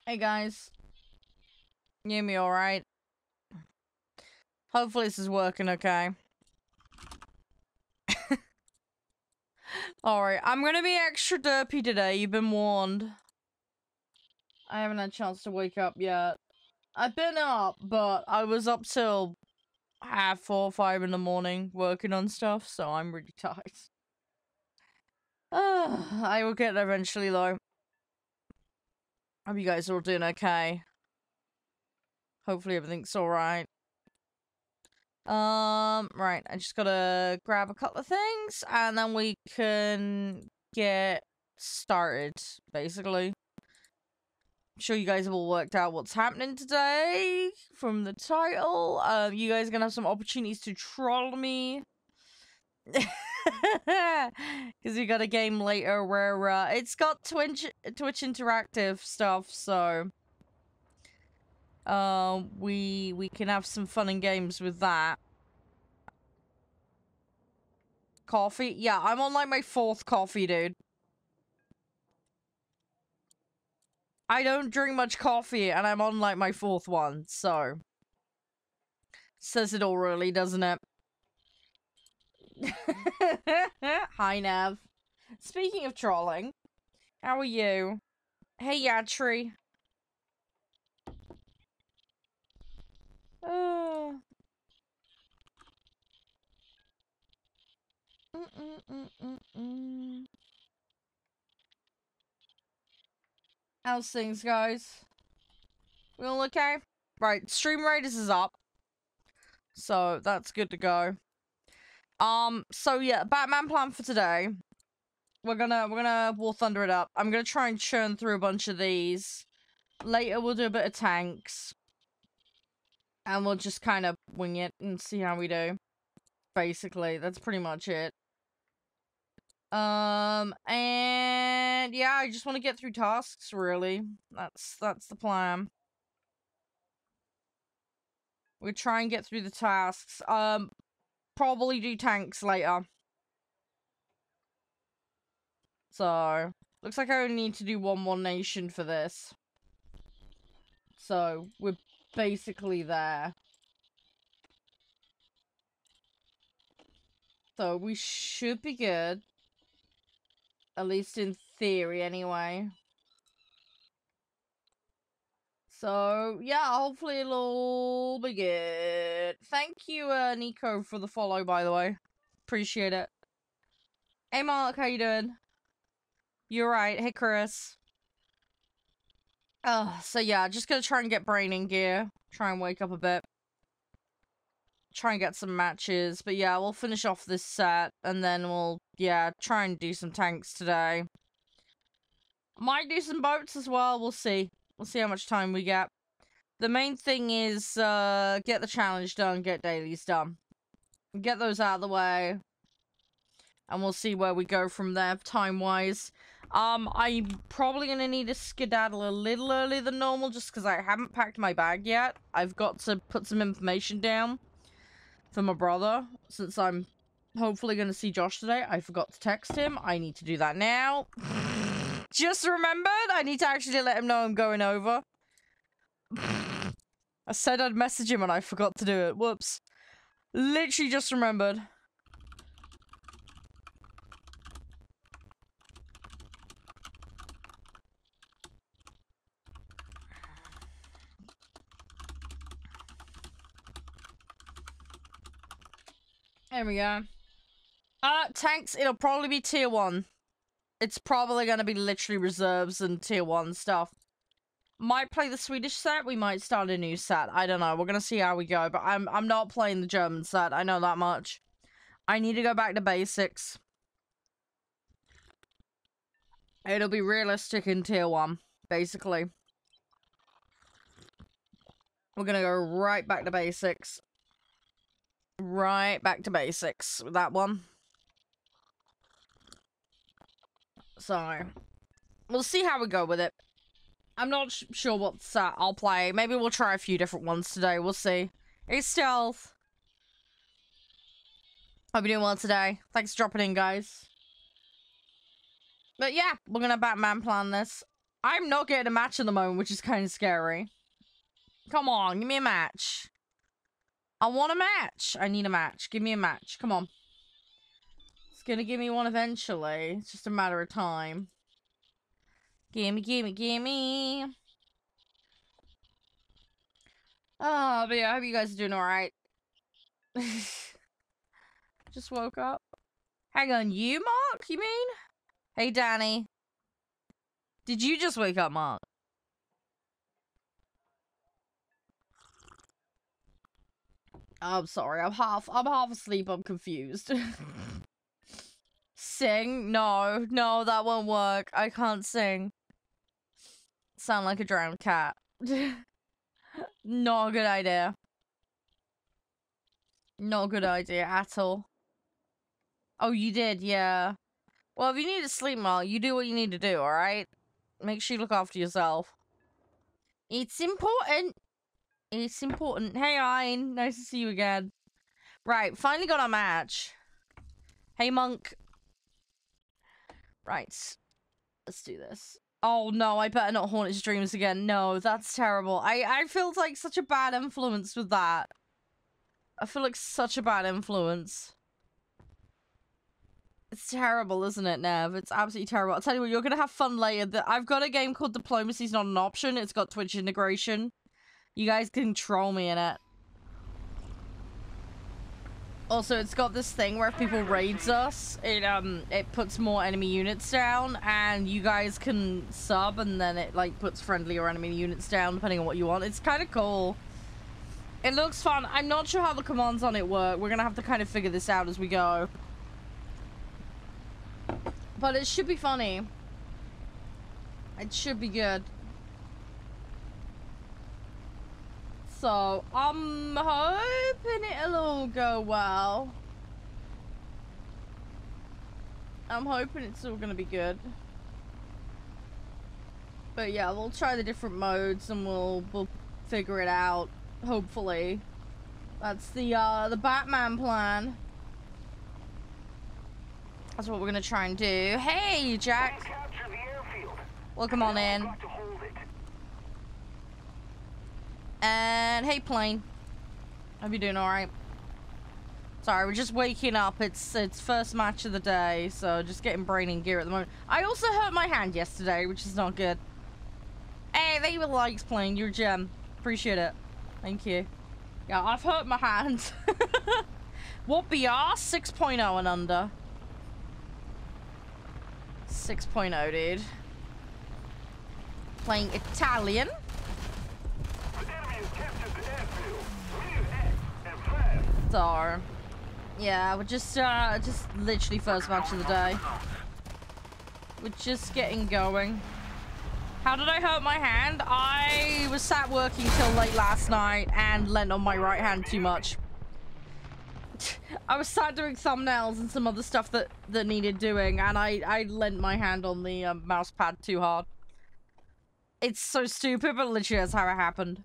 Hey guys, you hear me alright? Hopefully this is working okay. Alright, I'm gonna be extra derpy today, you've been warned. I haven't had a chance to wake up yet. I've been up, but I was up till 4, 5 in the morning working on stuff, so I'm really tired. I will get there eventually though. Hope you guys are all doing okay. Hopefully everything's alright. Right, I just gotta grab a couple of things, and then we can get started, basically. I'm sure you guys have all worked out what's happening today from the title. You guys are gonna have some opportunities to troll me. Because we got a game later where, it's got Twitch Interactive stuff, so... we can have some fun and games with that. Coffee? Yeah, I'm on like my 4th coffee, dude. I don't drink much coffee, and I'm on like my 4th one, so... Says it all really, doesn't it? Hi, Nav. Speaking of trolling, how are you? Hey, Yatri. Uh... How's things, guys? We all okay? Right, Stream Raiders is up. So, that's good to go. So yeah, Batman plan for today. We're gonna War Thunder it up. I'm gonna try and churn through a bunch of these. Later, we'll do a bit of tanks. And we'll just kind of wing it and see how we do. Basically, that's pretty much it. And yeah, I just want to get through tasks, really. That's the plan. We'll try and get through the tasks. Probably do tanks later. So, looks like I only need to do one nation for this. So, we're basically there. So, we should be good. At least in theory, anyway. So, yeah, hopefully it'll be good. Thank you, Nico, for the follow, by the way. Appreciate it. Hey, Mark, how you doing? You're right. Hey, Chris. So yeah, just gonna try and get brain in gear. Try and wake up a bit. Try and get some matches. But yeah, we'll finish off this set, and then we'll, yeah, try and do some tanks today. Might do some boats as well, we'll see. We'll see how much time we get. The main thing is, get the challenge done, get dailies done. Get those out of the way. And we'll see where we go from there, time-wise. I'm probably gonna need to skedaddle a little earlier than normal, just because I haven't packed my bag yet. I've got to put some information down for my brother, since I'm hopefully gonna see Josh today. I forgot to text him. I need to do that now. Just remembered, I need to actually let him know I'm going over. I said I'd message him and I forgot to do it. Whoops. Literally just remembered. There we go. Tanks, it'll probably be tier 1. It's probably gonna be literally reserves and tier 1 stuff. Might play the Swedish set, we might start a new set. I don't know, we're gonna see how we go, but I'm not playing the German set, I know that much. I need to go back to basics. It'll be realistic in tier 1, basically. We're gonna go right back to basics. Right back to basics with that one. So, we'll see how we go with it. I'm not sure what set I'll play. Maybe we'll try a few different ones today. We'll see. Hey, Stealth. Hope you're doing well today. Thanks for dropping in, guys. But yeah, we're gonna Batman plan this. I'm not getting a match at the moment, which is kind of scary. Come on, give me a match. I want a match. I need a match. Give me a match. Come on. It's gonna give me one eventually. It's just a matter of time. Gimme, gimme, gimme. Oh, but yeah, I hope you guys are doing alright. Just woke up. Hang on, you, Mark? You mean? Hey, Danny. Did you just wake up, Mark? I'm sorry, I'm half asleep, I'm confused. Sing? No, that won't work. I can't sing. Sound like a drowned cat. Not a good idea. Not a good idea at all. Oh, you did, yeah. Well, if you need to sleep, Mark, you do what you need to do, alright? Make sure you look after yourself. It's important. It's important. Hey, Ein. Nice to see you again. Right, finally got our match. Hey, Monk. Right. Let's do this. Oh, no, I better not haunt his dreams again. No, that's terrible. I feel like such a bad influence with that. I feel like such a bad influence. It's terrible, isn't it, Nev? It's absolutely terrible. I'll tell you what, you're gonna have fun later. I've got a game called Diplomacy's Not an Option. It's got Twitch integration. You guys can troll me in it. Also, it's got this thing where if people raids us, it puts more enemy units down, and you guys can sub, and then it, like, puts friendly or enemy units down, depending on what you want. It's kind of cool. It looks fun. I'm not sure how the commands on it work. We're gonna have to kind of figure this out as we go. But it should be funny. It should be good. So, I'm hoping it'll all go well. I'm hoping it's all gonna be good. But yeah, we'll try the different modes and we'll figure it out. Hopefully. That's the Batman plan. That's what we're gonna try and do. Hey, Jack! Welcome on in. And hey, Plane. Hope you're doing alright. Sorry, we're just waking up. It's first match of the day, so just getting brain in gear at the moment. I also hurt my hand yesterday, which is not good. Hey, thank you for the likes, Plane. You're a gem. Appreciate it. Thank you. Yeah, I've hurt my hand. What BR? 6.0 and under. 6.0, dude. Playing Italian. So, yeah, we're just literally first match of the day. We're just getting going. How did I hurt my hand? I was sat working till late last night and leant on my right hand too much. I was sat doing thumbnails and some other stuff that needed doing, and I leant my hand on the mouse pad too hard. It's so stupid, but literally that's how it happened.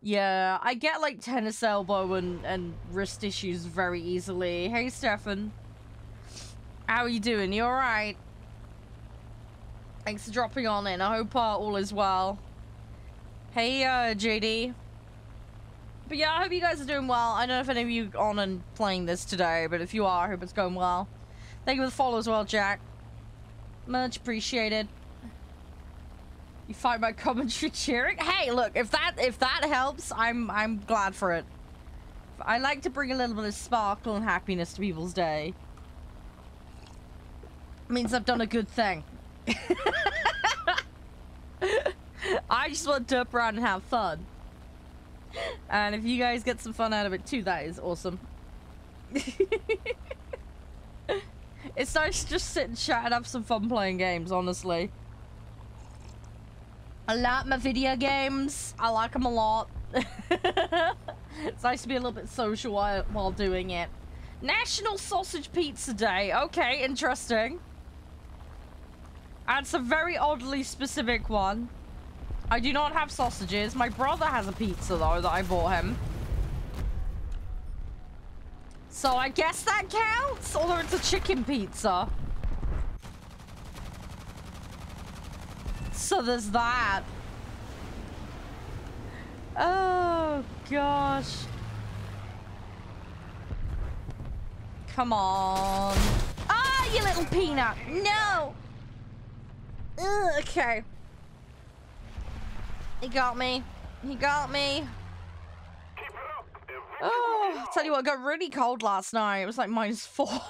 Yeah, I get like tennis elbow and wrist issues very easily. Hey, Stefan. How are you doing? You alright? Thanks for dropping on in. I hope all is well. Hey, JD. But yeah, I hope you guys are doing well. I don't know if any of you are on and playing this today, but if you are, I hope it's going well. Thank you for the follow as well, Jack. Much appreciated. You find my commentary cheering? Hey, look, if that helps, I'm glad for it. I like to bring a little bit of sparkle and happiness to people's day. It means I've done a good thing. I just want to turn around and have fun. And if you guys get some fun out of it too, that is awesome. It's nice to just sit and chat and have some fun playing games, honestly. I like my video games. I like them a lot. It's nice to be a little bit social while doing it. National Sausage Pizza Day. Okay, interesting. And it's a very oddly specific one. I do not have sausages. My brother has a pizza, though, that I bought him. So I guess that counts? Although it's a chicken pizza. So there's that. Oh, gosh. Come on. Ah, you little peanut. No. Ugh, okay. He got me. He got me. Oh, I'll tell you what, it got really cold last night. It was like -4.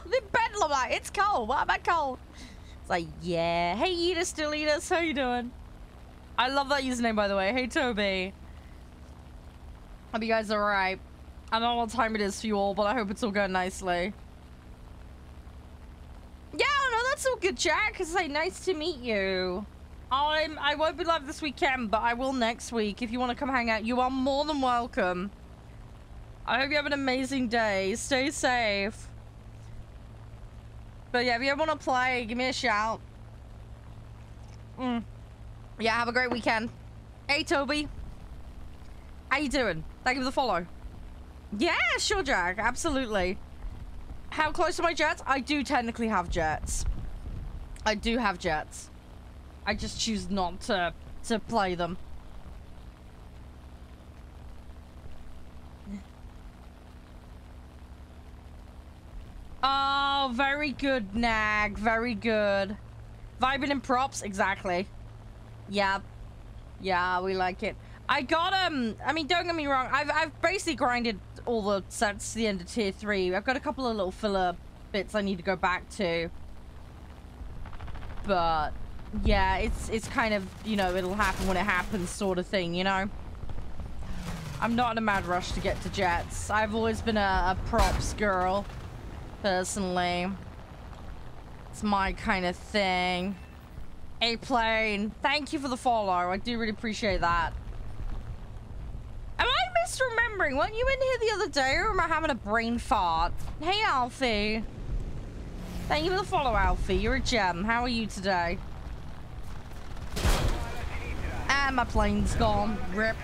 The bedlam, like, it's cold. What about cold? It's like, yeah. Hey, Edith, still Edith. How you doing? I love that username, by the way. Hey, Toby. Hope you guys are alright. I don't know what time it is for you all, but I hope it's all going nicely. Yeah, no, that's all good, Jack. It's like, nice to meet you. I won't be live this weekend, but I will next week. If you want to come hang out, you are more than welcome. I hope you have an amazing day. Stay safe. But yeah, if you ever want to play, give me a shout. Yeah, have a great weekend. Hey, Toby. How you doing? Thank you for the follow. Yeah, sure, Jack. Absolutely. How close are my jets? I do technically have jets. I do have jets. I just choose not to play them. Oh, very good, Nag. Very good. Vibing in props, exactly. Yeah. Yeah, we like it. I got, I mean, don't get me wrong. I've basically grinded all the sets to the end of tier 3. I've got a couple of little filler bits I need to go back to. But, yeah, it's kind of, you know, it'll happen when it happens sort of thing, you know? I'm not in a mad rush to get to jets. I've always been a props girl, personally. It's my kind of thing. A-Plane, thank you for the follow. I do really appreciate that. Am I misremembering? Weren't you in here the other day, or am I having a brain fart? Hey, Alfie. Thank you for the follow, Alfie. You're a gem. How are you today? And my plane's gone. Rip.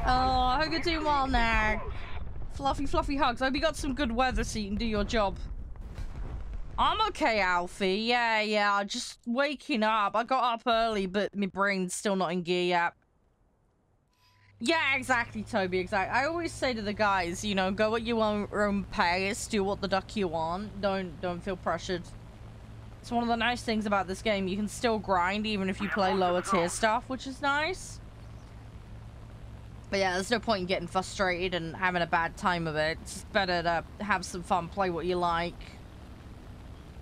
Oh, I hope you're doing well, Nag. Fluffy, fluffy hugs. I hope you got some good weather so you can do your job. I'm okay, Alfie. Yeah. Just waking up. I got up early, but my brain's still not in gear yet. Yeah, exactly, Toby. Exactly. I always say to the guys, you know, go at your own pace. Do what the duck you want. Don't feel pressured. It's one of the nice things about this game. You can still grind even if you play lower tier stuff, which is nice. But yeah, there's no point in getting frustrated and having a bad time of it. It's just better to have some fun, play what you like.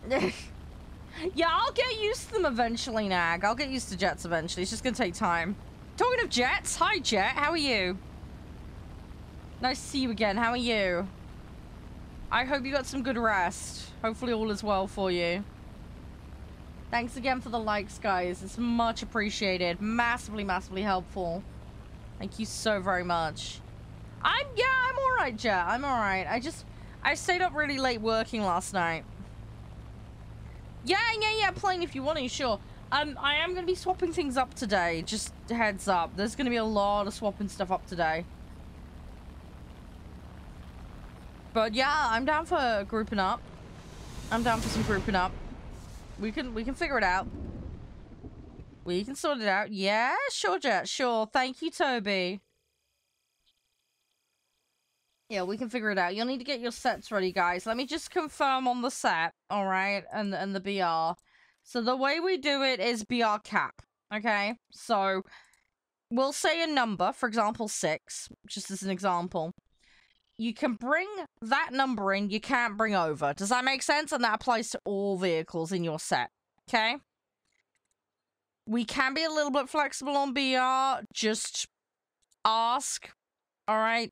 Yeah, I'll get used to them eventually, Nag. I'll get used to jets eventually. It's just gonna take time. Talking of jets, hi Jet, how are you? Nice to see you again, how are you? I hope you got some good rest. Hopefully all is well for you. Thanks again for the likes, guys. It's much appreciated. Massively, massively helpful. Thank you so very much. I'm alright, Jet. I'm alright. I stayed up really late working last night. Yeah, playing if you want to, sure. I am going to be swapping things up today. Just heads up. There's going to be a lot of swapping stuff up today. But yeah, I'm down for grouping up. I'm down for some grouping up. We can figure it out. We can sort it out. Yeah, sure, Jet. Sure. Thank you, Toby. Yeah, we can figure it out. You'll need to get your sets ready, guys. Let me just confirm on the set, all right, and the BR. So the way we do it is BR cap, okay? So we'll say a number, for example, 6, just as an example. You can bring that number in, you can't bring over. Does that make sense? And that applies to all vehicles in your set, okay? We can be a little bit flexible on BR, just ask, all right?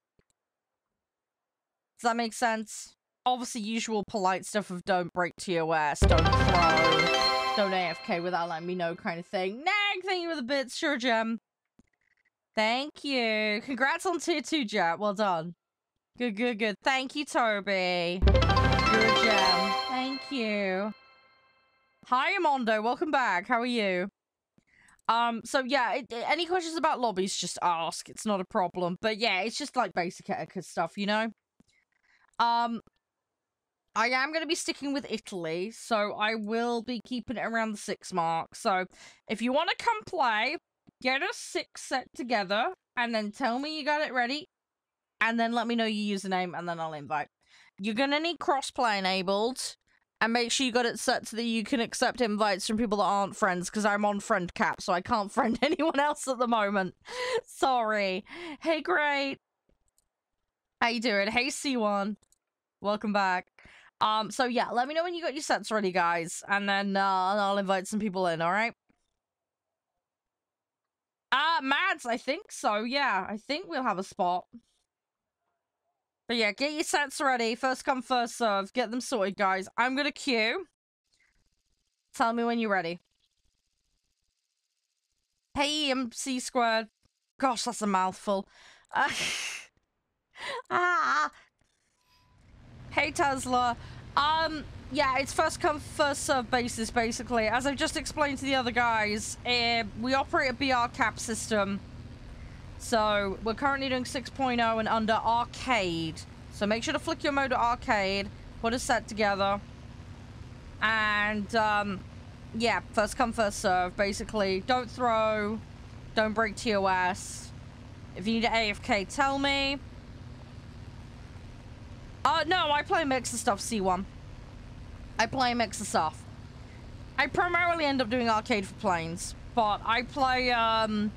Does that make sense? Obviously, usual polite stuff of don't break TOS, don't throw, don't AFK without letting me know kind of thing. Nag, thank you for the bits. Sure, Gem. Thank you. Congrats on tier 2, Jet. Well done. Good. Thank you, Toby. You're a gem. Thank you. Hi, Amondo. Welcome back. How are you? So yeah, any questions about lobbies, just ask. It's not a problem. But yeah, it's just like basic etiquette stuff, you know? I am going to be sticking with Italy, so I will be keeping it around the 6 mark. So if you want to come play, get a 6 set together, and then tell me you got it ready, and then let me know your username, and then I'll invite. You're going to need crossplay enabled, and make sure you got it set so that you can accept invites from people that aren't friends, because I'm on friend cap, so I can't friend anyone else at the moment. Sorry. Hey, great. How you doing? Hey, C1. Welcome back. So yeah, let me know when you got your sets ready, guys, and then I'll invite some people in, alright? Mads, I think so, yeah. I think we'll have a spot. But yeah, get your sets ready. First come, first serve. Get them sorted, guys. I'm gonna queue. Tell me when you're ready. Hey, MC squared. Gosh, that's a mouthful. Hey, Tesla. Yeah, it's first come, first serve basis, basically. As I've just explained to the other guys, we operate a BR cap system. So, we're currently doing 6.0 and under arcade. So make sure to flick your mode to arcade, put a set together. And, yeah, first come, first serve, basically. Don't throw, don't break TOS. If you need an AFK, tell me. No, I play mix of stuff, C1. I play mix of stuff. I primarily end up doing arcade for planes, but I play, I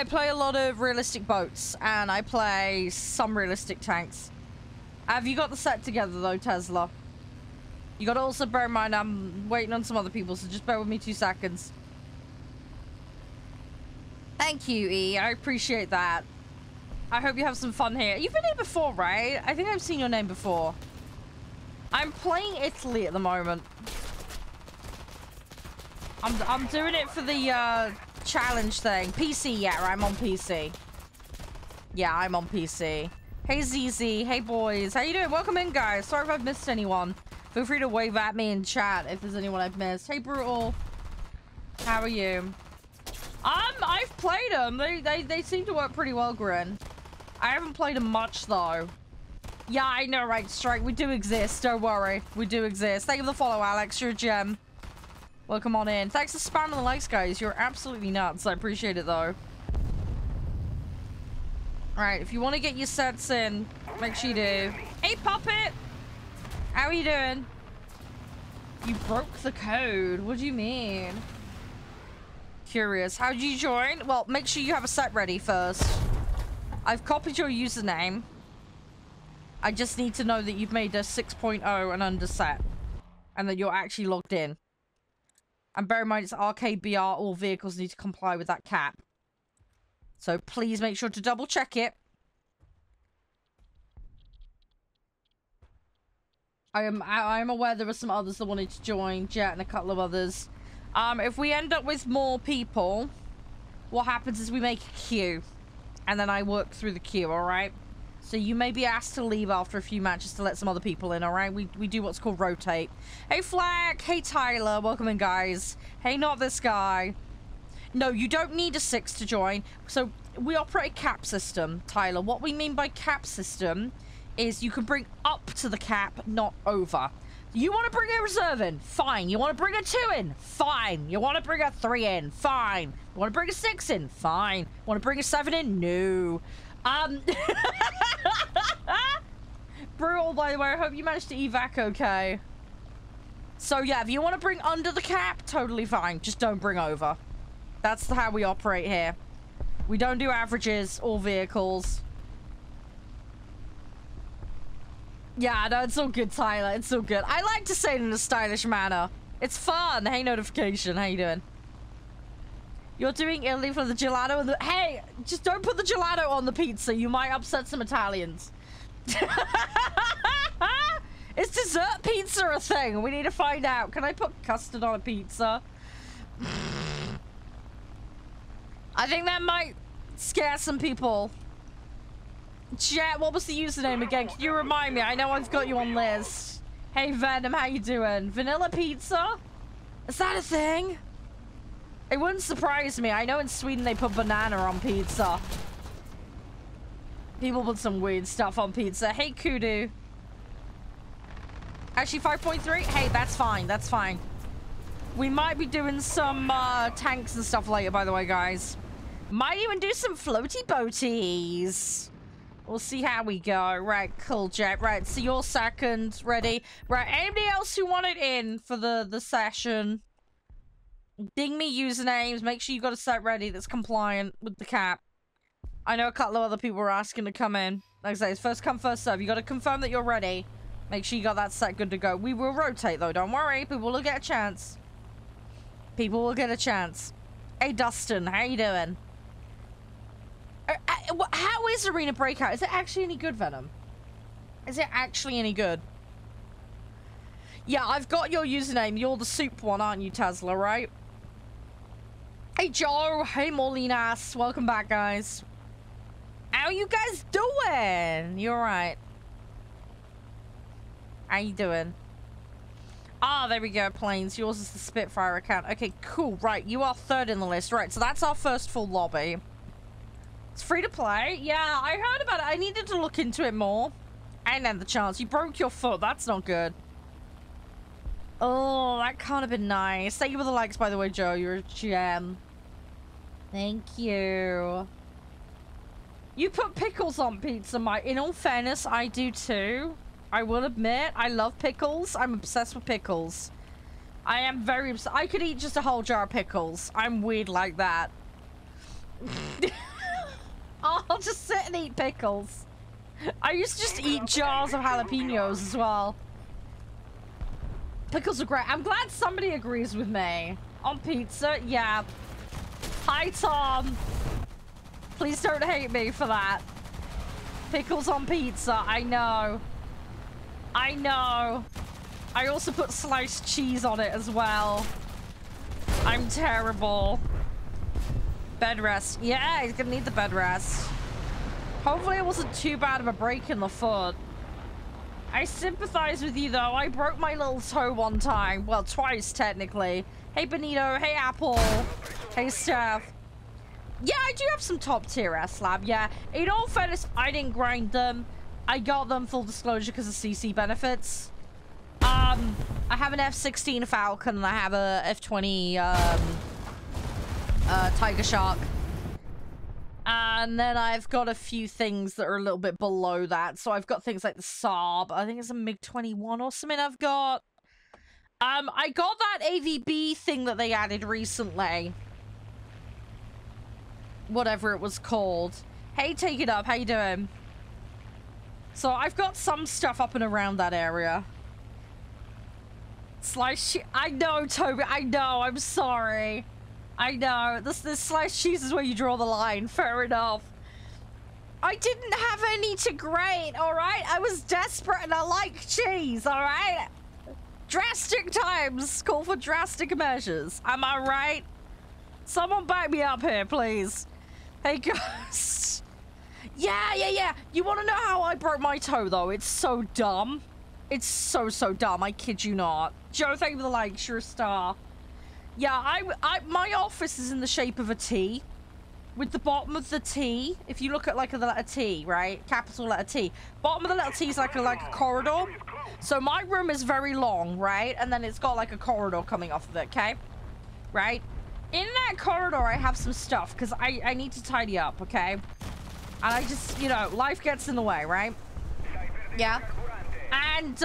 play a lot of realistic boats, and I play some realistic tanks. Have you got the set together, though, Tesla? You gotta also bear in mind I'm waiting on some other people, so just bear with me 2 seconds. Thank you, E. I appreciate that. I hope you have some fun here. You've been here before, right? I think I've seen your name before. I'm playing Italy at the moment. I'm doing it for the challenge thing. PC, yeah, I'm on PC. Yeah, I'm on PC. Hey ZZ, hey boys, how you doing? Welcome in, guys. Sorry if I've missed anyone. Feel free to wave at me in chat if there's anyone I've missed. Hey Brutal, how are you? I've played them. They seem to work pretty well, Grin. I haven't played them much though. Yeah, I know, right, Strike. We do exist. Don't worry, we do exist. Thank you for the follow, Alex. You're a gem. Welcome on in. Thanks for spamming the likes, guys. You're absolutely nuts. I appreciate it though. Alright, if you want to get your sets in, make sure you do. Hey, Puppet! How are you doing? You broke the code. What do you mean? Curious. How did you join? Well, make sure you have a set ready first. I've copied your username. I just need to know that you've made a 6.0 and under set. And that you're actually logged in. And bear in mind, it's arcade BR. All vehicles need to comply with that cap. So please make sure to double check it. I am aware there are some others that wanted to join, Jet and a couple of others. If we end up with more people, what happens is we make a queue. And then I work through the queue, alright? So you may be asked to leave after a few matches to let some other people in, alright? We do what's called rotate. Hey Flack! Hey Tyler! Welcome in, guys. Hey, not this guy. No, you don't need a 6 to join. So we operate a cap system, Tyler. What we mean by cap system is you can bring up to the cap, not over. You want to bring a reserve in? Fine. You want to bring a 2 in? Fine. You want to bring a 3 in? Fine. You want to bring a 6 in? Fine. Want to bring a 7 in? No. Brutal, by the way. I hope you managed to evac okay. So yeah, if you want to bring under the cap, totally fine. Just don't bring over. That's how we operate here. We don't do averages or vehicles. Yeah, no, it's all good, Tyler. It's all good. I like to say it in a stylish manner. It's fun. Hey, notification. How you doing? You're doing Italy for the gelato and the... Hey, just don't put the gelato on the pizza. You might upset some Italians. Is dessert pizza a thing? We need to find out. Can I put custard on a pizza? I think that might scare some people. Jet, what was the username again? Can you remind me? I know I've got you on list. Hey Venom, how you doing? Vanilla pizza? Is that a thing? It wouldn't surprise me. I know in Sweden they put banana on pizza. People put some weird stuff on pizza. Hey Kudu. Actually, 5.3? Hey, that's fine. That's fine. We might be doing some tanks and stuff later, by the way, guys. Might even do some floaty boaties. We'll see how we go. Right, cool, Jet. Right, so you're second. Ready? Right, anybody else who wanted in for the session? Ding me usernames. Make sure you got a set ready that's compliant with the cap. I know a couple of other people were asking to come in. Like I say, it's first come, first serve. You got to confirm that you're ready. Make sure you got that set good to go. We will rotate, though. Don't worry. People will get a chance. People will get a chance. Hey, Dustin. How you doing? How is Arena Breakout? Is it actually any good, Venom? Is it actually any good? Yeah, I've got your username. You're the soup one, aren't you, Tesla, right? Hey, Joe. Hey, Molinas. Welcome back, guys. How you guys doing? You alright? How you doing? Ah, there we go, Planes. Yours is the Spitfire account. Okay, cool. Right, you are third in the list. Right, so that's our first full lobby. It's free to play. Yeah, I heard about it. I needed to look into it more. I didn't have the chance. You broke your foot. That's not good. Oh, that can't have been nice. Thank you for the likes, by the way, Joe. You're a gem. Thank you. You put pickles on pizza, Mike. In all fairness, I do too. I will admit, I love pickles. I'm obsessed with pickles. I am very obsessed. I could eat just a whole jar of pickles. I'm weird like that. I'll just sit and eat pickles. I used to just eat jars of jalapenos as well. Pickles are great. I'm glad somebody agrees with me. On pizza, yeah. Hi, Tom. Please don't hate me for that. Pickles on pizza, I know. I know. I also put sliced cheese on it as well. I'm terrible. Bed rest. Yeah, he's gonna need the bed rest. Hopefully it wasn't too bad of a break in the foot. I sympathize with you, though. I broke my little toe one time. Well, twice, technically. Hey, Benito. Hey, Apple. Hey, Steph. Yeah, I do have some top tier S-Lab, yeah. In all fairness, I didn't grind them. I got them, full disclosure, because of CC benefits. I have an F-16 Falcon, and I have a F-20, Tiger Shark. And then I've got a few things that are a little bit below that. So I've got things like the Saab. I think it's a MiG-21 or something I've got. I got that AVB thing that they added recently. Whatever it was called. Hey, Take It Up. How you doing? So I've got some stuff up and around that area. Slice cheese. I know, Toby. I know. I'm sorry. I know. This sliced cheese is where you draw the line. Fair enough. I didn't have any to grate, alright? I was desperate and I like cheese, alright? Drastic times call for drastic measures. Am I right? Someone back me up here, please. Hey, Ghost. Yeah. You want to know how I broke my toe, though? It's so dumb. It's so dumb. I kid you not. Joe, thank you for the like. You're a star. Yeah, my office is in the shape of a T. With the bottom of the T, if you look at like the letter T, right? Capital letter T. Bottom of the letter T is like a corridor. So my room is very long, right? And then it's got like a corridor coming off of it, okay? Right? In that corridor, I have some stuff because I need to tidy up, okay? And I just, you know, life gets in the way, right? Yeah. And,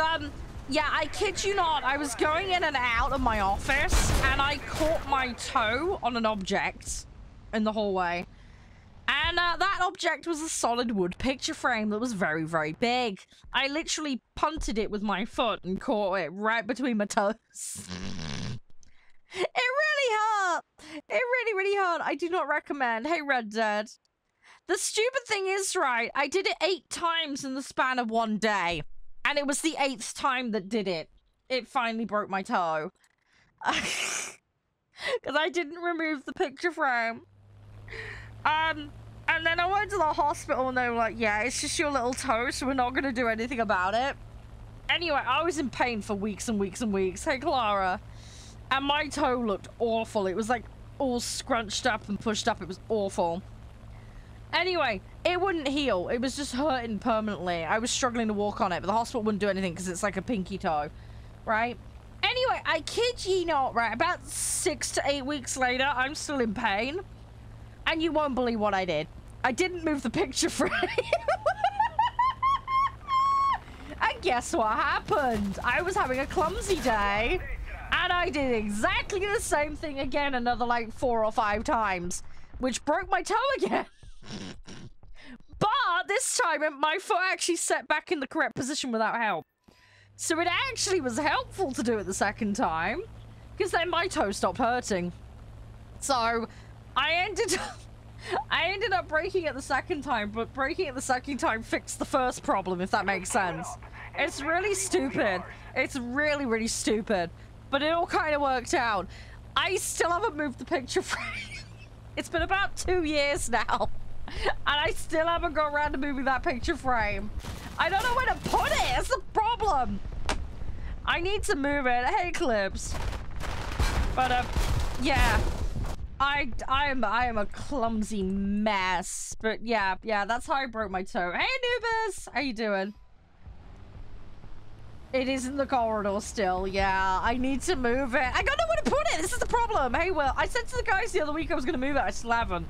yeah, I kid you not, I was going in and out of my office, and I caught my toe on an object in the hallway. And that object was a solid wood picture frame that was very, very big. I literally punted it with my foot and caught it right between my toes. It really hurt. It really, really hurt. I do not recommend. Hey, Red Dead. The stupid thing is, right, I did it 8 times in the span of one day. And it was the 8th time that did it. It finally broke my toe. Because I didn't remove the picture frame. And then I went to the hospital and they were like, yeah, it's just your little toe, so we're not going to do anything about it. Anyway, I was in pain for weeks and weeks and weeks. Hey, Clara. And my toe looked awful. It was like all scrunched up and pushed up. It was awful. Anyway, it wouldn't heal. It was just hurting permanently. I was struggling to walk on it, but the hospital wouldn't do anything because it's like a pinky toe. right? Anyway, I kid ye not, right? About 6 to 8 weeks later, I'm still in pain. And you won't believe what I did. I didn't move the picture frame. And guess what happened? I was having a clumsy day. And I did exactly the same thing again another like 4 or 5 times. Which broke my toe again. But this time, my foot actually set back in the correct position without help. So it actually was helpful to do it the second time. Because then my toe stopped hurting. So I ended up breaking it the second time, but breaking it the second time fixed the first problem, if that makes sense. It's really stupid. It's really, really stupid. But it all kind of worked out. I still haven't moved the picture frame. It's been about 2 years now. And I still haven't got around to moving that picture frame. I don't know where to put it. That's the problem. I need to move it. Hey, Clips. But, yeah. I am a clumsy mess. But, yeah, that's how I broke my toe. Hey, Anubis. How you doing? It is in the corridor still. Yeah, I need to move it. I don't know where to put it. This is the problem. Hey, Will. I said to the guys the other week I was going to move it. I still haven't.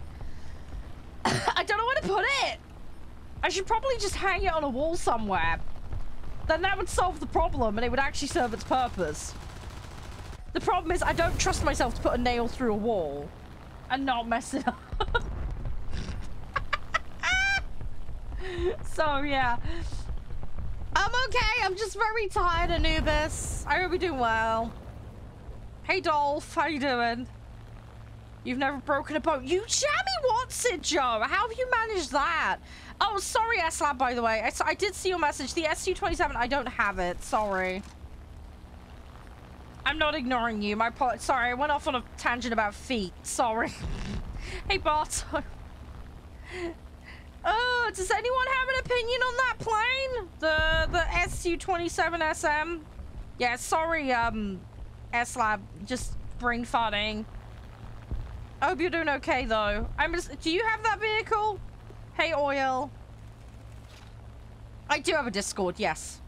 I don't know where to put it. I should probably just hang it on a wall somewhere. Then that would solve the problem and it would actually serve its purpose. The problem is I don't trust myself to put a nail through a wall and not mess it up. So, yeah. I'm okay. I'm just very tired, Anubis. I hope you're doing well. Hey, Dolph. How you doing? You've never broken a bone. You jammy wants it, Joe. How have you managed that? Oh, sorry, S-Lab, by the way. I did see your message. The SU-27, I don't have it. Sorry. I'm not ignoring you. Sorry, I went off on a tangent about feet. Sorry. Hey, Bart. Oh, does anyone have an opinion on that plane? The SU-27 SM? Yeah, sorry, S-Lab. Just brain farting. I hope you're doing okay, though. Do you have that vehicle? Hey, Oil. I do have a Discord, yes.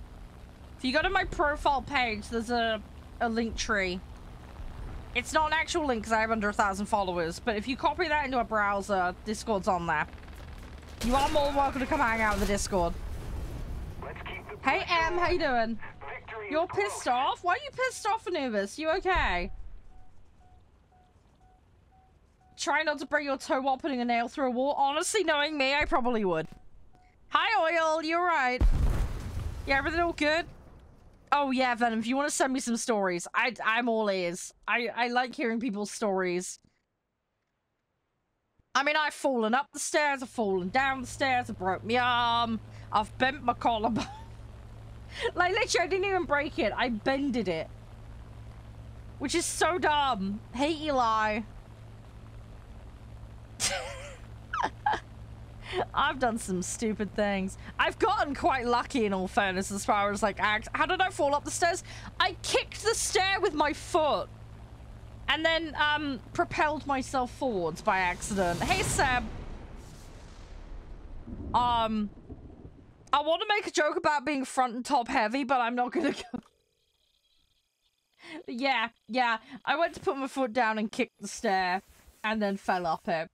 If you go to my profile page, there's a link tree. It's not an actual link because I have under 1,000 followers, but if you copy that into a browser, Discord's on there. You are more than welcome to come hang out in the Discord. Hey, Em, how you doing? You're pissed off? Why are you pissed off, Anubis? You okay? Try not to break your toe while putting a nail through a wall. Honestly, knowing me, I probably would. Hi, Oil. You alright? Yeah, everything all good? Oh, yeah, Venom. If you want to send me some stories, I'm all ears. I like hearing people's stories. I mean, I've fallen up the stairs, I've fallen down the stairs, I broke my arm, I've bent my collarbone. Like, literally, I didn't even break it. I bended it. Which is so dumb. Hey, Eli. I've done some stupid things. I've gotten quite lucky, in all fairness, as far as, like, how did I fall up the stairs? I kicked the stair with my foot. And then, propelled myself forwards by accident. Hey, Seb. I want to make a joke about being front and top heavy, but I'm not gonna go. Yeah. I went to put my foot down and kicked the stair, and then fell up it.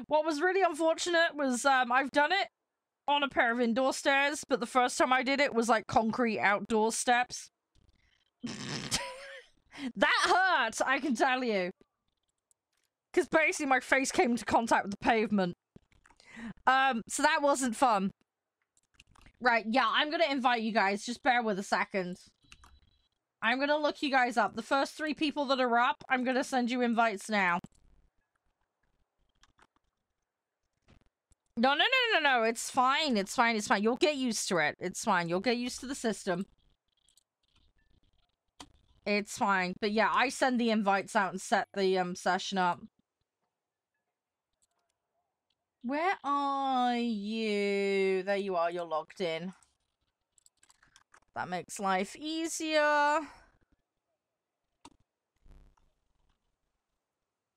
What was really unfortunate was, I've done it on a pair of indoor stairs, but the first time I did it was, like, concrete outdoor steps. That hurt, I can tell you. Because basically my face came into contact with the pavement. So that wasn't fun. Right, yeah, I'm gonna invite you guys. Just bear with a second. I'm gonna look you guys up. The first 3 people that are up, I'm gonna send you invites now. No. It's fine. It's fine. You'll get used to it. It's fine. You'll get used to the system. It's fine. But yeah, I send the invites out and set the session up. Where are you? There you are. You're logged in. That makes life easier.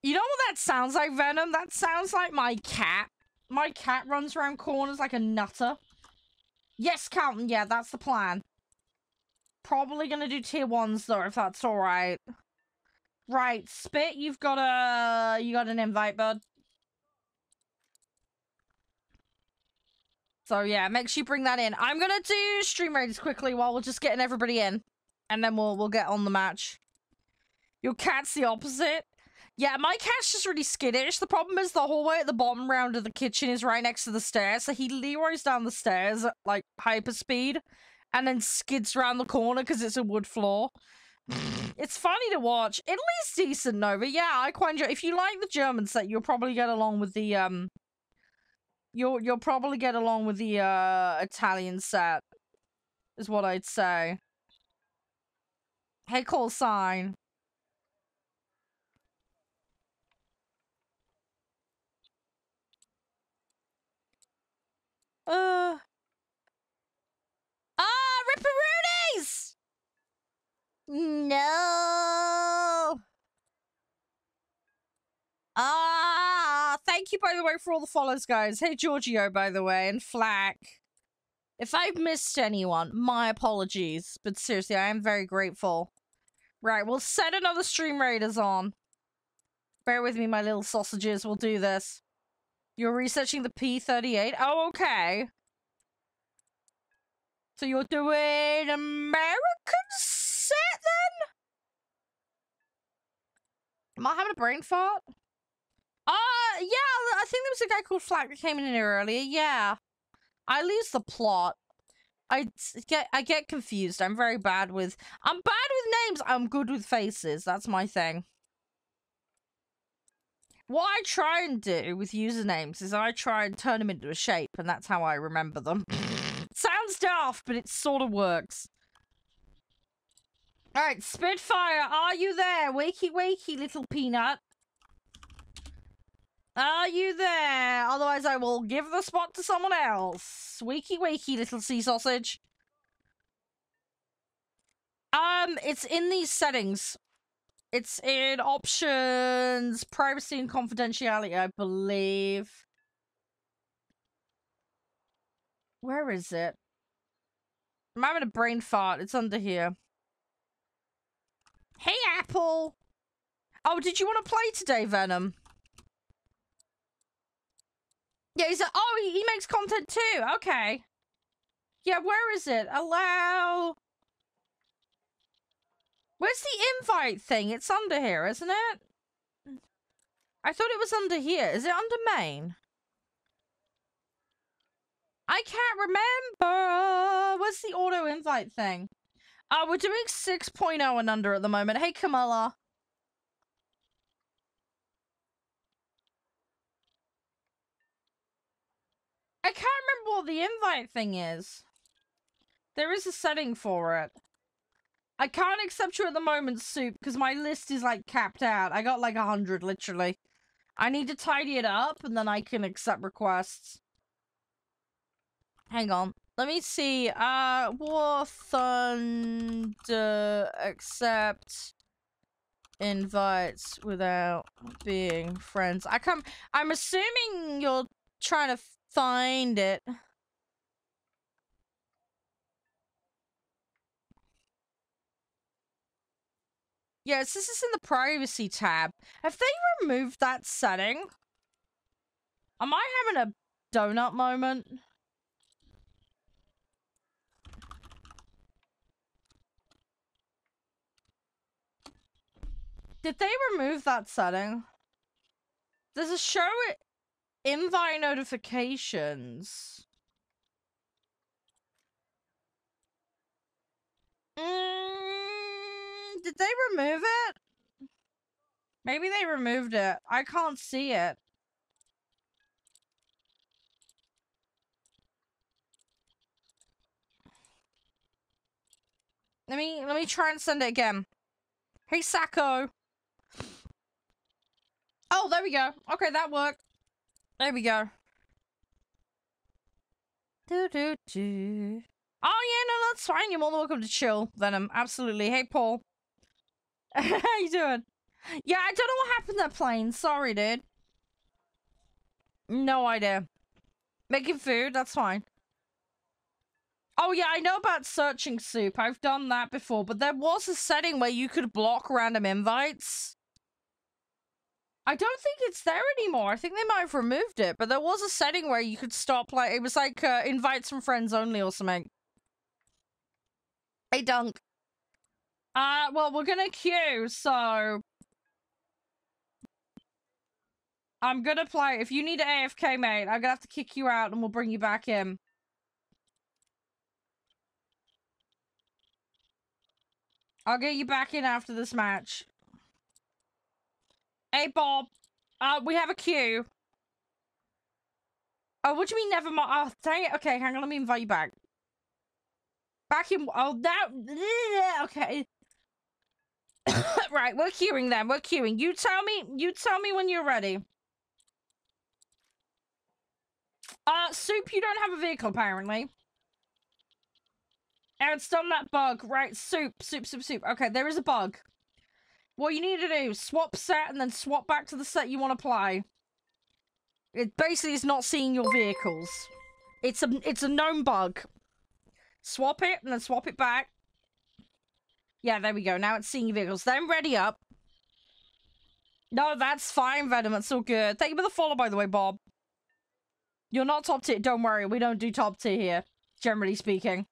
You know what that sounds like, Venom? That sounds like my cat. My cat runs around corners like a nutter. Yes, Carlton. Yeah, that's the plan. probably gonna do tier 1s though, if that's alright. Right, Spit, you got an invite, bud. So yeah, make sure you bring that in. I'm gonna do stream raids quickly while we're just getting everybody in. And then we'll get on the match. Your cat's the opposite. Yeah, my cat's just really skittish. The problem is the hallway at the bottom round of the kitchen is right next to the stairs. So he Leroy's down the stairs at, like, hyperspeed. And then skids around the corner because it's a wood floor. It's funny to watch. At least decent, Nova. Yeah, I quite enjoy. If you like the German set, you'll probably get along with the, You'll probably get along with the, Italian set. Is what I'd say. Hey, call sign. Ripperoonies! No! Thank you, by the way, for all the follows, guys. Hey, Giorgio, by the way, and Flack. If I've missed anyone, my apologies. But seriously, I am very grateful. Right, we'll set another Stream Raiders on. Bear with me, my little sausages. We'll do this. You're researching the P38? Oh, okay. So you're doing American set, then? Am I having a brain fart? Yeah, I think there was a guy called Flack that came in here earlier. Yeah. I lose the plot. I get confused. I'm very bad with... I'm bad with names. I'm good with faces. That's my thing. What I try and do with usernames is I try and turn them into a shape, and that's how I remember them. Sounds daft, but it sort of works. Alright, Spitfire, are you there? Wakey, wakey, little peanut. Are you there? Otherwise, I will give the spot to someone else. Wakey, wakey, little sea sausage. It's in these settings. It's in options, privacy and confidentiality, I believe. Where is it? I'm having a brain fart. It's under here. Hey, Apple! Oh, did you want to play today, Venom? Yeah, he's oh, he makes content too. Okay. Yeah, where is it? Allow... Where's the invite thing? It's under here, isn't it? I thought it was under here. Is it under main? I can't remember. Where's the auto invite thing? We're doing 6.0 and under at the moment. Hey, Kamala. I can't remember what the invite thing is. There is a setting for it. I can't accept you at the moment, Soup, because my list is, like, capped out. I got, like, 100, literally. I need to tidy it up, and then I can accept requests. Hang on. Let me see. War Thunder accept invites without being friends. I'm assuming you're trying to find it. Yes, this is in the privacy tab. Have they removed that setting? Am I having a donut moment? Did they remove that setting? There's a show invite notifications. Did they remove it? Maybe they removed it. I can't see it. Let me try and send it again. Hey, Sacco. Oh, there we go. Okay, that worked. There we go. Oh, yeah, no, that's fine. You're more than welcome to chill, Venom. Absolutely. Hey, Paul. How you doing? Yeah, I don't know what happened to that plane. Sorry, dude. No idea. Making food, that's fine. Oh, yeah, I know about searching Soup. I've done that before, but there was a setting where you could block random invites. I don't think it's there anymore. I think they might have removed it, but there was a setting where you could stop, like, it was like invites from friends only or something. Hey, Dunk. Well, we're gonna queue, so I'm gonna play. If you need an AFK, mate, I'm gonna have to kick you out and we'll bring you back in. I'll get you back in after this match. Hey, Bob. We have a queue. Oh, what do you mean never mind? Oh, dang it. Okay, hang on. Let me invite you back. Back in. Oh, that. Okay. Right, we're queuing then. We're queuing. You tell me when you're ready. Soup, you don't have a vehicle, apparently. And it's done that bug. Right, Soup. Okay, there is a bug. What you need to do, swap set and then swap back to the set you want to play. It basically is not seeing your vehicles. It's a known bug. Swap it and then swap it back. Yeah, there we go. Now it's seeing your vehicles. Then ready up. No, that's fine, Venom. That's all good. Thank you for the follow, by the way, Bob. You're not top tier. Don't worry. We don't do top tier here, generally speaking.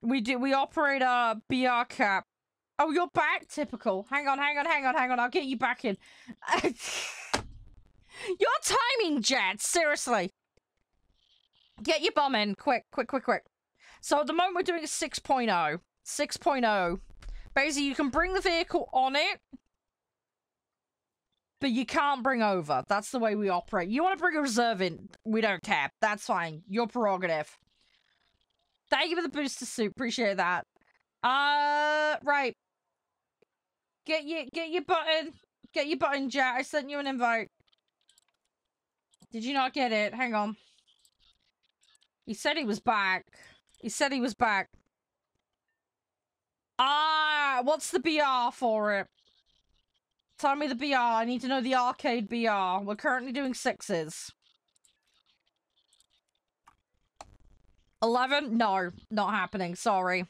We operate a BR cap. Oh, you're back? Typical. Hang on. I'll get you back in. Your timing, Jet. Seriously. Get your bum in. Quick. So at the moment, we're doing a 6.0. 6.0. Basically, you can bring the vehicle on it, but you can't bring over. That's the way we operate. You want to bring a reserve in? We don't care. That's fine. Your prerogative. Thank you for the booster suit. Appreciate that. Right. Get your button. Get your button, Jet. I sent you an invite. Did you not get it? Hang on. He said he was back. What's the BR for it? Tell me the BR. I need to know the arcade BR. We're currently doing 6s. 11? No, not happening. Sorry.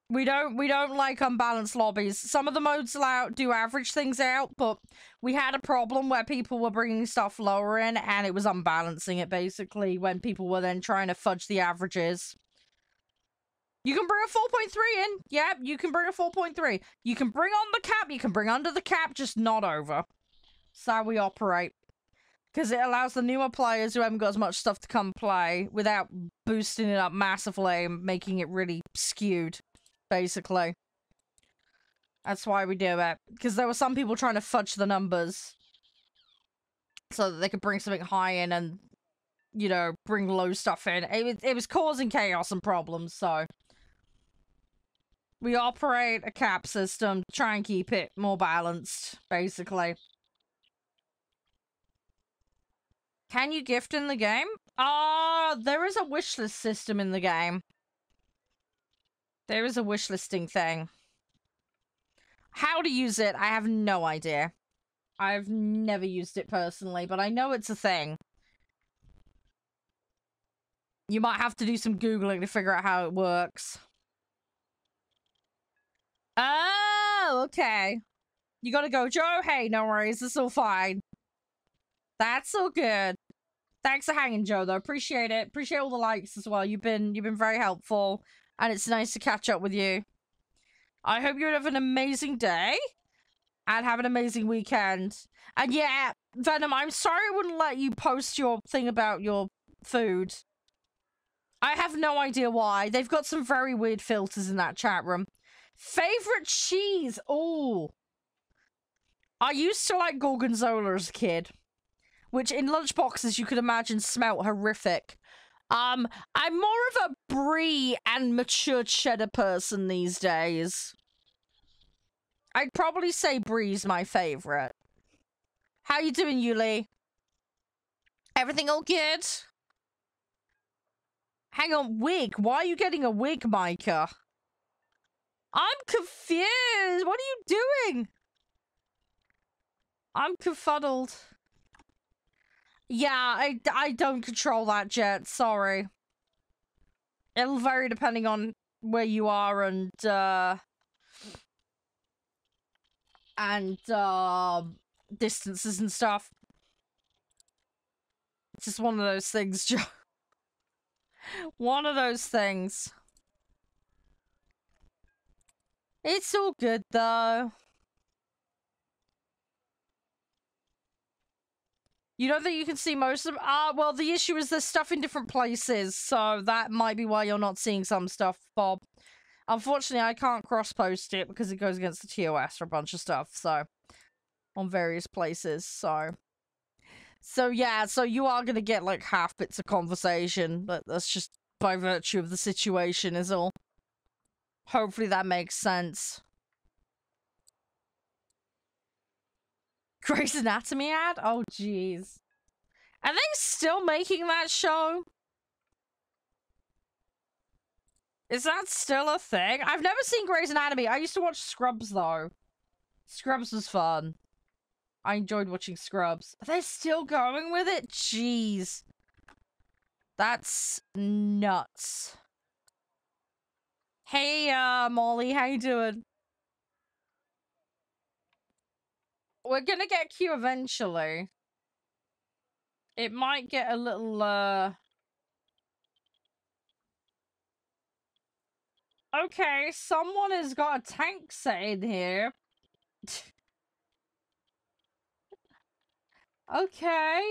We don't like unbalanced lobbies. Some of the modes do average things out, but we had a problem where people were bringing stuff lower in, and it was unbalancing it, basically, when people were then trying to fudge the averages. You can bring a 4.3 in. Yep, you can bring a 4.3. You can bring on the cap, you can bring under the cap, just not over. That's how we operate. Because it allows the newer players who haven't got as much stuff to come play without boosting it up massively and making it really skewed. Basically. That's why we do it. Because there were some people trying to fudge the numbers. So that they could bring something high in and, you know, bring low stuff in. It was causing chaos and problems, so. We operate a cap system to try and keep it more balanced, basically. Can you gift in the game? There is a wishlist system in the game. There is a wishlisting thing. How to use it, I have no idea. I've never used it personally, but I know it's a thing. You might have to do some Googling to figure out how it works. Oh, okay. You gotta go, Joe? Hey, no worries. It's all fine. That's all good. Thanks for hanging, Joe, though. Appreciate it. Appreciate all the likes as well. You've been very helpful. And it's nice to catch up with you. I hope you have an amazing day. And have an amazing weekend. And yeah, Venom, I'm sorry I wouldn't let you post your thing about your food. I have no idea why. They've got some very weird filters in that chat room. Favorite cheese? Oh. I used to like Gorgonzola as a kid. Which in lunchboxes you could imagine smelt horrific. I'm more of a brie and mature cheddar person these days. I'd probably say brie's my favorite. How you doing, Yuli? Everything all good? Hang on, wig. Why are you getting a wig, Micah? I'm confused. What are you doing? I'm confuddled. Yeah, I don't control that, Jet. Sorry. It'll vary depending on where you are and distances and stuff. It's just one of those things, Joe. One of those things. It's all good, though. You don't think you can see most of them? Well, the issue is there's stuff in different places, so that might be why you're not seeing some stuff, Bob. Unfortunately, I can't cross-post it because it goes against the TOS for a bunch of stuff, so... on various places, so... So, yeah, so you are gonna get, like, half bits of conversation, but that's just by virtue of the situation is all. Hopefully that makes sense. Grey's Anatomy ad? Oh, jeez. Are they still making that show? Is that still a thing? I've never seen Grey's Anatomy. I used to watch Scrubs, though. Scrubs was fun. I enjoyed watching Scrubs. Are they still going with it? Jeez. That's nuts. Hey, Molly, how you doing? We're gonna get Q eventually. It might get a little, Okay, someone has got a tank set in here. Okay.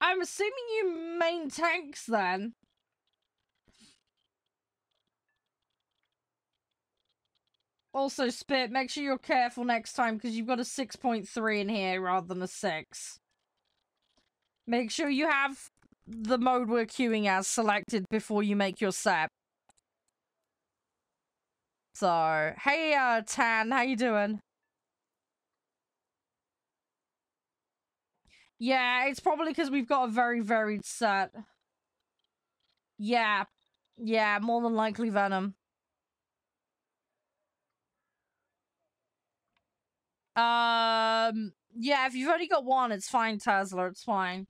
I'm assuming you main tanks then. Also, Spit, make sure you're careful next time because you've got a 6.3 in here rather than a 6. Make sure you have the mode we're queuing as selected before you make your set. So, hey, Tan, how you doing? Yeah, it's probably because we've got a very varied set. Yeah. Yeah, more than likely Venom. Yeah, if you've only got one, it's fine, Tesla, it's fine.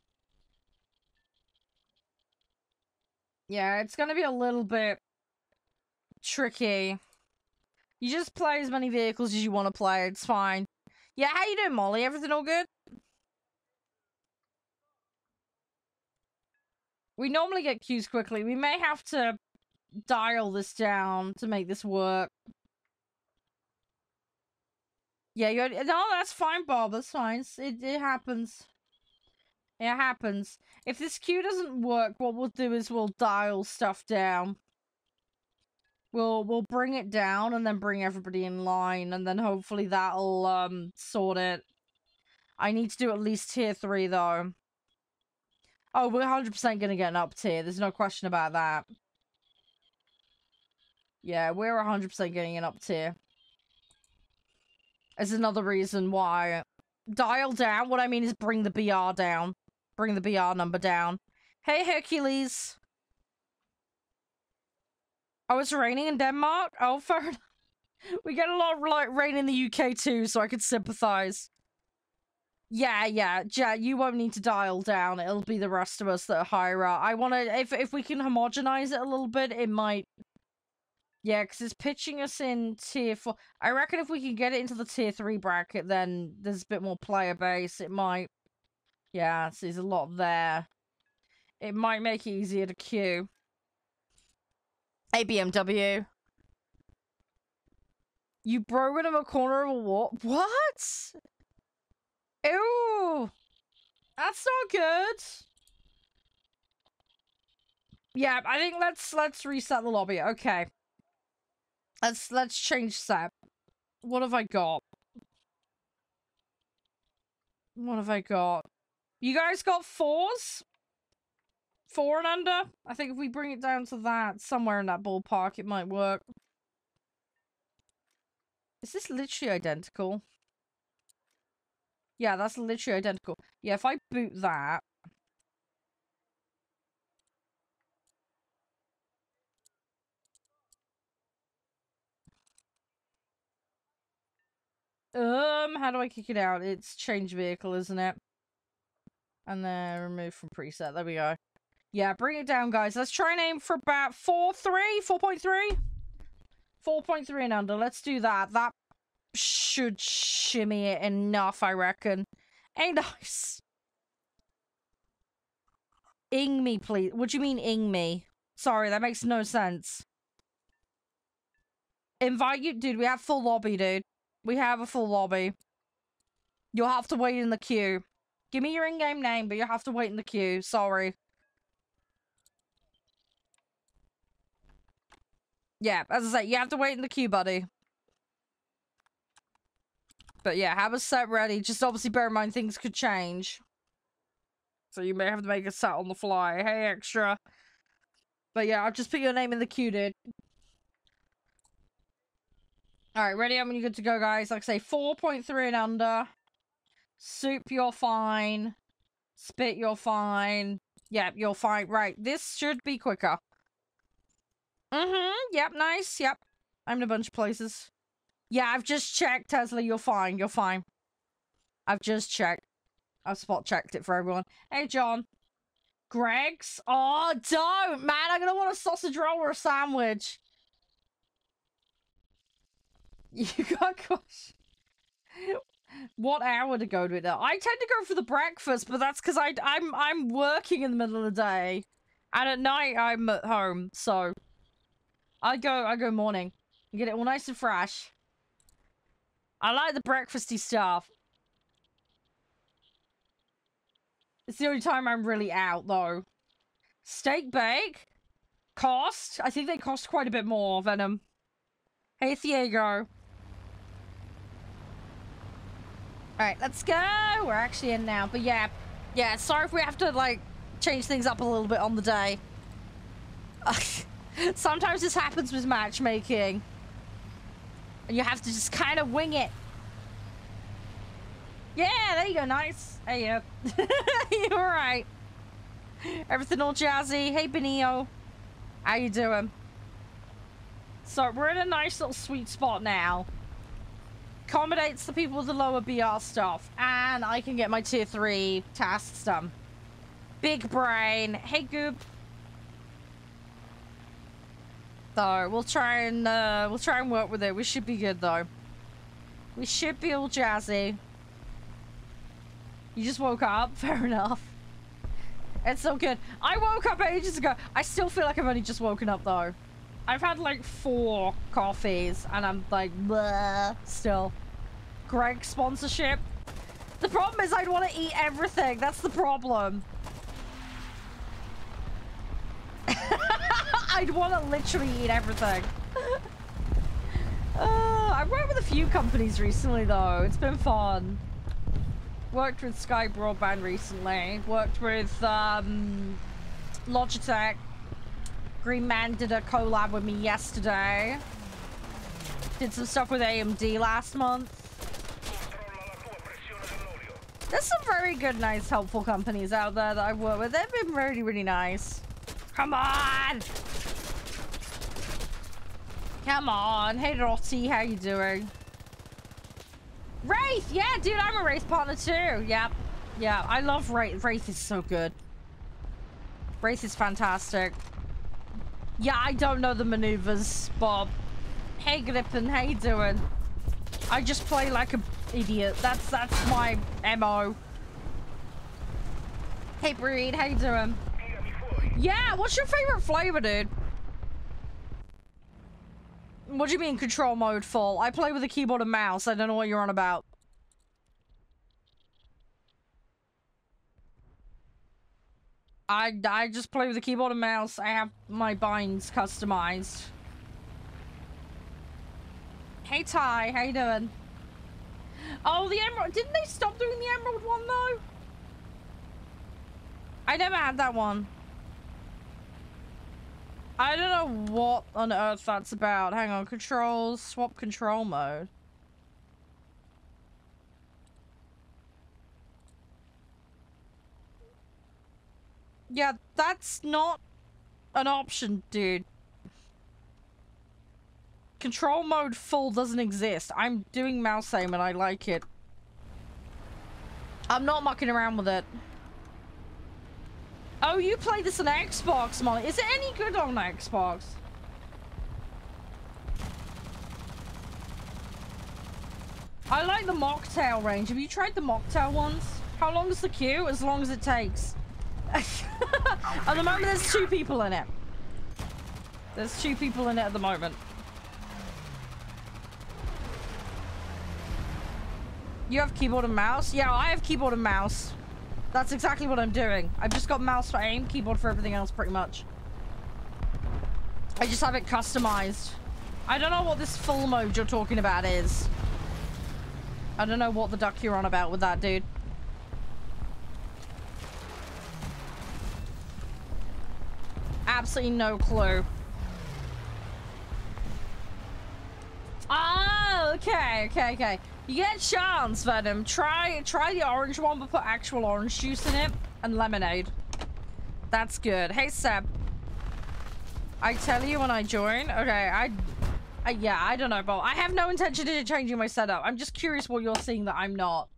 Yeah, it's gonna be a little bit tricky. You just play as many vehicles as you want to play, it's fine. Yeah, how you doing, Molly? Everything all good? We normally get queues quickly. We may have to dial this down to make this work. Yeah, no, that's fine, Bob. That's fine. It happens. It happens. If this queue doesn't work, what we'll do is we'll dial stuff down. We'll bring it down and then bring everybody in line, and then hopefully that'll sort it. I need to do at least tier 3 though. Oh, we're 100% gonna get an up tier. There's no question about that. Yeah, we're 100% getting an up tier. Is another reason why. Dial down, what I mean is bring the BR down. Bring the BR number down. Hey, Hercules. Oh, it's raining in Denmark? Oh, fair enough. We get a lot of like rain in the UK too, so I could sympathize. Yeah, you won't need to dial down. It'll be the rest of us that are higher up. I want to, if we can homogenize it a little bit, it might. Yeah, because it's pitching us in tier 4. I reckon if we can get it into the tier 3 bracket, then there's a bit more player base. It might. Yeah, so there's a lot there. It might make it easier to queue. Hey, BMW. You broke into a corner of a wall? What? Ew. That's not good. Yeah, I think let's reset the lobby. Okay. Let's change set. What have I got? What have I got? You guys got 4s? 4 and under? I think if we bring it down to that, somewhere in that ballpark, it might work. Is this literally identical? Yeah, that's literally identical. Yeah, if I boot that... how do I kick it out? It's change vehicle, isn't it? And then remove from preset. There we go. Yeah, bring it down, guys. Let's try and aim for about 4.3? 4.3 and under. Let's do that. That should shimmy it enough, I reckon. Hey, nice. Ing me, please. What do you mean, ing me? Sorry, that makes no sense. Invite you? Dude, we have full lobby, dude. We have a full lobby. You'll have to wait in the queue. Give me your in-game name, but you'll have to wait in the queue. Sorry. Yeah, as I say, you have to wait in the queue, buddy. But yeah, have a set ready. Just obviously bear in mind things could change. So you may have to make a set on the fly. Hey, extra. But yeah, I'll just put your name in the queue, dude. Alright, ready? I'm good to go, guys. Like I say, 4.3 and under. Soup, you're fine. Spit, you're fine. Yep, you're fine. Right, this should be quicker. Yep, nice. Yep. I'm in a bunch of places. Yeah, I've just checked, Tesla. You're fine. You're fine. I've just checked. I've spot checked it for everyone. Hey, John. Greg's? Oh, don't, man. I'm gonna want a sausage roll or a sandwich. You got gosh. What hour to go to it now? I tend to go for the breakfast, but that's because I'm working in the middle of the day, and at night I'm at home. So I go morning. You get it all nice and fresh. I like the breakfasty stuff. It's the only time I'm really out, though. Steak bake? Cost? I think they cost quite a bit more, Venom. Hey, Diego. Alright, let's go! We're actually in now, but yeah. Yeah, sorry if we have to, like, change things up a little bit on the day. Sometimes this happens with matchmaking. And you have to just kind of wing it. Yeah, there you go, nice. Hey, yeah. You're right. Everything all jazzy. Hey, Benio. How you doing? So, we're in a nice little sweet spot now. Accommodates the people with the lower BR stuff. And I can get my tier 3 tasks done. Big brain. Hey, Goop. So, we'll try and work with it. We should be good, though. We should be all jazzy. You just woke up? Fair enough. It's so good. I woke up ages ago. I still feel like I've only just woken up, though. I've had, like, 4 coffees, and I'm, like, bleh, still. Greg sponsorship. The problem is I'd want to eat everything. That's the problem. I'd want to literally eat everything. I've worked with a few companies recently, though. It's been fun. Worked with Sky Broadband recently. Worked with Logitech. Green Man did a collab with me yesterday. Did some stuff with AMD last month. There's some very good, nice, helpful companies out there that I've worked with. They've been really, really nice. Come on! Come on. Hey, Rotty, how you doing? Wraith! Yeah, dude, I'm a Wraith partner too. Yep. Yeah, I love Wraith. Wraith is so good. Wraith is fantastic. Yeah, I don't know the maneuvers, Bob. Hey, Grippin, how you doing? I just play like an idiot. That's my MO. Hey, Breed, how you doing? Yeah, what's your favorite flavor, dude? What do you mean control mode full? I play with a keyboard and mouse. I don't know what you're on about. I just play with a keyboard and mouse. I have my binds customized. Hey Ty, how you doing? Oh, the Emerald. Didn't they stop doing the Emerald one though? I never had that one. I don't know what on earth that's about. Hang on, controls, swap control mode. Yeah, that's not an option, dude. Control mode full doesn't exist. I'm doing mouse aim and I like it. I'm not mucking around with it. Oh, you play this on Xbox, Molly. Is it any good on Xbox? I like the mocktail range. Have you tried the mocktail ones? How long is the queue? As long as it takes. At the moment, there's 2 people in it. There's 2 people in it at the moment. You have keyboard and mouse? Yeah, I have keyboard and mouse. That's exactly what I'm doing. I've just got mouse for aim, keyboard for everything else, pretty much. I just have it customized. I don't know what this full mode you're talking about is. I don't know what the duck you're on about with that, dude. Absolutely no clue. Oh, okay. You get a chance, Venom. Try the orange one, but put actual orange juice in it and lemonade. That's good. Hey, Seb. I tell you when I join. Okay, yeah, I don't know, but I have no intention of changing my setup. I'm just curious what you're seeing that I'm not.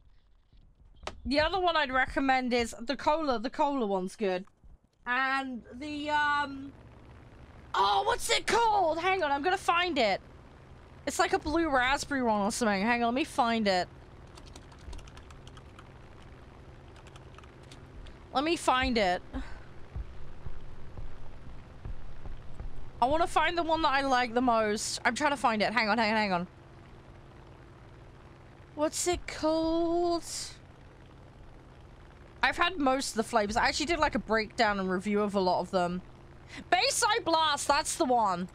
The other one I'd recommend is the cola. The cola one's good. And the, oh, what's it called? Hang on, I'm gonna find it. It's like a blue raspberry one or something. Hang on, let me find it. Let me find it. I want to find the one that I like the most. I'm trying to find it. Hang on. What's it called? I've had most of the flavors. I actually did like a breakdown and review of a lot of them. Bayside Blast, that's the one.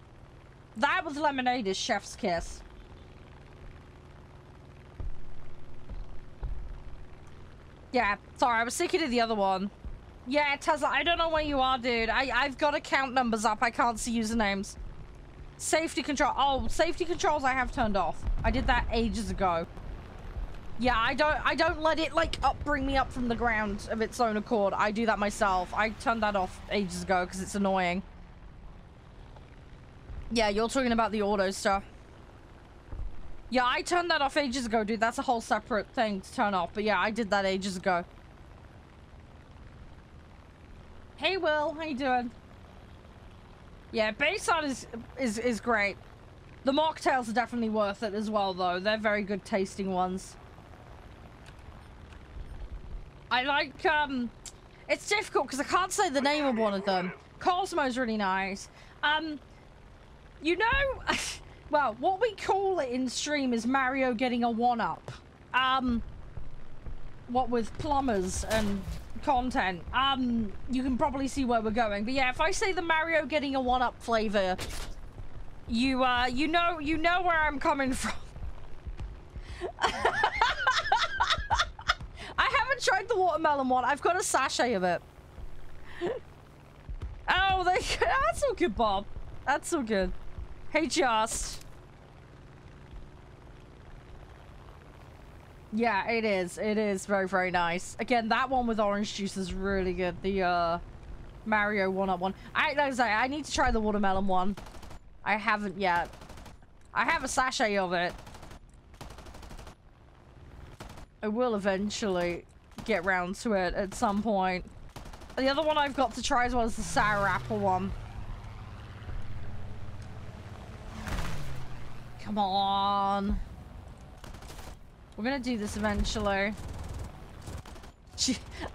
That with lemonade is chef's kiss. Yeah, sorry, I was thinking of the other one. Yeah, Tesla, I don't know where you are, dude. I've got account numbers up. I can't see usernames. Safety control. Oh, safety controls I have turned off. I did that ages ago. Yeah, I don't let it, like, bring me up from the ground of its own accord. I do that myself. I turned that off ages ago because it's annoying. Yeah, you're talking about the auto stuff. Yeah, I turned that off ages ago, dude. That's a whole separate thing to turn off. But yeah, I did that ages ago. Hey, Will. How you doing? Yeah, Bayside is great. The mocktails are definitely worth it as well, though. They're very good tasting ones. I like, it's difficult because I can't say the name of one of them. Cosmo's really nice. You know, well, what we call it in stream is Mario getting a 1-up. What with plumbers and content. You can probably see where we're going. But yeah, if I say the Mario getting a 1-up flavor, you know where I'm coming from. I haven't tried the watermelon one. I've got a sachet of it. Oh, that's all good, Bob. That's all good. Hey, Just. Yeah, it is. It is very, very nice. Again, that one with orange juice is really good. The Mario 1-up one. Like I say, I need to try the watermelon one. I haven't yet. I have a sachet of it. I will eventually get round to it at some point. The other one I've got to try as well is the sour apple one. Come on. We're gonna do this eventually.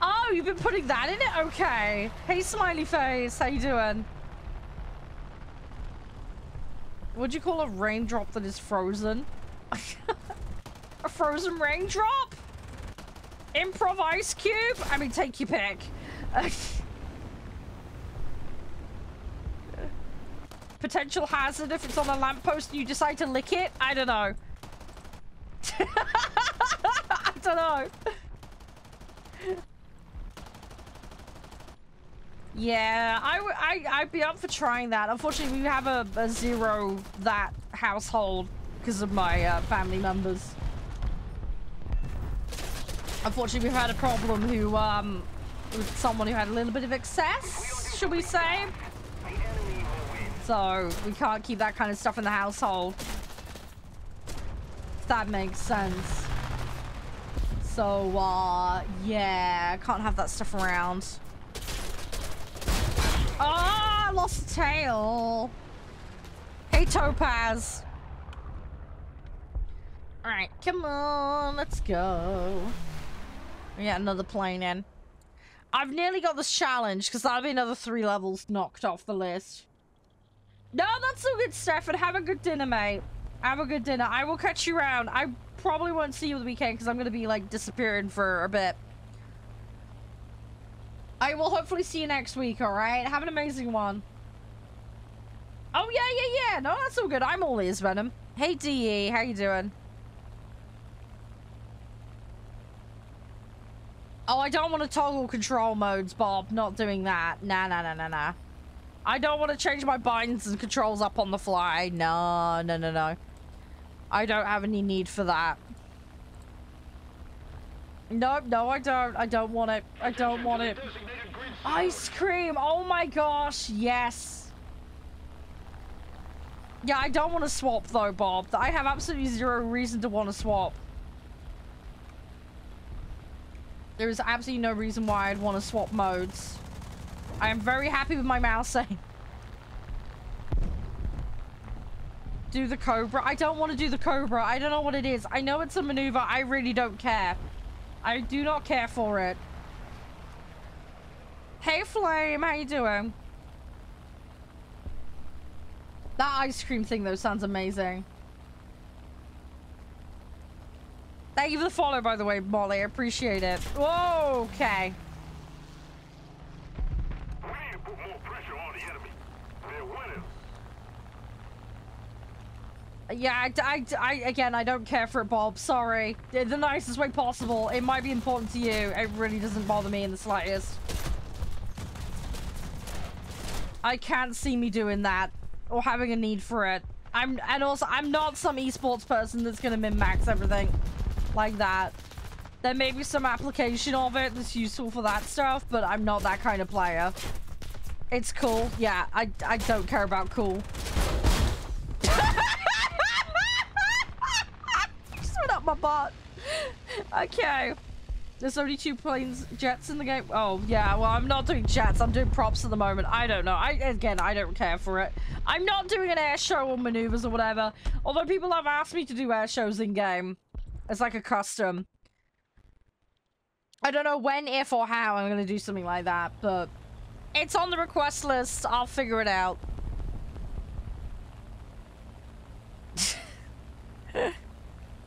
Oh, you've been putting that in it? Okay. Hey, smiley face. How you doing? What'd you call a raindrop that is frozen? A frozen raindrop? Improv ice cube? I mean, take your pick. Potential hazard if it's on a lamppost and you decide to lick it? I don't know. I don't know. Yeah, I'd be up for trying that. Unfortunately, we have a zero that household because of my family members. Unfortunately, we've had a problem with someone who had a little bit of excess, should we say? So we can't keep that kind of stuff in the household. If that makes sense. So yeah, can't have that stuff around. I lost a tail. Hey, Topaz. Alright, come on, let's go. Yeah, another plane in. I've nearly got this challenge, because that'll be another 3 levels knocked off the list. No, that's so good, Stefan. Have a good dinner, mate. Have a good dinner. I will catch you around. I probably won't see you the weekend, because I'm going to be, like, disappearing for a bit. I will hopefully see you next week, alright? Have an amazing one. Oh, yeah. No, that's all good. I'm all ears, Venom. Hey, DE. How you doing? Oh, I don't want to toggle control modes, Bob. Not doing that. Nah. I don't want to change my bindings and controls up on the fly. No. I don't have any need for that. No, I don't. I don't want it. I don't want it. Ice cream. Oh my gosh. Yes. Yeah, I don't want to swap though, Bob. I have absolutely zero reason to want to swap. There is absolutely no reason why I'd want to swap modes. I am very happy with my mouse aim. Do the Cobra. I don't want to do the Cobra. I don't know what it is. I know it's a maneuver. I really don't care. I do not care for it. Hey, Flame. How you doing? That ice cream thing, though, sounds amazing. Thank you for the follow, by the way, Molly. I appreciate it. Whoa, okay. We need to put more pressure on the enemy. They're winners. Yeah, again, I don't care for it, Bob. Sorry. The nicest way possible. It might be important to you. It really doesn't bother me in the slightest. I can't see me doing that or having a need for it. And also, I'm not some esports person that's gonna min-max everything like that. There may be some application of it that's useful for that stuff, but I'm not that kind of player. It's cool. Yeah, I don't care about cool. Just went up my butt. Okay. There's only 2 planes, jets in the game. Oh, yeah. Well, I'm not doing jets. I'm doing props at the moment. I don't know. Again, I don't care for it. I'm not doing an air show or maneuvers or whatever. Although people have asked me to do air shows in game. It's like a custom. I don't know when, if, or how I'm going to do something like that, but it's on the request list. I'll figure it out.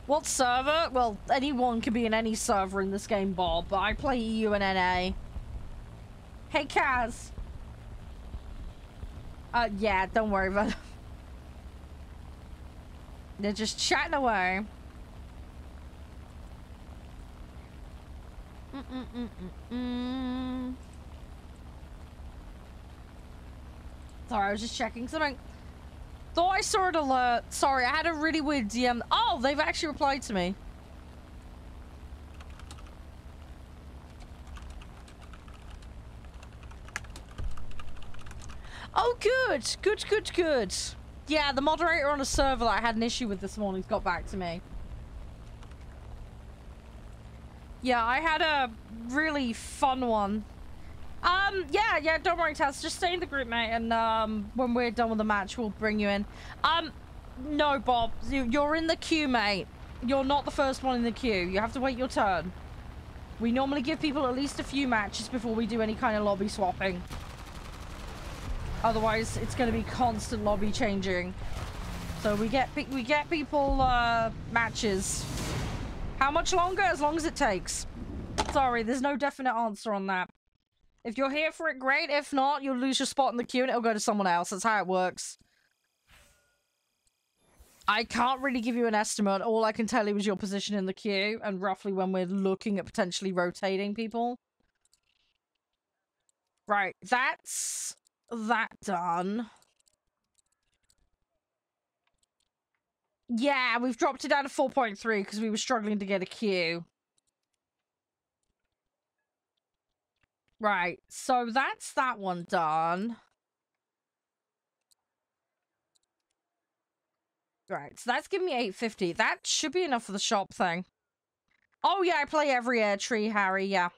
What server? Well, anyone can be in any server in this game, Bob, but I play EU and NA. Hey, Kaz. Yeah, don't worry about it. They're just chatting away. Sorry, I was just checking something. Thought I saw an alert. Sorry, I had a really weird DM. Oh, they've actually replied to me. Oh, good. Good. Yeah, the moderator on a server that I had an issue with this morning's got back to me. Yeah, I had a really fun one. Yeah, don't worry, Taz. Just stay in the group, mate, and, when we're done with the match, we'll bring you in. No, Bob. You're in the queue, mate. You're not the first one in the queue. You have to wait your turn. We normally give people at least a few matches before we do any kind of lobby swapping. Otherwise, it's going to be constant lobby changing. So we get people, matches. How much longer? As long as it takes. Sorry, there's no definite answer on that. If you're here for it, great. If not, you'll lose your spot in the queue and it'll go to someone else. That's how it works. I can't really give you an estimate. All I can tell you is your position in the queue and roughly when we're looking at potentially rotating people. Right, that's that done. Yeah, we've dropped it down to 4.3 because we were struggling to get a queue. Right, so that's that one done. Right, so that's giving me 850. That should be enough for the shop thing. Oh yeah, I play every air tree, Harry, yeah.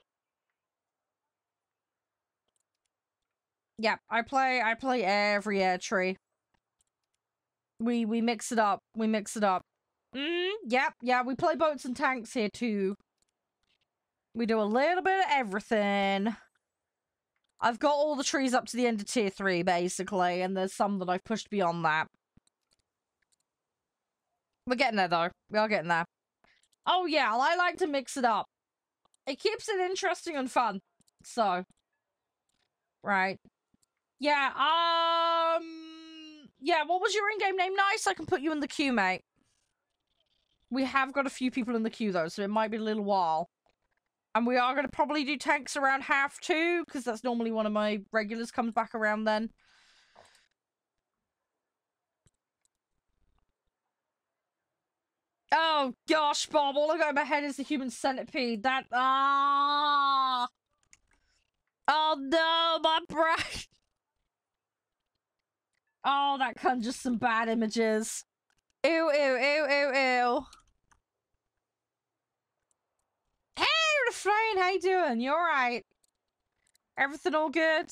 Yep, I play every air tree. We mix it up. We mix it up. Yep, yeah, we play boats and tanks here too. We do a little bit of everything. I've got all the trees up to the end of tier 3, basically, and there's some that I've pushed beyond that. We're getting there, though. We are getting there. Oh, yeah, I like to mix it up. It keeps it interesting and fun. So. Right. Yeah, yeah, what was your in-game name? Nice, I can put you in the queue, mate. We have got a few people in the queue, though, so it might be a little while. And we are going to probably do tanks around half 2, because that's normally one of my regulars comes back around then. Oh, gosh, Bob, all I got in my head is the human centipede. That, oh no, my brain. Oh, that conjures some bad images. Ew, ew, ew, ew, ew. Hey, Refrain, how you doing? You alright? Everything all good?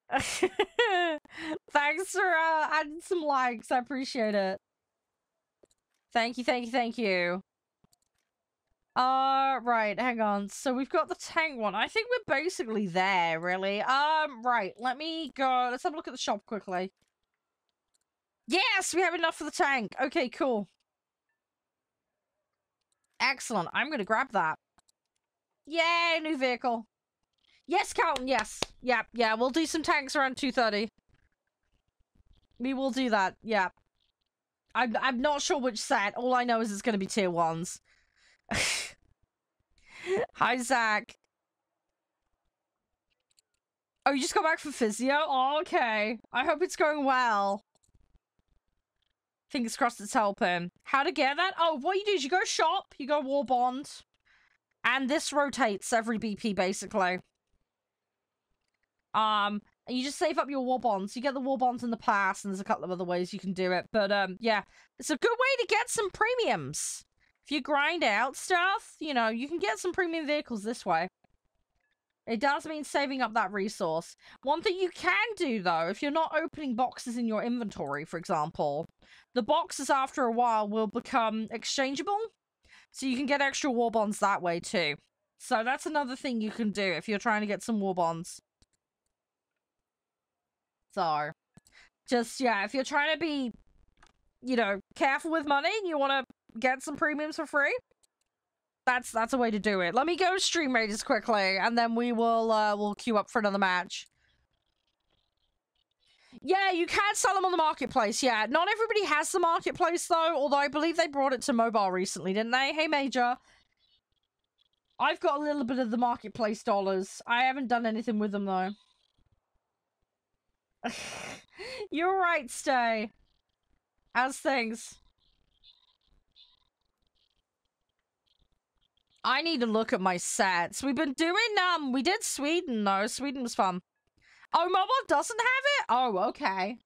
Thanks for adding some likes. I appreciate it. Thank you, thank you, thank you. Right, hang on. So we've got the tank one. I think we're basically there, really. Right, let me go. Let's have a look at the shop quickly. Yes, we have enough for the tank. Okay, cool. Excellent. I'm gonna grab that. Yay, new vehicle. Yes, Carlton, yes. Yeah, yeah, we'll do some tanks around 2:30. We will do that, yeah. I'm not sure which set. All I know is it's gonna be tier 1s. Hi, Zach. Oh, you just got back from physio? Oh, okay. I hope it's going well. Fingers crossed it's helping. How to get that? Oh, what you do is you go shop, you go war bond, and this rotates every BP, basically. And you just save up your war bonds. You get the war bonds in the past, and there's a couple of other ways you can do it. But, yeah. It's a good way to get some premiums. If you grind out stuff, you know, you can get some premium vehicles this way. It does mean saving up that resource. One thing you can do, though, if you're not opening boxes in your inventory, for example, the boxes after a while will become exchangeable. So you can get extra war bonds that way, too. So that's another thing you can do if you're trying to get some war bonds. So, just, yeah, if you're trying to be, you know, careful with money, you want to get some premiums for free, that's a way to do it. Let me go stream raiders quickly, and then we'll queue up for another match. Yeah, you can sell them on the marketplace, yeah. Not everybody has the marketplace, though, although I believe they brought it to mobile recently, didn't they? Hey, Major. I've got a little bit of the marketplace dollars. I haven't done anything with them, though. You're right, Stay. How's things? I need to look at my sets. We've been doing, we did Sweden, though. Sweden was fun. Oh, mobile doesn't have it? Oh, okay.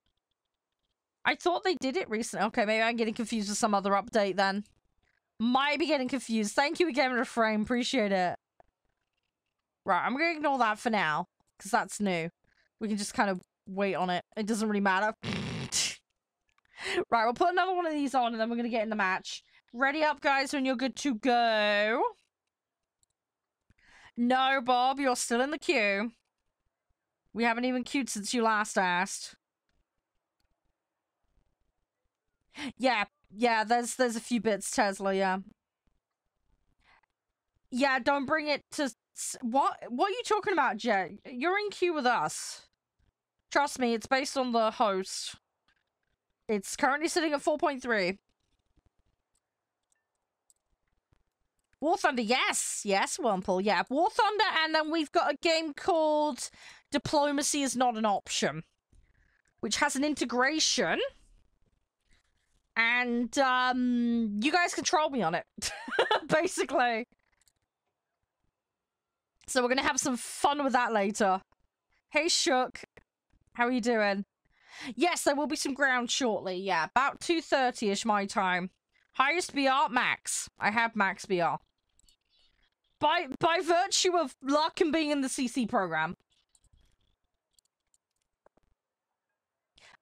I thought they did it recently. Okay, maybe I'm getting confused with some other update, then. Might be getting confused. Thank you again, Refrain. Appreciate it. Right, I'm gonna ignore that for now, because that's new. We can just kind of wait on it. It doesn't really matter. Right, we'll put another one of these on, and then we're gonna get in the match. Ready up, guys, when you're good to go. No, Bob, you're still in the queue. We haven't even queued since you last asked. Yeah, there's a few bits, Tesla, yeah. Yeah, don't bring it to... What are you talking about, Jet? You're in queue with us. Trust me, it's based on the host. It's currently sitting at 4.3. War Thunder, yes! Yes, Wumple, yeah. War Thunder, and then we've got a game called Diplomacy is Not an Option, which has an integration. And, you guys control me on it, basically. So we're gonna have some fun with that later. Hey, Shook. How are you doing? Yes, there will be some ground shortly, yeah. About 2:30-ish my time. Highest BR? Max. I have max BR. By virtue of luck and being in the CC program.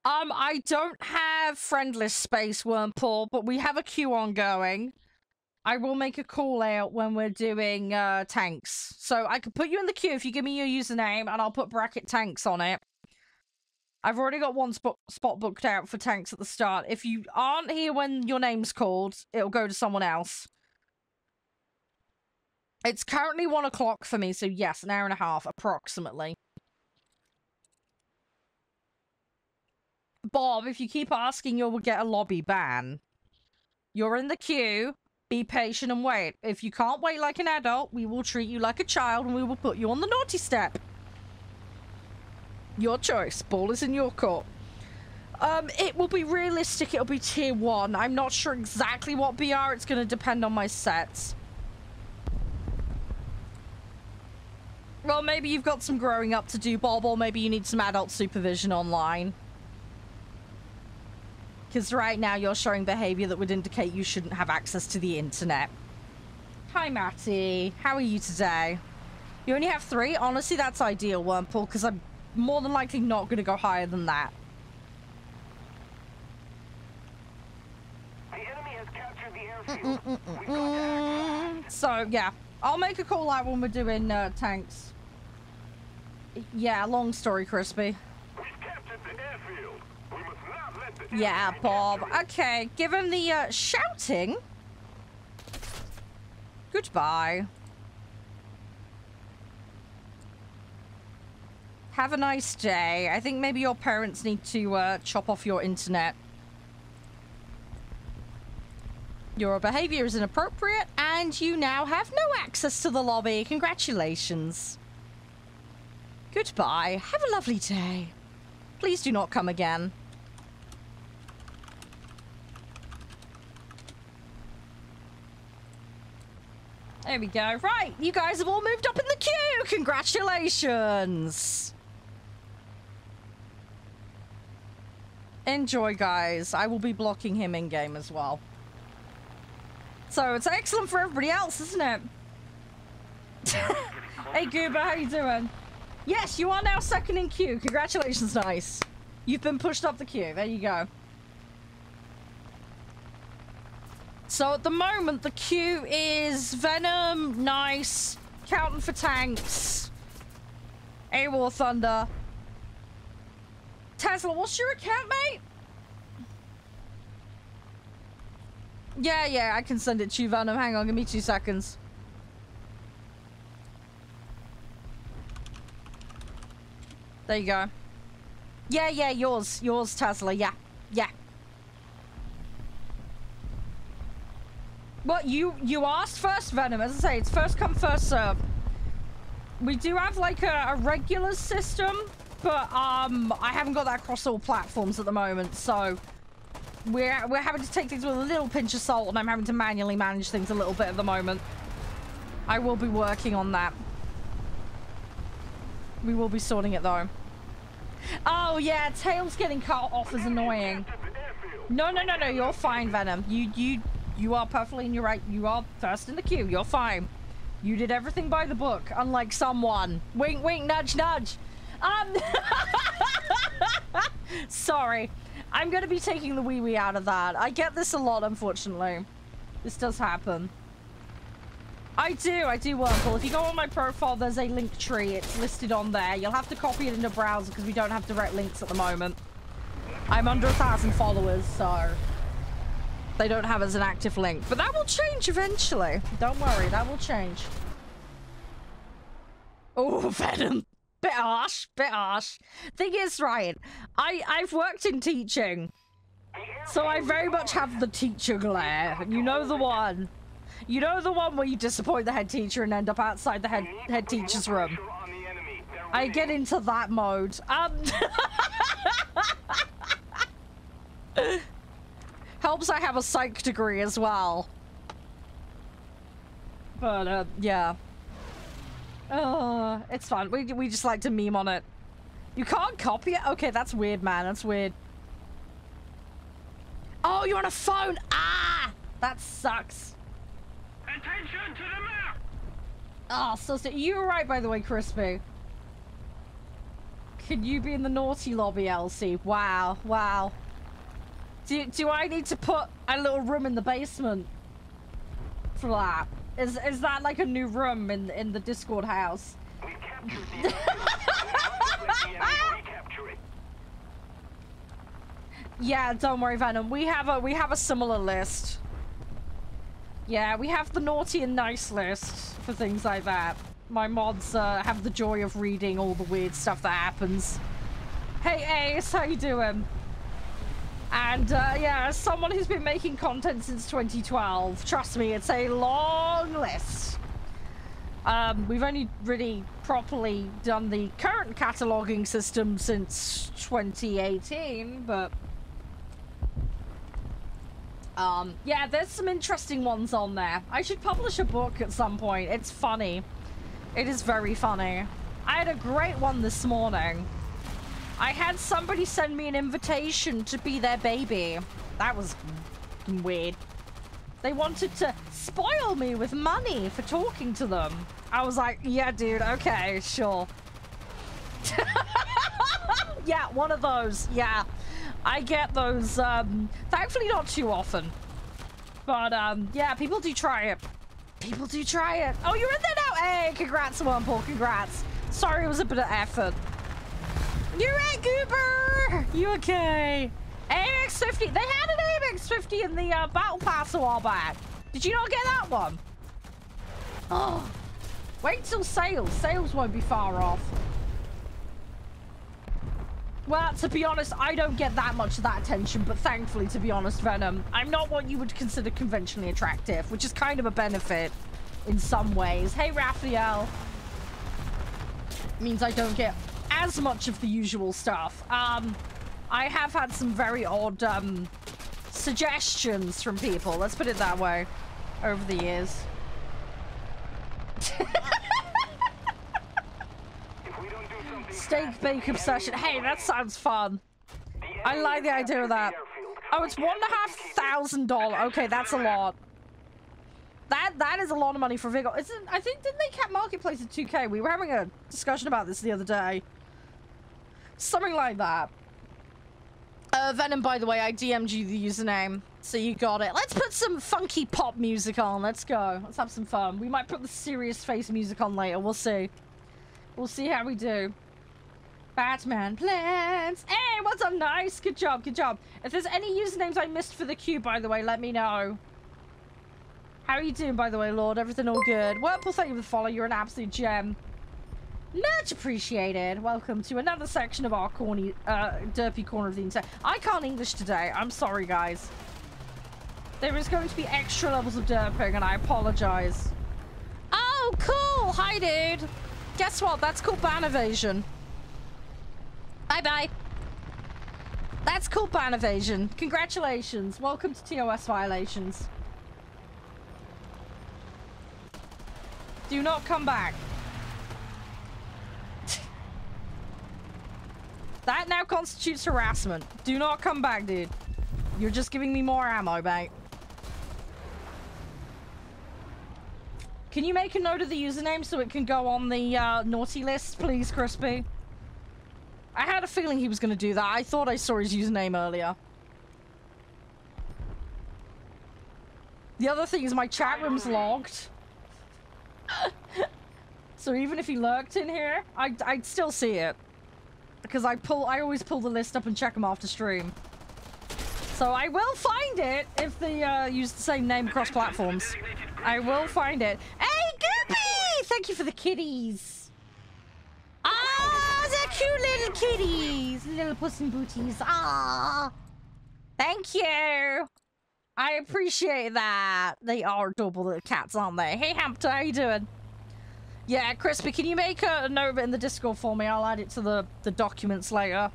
I don't have friendless space, Wormpool, but we have a queue ongoing. I will make a call out when we're doing tanks. So I can put you in the queue if you give me your username, and I'll put bracket tanks on it. I've already got one spot booked out for tanks at the start. If you aren't here when your name's called, it'll go to someone else. It's currently 1 o'clock for me, so yes, an hour and a half, approximately. Bob, if you keep asking, you will get a lobby ban. You're in the queue. Be patient and wait. If you can't wait like an adult, we will treat you like a child and we will put you on the naughty step. Your choice. Ball is in your court. It will be realistic. It'll be tier 1. I'm not sure exactly what BR. It's going to depend on my sets. Well, maybe you've got some growing up to do, Bob, or maybe you need some adult supervision online. Because right now you're showing behavior that would indicate you shouldn't have access to the internet. Hi, Matty. How are you today? You only have 3? Honestly, that's ideal, Wormpool, because I'm more than likely not going to go higher than that. The enemy has captured the airfield. So, yeah. I'll make a call out when we're doing tanks. Yeah, long story, Crispy. We've captured the airfield. We must not let the Yeah, enemy Bob. capture it. Okay, given the shouting. Goodbye. Have a nice day. I think maybe your parents need to chop off your internet. Your behavior is inappropriate, and you now have no access to the lobby. Congratulations. Goodbye. Have a lovely day. Please do not come again. There we go. Right, you guys have all moved up in the queue. Congratulations. Enjoy, guys. I will be blocking him in-game as well. So it's excellent for everybody else, isn't it? Hey, Goober, how you doing? Yes, you are now second in queue. Congratulations, nice. You've been pushed up the queue. There you go. So at the moment, the queue is Venom, Nice, Counting for Tanks, A-War Thunder. Tesla, what's your account, mate? Yeah, I can send it to you, Venom. Hang on, give me 2 seconds. There you go. Yeah, yours, Tesla, yeah. What, you asked first, Venom? As I say, it's first come, first serve. We do have, like, a regular system, but, I haven't got that across all platforms at the moment, so... We're having to take things with a little pinch of salt, and I'm having to manually manage things a little bit at the moment. I will be working on that. We will be sorting it, though. Oh, yeah, Tails getting cut off is annoying. No, you're fine, Venom. You are perfectly in your right. You are first in the queue. You're fine. You did everything by the book, unlike someone. Wink, wink, nudge, nudge. Sorry. I'm going to be taking the wee-wee out of that. I get this a lot, unfortunately. This does happen. I do, Wurmple. If you go on my profile, there's a link tree. It's listed on there. You'll have to copy it in the browser because we don't have direct links at the moment. I'm under 1,000 followers, so they don't have as an active link. But that will change eventually. Don't worry, that will change. Oh, Venom. Bit harsh, bit harsh. Thing is, right, I've worked in teaching, so I very much have the teacher glare. You know the one. You know the one where you disappoint the head teacher and end up outside the head teacher's room. I get into that mode. Helps I have a psych degree as well. But, yeah. Oh, it's fun. We just like to meme on it. You can't copy it? Okay, that's weird, man. That's weird. Oh, you're on a phone! Ah! That sucks. Attention to the map! Oh, so you were right, by the way, Crispy. Can you be in the naughty lobby, Elsie? Wow, wow. Do I need to put a little room in the basement for that? Is that like a new room in the Discord house? We captured the enemy. Recapture it. Yeah, don't worry, Venom. We have a similar list. Yeah, we have the naughty and nice list for things like that. My mods have the joy of reading all the weird stuff that happens. Hey Ace, how you doing? And yeah, as someone who's been making content since 2012, trust me, it's a long list. We've only really properly done the current cataloging system since 2018, but yeah, there's some interesting ones on there. I should publish a book at some point. It's funny. It is very funny. I had a great one this morning. I had somebody send me an invitation to be their baby. That was weird. They wanted to spoil me with money for talking to them. I was like, yeah, dude, okay, sure. Yeah, one of those. Yeah, I get those. Thankfully not too often. But yeah, people do try it. People do try it. Oh, you're in there now. Hey, congrats, Wormhole. Congrats. Sorry, it was a bit of effort. You're right, Goober. You okay? AMX50. They had an AMX50 in the battle pass a while back. Did you not get that one? Oh, wait till sales. Sales won't be far off. Well, to be honest, I don't get that much of that attention, but thankfully, to be honest, Venom, I'm not what you would consider conventionally attractive, which is kind of a benefit in some ways. Hey, Raphael. Means I don't get as much of the usual stuff. I have had some very odd suggestions from people, let's put it that way, over the years. Steak bake obsession. Hey, that sounds fun. I like the idea of that. Oh, it's $1,500. Okay, that's a lot. That is a lot of money for Vigor. I think, didn't they cap marketplace at 2K? We were having a discussion about this the other day. Something like that. Venom, by the way, I DM'd you the username, so you got it. Let's put some funky pop music on. Let's go. Let's have some fun. We might put the serious face music on later. We'll see. We'll see how we do. Batman plans. Hey, what's up? Nice. Good job. Good job. If there's any usernames I missed for the queue, by the way, let me know. How are you doing, by the way, Lord? Everything all good? Whirlpool, thank you for the follow. You're an absolute gem. Much appreciated. Welcome to another section of our corny, derpy corner of the internet. I can't English today. I'm sorry, guys. There is going to be extra levels of derping, and I apologize. Oh, cool. Hi, dude. Guess what? That's called ban evasion. Bye-bye. That's called ban evasion. Congratulations. Welcome to TOS violations. Do not come back. That now constitutes harassment. Do not come back, dude. You're just giving me more ammo, mate. Can you make a note of the username so it can go on the naughty list, please, Crispy? I had a feeling he was going to do that. I thought I saw his username earlier. The other thing is my chat room's logged. So even if he lurked in here, I'd still see it. Because I always pull the list up and check them after stream. So I will find it if they use the same name across platforms. I will find it. Hey, Goopy! Thank you for the kitties. Ah, they're cute little kitties. Little puss in booties. Ah. Thank you. I appreciate that. They are adorable little cats, aren't they? Hey, Hamster, how you doing? Yeah, Crispy, can you make a note of it in the Discord for me? I'll add it to the documents later.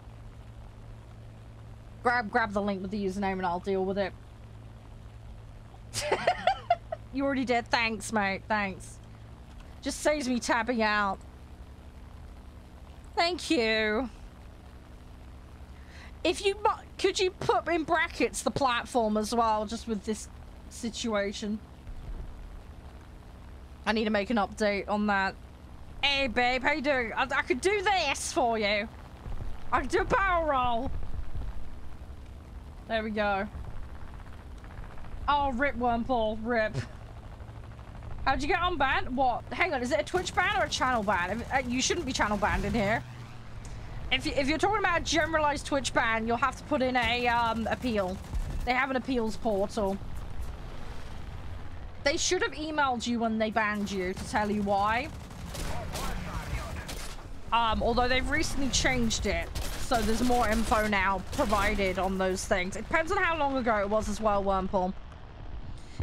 Grab the link with the username and I'll deal with it. You already did. Thanks, mate. Thanks. Just saves me tapping out. Thank you. If you... Could you put in brackets the platform as well, just with this situation? I need to make an update on that. Hey, babe, how you doing? I could do this for you. I can do a barrel roll. There we go. Oh, rip Wormhole, rip. How'd you get on ban? What? Hang on, is it a Twitch ban or a channel ban? You shouldn't be channel banned in here. If you're talking about a generalized Twitch ban, you'll have to put in a appeal. They have an appeals portal. They should have emailed you when they banned you to tell you why. Although they've recently changed it, so there's more info now provided on those things. It depends on how long ago it was as well, Wormhole.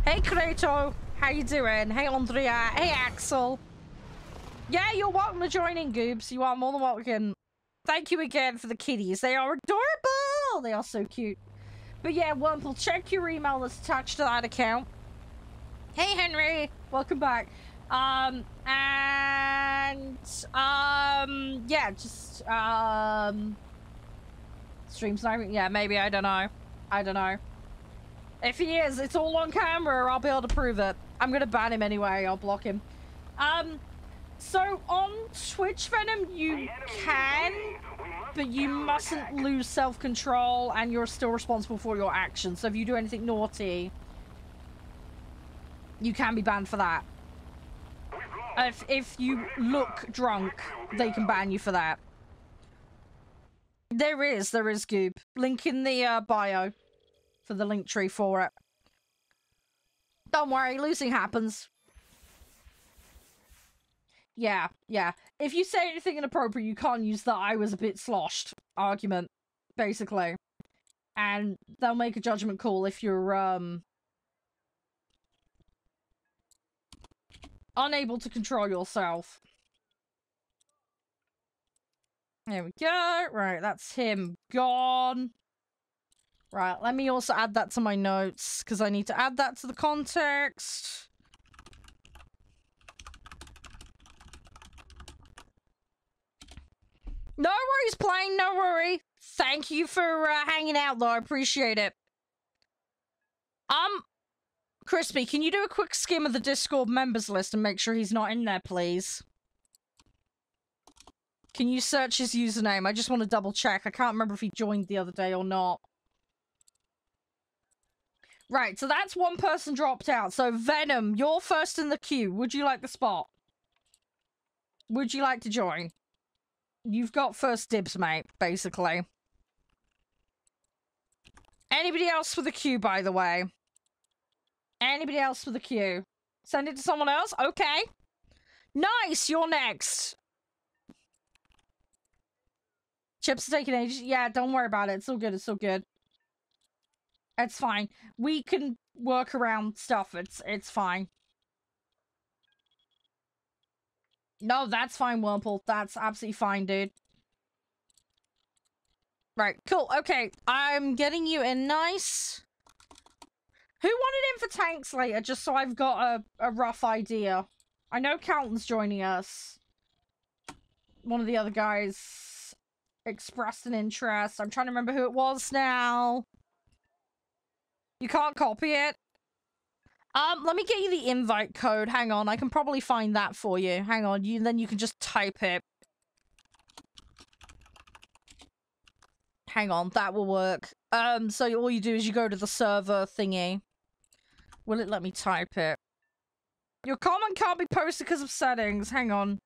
Hey, Krato. How you doing? Hey, Andrea. Hey, Axel. Yeah, you're welcome to join in, Goobs. You are more than welcome. Thank you again for the kitties. They are adorable. They are so cute. But yeah, Wormhole, check your email that's attached to that account. Hey, Henry. Welcome back. Yeah, just, stream sniping? Yeah, maybe, I don't know. I don't know. If he is, it's all on camera, I'll be able to prove it. I'm gonna ban him anyway, I'll block him. So on Twitch Venom, you can, but you mustn't lose self-control, and you're still responsible for your actions. So if you do anything naughty, you can be banned for that. If you look drunk, they can ban you for that. There is Goop. Link in the bio for the link tree for it. Don't worry, losing happens. Yeah. If you say anything inappropriate, you can't use the "I was a bit sloshed" argument, basically. And they'll make a judgment call if you're, unable to control yourself. There we go. Right, that's him gone. Right, let me also add that to my notes, because I need to add that to the context. No worries, Plane, no worry. Thank you for hanging out, though. I appreciate it. Crispy, can you do a quick skim of the Discord members list and make sure he's not in there, please? Can you search his username? I just want to double check. I can't remember if he joined the other day or not. Right, so that's one person dropped out. So, Venom, you're first in the queue. Would you like the spot? Would you like to join? You've got first dibs, mate, basically. Anybody else for the queue, by the way? Anybody else for the queue? Send it to someone else? Okay. Nice, you're next. Chips are taking ages. Yeah, don't worry about it. It's all good, it's all good. It's fine. We can work around stuff. It's fine. No, that's fine, Wurmple. That's absolutely fine, dude. Right, cool. Okay, I'm getting you in nice. Who wanted in for tanks later, just so I've got a rough idea? I know Calton's joining us. One of the other guys expressed an interest. I'm trying to remember who it was now. You can't copy it? Let me get you the invite code. Hang on, I can probably find that for you. Hang on, then you can just type it. Hang on, that will work. So all you do is you go to the server thingy. Will it let me type it? Your comment can't be posted because of settings. Hang on.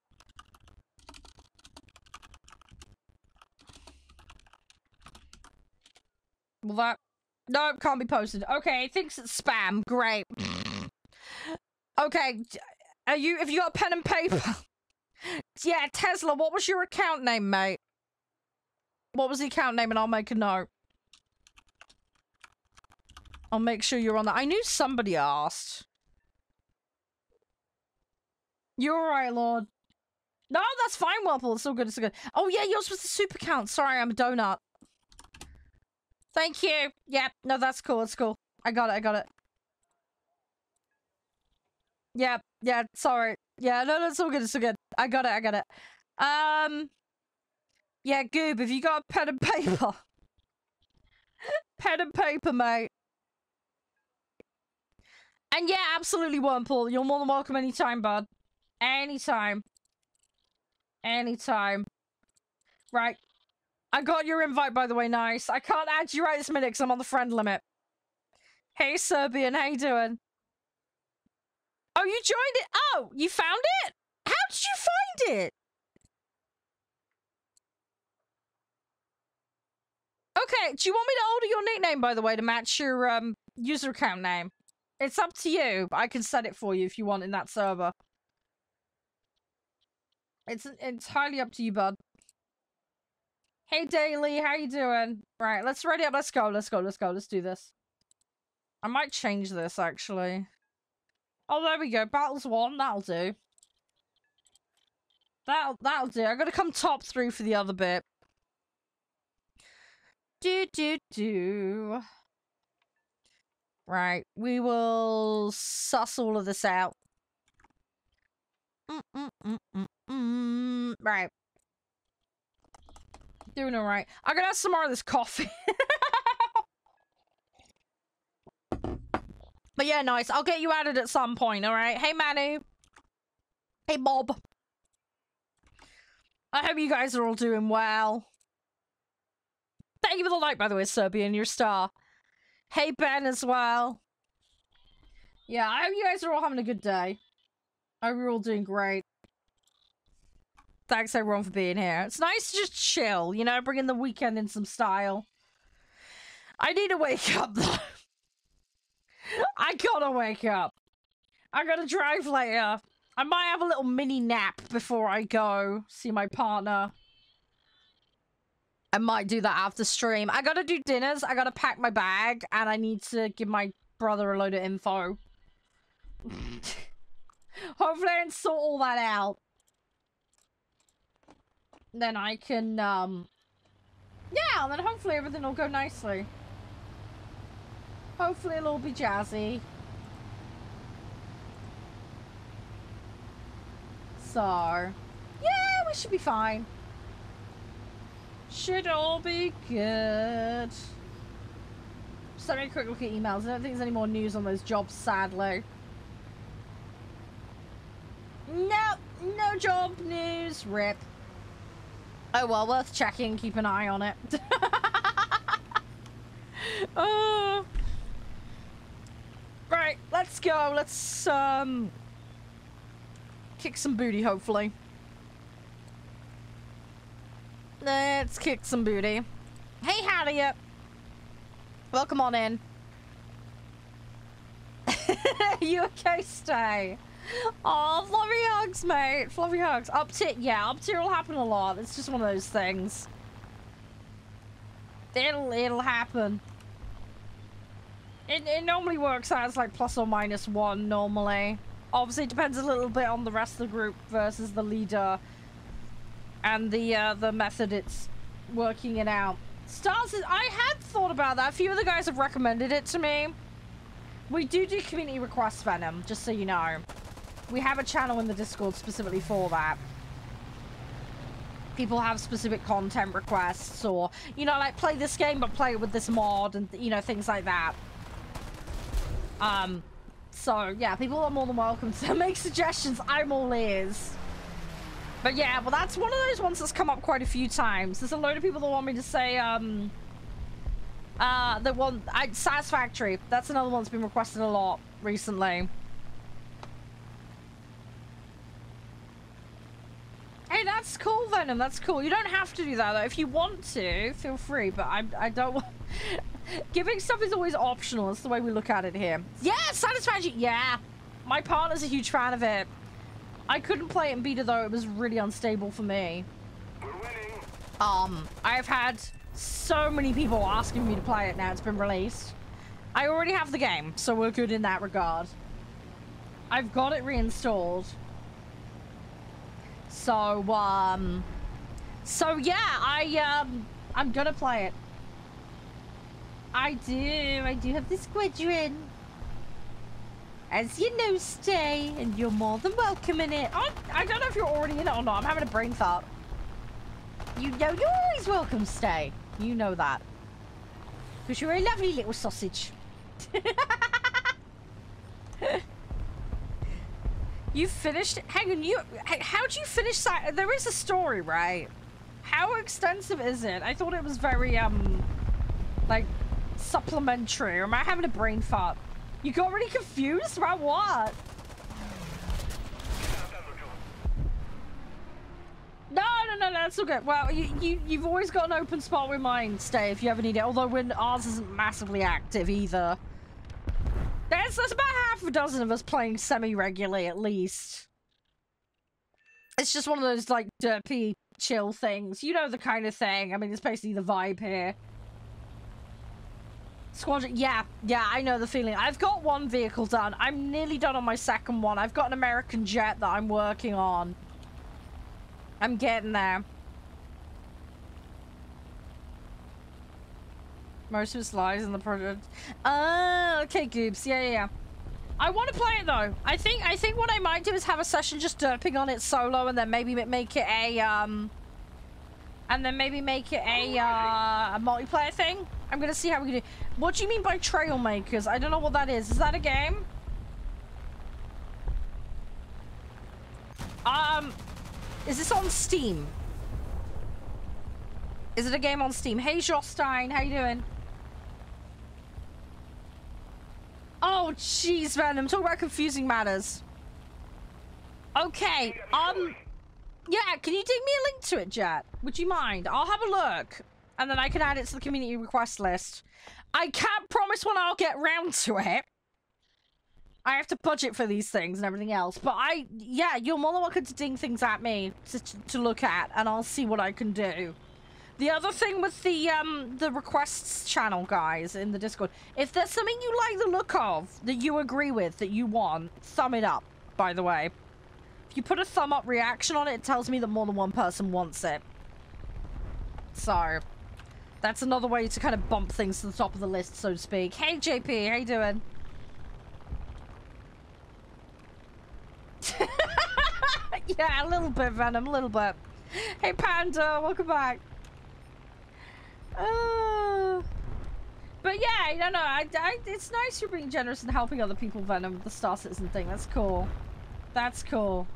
Will that... No, it can't be posted. Okay, it thinks it's spam. Great. Okay, have you got a pen and paper? Yeah, Tesla, what was your account name, mate? What was the account name? And I'll make a note. I'll make sure you're on that. I knew somebody asked. You're alright, Lord. No, that's fine, Wurmple. It's all good, it's all good. Oh, yeah, yours was the super count. Sorry, I'm a donut. Thank you. Yep. No, that's cool. It's cool. I got it. Yep. Yeah, sorry. Yeah, no, it's all good. It's all good. I got it. Yeah, Goob, have you got a pen and paper? Pen and paper, mate. And yeah, absolutely, Wurmple. You're more than welcome anytime, bud. Anytime. Right. I got your invite, by the way, nice. I can't add you right this minute because I'm on the friend limit. Hey, Serbian, how you doing? Oh, you joined it? Oh, you found it? How did you find it? Okay, do you want me to alter your nickname, by the way, to match your user account name? It's up to you. I can set it for you if you want in that server. It's entirely up to you, bud. Hey, Daily, how you doing? Right, let's ready up. Let's go. Let's go. Let's go. Let's do this. I might change this, actually. Oh, there we go. Battles 1. That'll do. That'll do. I gotta come top 3 for the other bit. Do. Right, we will suss all of this out. Right. Doing alright. I'm gonna have some more of this coffee. But yeah, nice. I'll get you added at some point, alright? Hey, Manu. Hey, Bob. I hope you guys are all doing well. Thank you for the like, by the way, Serbian, your star. Hey, Ben, as well. Yeah, I hope you guys are all having a good day. I hope you're all doing great. Thanks, everyone, for being here. It's nice to just chill, you know, bring in the weekend in some style. I need to wake up, though. I gotta wake up. I gotta drive later. I might have a little mini nap before I go see my partner. I might do that after stream. I gotta do dinners, I gotta pack my bag, and I need to give my brother a load of info. Hopefully I can sort all that out. Then I can, yeah, and then hopefully everything will go nicely. Hopefully it'll all be jazzy. So, yeah, we should be fine. Should all be good. Just let me a quick look at emails. I don't think there's any more news on those jobs, sadly. No job news. RIP. Oh well, worth checking. Keep an eye on it. Right, let's go. Let's kick some booty, hopefully. Let's kick some booty. Hey, howdy up. Welcome on in. You okay, Stay? Oh, fluffy hugs, mate. Fluffy hugs. Up tier, yeah, up tier will happen a lot. It's just one of those things. It'll happen. It normally works out as like ±1 normally. Obviously, it depends a little bit on the rest of the group versus the leader and the method it's working it out. Stars, I had thought about that. A few of the guys have recommended it to me. We do community requests, Venom, just so you know. We have a channel in the Discord specifically for that. People have specific content requests, or, you know, like, play this game, but play it with this mod, and, you know, things like that. So, yeah, people are more than welcome to make suggestions. I'm all ears. But yeah, well, that's one of those ones that's come up quite a few times. There's a load of people that want me to say, that want, Satisfactory. That's another one that's been requested a lot recently. Hey, that's cool, Venom. That's cool. You don't have to do that, though. If you want to, feel free. But I don't want... Giving stuff is always optional. That's the way we look at it here. Yeah, Satisfactory. Yeah. My partner's a huge fan of it. I couldn't play it in beta, though. It was really unstable for me. We're winning. I've had so many people asking me to play it now. It's been released. I already have the game, so we're good in that regard. I've got it reinstalled. So, yeah, I'm gonna play it. I do have the squadron. As you know, Stay, and you're more than welcome in it. I don't know if you're already in it or not. I'm having a brain thought. You know, you're always welcome, Stay. You know that. Because you're a lovely little sausage. You finished? Hang on, how'd you finish? There is a story, right? How extensive is it? I thought it was very, like, supplementary. Or am I having a brain fart? You got really confused about what? No, that's all good. Well, you've always got an open spot with mine, Stay, if you ever need it. Although when ours isn't massively active either. There's about half a dozen of us playing semi-regularly at least. It's just one of those, like, derpy, chill things. You know the kind of thing. I mean, it's basically the vibe here. Squadron, yeah, I know the feeling. I've got one vehicle done. I'm nearly done on my second one. I've got an American jet that I'm working on. I'm getting there. Most of it lies in the project. Okay, Goobs. Yeah. I want to play it though. I think what I might do is have a session just derping on it solo, and then maybe make it a multiplayer thing. I'm gonna see how we can do. What do you mean by Trailmakers? I don't know what that is. Is that a game? Is this on Steam? Is it a game on Steam? Hey, Jostein, how you doing? Oh, jeez, Venom. Talk about confusing matters. Okay, yeah, can you dig me a link to it, Jet? Would you mind? I'll have a look, and then I can add it to the community request list. I can't promise when I'll get round to it. I have to budget for these things and everything else, but yeah, you're more than welcome to ding things at me to look at, and I'll see what I can do. The other thing with the requests channel, guys, in the Discord, if there's something you like the look of, that you agree with, that you want, thumb it up, by the way. If you put a thumb up reaction on it, it tells me that more than one person wants it. So, that's another way to kind of bump things to the top of the list, so to speak. Hey, JP, how you doing? Yeah, a little bit, Venom, a little bit. Hey, Panda, welcome back. But yeah, no, it's nice you're being generous and helping other people, Venom, with the Star Citizen thing. That's cool. That's cool.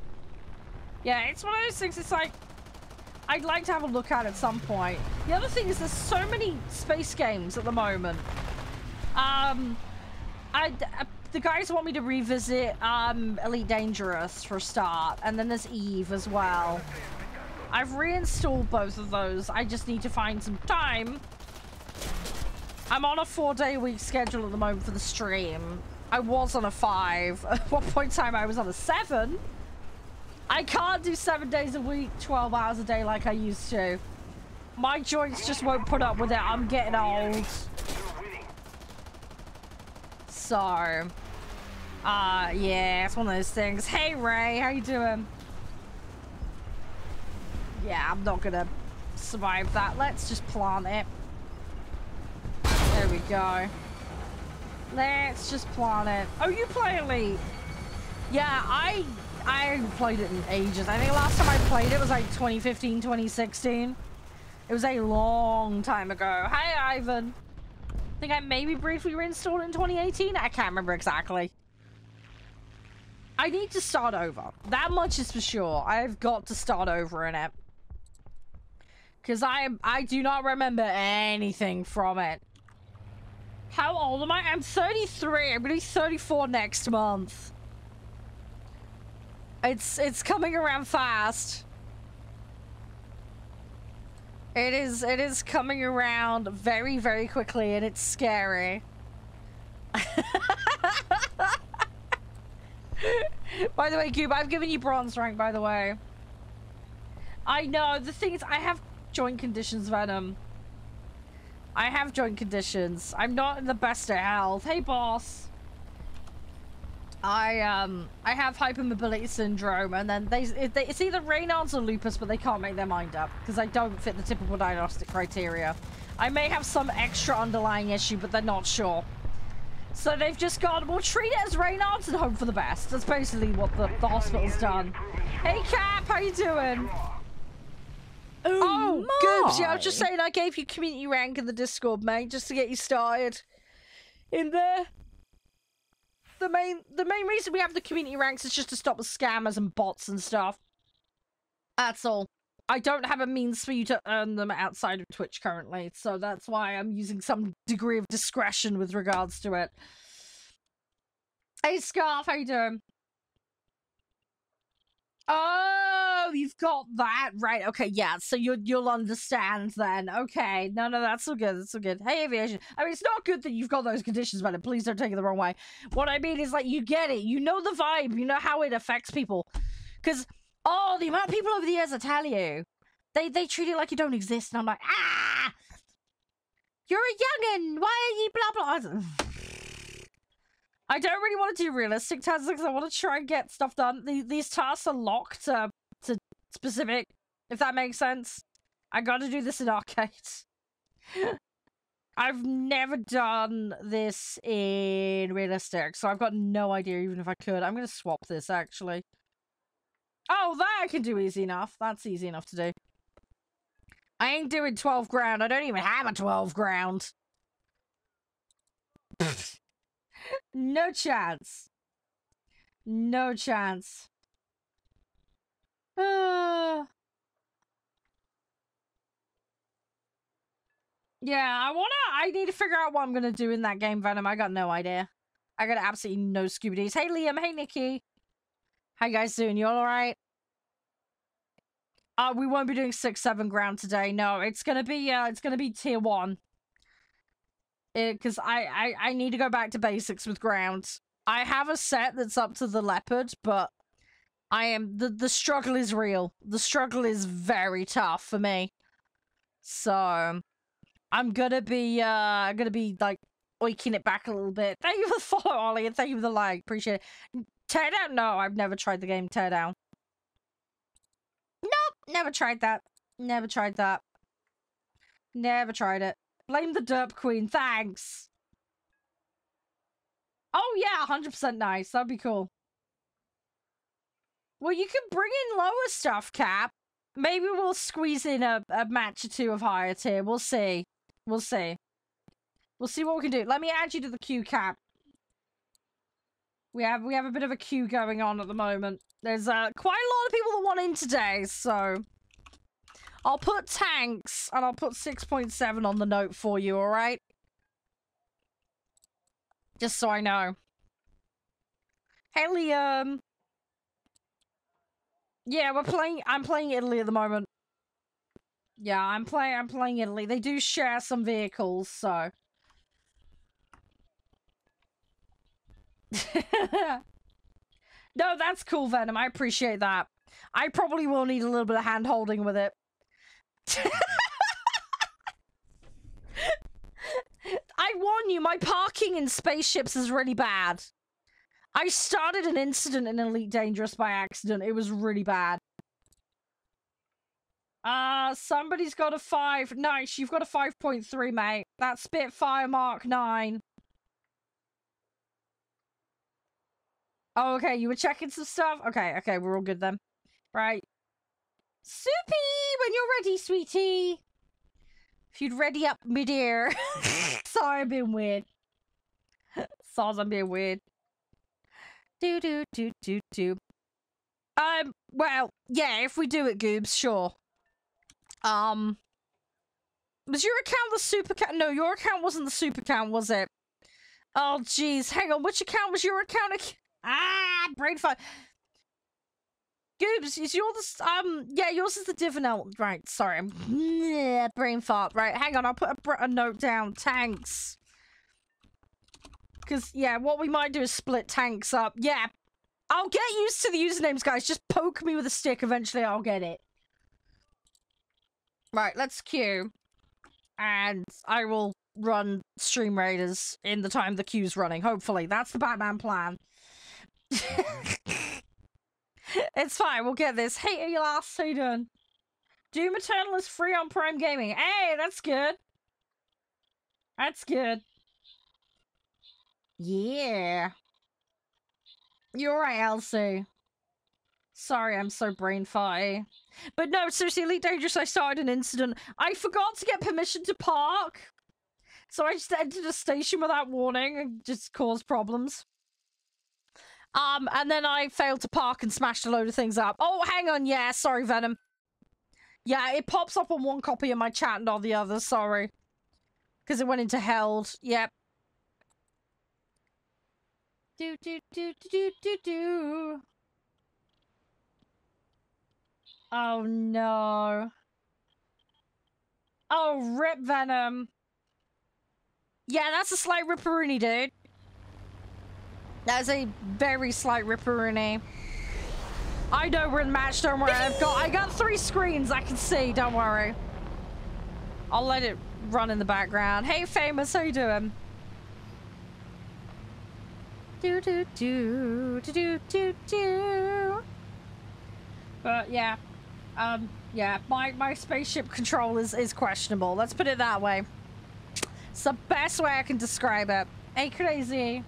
Yeah, it's one of those things, it's like, I'd like to have a look at at some point. The other thing is there's so many space games at the moment. The guys want me to revisit Elite Dangerous for a start, and then there's Eve as well. I've reinstalled both of those. I just need to find some time. I'm on a 4-day-a-week schedule at the moment for the stream. I was on a 5. At one point in time, I was on a 7. I can't do 7 days a week, 12 hours a day like I used to. My joints just won't put up with it. I'm getting old. So, yeah, it's one of those things. Hey, Ray, how you doing? Yeah, I'm not gonna survive that. Let's just plant it. There we go. Let's just plant it. Oh, you play Elite? Yeah, I haven't played it in ages. I think last time I played it was like 2015, 2016. It was a long time ago. Hi, Ivan. I think I maybe briefly reinstalled it in 2018. I can't remember exactly. I need to start over. That much is for sure. I've got to start over in it. Because I do not remember anything from it. How old am I? I'm 33. I'm going to be 34 next month. It's coming around fast. It is coming around very, very quickly, and it's scary. By the way, Cube, I've given you bronze rank, by the way. I know. The thing is, I have joint conditions, Venom. I have joint conditions. I'm not in the best of health. Hey, boss. I have hypermobility syndrome, and then it's either Raynaud's or lupus, but they can't make their mind up because I don't fit the typical diagnostic criteria. I may have some extra underlying issue, but they're not sure. So they've just gone, we'll treat it as Raynaud's and hope for the best. That's basically what the hospital's done. Hey, Cap, how you doing? Oh, Goobs, yeah, I was just saying I gave you community rank in the Discord, mate, just to get you started in there. The main reason we have the community ranks is just to stop the scammers and bots and stuff. That's all. I don't have a means for you to earn them outside of Twitch currently, so that's why I'm using some degree of discretion with regards to it. Hey, Scarf, how you doing? Oh, you've got that right. Okay, yeah. So you'll understand then. Okay, no, that's so good. That's so good. Hey, Aviation. I mean, it's not good that you've got those conditions, but please don't take it the wrong way. What I mean is, like, you get it. You know the vibe. You know how it affects people. Because the amount of people over the years, I tell you, they treat it like you don't exist, and I'm like, you're a youngin'. Why are you blah blah? I don't really want to do realistic tasks because I want to try and get stuff done. These tasks are locked to specific, if that makes sense. I gotta do this in arcade. I've never done this in realistic, so I've got no idea even if I could. I'm gonna swap this, actually. Oh, that I can do easy enough. That's easy enough to do. I ain't doing 12 ground. I don't even have a 12 ground. No chance. No chance. Yeah, I need to figure out what I'm gonna do in that game, Venom. I got no idea. I got absolutely no Scooby-Doos. Hey, Liam. Hey, Nikki. How you guys doing? You all alright? We won't be doing 6-7 ground today. No, it's gonna be tier 1. Because I need to go back to basics with ground. I have a set that's up to the leopard, but the struggle is real. The struggle is very tough for me. So I'm gonna be like oiking it back a little bit. Thank you for the follow, Ollie, and thank you for the like. Appreciate it. Tear down? No, I've never tried the game Tear Down. Nope, never tried that. Never tried that. Never tried it. Blame the Derp Queen, thanks. Oh yeah, 100% nice. That'd be cool. Well, you can bring in lower stuff, Cap. Maybe we'll squeeze in a match or two of higher tier. We'll see. We'll see. We'll see what we can do. Let me add you to the queue, Cap. We have a bit of a queue going on at the moment. There's quite a lot of people that want in today, so I'll put tanks and I'll put 6.7 on the note for you, alright? Just so I know. Hey, Liam. Yeah, I'm playing Italy at the moment. Yeah, I'm playing Italy. They do share some vehicles, so. No, that's cool, Venom. I appreciate that. I probably will need a little bit of hand-holding with it. I warn you, my parking in spaceships is really bad. I started an incident in Elite Dangerous by accident. It was really bad. Somebody's got a 5. Nice, you've got a 5.3, mate. That's Spitfire Mark 9. Oh, okay, you were checking some stuff? Okay, we're all good then. Right. Soupy, when you're ready, sweetie. If you'd ready up mid-air. Sorry, I'm being weird. Sorry, I'm being weird. Do. Well, yeah, if we do it, Goobs, sure. Was your account the super account? No, your account wasn't the super account, was it? Oh, jeez. Hang on, which account was your account? Brain fart. Goobs, is yours, yeah, yours is the Divinel. Right, sorry. Brain fart. Right, hang on, I'll put a note down. Tanks. Because, yeah, what we might do is split tanks up. Yeah, I'll get used to the usernames, guys. Just poke me with a stick. Eventually, I'll get it. Right, let's queue. And I will run Stream Raiders in the time the queue's running. Hopefully. That's the Batman plan. It's fine. We'll get this. Hey, Elas, how you doing? Doom Eternal is free on Prime Gaming. Hey, that's good. That's good. Yeah. You're right, Elsie. Sorry, I'm so brain farty. But no, seriously, Elite Dangerous, I started an incident. I forgot to get permission to park. So I just entered a station without warning and just caused problems. And then I failed to park and smashed a load of things up. Oh, hang on, yeah, sorry, Venom. Yeah, it pops up on one copy of my chat, not the other, sorry. Because it went into held. Yep. Do do do do do do do. Oh no. Oh, rip Venom. Yeah, that's a slight ripperoonie, dude. That's a very slight ripperoonie. I know we're in the match, don't worry. I got 3 screens I can see, don't worry. I'll let it run in the background. Hey, Famous, how you doing? Do do do do do do do. But yeah, yeah, my spaceship control is questionable. Let's put it that way. It's the best way I can describe it. Hey, Crazy.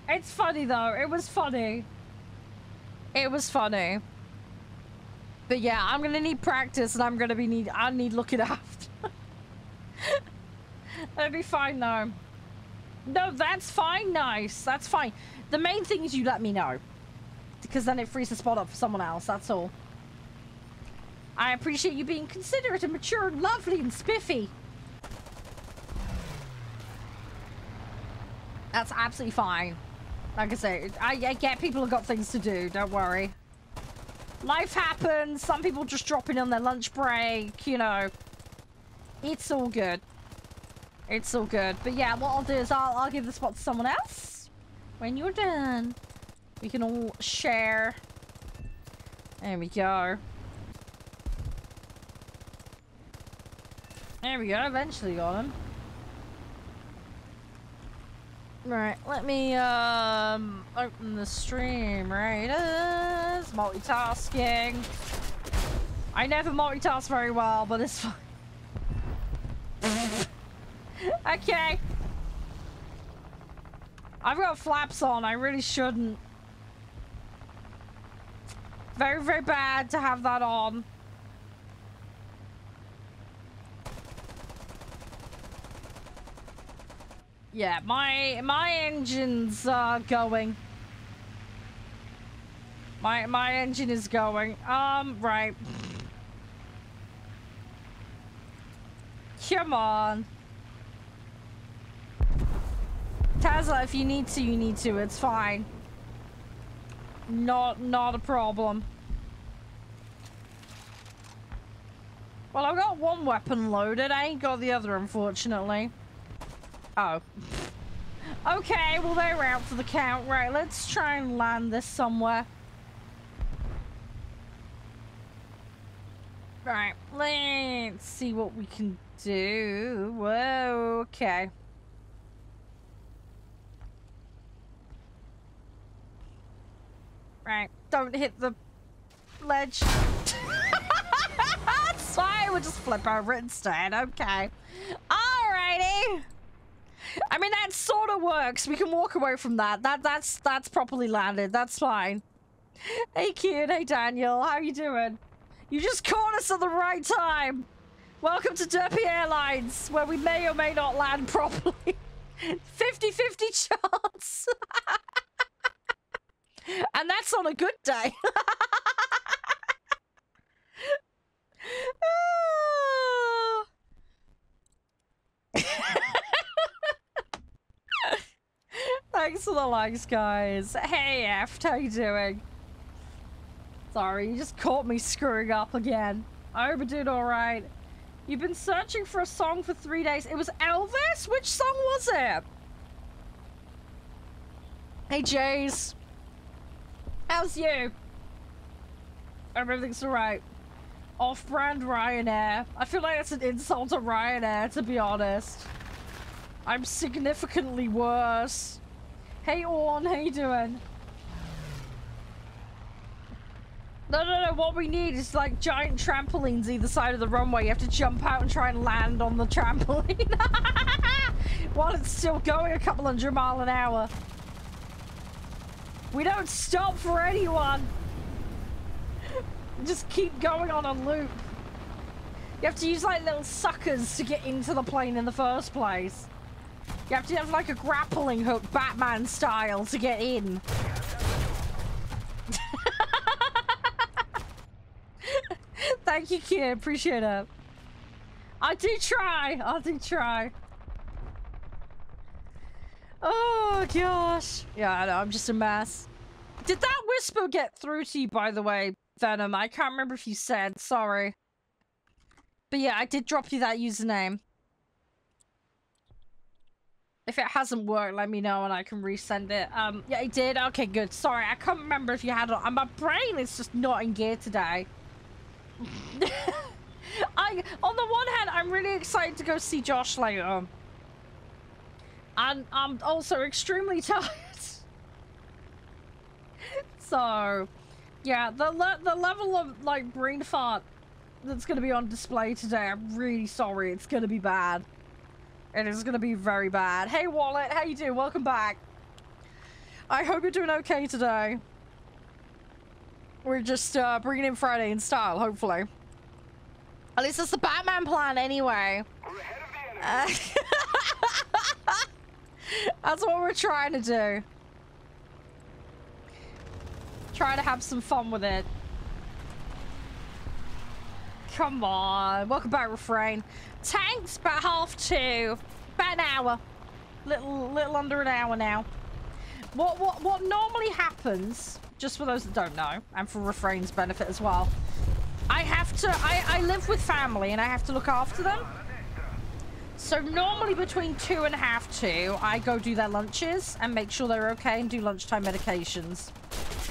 It's funny though. It was funny. It was funny. But yeah, I'm gonna need practice, and I need looking after. That'll be fine though. No, that's fine. Nice. That's fine. The main thing is you let me know, because then it frees the spot up for someone else. That's all. I appreciate you being considerate and mature and lovely and spiffy. That's absolutely fine. Like I say, I get people have got things to do. Don't worry. Life happens. Some people just drop in on their lunch break. You know, it's all good. It's all good. But yeah, what I'll do is I'll give the spot to someone else. When you're done, we can all share. There we go. There we go. Eventually got him. Right, let me open the stream. Right, multitasking. I never multitask very well, but it's fine. Okay. I've got flaps on. I really shouldn't. Very, very bad to have that on. Yeah, my engine's going. My engine is going. Right. Come on. Tesla, if you need to, you need to. It's fine. Not a problem. Well, I've got one weapon loaded. I ain't got the other, unfortunately. Oh. Okay, well, they're out for the count. Right, let's try and land this somewhere. Right, let's see what we can do. Whoa, okay. Right, don't hit the ledge. That's fine, we'll just flip over it instead. Okay. Alrighty. I mean, that sort of works. We can walk away from that. That's properly landed. That's fine. Hey, kid. Hey, Daniel. How you doing? You just caught us at the right time. Welcome to Derpy Airlines, where we may or may not land properly. 50-50 chance. And that's on a good day. Thanks for the likes, guys. Hey, Eft, how you doing? Sorry, you just caught me screwing up again. I hope I did alright. You've been searching for a song for 3 days. It was Elvis? Which song was it? Hey, Jays. How's you? Everything's alright. Off-brand Ryanair. I feel like that's an insult to Ryanair, to be honest. I'm significantly worse. Hey, Orn, how you doing? No, what we need is like giant trampolines either side of the runway. You have to jump out and try and land on the trampoline. While it's still going a couple 100 miles an hour. We don't stop for anyone. Just keep going on a loop. You have to use like little suckers to get into the plane in the first place. You have to have like a grappling hook, Batman style, to get in. Thank you, kid. Appreciate it. I do try. I do try. Oh, gosh. Yeah, I know. I'm just a mess. Did that whisper get through to you, by the way, Venom? I can't remember if you said. Sorry. But yeah, I did drop you that username. If it hasn't worked, let me know and I can resend it. Yeah, it did. Okay, good. Sorry, I can't remember if you had it. My brain is just not in gear today. On the one hand, I'm really excited to go see Josh later. And I'm also extremely tired. So, yeah, the level of, like, brain fart that's going to be on display today, I'm really sorry. It's going to be bad. It is going to be very bad. Hey, Wallet, how you doing? Welcome back. I hope you're doing okay today. We're just bringing in Friday in style, hopefully. At least that's the Batman plan, anyway. That's what we're trying to do. Try to have some fun with it. Come on. Welcome back, Refrain. Tanks, about 2:30. About an hour. Little under an hour now. What normally happens, just for those that don't know, and for Refrain's benefit as well, I live with family and I have to look after them. So normally between 2 and 2:30, I go do their lunches and make sure they're okay and do lunchtime medications.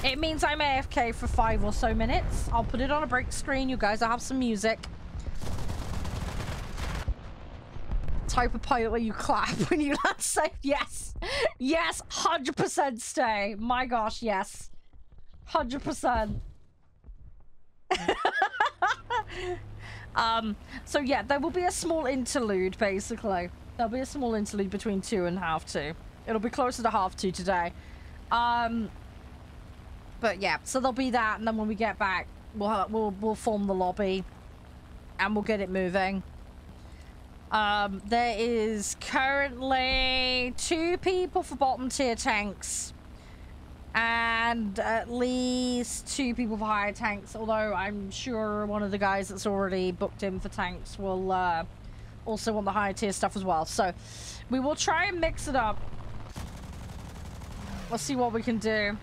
It means I'm AFK for 5 or so minutes. I'll put it on a break screen. You guys will have some music. Type of pilot where you clap when you land safe. Yes. Yes. 100% stay. My gosh, yes. 100%. So yeah, there will be a small interlude, basically. There'll be a small interlude between 2 and 2:30. It'll be closer to 2:30 today. But yeah, so there'll be that, and then when we get back, we'll form the lobby, and we'll get it moving. There is currently 2 people for bottom tier tanks, and at least 2 people for higher tanks, although I'm sure one of the guys that's already booked in for tanks will also want the higher tier stuff as well. So we will try and mix it up. Let's see what we can do.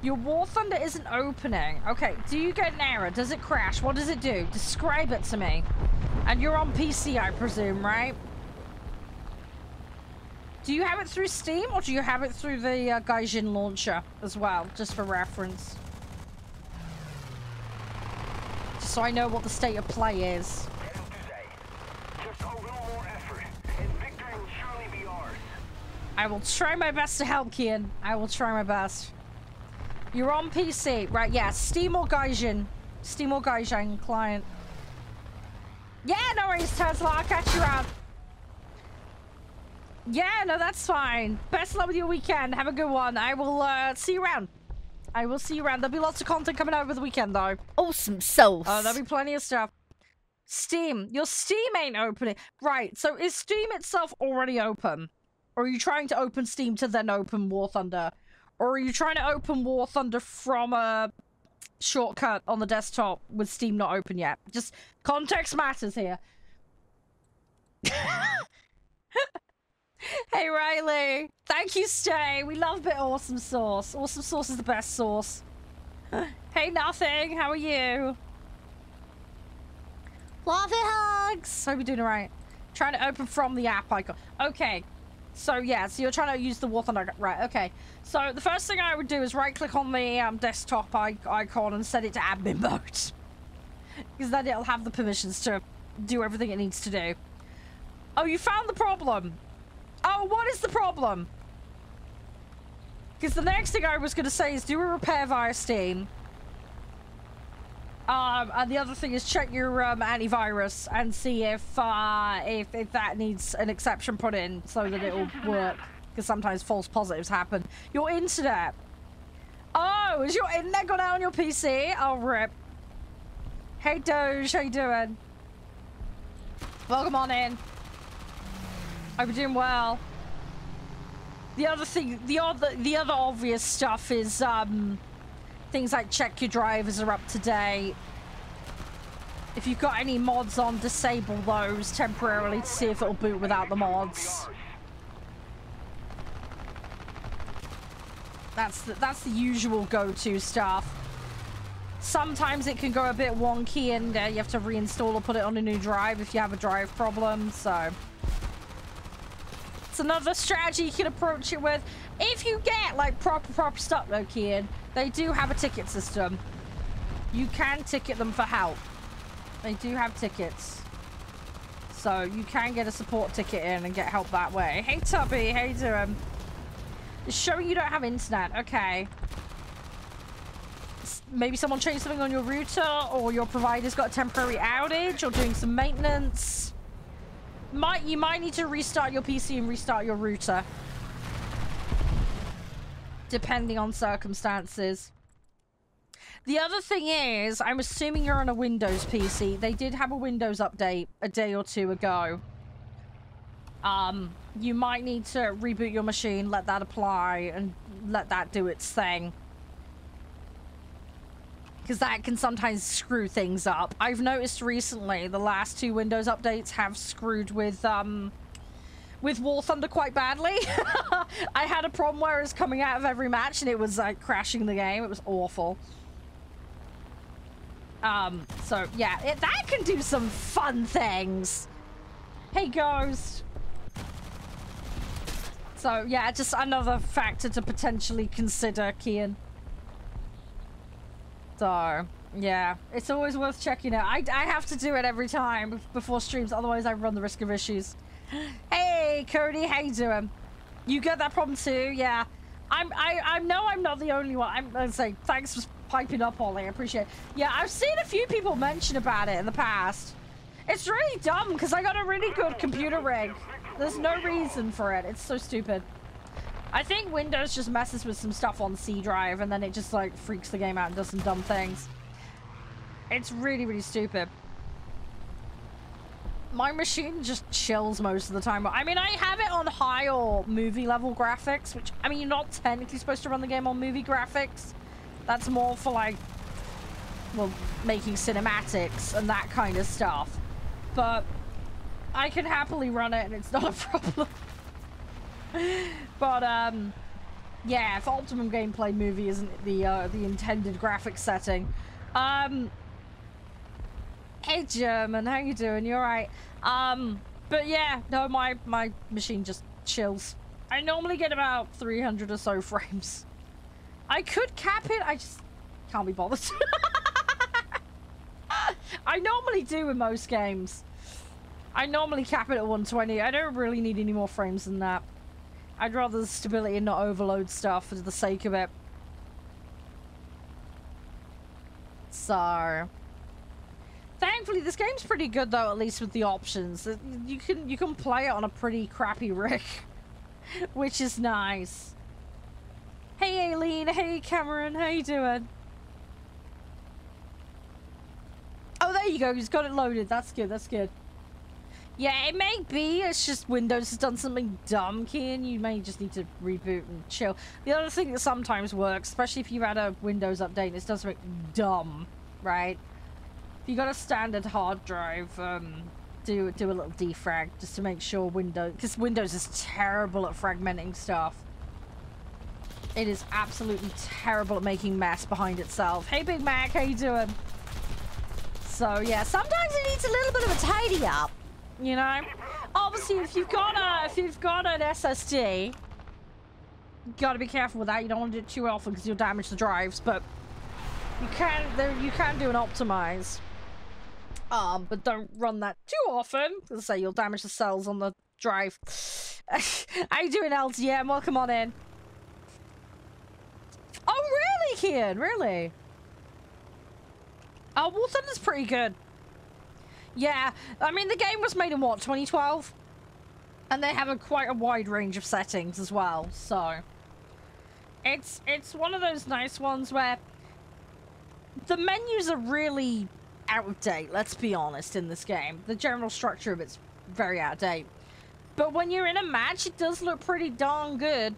Your War Thunder isn't opening. Okay, do you get an error? Does it crash? What does it do? Describe it to me. And you're on PC, I presume, right? Do you have it through Steam, or do you have it through the Gaijin launcher as well, just for reference? Just so I know what the state of play is. Just a little more effort, and victory will surely be ours. I will try my best to help, Kian. I will try my best. You're on PC, right? Yeah, Steam or Gaijin. Steam or Gaijin client. Yeah, no worries, Tesla. I'll catch you around. Yeah, no, that's fine. Best luck with your weekend. Have a good one. I will see you around. I will see you around. There'll be lots of content coming out over the weekend, though. Awesome sauce. Oh, there'll be plenty of stuff. Steam. Your Steam ain't opening. Right, so is Steam itself already open? Or are you trying to open Steam to then open War Thunder? Or are you trying to open War Thunder from a shortcut on the desktop with Steam not open yet? Just context matters here. Hey, Riley. Thank you, Stay. We love a bit of awesome sauce. Awesome sauce is the best sauce. Hey, Nothing. How are you? Love it, hugs. Hope you're doing all right. Trying to open from the app icon. Okay. So, yeah. So, you're trying to use the War Thunder. Right. Okay. So, the first thing I would do is right-click on the desktop icon and set it to admin mode. Because then it'll have the permissions to do everything it needs to do. Oh, you found the problem. Oh, what is the problem? Because the next thing I was going to say is do a repair via Steam. And the other thing is check your antivirus and see if that needs an exception put in so that it will work. Because sometimes false positives happen. Your internet. Oh, is your internet gone out on your PC? Oh, rip. Hey, Doge, how you doing? Welcome on in. Hope you're doing well. The other thing, the other obvious stuff is things like check your drivers are up to date. If you've got any mods on, disable those temporarily to see if it'll boot without the mods. That's the usual go-to stuff. Sometimes it can go a bit wonky and you have to reinstall or put it on a new drive if you have a drive problem, so... It's another strategy you can approach it with. If you get, like, proper stuff though, Kian, they do have a ticket system. You can ticket them for help. They do have tickets. So you can get a support ticket in and get help that way. Hey, Tubby, how you doing? It's showing you don't have internet. Okay. Maybe someone changed something on your router, or your provider's got a temporary outage, or doing some maintenance. You might need to restart your PC and restart your router. Depending on circumstances. The other thing is, I'm assuming you're on a Windows PC. They did have a Windows update a day or two ago. You might need to reboot your machine, let that apply, and let that do its thing. Because that can sometimes screw things up. I've noticed recently the last 2 Windows updates have screwed with War Thunder quite badly. I had a problem where it was coming out of every match and it was like crashing the game. It was awful. So yeah, that can do some fun things. Hey, Ghost. So yeah, just another factor to potentially consider, Kian. So yeah, it's always worth checking out. I have to do it every time before streams, otherwise I run the risk of issues. Hey, Cody, how you doing? You get that problem too? Yeah. I know I'm not the only one. I'm gonna say thanks for piping up, Ollie. I appreciate it. Yeah, I've seen a few people mention about it in the past. It's really dumb because I got a really good computer rig. There's no reason for it. It's so stupid. I think Windows just messes with some stuff on C drive and then it just like freaks the game out and does some dumb things. It's really, really stupid. My machine just chills most of the time. I mean, I have it on high or movie level graphics, which, I mean, you're not technically supposed to run the game on movie graphics. That's more for like, well, making cinematics and that kind of stuff. But I can happily run it and it's not a problem. But, yeah, if Optimum Gameplay Movie isn't the intended graphics setting. Hey, German, how you doing? You alright? But yeah, no, my machine just chills. I normally get about 300 or so frames. I could cap it, I just can't be bothered. I normally do in most games. I normally cap it at 120. I don't really need any more frames than that. I'd rather the stability and not overload stuff for the sake of it. So, thankfully this game's pretty good though, at least with the options. You can play it on a pretty crappy rig, which is nice. Hey Aileen, hey Cameron, how you doing? Oh, there you go, he's got it loaded. That's good, that's good. Yeah, it may be, it's just Windows has done something dumb, Kian. You may just need to reboot and chill. The other thing that sometimes works, especially if you've had a Windows update and it's done something dumb, right? If you got a standard hard drive, do a little defrag just to make sure because Windows is terrible at fragmenting stuff. It is absolutely terrible at making mess behind itself. Hey Big Mac, how you doing? So yeah, sometimes it needs a little bit of a tidy up. You know, obviously, if you've got an SSD, you got to be careful with that. You don't want to do it too often because you'll damage the drives. But you can do an optimize. But don't run that too often. As I say, you'll damage the cells on the drive. How you doing, LTM? Welcome on in. Oh, really, Kian? Really? Oh, War Thunder's pretty good. Yeah, I mean, the game was made in, what, 2012? And they have quite a wide range of settings as well, so... It's one of those nice ones where... The menus are really out of date, let's be honest, in this game. The general structure of it's very out of date. But when you're in a match, it does look pretty darn good.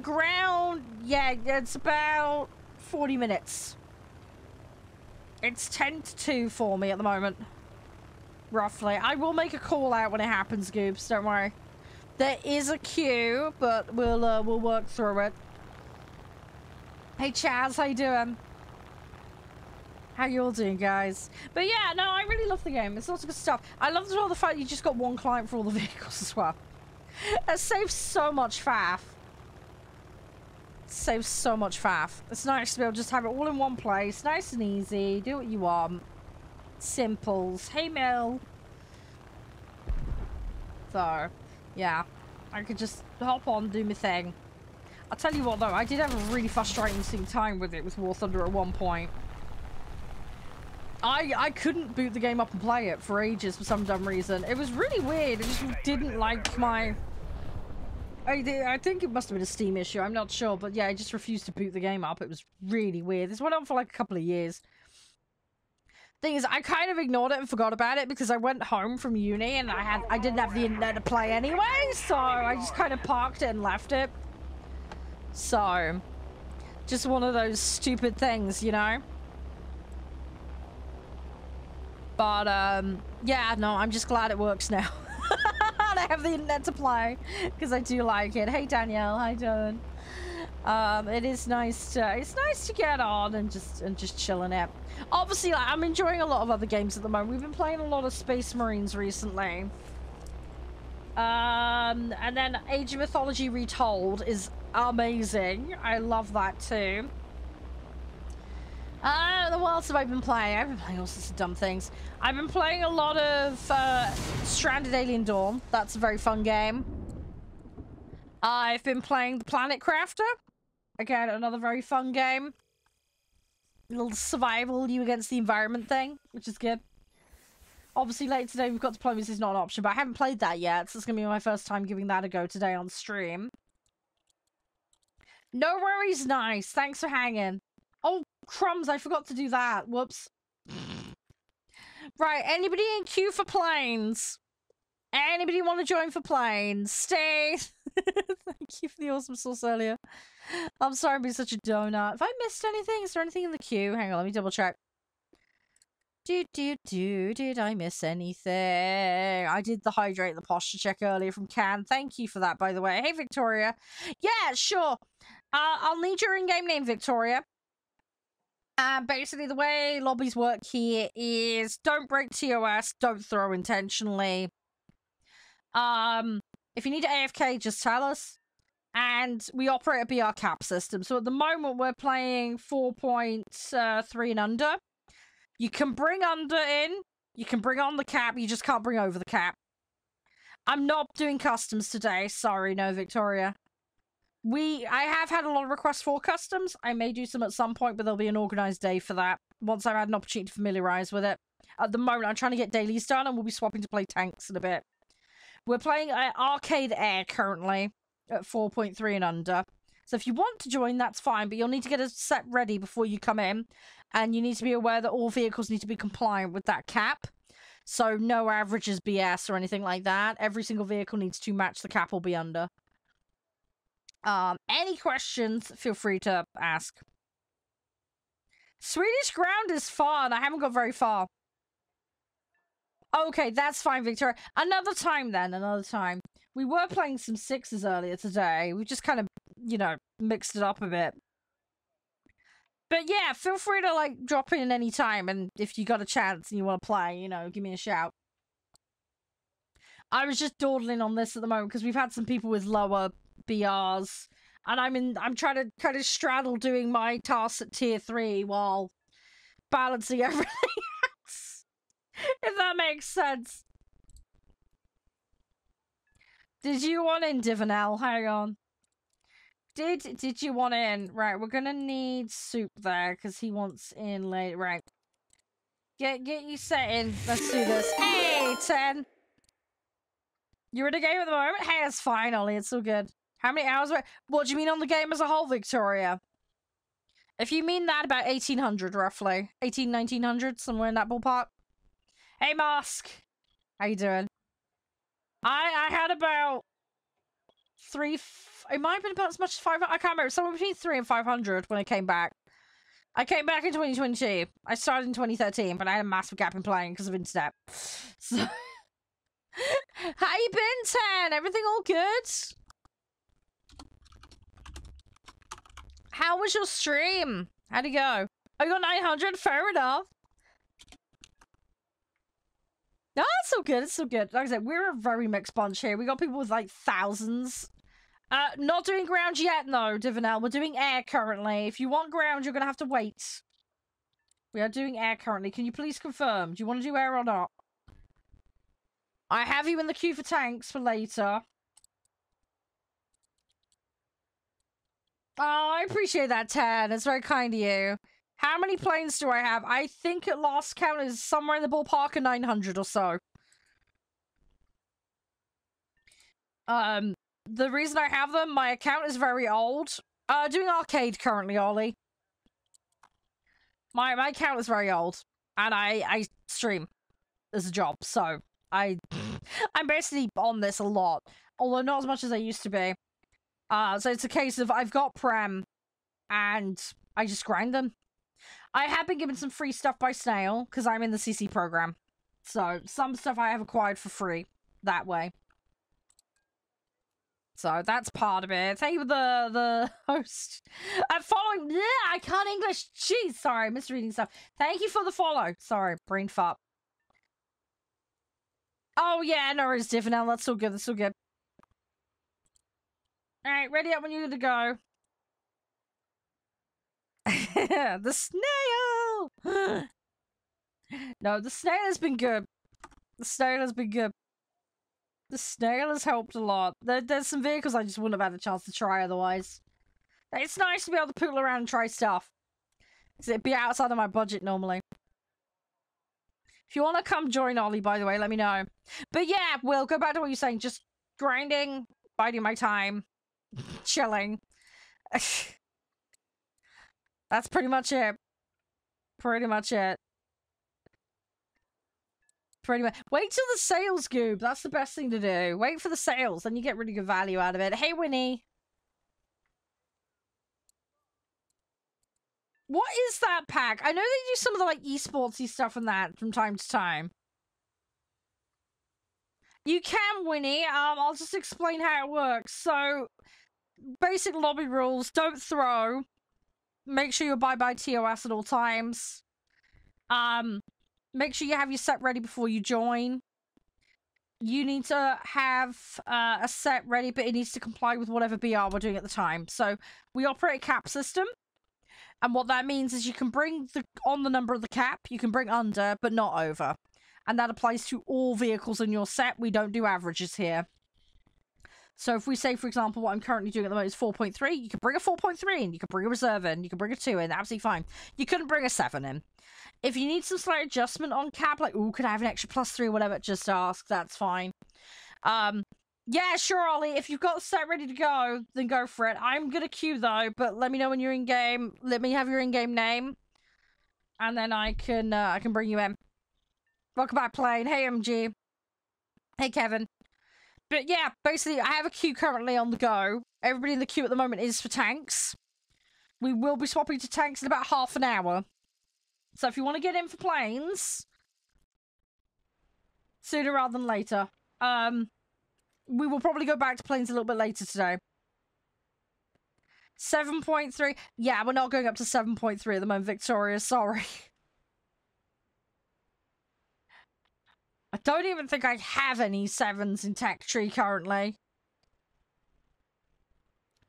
Ground, yeah, it's about 40 minutes. It's 10 to 2 for me at the moment. Roughly. I will make a call out when it happens, Goobs. Don't worry. There is a queue, but we'll work through it. Hey, Chaz, how you doing? How you all doing, guys? But yeah, no, I really love the game. It's lots of good stuff. I love as well the fact you just got one client for all the vehicles as well. It saves so much faff. Saves so much faff. It's nice to be able to just have it all in one place. Nice and easy. Do what you want. Simples. Hey, Mel. So, yeah. I could just hop on, do my thing. I'll tell you what, though. I did have a really frustrating time with it with War Thunder at one point. I couldn't boot the game up and play it for ages for some dumb reason. It was really weird. It just didn't like my... I think it must have been a Steam issue. I'm not sure. But yeah, I just refused to boot the game up. It was really weird. This went on for like a couple of years. Thing is, I kind of ignored it and forgot about it because I went home from uni and I didn't have the internet to play anyway. So I just kind of parked it and left it. So, just one of those stupid things, you know? But, yeah, no, I'm just glad it works now. And I have the internet to play, because I do like it. Hey, Danielle, how you doing? It is nice to get on and just chilling out. Obviously, like, I'm enjoying a lot of other games at the moment. We've been playing a lot of Space Marines recently. And then Age of Mythology Retold is amazing. I love that too. What else have I been playing? I've been playing all sorts of dumb things. I've been playing a lot of Stranded Alien Dawn. That's a very fun game. I've been playing The Planet Crafter. Again, another very fun game. A little survival, you against the environment thing, which is good. Obviously, later today, we've got Diplomacy is not an option, but I haven't played that yet, so it's going to be my first time giving that a go today on stream. No worries, nice. Thanks for hanging. Oh, crumbs, I forgot to do that. Whoops. Right, anybody in queue for planes? Anybody want to join for planes? Stay. Thank you for the awesome sauce earlier. I'm sorry I'm being such a donut. Have I missed anything? Is there anything in the queue? Hang on, let me double check. Did I miss anything? I did the hydrate the posture check earlier from Can. Thank you for that, by the way. Hey, Victoria. Yeah, sure. I'll need your in-game name, Victoria. Basically, the way lobbies work here is don't break TOS, don't throw intentionally. If you need to AFK, just tell us. And we operate a BR cap system. So at the moment, we're playing 4.3 and under. You can bring under in. You can bring on the cap. You just can't bring over the cap. I'm not doing customs today. Sorry, no, Victoria. I have had a lot of requests for customs. I may do some at some point, but there'll be an organized day for that. Once I've had an opportunity to familiarize with it. At the moment, I'm trying to get dailies done, and we'll be swapping to play tanks in a bit. We're playing Arcade Air currently at 4.3 and under. So if you want to join, that's fine, but you'll need to get a set ready before you come in. And you need to be aware that all vehicles need to be compliant with that cap. So no averages BS or anything like that. Every single vehicle needs to match the cap or be under. Any questions, feel free to ask. Swedish ground is fun. I haven't got very far. Okay, that's fine, Victoria. Another time then, another time. We were playing some sixes earlier today. We just kind of, you know, mixed it up a bit. But yeah, feel free to, like, drop in any time. And if you got a chance and you want to play, you know, give me a shout. I was just dawdling on this at the moment because we've had some people with lower BRs. And I'm trying to kind of straddle doing my tasks at tier 3 while balancing everything else. If that makes sense. Did you want in, Divanel? Hang on. Did you want in? Right, we're gonna need Soup there, because he wants in late. Right. Get you set in. Let's do this. Hey, 10! You're in a game at the moment? Hey, it's fine, Ollie. It's all good. How many hours? What do you mean on the game as a whole, Victoria? If you mean that, about 1800, roughly. 1900, somewhere in that ballpark. Hey, Mask! How you doing? I had about... it might have been about as much as 500. I can't remember. Somewhere between 300 and 500 when I came back. I came back in 2022. I started in 2013, but I had a massive gap in playing because of internet. So, how you been, Tan? Everything all good? How was your stream? How'd it go? Oh, you got 900? Fair enough. No, it's so good. It's so good. Like I said, we're a very mixed bunch here. We got people with like thousands. Not doing ground yet, no, Divinel. We're doing air currently. If you want ground, you're gonna have to wait. We are doing air currently. Can you please confirm? Do you want to do air or not? I have you in the queue for tanks for later. Oh, I appreciate that, Tan. It's very kind of you. How many planes do I have? I think at last count is somewhere in the ballpark of 900 or so. The reason I have them, my account is very old. Doing arcade currently, Ollie. My account is very old. And I stream as a job, so I'm basically on this a lot. Although not as much as I used to be. So it's a case of I've got Prem, and I just grind them. I have been given some free stuff by Snail, because I'm in the CC program. So some stuff I have acquired for free that way. So that's part of it. Thank you for the host. I'm following. Yeah, I can't English. Jeez, sorry, I'm misreading stuff. Thank you for the follow. Sorry, brain fart. Oh yeah, no, it's different now. That's so good. That's so good. All right, ready up when you're good to go. The snail. No, the snail has been good. The snail has been good. The snail has helped a lot. There's some vehicles I just wouldn't have had a chance to try otherwise. It's nice to be able to poodle around and try stuff. Because it'd be outside of my budget normally. If you want to come join Ollie, by the way, let me know. But yeah, Will, go back to what you're saying. Just grinding, biding my time, chilling. That's pretty much it. Pretty much it. Pretty much. Wait till the sales goob. That's the best thing to do. Wait for the sales, then you get really good value out of it. Hey, Winnie. What is that pack? I know they do some of the like esportsy stuff and that from time to time. You can, Winnie. I'll just explain how it works. So, basic lobby rules: don't throw. Make sure you abide by TOS at all times. Make sure you have your set ready before you join. You need to have a set ready, but it needs to comply with whatever BR we're doing at the time. So we operate a cap system. And what that means is you can bring on the number of the cap, you can bring under, but not over. And that applies to all vehicles in your set. We don't do averages here. So if we say, for example, what I'm currently doing at the moment is 4.3, you can bring a 4.3 in, you can bring a reserve in, you can bring a 2 in, absolutely fine. You couldn't bring a 7 in. If you need some slight adjustment on cap, like, ooh, could I have an extra +3 or whatever, just ask, that's fine. Yeah, sure, Ollie, if you've got the set ready to go, then go for it. I'm gonna queue, though, but let me know when you're in-game. Let me have your in-game name. And then I can bring you in. Welcome back, Plane. Hey, MG. Hey, Kevin. But yeah, basically, I have a queue currently on the go. Everybody in the queue at the moment is for tanks. We will be swapping to tanks in about half an hour. So if you want to get in for planes, sooner rather than later. We will probably go back to planes a little bit later today. 7.3. Yeah, we're not going up to 7.3 at the moment, Victoria. Sorry. I don't even think I have any 7s in Tech Tree currently.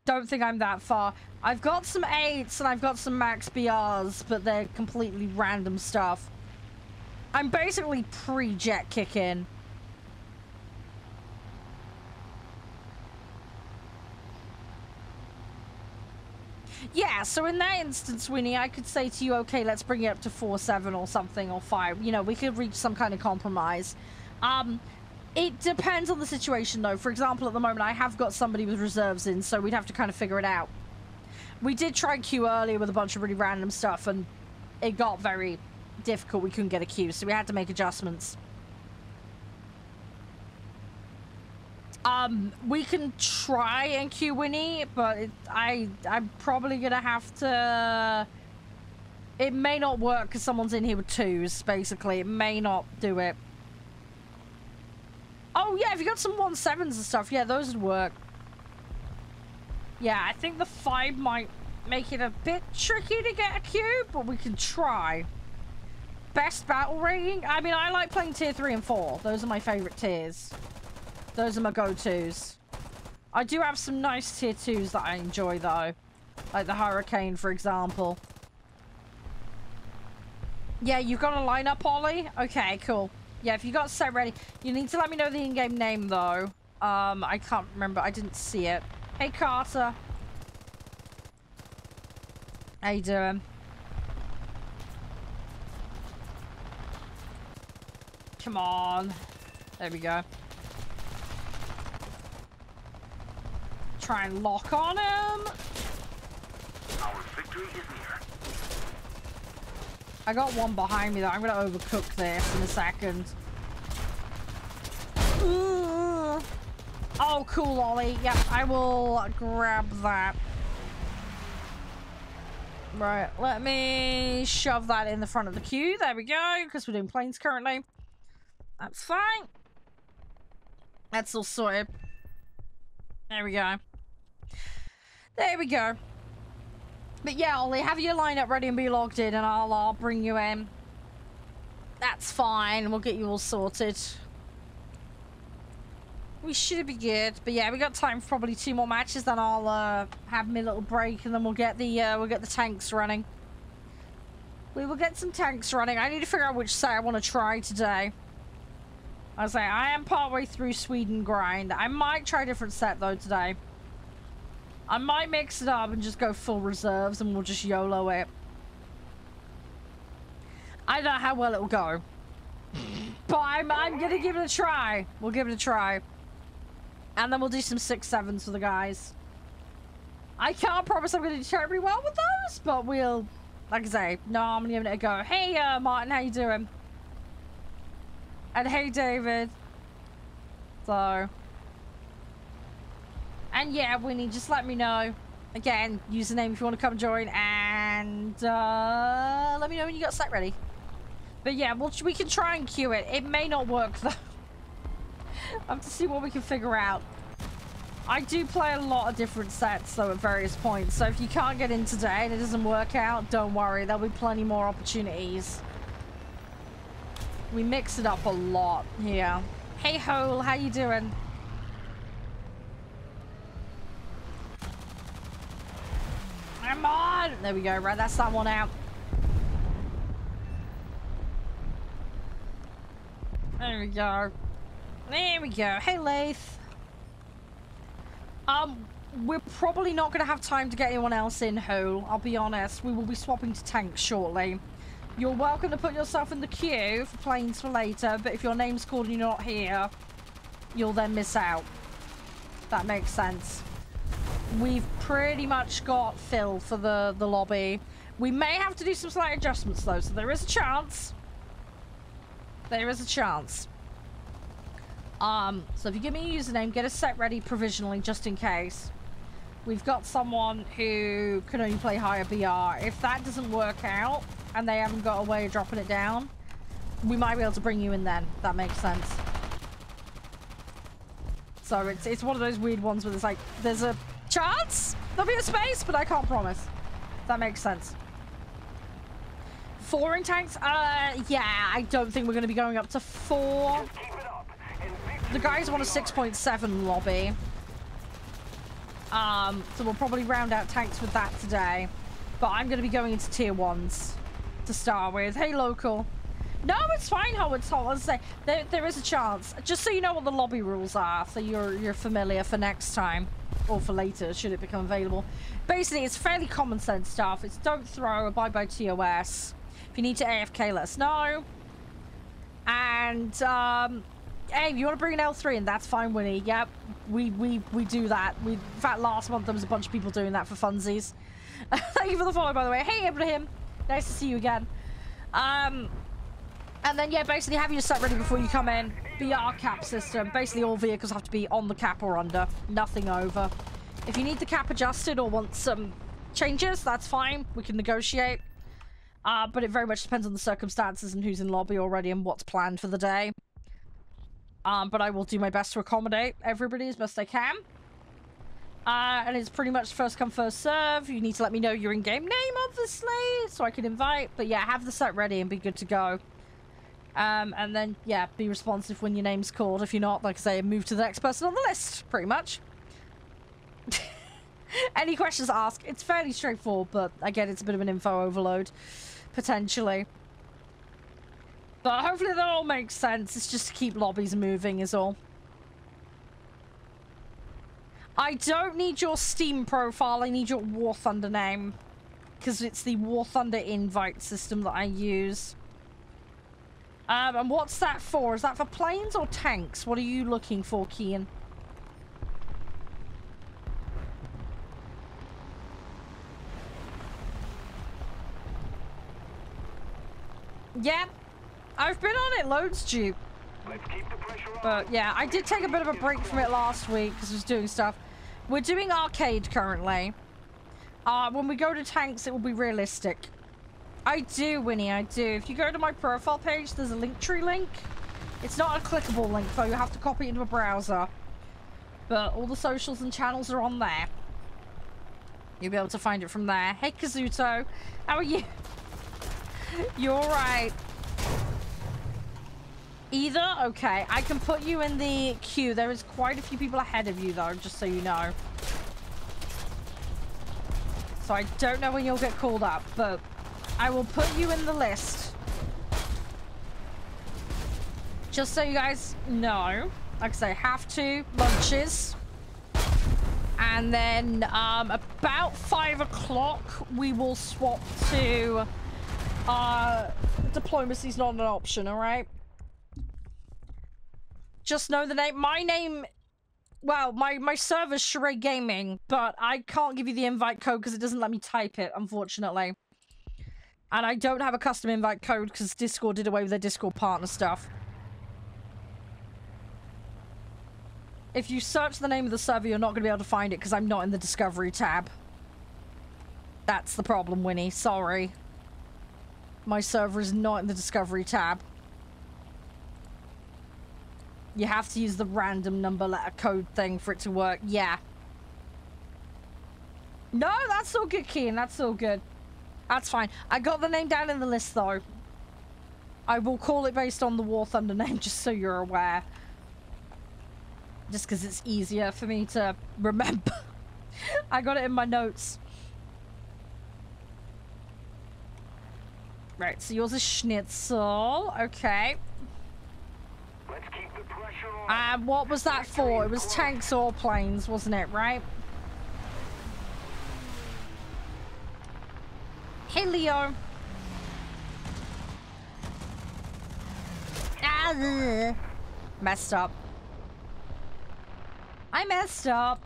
Don't think I'm that far. I've got some 8s and I've got some max BRs, but they're completely random stuff. I'm basically pre-jet kick-in. Yeah, so in that instance, Winnie, I could say to you, okay, let's bring it up to 4.7 or something, or 5. You know, we could reach some kind of compromise. It depends on the situation, though. For example, at the moment, I have got somebody with reserves in, so we'd have to kind of figure it out. We did try and queue earlier with a bunch of really random stuff, and it got very difficult. We couldn't get a queue, so we had to make adjustments. We can try and queue Winnie, but I'm probably gonna have to It may not work because someone's in here with 2s, basically. It may not do it. Oh, yeah, if you got some 1.7s and stuff, yeah, those would work. Yeah, I think the 5 might make it a bit tricky to get a cube, but we can try. Best battle rating? I mean, I like playing tier 3 and 4. Those are my favorite tiers. Those are my go-tos. I do have some nice tier 2s that I enjoy, though. Like the Hurricane, for example. Yeah, you've got a lineup, Ollie? Okay, cool. Yeah, if you got set ready, you need to let me know the in-game name, though. I can't remember. I didn't see it. Hey, Carter. How you doing? Come on. There we go. Try and lock on him. Our victory is near. I got one behind me, though. I'm going to overcook this in a second. Ooh. Oh, cool, Ollie. Yep, I will grab that. Right, let me shove that in the front of the queue. There we go, because we're doing planes currently. That's fine. That's all sorted. There we go. There we go. But yeah, Ollie, have your lineup ready and be logged in, and I'll bring you in. That's fine. We'll get you all sorted. We should be good. But yeah, we got time for probably 2 more matches. Then I'll have my little break, and then we'll get the tanks running. We will get some tanks running. I need to figure out which set I want to try today. I was like, I am partway through Sweden grind. I might try a different set though today. I might mix it up and just go full reserves, and we'll just YOLO it. I don't know how well it'll go. But I'm gonna give it a try. We'll give it a try. And then we'll do some 6.7s for the guys. I can't promise I'm gonna do terribly well with those, but we'll, like I say, no, I'm gonna give it a go. Hey, Martin, how you doing? And hey, David. So... And yeah, Winnie, just let me know. Again, username if you want to come join, and let me know when you got set ready. But yeah, we can try and queue it. It may not work though. I have to see what we can figure out. I do play a lot of different sets though at various points, so if you can't get in today and it doesn't work out, don't worry, there'll be plenty more opportunities. We mix it up a lot here. Hey Hole, how you doing? Come on! There we go, right, that's that one out. There we go. There we go. Hey, Lath. We're probably not going to have time to get anyone else in, Hole. I'll be honest. We will be swapping to tanks shortly. You're welcome to put yourself in the queue for planes for later, but if your name's called and you're not here, you'll then miss out. That makes sense. We've pretty much got Phil for the lobby. We may have to do some slight adjustments though, so there is a chance. There is a chance. So if you give me a username, get a set ready provisionally just in case. We've got someone who can only play higher BR. If that doesn't work out and they haven't got a way of dropping it down, we might be able to bring you in then. That makes sense. So it's one of those weird ones where it's like, there's a chance there'll be a space, but I can't promise. That makes sense. 4 in tanks? Yeah, I don't think we're going to be going up to 4. The guys want a 6.7 lobby. So we'll probably round out tanks with that today. But I'm going to be going into tier 1s to start with. Hey, local. No, it's fine, Howard. As I say, there is a chance. Just so you know what the lobby rules are, so you're familiar for next time. Or for later, should it become available. Basically, it's fairly common sense stuff. It's don't throw, abide by TOS. If you need to AFK, let us know. And, hey, if you want to bring an L3 in, that's fine, Winnie. Yep, we do that. In fact, last month there was a bunch of people doing that for funsies. Thank you for the follow, by the way. Hey, Ibrahim. Nice to see you again. And then, yeah, basically have your set ready before you come in. BR cap system. Basically, all vehicles have to be on the cap or under. Nothing over. If you need the cap adjusted or want some changes, that's fine. We can negotiate. But it very much depends on the circumstances and who's in lobby already and what's planned for the day. But I will do my best to accommodate everybody as best I can. And it's pretty much first come, first serve. You need to let me know your in-game name, obviously, so I can invite. But yeah, have the set ready and be good to go. And then, yeah, be responsive when your name's called. If you're not, like I say, move to the next person on the list, pretty much. Any questions asked. It's fairly straightforward, but again, it's a bit of an info overload, potentially. But hopefully that all makes sense. It's just to keep lobbies moving is all. I don't need your Steam profile. I need your War Thunder name. Because it's the War Thunder invite system that I use. And what's that for? Is that for planes or tanks? What are you looking for, Kian? Yeah, I've been on it loads, Duke. But yeah, I did take a bit of a break from it last week because I was doing stuff. We're doing arcade currently. When we go to tanks, it will be realistic. I do, Winnie, I do. If you go to my profile page, there's a Linktree link. It's not a clickable link, though. You have to copy it into a browser. But all the socials and channels are on there. You'll be able to find it from there. Hey, Kazuto. How are you? You're alright. Either? Okay. I can put you in the queue. There is quite a few people ahead of you, though, just so you know. So I don't know when you'll get called up, but I will put you in the list. Just so you guys know. Like I say, have to. Lunches. And then about 5 o'clock, we will swap to... diplomacy's not an option, alright? Just know the name. My name... Well, my server's Charede Gaming, but I can't give you the invite code because it doesn't let me type it, unfortunately. And I don't have a custom invite code because Discord did away with their Discord partner stuff. If you search the name of the server, you're not going to be able to find it because I'm not in the Discovery tab. That's the problem, Winnie. Sorry. My server is not in the Discovery tab. You have to use the random number letter code thing for it to work. Yeah. No, that's all good, Keen. That's all good. That's fine. I got the name down in the list, though. I will call it based on the War Thunder name, just so you're aware. Just because it's easier for me to remember. I got it in my notes. Right, so yours is Schnitzel. Okay. Let's keep the pressure on. What was that for? It was tanks or planes, wasn't it, right? Hey, Leo. Ah, messed up. I messed up.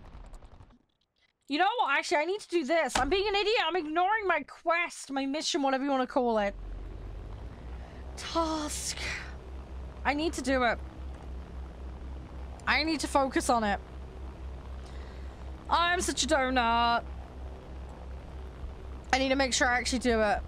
You know what? Actually, I need to do this. I'm being an idiot. I'm ignoring my quest, my mission, whatever you want to call it. Task. I need to do it. I need to focus on it. I'm such a donut. I need to make sure I actually do it.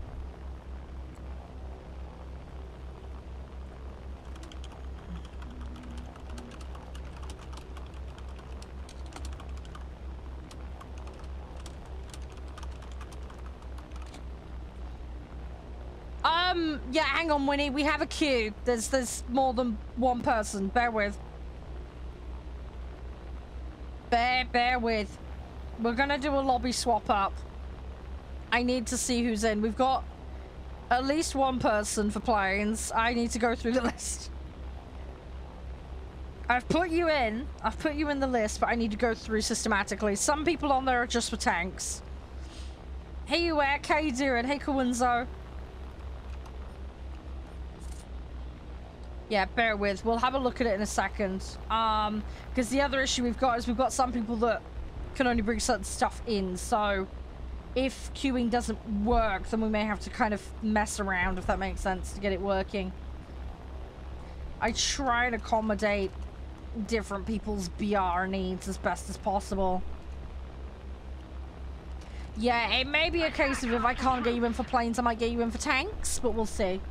Yeah, hang on, Winnie. We have a queue. There's more than one person. Bear with. Bear with. We're gonna do a lobby swap up. I need to see who's in. We've got at least one person for planes. I need to go through the list. I've put you in. I've put you in the list, but I need to go through systematically. Some people on there are just for tanks. Hey, Uek, how you doing? Hey, Kawunzo. Yeah, bear with. We'll have a look at it in a second. Because the other issue we've got is we've got some people that can only bring certain stuff in. So if queuing doesn't work, then we may have to kind of mess around, if that makes sense, to get it working. I try and accommodate different people's BR needs as best as possible. Yeah, it may be a case of if I can't get you in for planes, I might get you in for tanks, but we'll see.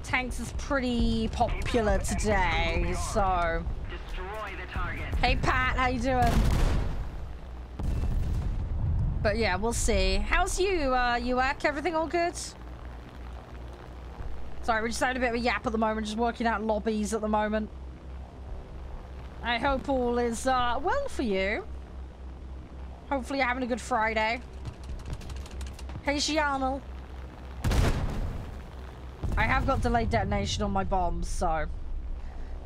Tanks is pretty popular today, so... Destroy the target. Hey, Pat, how you doing? But yeah, we'll see. How's you, UAC? Everything all good? Sorry, we're just having a bit of a yap at the moment, just working out lobbies at the moment. I hope all is, well for you. Hopefully you're having a good Friday. Hey, Shiano. I have got delayed detonation on my bombs, so...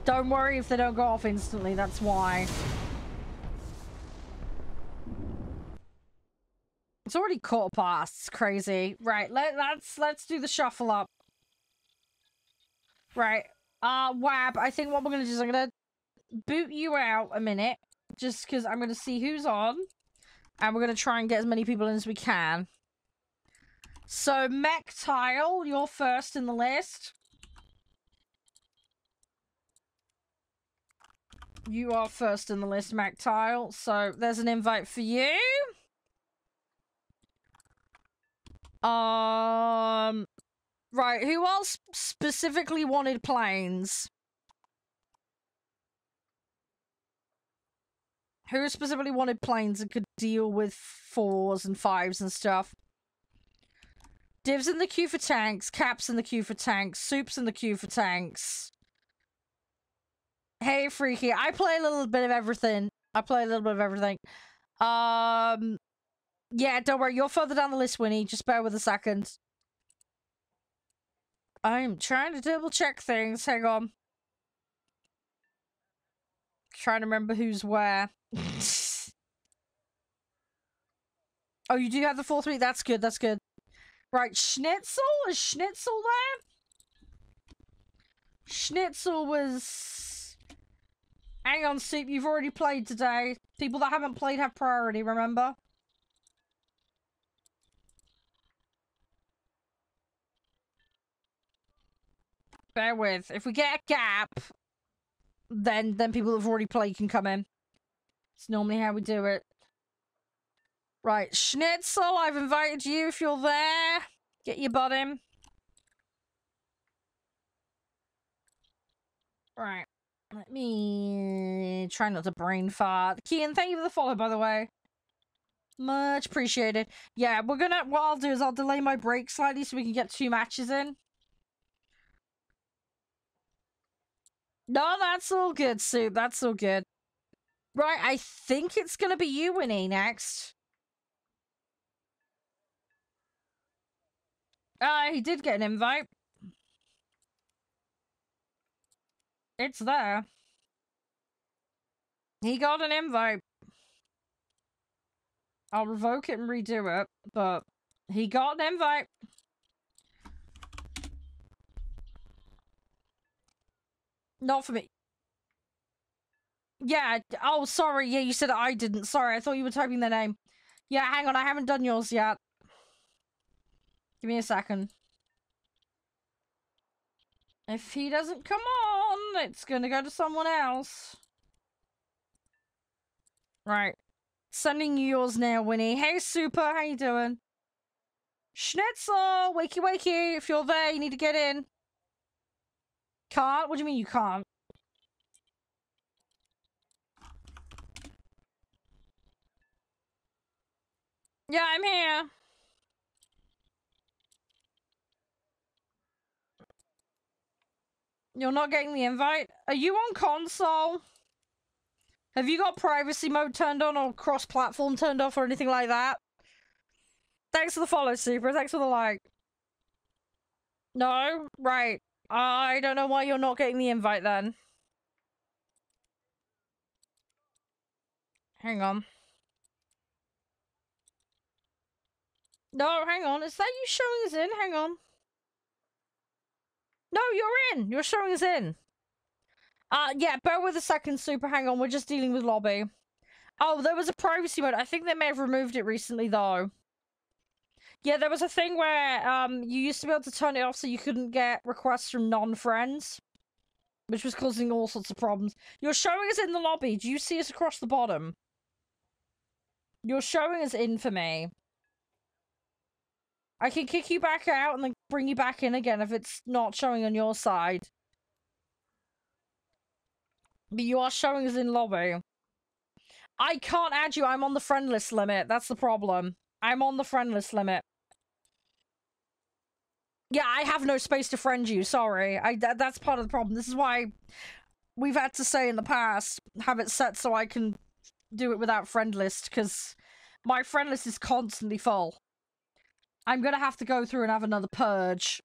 Don't worry if they don't go off instantly, that's why. It's already quarter past, it's crazy. Right, let's do the shuffle up. Right, Wab, I think what we're gonna do is I'm gonna boot you out a minute. Just because I'm gonna see who's on. And we're gonna try and get as many people in as we can. So, Mech Tile, you're first in the list. You are first in the list, Mech Tile. So, there's an invite for you. Right, who else specifically wanted planes? Who specifically wanted planes and could deal with 4s and 5s and stuff? Divs in the queue for tanks, Caps in the queue for tanks, Soup's in the queue for tanks. Hey, Freaky, I play a little bit of everything. Yeah, don't worry, you're further down the list, Winnie. Just bear with a second. I'm trying to double check things. Hang on. Trying to remember who's where. Oh, you do have the 4-3? That's good, that's good. Right, Schnitzel? Is Schnitzel there? Schnitzel was... Hang on, Soup, you've already played today. People that haven't played have priority, remember? Bear with. If we get a gap, then people that have already played can come in. It's normally how we do it. Right, Schnitzel, I've invited you if you're there. Get your butt in. Right. Let me try not to brain fart. Kian, thank you for the follow, by the way. Much appreciated. Yeah, what I'll do is I'll delay my break slightly so we can get 2 matches in. No, that's all good, Soup. That's all good. Right, I think it's gonna be you, Winnie, next. He did get an invite. It's there. He got an invite. I'll revoke it and redo it, but he got an invite. Not for me. Yeah, oh, sorry. Yeah, you said I didn't. Sorry, I thought you were typing their name. Yeah, hang on, I haven't done yours yet. Give me a second. If he doesn't come on, it's gonna go to someone else. Right. Sending you yours now, Winnie. Hey, Super, how you doing? Schnitzel! Wakey, wakey. If you're there, you need to get in. Can't? What do you mean you can't? Yeah, I'm here. You're not getting the invite? Are you on console? Have you got privacy mode turned on or cross-platform turned off or anything like that? Thanks for the follow, Super. Thanks for the like. No? Right. I don't know why you're not getting the invite then. Hang on. No, hang on. Is that you showing us in? Hang on. No, you're in. You're showing us in. Yeah, bear with a second, Super. Hang on. We're just dealing with lobby. Oh, there was a privacy mode. I think they may have removed it recently, though. Yeah, there was a thing where you used to be able to turn it off so you couldn't get requests from non-friends, which was causing all sorts of problems. You're showing us in the lobby. Do you see us across the bottom? You're showing as in for me. I can kick you back out and then bring you back in again if it's not showing on your side. But you are showing as in lobby. I can't add you. I'm on the friend list limit. That's the problem. I'm on the friend list limit. Yeah, I have no space to friend you. Sorry. That's part of the problem. This is why we've had to say in the past, have it set so I can do it without friend list, because my friend list is constantly full. I'm gonna have to go through and have another purge.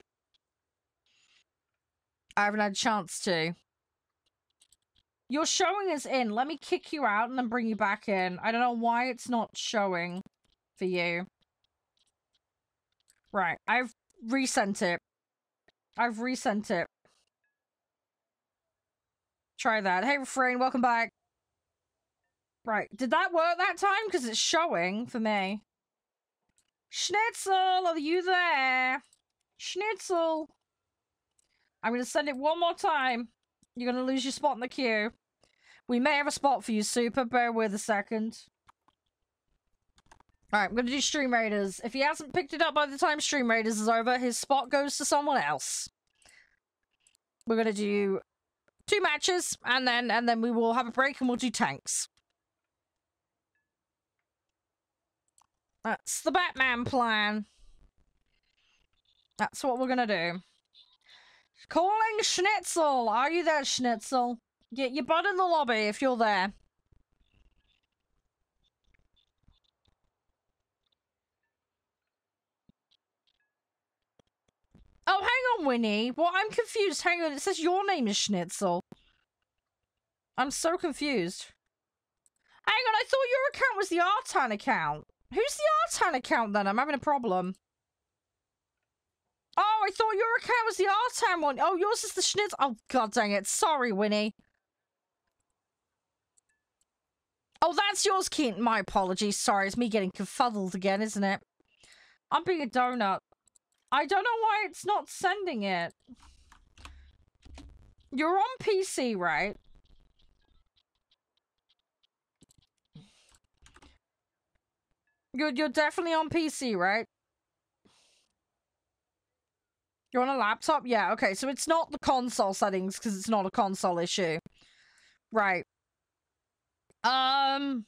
I haven't had a chance to. You're showing us in. Let me kick you out and then bring you back in. I don't know why it's not showing for you. Right, I've resent it. I've resent it. Try that. Hey, Refrain, welcome back. Right, did that work that time? Because it's showing for me. Schnitzel, are you there? Schnitzel. I'm going to send it one more time. You're going to lose your spot in the queue. We may have a spot for you, Super. Bear with a second. Alright, I'm going to do Stream Raiders. If he hasn't picked it up by the time Stream Raiders is over, his spot goes to someone else. We're going to do 2 matches, and then we will have a break and we'll do tanks. That's the Batman plan. That's what we're going to do. Calling Schnitzel. Are you there, Schnitzel? Get your butt in the lobby if you're there. Oh, hang on, Winnie. Well, I'm confused. Hang on, it says your name is Schnitzel. I'm so confused. Hang on, I thought your account was the Artan account. Who's the Artan account then? I'm having a problem. Oh, I thought your account was the Artan one. Oh, yours is the Schnitzel. Oh, god dang it. Sorry, Winnie. Oh, that's yours, Keaton. My apologies. Sorry, it's me getting confuddled again, isn't it? I'm being a donut. I don't know why it's not sending it. You're on PC, right? You're definitely on PC, right? You're on a laptop? Yeah, okay. So it's not the console settings, because it's not a console issue. Right. Crap.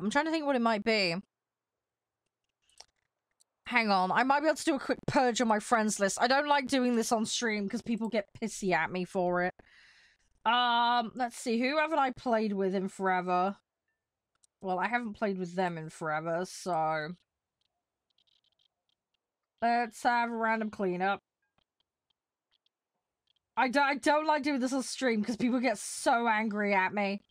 I'm trying to think what it might be. Hang on. I might be able to do a quick purge on my friends list. I don't like doing this on stream, because people get pissy at me for it. Let's see. Who haven't I played with in forever? Well, I haven't played with them in forever, so... Let's have a random cleanup. I don't like doing this on stream because people get so angry at me.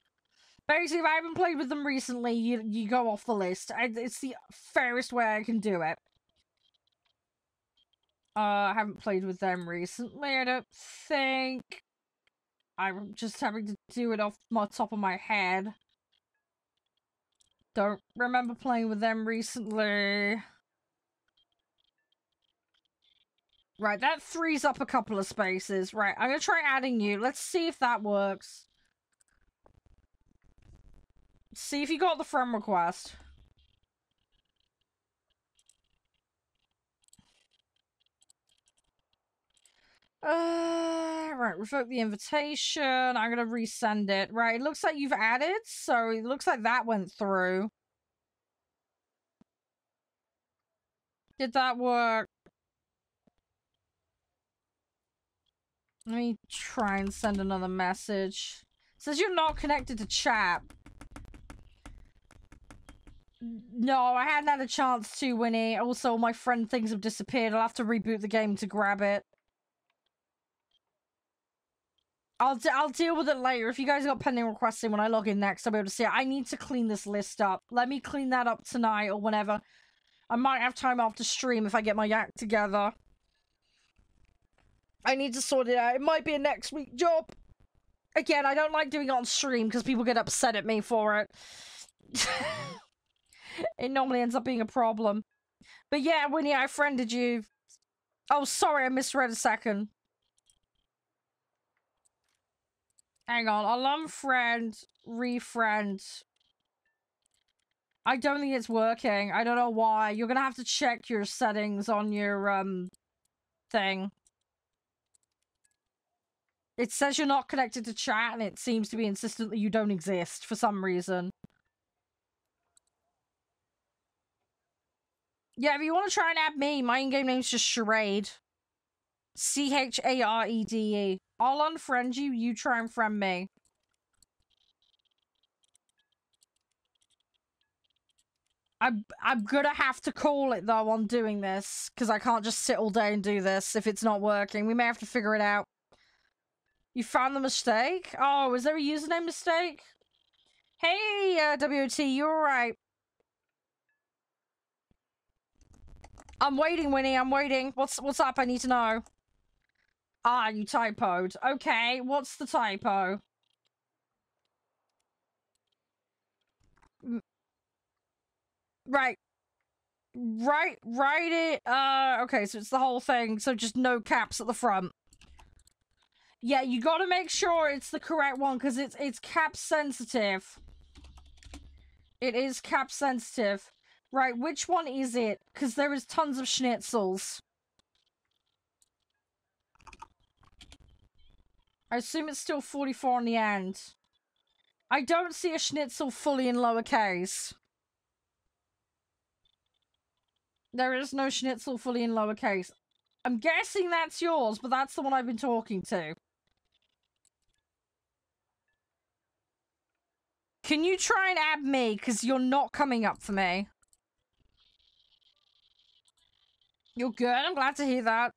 Basically, if I haven't played with them recently, you go off the list. It's the fairest way I can do it. I haven't played with them recently, I don't think. I'm just having to do it off the top of my head. Don't remember playing with them recently. Right, that frees up a couple of spaces. Right, I'm gonna try adding you. Let's see if that works. See if you got the friend request. Right, revoke the invitation. I'm gonna resend it. Right, it looks like you've added, so it looks like that went through. Did that work? Let me try and send another message. It says you're not connected to chat. No, I hadn't had a chance to, Winnie. Also, my friend things have disappeared. I'll have to reboot the game to grab it. I'll deal with it later. If you guys got pending requesting when I log in next, I'll be able to see it. I need to clean this list up. Let me clean that up tonight or whenever. I might have time after stream if I get my act together. I need to sort it out. It might be a next week job. Again, I don't like doing it on stream because people get upset at me for it. It normally ends up being a problem. But yeah, Winnie, I friended you. Oh, sorry, I misread a second. Hang on, I'll unfriend, refriend. I don't think it's working. I don't know why. You're gonna have to check your settings on your, thing. It says you're not connected to chat, and it seems to be insistent that you don't exist for some reason. Yeah, if you want to try and add me, my in-game name's just Charede. Charede. I'll unfriend you, you try and friend me. I'm gonna have to call it, though, on doing this, because I can't just sit all day and do this if it's not working. We may have to figure it out. You found the mistake? Oh, is there a username mistake? Hey, WOT, you alright? I'm waiting, Winnie, I'm waiting. What's up? I need to know. Ah, you typoed. Okay, what's the typo? Right. Write it. Okay, so it's the whole thing, so just no caps at the front. Yeah, you gotta make sure it's the correct one, because it's cap sensitive. It is cap sensitive. Right, which one is it? Because there is tons of schnitzels. I assume it's still 44 in the end. I don't see a schnitzel fully in lowercase. There is no schnitzel fully in lowercase. I'm guessing that's yours, but that's the one I've been talking to. Can you try and add me? Because you're not coming up for me. You're good? I'm glad to hear that.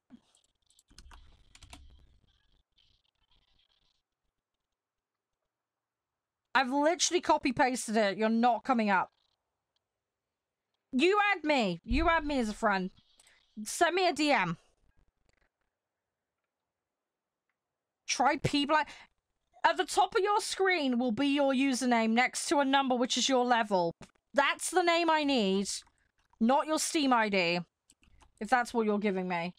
I've literally copy-pasted it. You're not coming up. You add me. You add me as a friend. Send me a DM. Try people. At the top of your screen will be your username next to a number which is your level. That's the name I need. Not your Steam ID. If that's what you're giving me.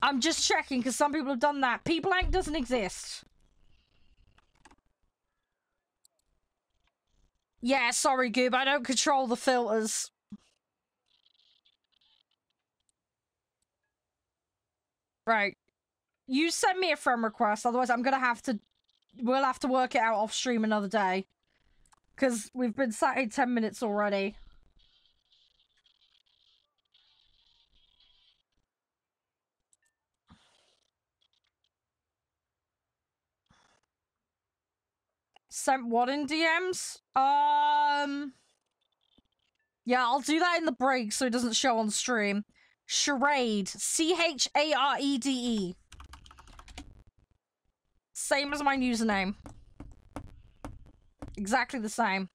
I'm just checking because some people have done that. P-Blank doesn't exist. Yeah, sorry, Goob. I don't control the filters. Right. You send me a friend request, otherwise I'm gonna have to... We'll have to work it out off stream another day. Because we've been sat here 10 minutes already. Sent what in DMs? Yeah, I'll do that in the break so it doesn't show on stream. Charade. C-H-A-R-E-D-E. Same as my username. Exactly the same.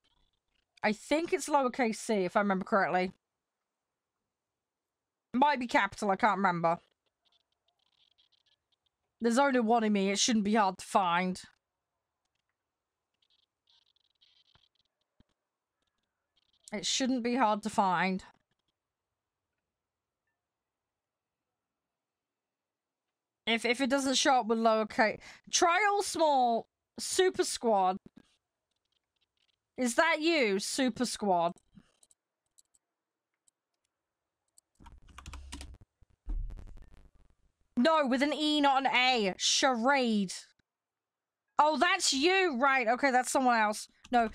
I think it's lowercase c, if I remember correctly. Might be capital, I can't remember. There's only one in me, it shouldn't be hard to find. It shouldn't be hard to find. If it doesn't show up with lowercase... Try all small. Super Squad. Is that you, Super Squad? No, with an E, not an A. Charade. Oh, that's you! Right, okay, that's someone else. No.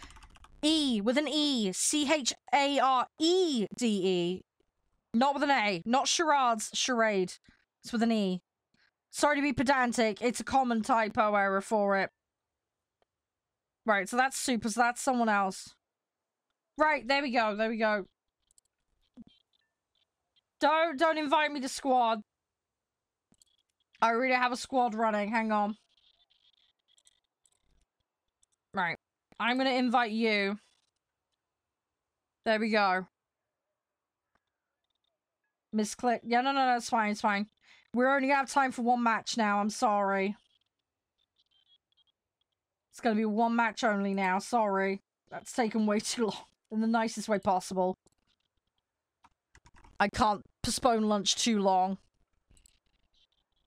E, with an E. C-H-A-R-E-D-E. Not with an A. Not charades, charade. It's with an E. Sorry to be pedantic. It's a common typo error for it. Right, so that's super, so that's someone else. Right, there we go, there we go. Don't invite me to squad. I already have a squad running, hang on. Right. I'm gonna invite you. There we go. Misclick. Yeah, no, it's fine, it's fine. We're only gonna have time for one match now, I'm sorry. It's gonna be one match only now, sorry. That's taken way too long. In the nicest way possible. I can't postpone lunch too long.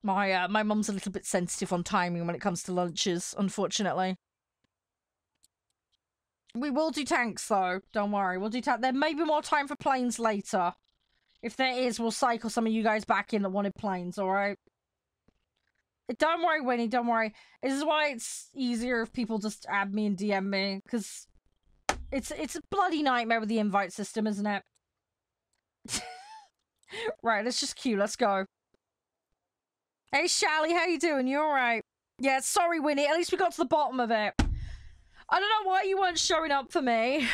My mum's a little bit sensitive on timing when it comes to lunches, unfortunately. We will do tanks, though. Don't worry. We'll do tanks. There may be more time for planes later. If there is, we'll cycle some of you guys back in that wanted planes, alright? Don't worry, Winnie, don't worry. This is why it's easier if people just add me and DM me, because it's a bloody nightmare with the invite system, isn't it? Right, let's just queue. Let's go. Hey, Shally, how you doing? You alright? Yeah, sorry, Winnie. At least we got to the bottom of it. I don't know why you weren't showing up for me.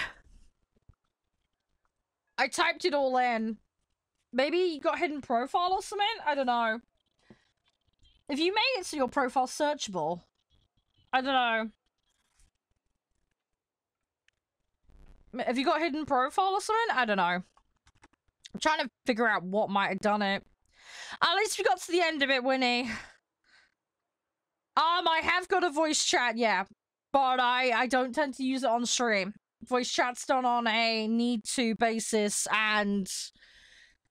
I typed it all in. Maybe you got hidden profile or something? I don't know. If you made it so your profile searchable, I don't know. Have you got hidden profile or something? I don't know. I'm trying to figure out what might have done it. At least we got to the end of it, Winnie. I have got a voice chat, yeah. But I don't tend to use it on stream. Voice chat's done on a need-to basis and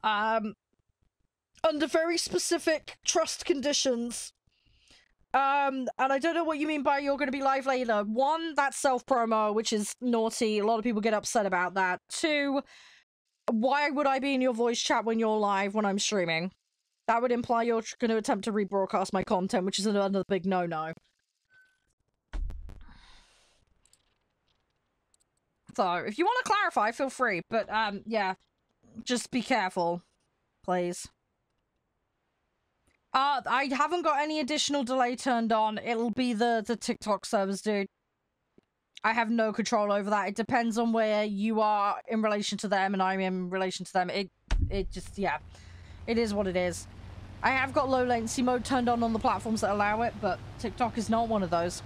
under very specific trust conditions. And I don't know what you mean by you're going to be live later. One, that's self-promo, which is naughty. A lot of people get upset about that. Two, why would I be in your voice chat when you're live when I'm streaming? That would imply you're going to attempt to rebroadcast my content, which is another big no-no. So, if you want to clarify, feel free. But, yeah. Just be careful. Please. I haven't got any additional delay turned on. It'll be the TikTok servers, dude. I have no control over that. It depends on where you are in relation to them and I'm in relation to them. It just, yeah. It is what it is. I have got low latency mode turned on the platforms that allow it, but TikTok is not one of those.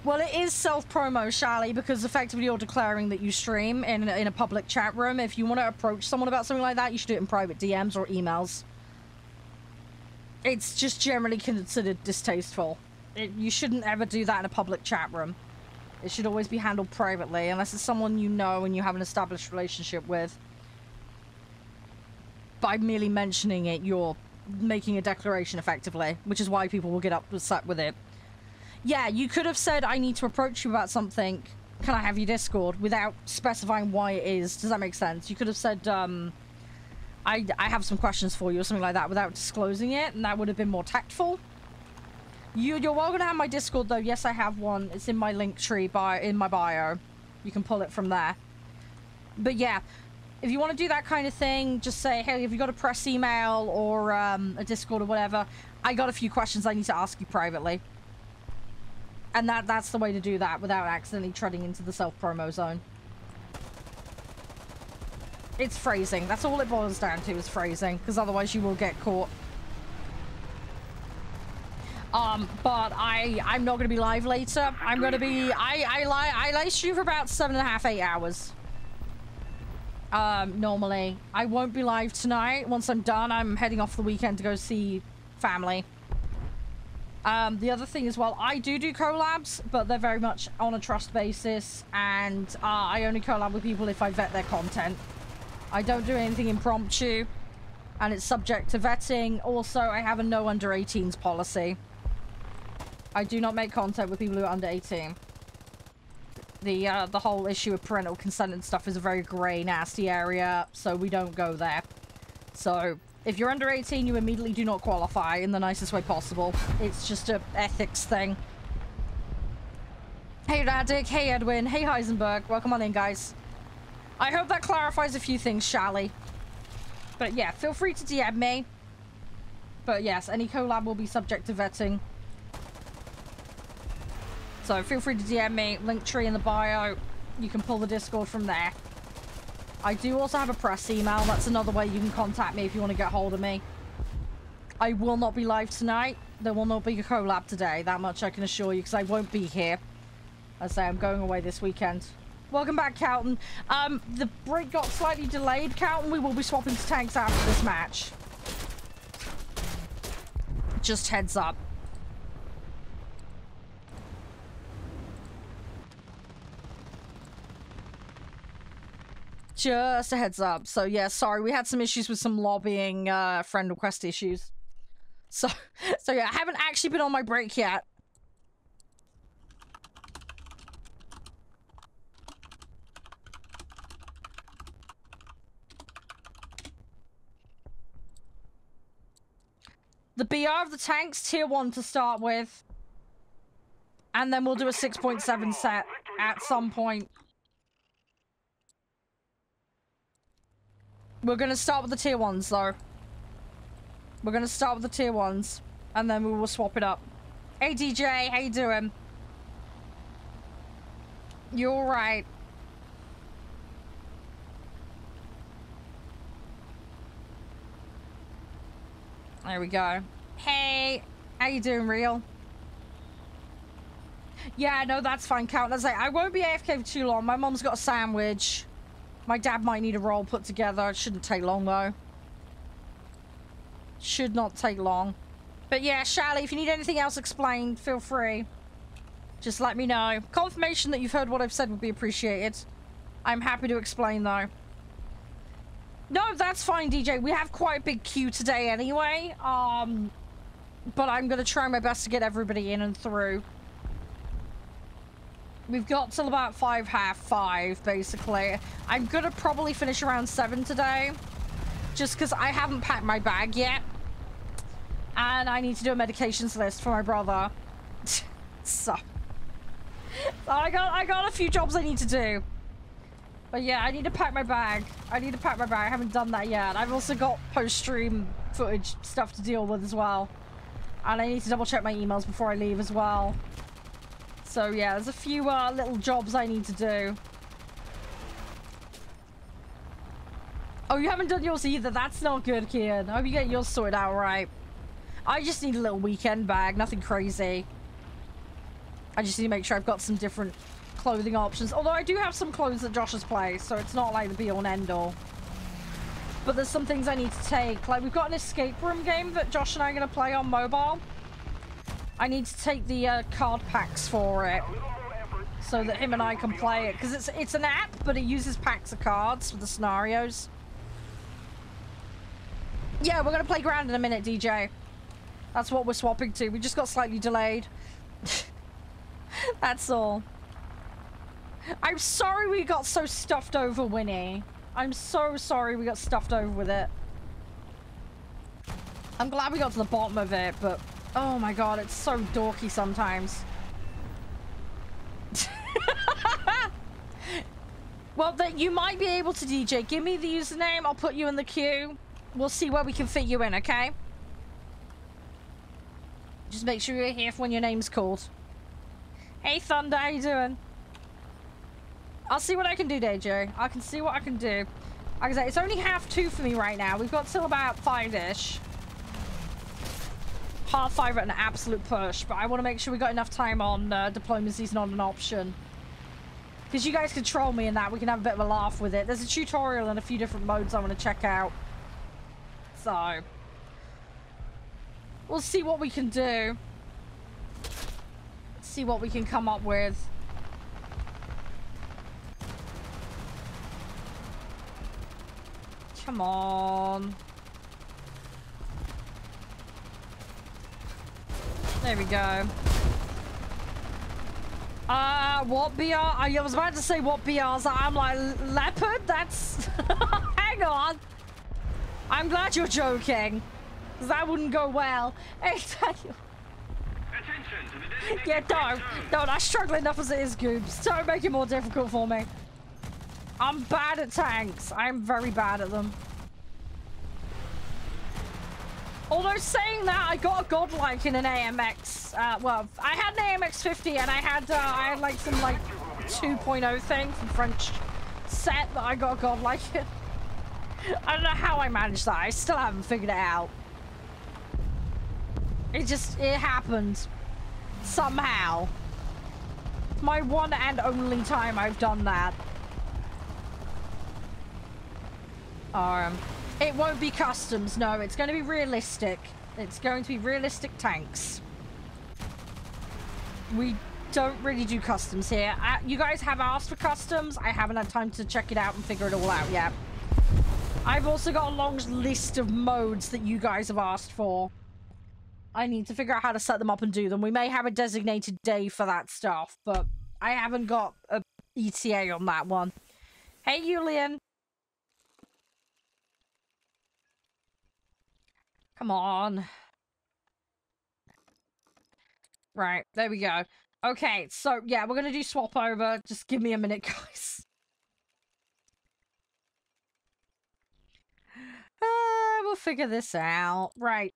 Well, it is self-promo, Shally, because effectively you're declaring that you stream in a public chat room. If you want to approach someone about something like that, you should do it in private DMs or emails. It's just generally considered distasteful. You shouldn't ever do that in a public chat room. It should always be handled privately, unless it's someone you know and you have an established relationship with. By merely mentioning it, you're making a declaration, effectively, which is why people will get upset with it. Yeah, you could have said, I need to approach you about something. Can I have your Discord? Without specifying why it is. Does that make sense? You could have said, I have some questions for you or something like that without disclosing it, and that would have been more tactful. You're welcome to have my Discord, though. Yes, I have one. It's in my link tree in my bio. You can pull it from there. But yeah, if you want to do that kind of thing, just say, hey, have you got a press email or a Discord or whatever? I got a few questions I need to ask you privately. And that's the way to do that without accidentally treading into the self-promo zone. It's phrasing. That's all it boils down to is phrasing, because otherwise you will get caught. But I'm not going to be live later. I'm going to be... I live stream for about 7.5, 8 hours. Normally. I won't be live tonight. Once I'm done, I'm heading off the weekend to go see family. The other thing as well, I do collabs, but they're very much on a trust basis, and I only collab with people if I vet their content. I don't do anything impromptu, and it's subject to vetting. Also, I have a no under 18s policy. I do not make content with people who are under 18. The whole issue of parental consent and stuff is a very grey, nasty area, so we don't go there. So... if you're under 18, you immediately do not qualify in the nicest way possible. It's just a ethics thing. Hey, Radic. Hey, Edwin. Hey, Heisenberg. Welcome on in, guys. I hope that clarifies a few things, Shally. But yeah, feel free to DM me. But yes, any collab will be subject to vetting. So feel free to DM me. Link tree in the bio. You can pull the Discord from there. I do also have a press email. That's another way you can contact me if you want to get hold of me. I will not be live tonight. There will not be a collab today. That much I can assure you, because I won't be here. I say I'm going away this weekend. Welcome back, Calton. The break got slightly delayed, Calton. We will be swapping to tanks after this match. Just heads up. Just a heads up. So yeah, sorry, we had some issues with some lobbying friend request issues. So yeah, I haven't actually been on my break yet. The BR of the tanks, tier 1 to start with. And then we'll do a 6.7 set at some point. We're gonna start with the tier 1s, though. We're gonna start with the tier 1s. And then we will swap it up. Hey, DJ, how you doing? You alright? There we go. Hey, how you doing, Real? Yeah, no, that's fine, Count. I won't be AFK for too long. My mom's got a sandwich. My dad might need a roll put together. It shouldn't take long, though. Should not take long. But yeah, Shally, if you need anything else explained, feel free. Just let me know. Confirmation that you've heard what I've said would be appreciated. I'm happy to explain, though. No, that's fine, DJ. We have quite a big queue today anyway. But I'm going to try my best to get everybody in and through. We've got till about 5:30, basically. I'm going to probably finish around 7 today. Just because I haven't packed my bag yet. And I need to do a medications list for my brother. So I got a few jobs I need to do. But yeah, I need to pack my bag. I haven't done that yet. I've also got post-stream footage stuff to deal with as well. And I need to double check my emails before I leave as well. So yeah, there's a few little jobs I need to do. Oh, you haven't done yours either. That's not good, kid. I hope you get yours sorted out right. I just need a little weekend bag. Nothing crazy. I just need to make sure I've got some different clothing options. Although I do have some clothes at Josh's place, so it's not like the be-all and end-all. But there's some things I need to take. Like, we've got an escape room game that Josh and I are going to play on mobile. I need to take the card packs for it so that him and I can play it. Because it's an app, but it uses packs of cards for the scenarios. Yeah, we're going to play Ground in a minute, DJ. That's what we're swapping to. We just got slightly delayed. That's all. I'm sorry we got so stuffed over Winnie. I'm so sorry we got stuffed over with it. I'm glad we got to the bottom of it, but oh my god, it's so dorky sometimes. Well, you might be able to, DJ. Give me the username. I'll put you in the queue. We'll see where we can fit you in, okay? Just make sure you're here for when your name's called. Hey, Thunder, how you doing? I'll see what I can do, DJ. I can see what I can do. Like I say, it's only 2:30 for me right now. We've got till about 5-ish. 5:30 at an absolute push, but I want to make sure we got enough time on diplomacy's not an option. Because you guys can troll me in that. We can have a bit of a laugh with it. There's a tutorial and a few different modes I want to check out. So we'll see what we can do. See what we can come up with. Come on. There we go. What BR? I was about to say what BRs are. I'm like, leopard? That's... Hang on. I'm glad you're joking. Because that wouldn't go well. Hey, Daniel. Yeah, don't. I struggle enough as it is, Goobs. Don't make it more difficult for me. I'm bad at tanks. I'm very bad at them. Although saying that, I got a godlike in an AMX. Well, I had an AMX 50 and I had like some like 2.0 thing from French set that I got a godlike in. I don't know how I managed that. I still haven't figured it out. It happened. Somehow. It's my one and only time I've done that. It won't be customs, no. It's going to be realistic. It's going to be realistic tanks. We don't really do customs here. You guys have asked for customs. I haven't had time to check it out and figure it all out yet. I've also got a long list of modes that you guys have asked for. I need to figure out how to set them up and do them. We may have a designated day for that stuff, but I haven't got a ETA on that one. Hey, Julian. Come on. Right, there we go. Okay, so, yeah, we're gonna do swap over. Just give me a minute, guys. We'll figure this out. Right.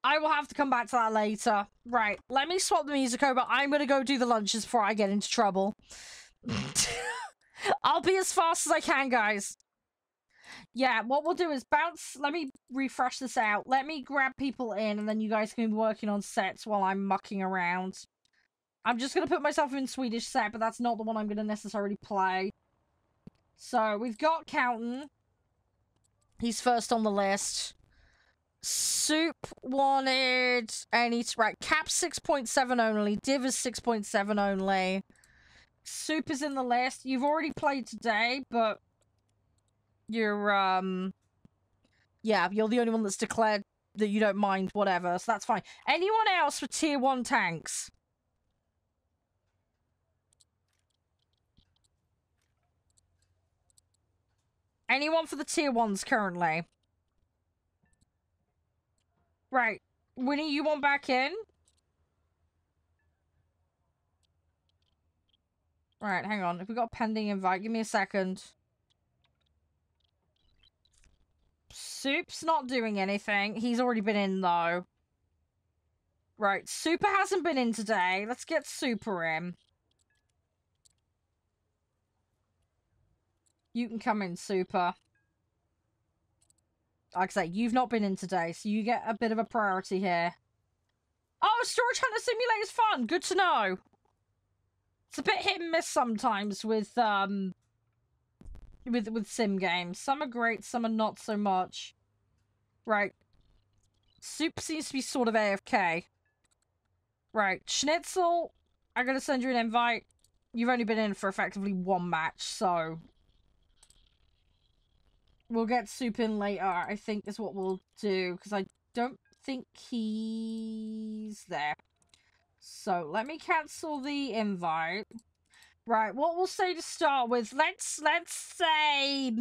I will have to come back to that later. Right, let me swap the music over. I'm gonna go do the lunches before I get into trouble. I'll be as fast as I can, guys. Yeah, what we'll do is bounce. Let me refresh this out. Let me grab people in, and then you guys can be working on sets while I'm mucking around. I'm just gonna put myself in Swedish set, but that's not the one I'm gonna necessarily play. So, we've got Counton. He's first on the list. Soup wanted any... Right, Cap 6.7 only. Div is 6.7 only. Soup is in the list. You've already played today, but... You're, yeah, you're the only one that's declared that you don't mind, whatever, so that's fine. Anyone else for tier 1 tanks? Anyone for the tier 1s currently? Right. Winnie, you want back in? Right, hang on. If we got a pending invite, give me a second. Soup's not doing anything. He's already been in, though. Right, Super hasn't been in today. Let's get Super in. You can come in, Super. Like I say, you've not been in today, so you get a bit of a priority here. Oh, Storage Hunter Simulator is fun. Good to know. It's a bit hit and miss sometimes with sim games. Some are great, some are not so much. Right. Soup seems to be sort of AFK. Right. Schnitzel, I'm gonna send you an invite. You've only been in for effectively one match, so... We'll get Soup in later, I think is what we'll do, because I don't think he's there. So, let me cancel the invite. Right, what we'll say to start with, let's say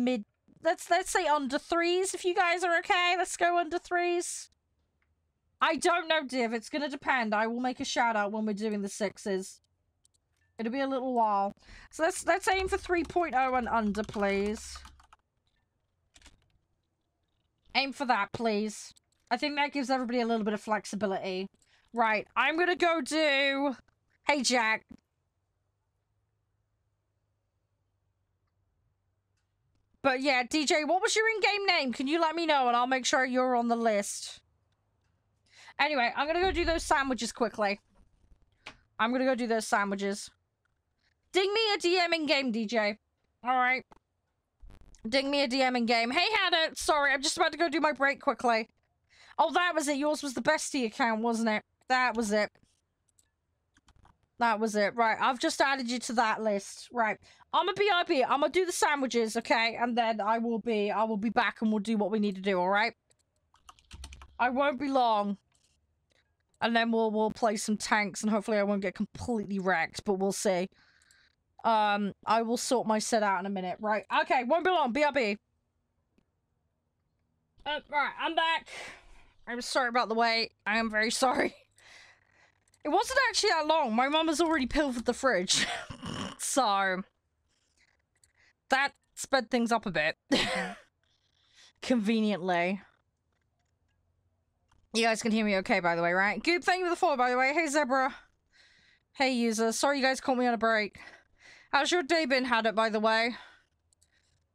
let's say under 3s if you guys are okay. Let's go under 3s. I don't know, Div. It's gonna depend. I will make a shout out when we're doing the 6s. It'll be a little while. So let's aim for 3.0 and under, please. Aim for that, please. I think that gives everybody a little bit of flexibility. Right, I'm gonna go do... Hey, Jack. But yeah, DJ, what was your in-game name? Can you let me know and I'll make sure you're on the list. Anyway, I'm gonna go do those sandwiches quickly. I'm gonna go do those sandwiches. Ding me a DM in-game, DJ. Alright. Ding me a DM in-game. Hey, Hannah! Sorry, I'm just about to go do my break quickly. Oh, that was it. Yours was the bestie account, wasn't it? That was it. That was it. Right, I've just added you to that list. Right. I'm a BRB. I'm gonna do the sandwiches, okay? And then I will be back and we'll do what we need to do, alright? I won't be long. And then we'll play some tanks and hopefully I won't get completely wrecked, but we'll see. I will sort my set out in a minute. Right. Okay, won't be long. BRB. Right, I'm back. I'm sorry about the wait. I am very sorry. It wasn't actually that long. My mum has already pilfered the fridge. So... that sped things up a bit. Conveniently. You guys can hear me okay, by the way, right? Goop, thank you for the follow, by the way. Hey, Zebra. Hey, user. Sorry you guys caught me on a break. How's your day been, Had it, by the way?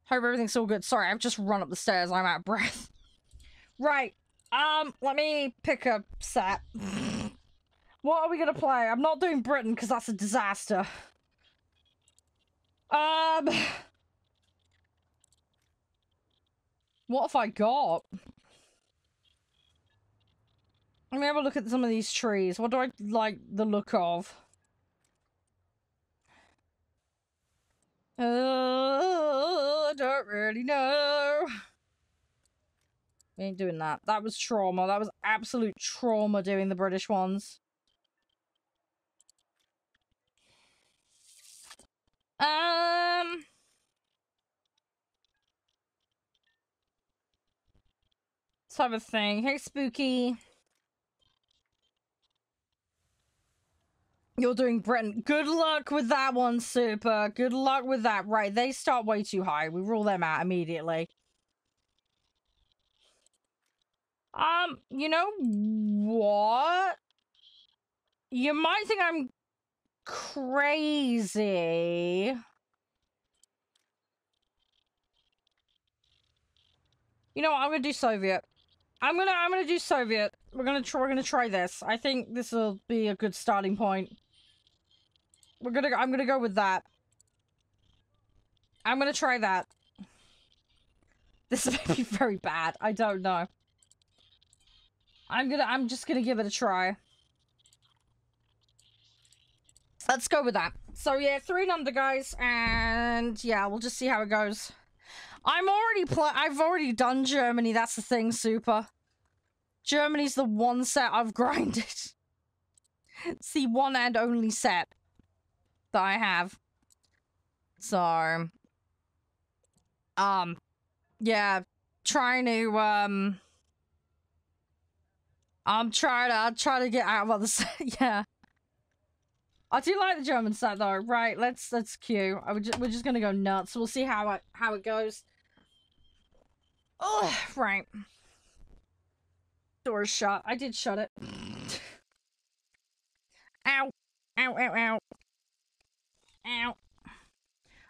Hope everything's all good. Sorry, I've just run up the stairs. I'm out of breath. Right. Let me pick a set. What are we gonna play? I'm not doing Britain, because that's a disaster. What have I got? Let me have a look at some of these trees. What do I like the look of? I don't really know. We ain't doing that. That was trauma. That was absolute trauma doing the British ones. Type of thing. Hey, Spooky. You're doing Britain. Good luck with that one, Super. Good luck with that. Right, they start way too high. We rule them out immediately. You know what? You might think I'm crazy. You know what? I'm gonna do Soviet. I'm gonna do Soviet. We're gonna try this. I think this will be a good starting point. I'm gonna go with that. I'm gonna try that. This may be very bad. I don't know. I'm just gonna give it a try. Let's go with that. So yeah, 3 and under, guys, and yeah, we'll just see how it goes. I've already done Germany. That's the thing, Super. Germany's the one set I've grinded. It's the one and only set that I have. So, yeah, trying to, I'll try to get out of other set. Yeah. I do like the German set though. Right, let's queue. We're just gonna go nuts. We'll see how it goes. Oh, right. Door's shut. I did shut it. Ow. Ow, ow, ow. Ow.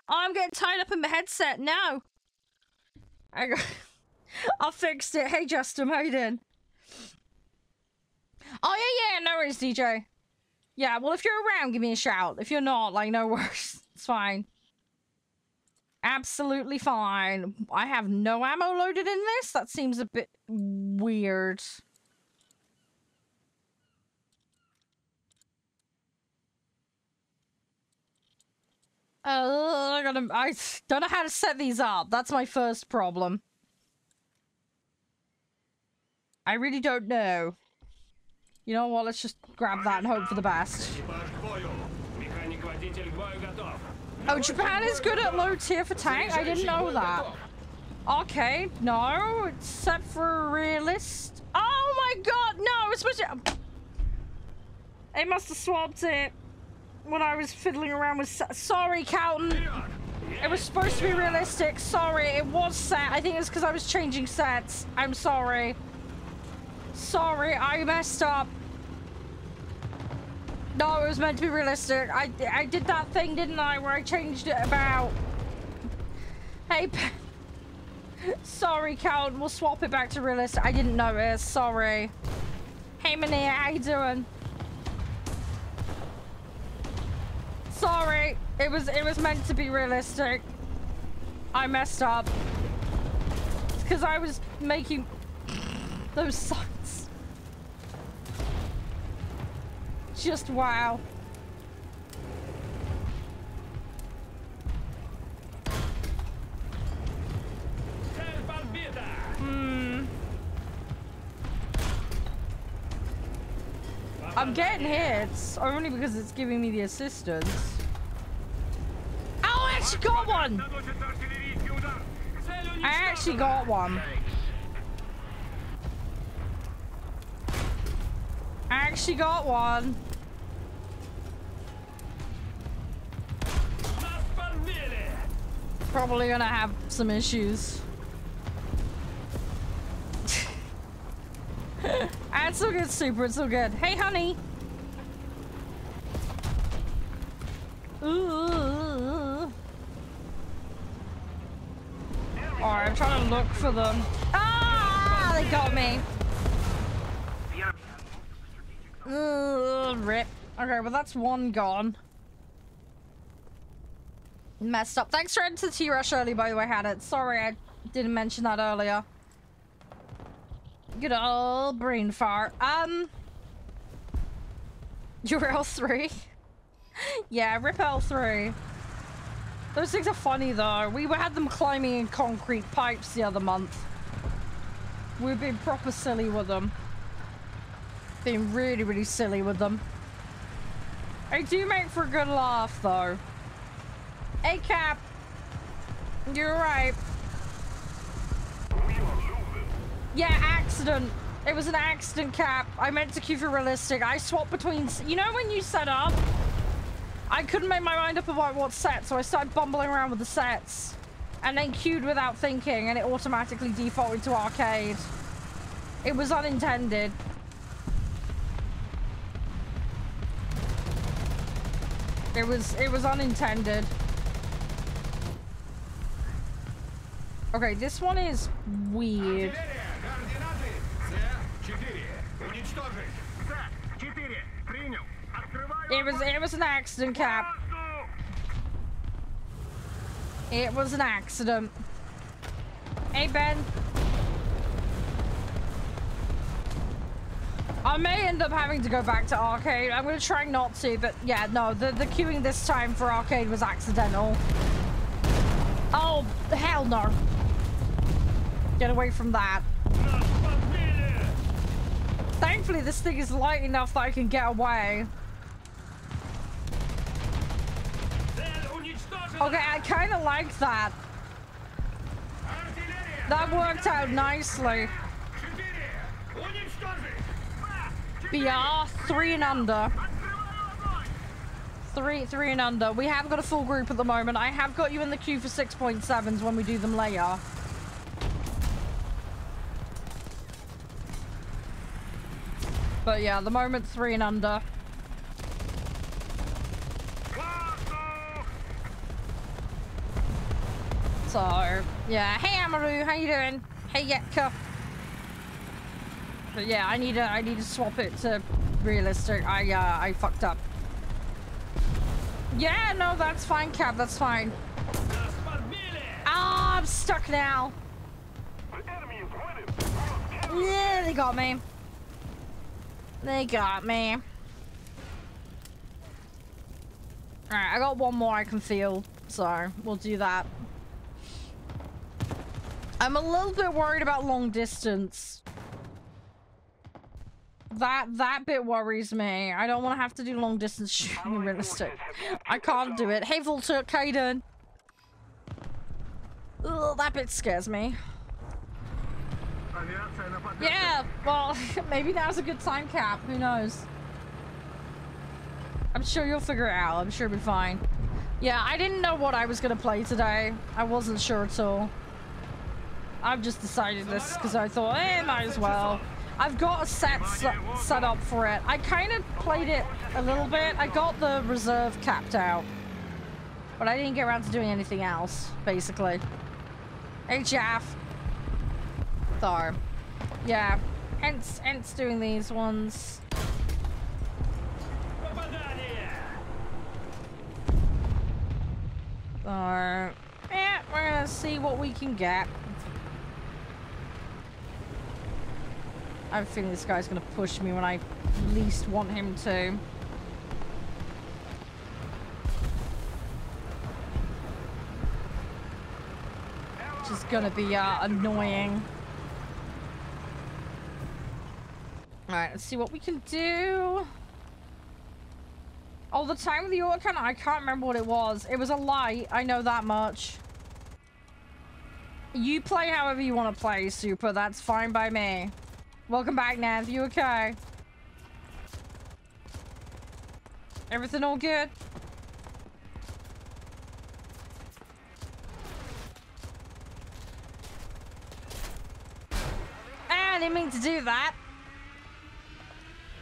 Oh, I'm getting tied up in my headset. No. I fixed it. Hey, Justin, how you doing? Oh, yeah, no worries, DJ. Yeah, well, if you're around, give me a shout. If you're not, like, no worries. It's fine. Absolutely fine. I have no ammo loaded in this? That seems a bit weird. I don't know how to set these up. That's my first problem. I really don't know. You know what? Let's just grab that and hope for the best. Oh, Japan is good at low tier for tank? I didn't know that. Okay, no. It's set for realist. Oh my god, no! It's supposed to... They must have swapped it when I was fiddling around with... Sorry, Calton. It was supposed to be realistic. Sorry, it was set. I think it's because I was changing sets. I'm sorry. Sorry, I messed up. No, it was meant to be realistic. I did that thing, didn't I, where I changed it about. Hey, sorry, Count. We'll swap it back to realistic. I didn't notice. Sorry. Hey, Mania, how you doing? Sorry. It was meant to be realistic. I messed up. It's because I was making those signs. Just wow. I'm getting hits only because it's giving me the assistance. Oh, I actually got one! I actually got one. I actually got one. Probably gonna have some issues. It's so good, Super. It's so good. Hey, honey. Ooh. Alright, I'm trying to look for them. Ah! They got me. Rip. Okay, well that's one gone. Messed up. Thanks for entering to T-Rush early, by the way, had it. Sorry, I didn't mention that earlier. Good old brain fart. You're L3? Yeah, rip L3. Those things are funny, though. We had them climbing in concrete pipes the other month. We've been proper silly with them. Been really, really silly with them. They do make for a good laugh, though. Hey, Cap. You're right. Yeah, accident. It was an accident, Cap. I meant to queue for realistic. I swapped between... You know when you set up? I couldn't make my mind up about what set, so I started bumbling around with the sets. And then queued without thinking, and it automatically defaulted to arcade. It was unintended. It was unintended. Okay, this one is weird. It was an accident, Cap. It was an accident. Hey, Ben. I may end up having to go back to arcade. I'm gonna try not to, but yeah, no, the queuing this time for arcade was accidental. Oh, hell no. Get away from that. Thankfully, this thing is light enough that I can get away. Okay, I kind of like that. That worked out nicely. BR, 3 and under. Three and under. We have got a full group at the moment. I have got you in the queue for 6.7s when we do them later. But yeah, at the moment 3 and under. So yeah, hey Amaru, how you doing? Hey Yetka. But yeah, I need to swap it to realistic. I fucked up. Yeah, no, that's fine, Cap. That's fine. Ah, I'm stuck now. Yeah, they got me. They got me. Alright, I got one more I can feel, so we'll do that. I'm a little bit worried about long distance. That bit worries me. I don't want to have to do long distance shooting in realistic. I can't do it. Hey, Volta, Kaiden. Ugh, that bit scares me. Yeah, well, maybe now's a good time, Cap. Who knows? I'm sure you'll figure it out. I'm sure it'll be fine. Yeah, I didn't know what I was going to play today. I wasn't sure at all. I've just decided this because I thought, might as well. I've got a set up for it. I kind of played it a little bit. I got the reserve capped out. But I didn't get around to doing anything else, basically. Hey, Jaff. So, yeah. Hence doing these ones. So, yeah, we're gonna see what we can get. I have a feeling this guy's gonna push me when I least want him to. Which is gonna be annoying. Alright, let's see what we can do. Oh, the time of the auto cannon, I can't remember what it was. It was a light, I know that much. You play however you want to play, Super. That's fine by me. Welcome back, Nav. You okay? Everything all good? I didn't mean to do that.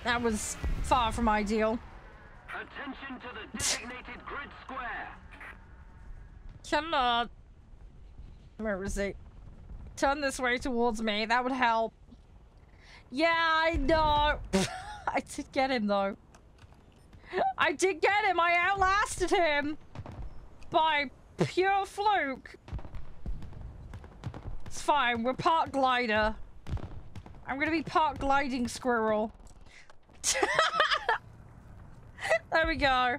That was far from ideal. Attention to the designated grid square. Come on. Where is it? Turn this way towards me. That would help. Yeah, I know. I did get him, though. I did get him. I outlasted him. By pure fluke. It's fine. We're park glider. I'm gonna be park gliding squirrel. There we go.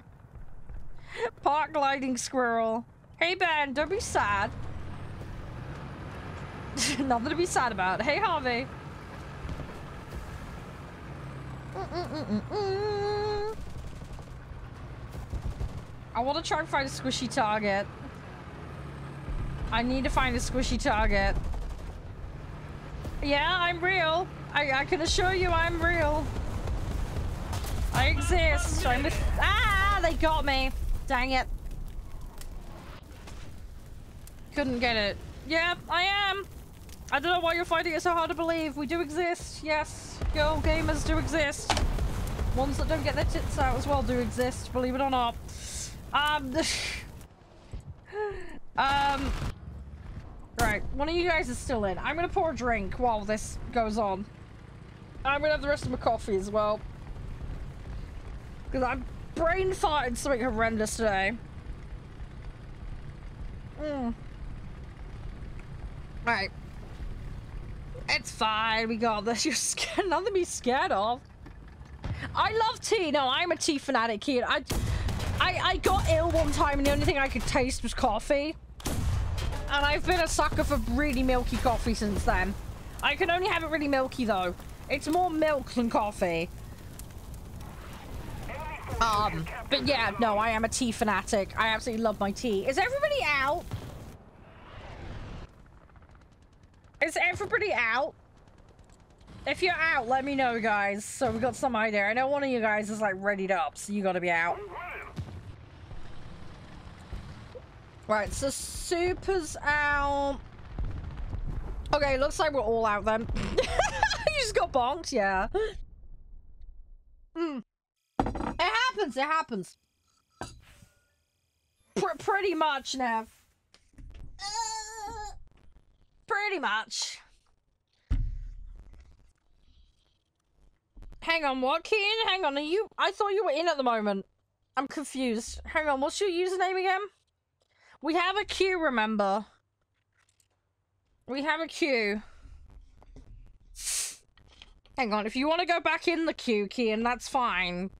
Park gliding squirrel. Hey, Ben, don't be sad. Nothing to be sad about. Hey, Harvey. I want to try and find a squishy target. I need to find a squishy target. Yeah, I'm real. I can assure you I'm real. I exist. I'm with— Ah, they got me. Dang it. Couldn't get it. Yeah, I am. I don't know why you're finding it so hard to believe. We do exist. Yes, girl gamers do exist. Ones that don't get their tits out as well do exist, believe it or not. Right, one of you guys is still in. I'm gonna pour a drink while this goes on. I'm gonna have the rest of my coffee as well. Because I'm brain farted something horrendous today. Right. It's fine, we got this. You're scared, nothing to be scared of. I love tea. No, I'm a tea fanatic kid. I got ill one time and the only thing I could taste was coffee. And I've been a sucker for really milky coffee since then. I can only have it really milky though. It's more milk than coffee. But yeah, no, I am a tea fanatic. I absolutely love my tea. Is everybody out? Is everybody out? If you're out, let me know, guys. So we got some idea. I know one of you guys is like readied up, so you gotta be out. Right, so Super's out. Okay, looks like we're all out then. You just got bonked, yeah. It happens, it happens. Pretty much, Nev. Pretty much. Hang on, what, Keen? Hang on, are you— I thought you were in at the moment. I'm confused. Hang on, what's your username again? We have a queue, remember? We have a queue. Hang on, if you want to go back in the queue, Kian, that's fine.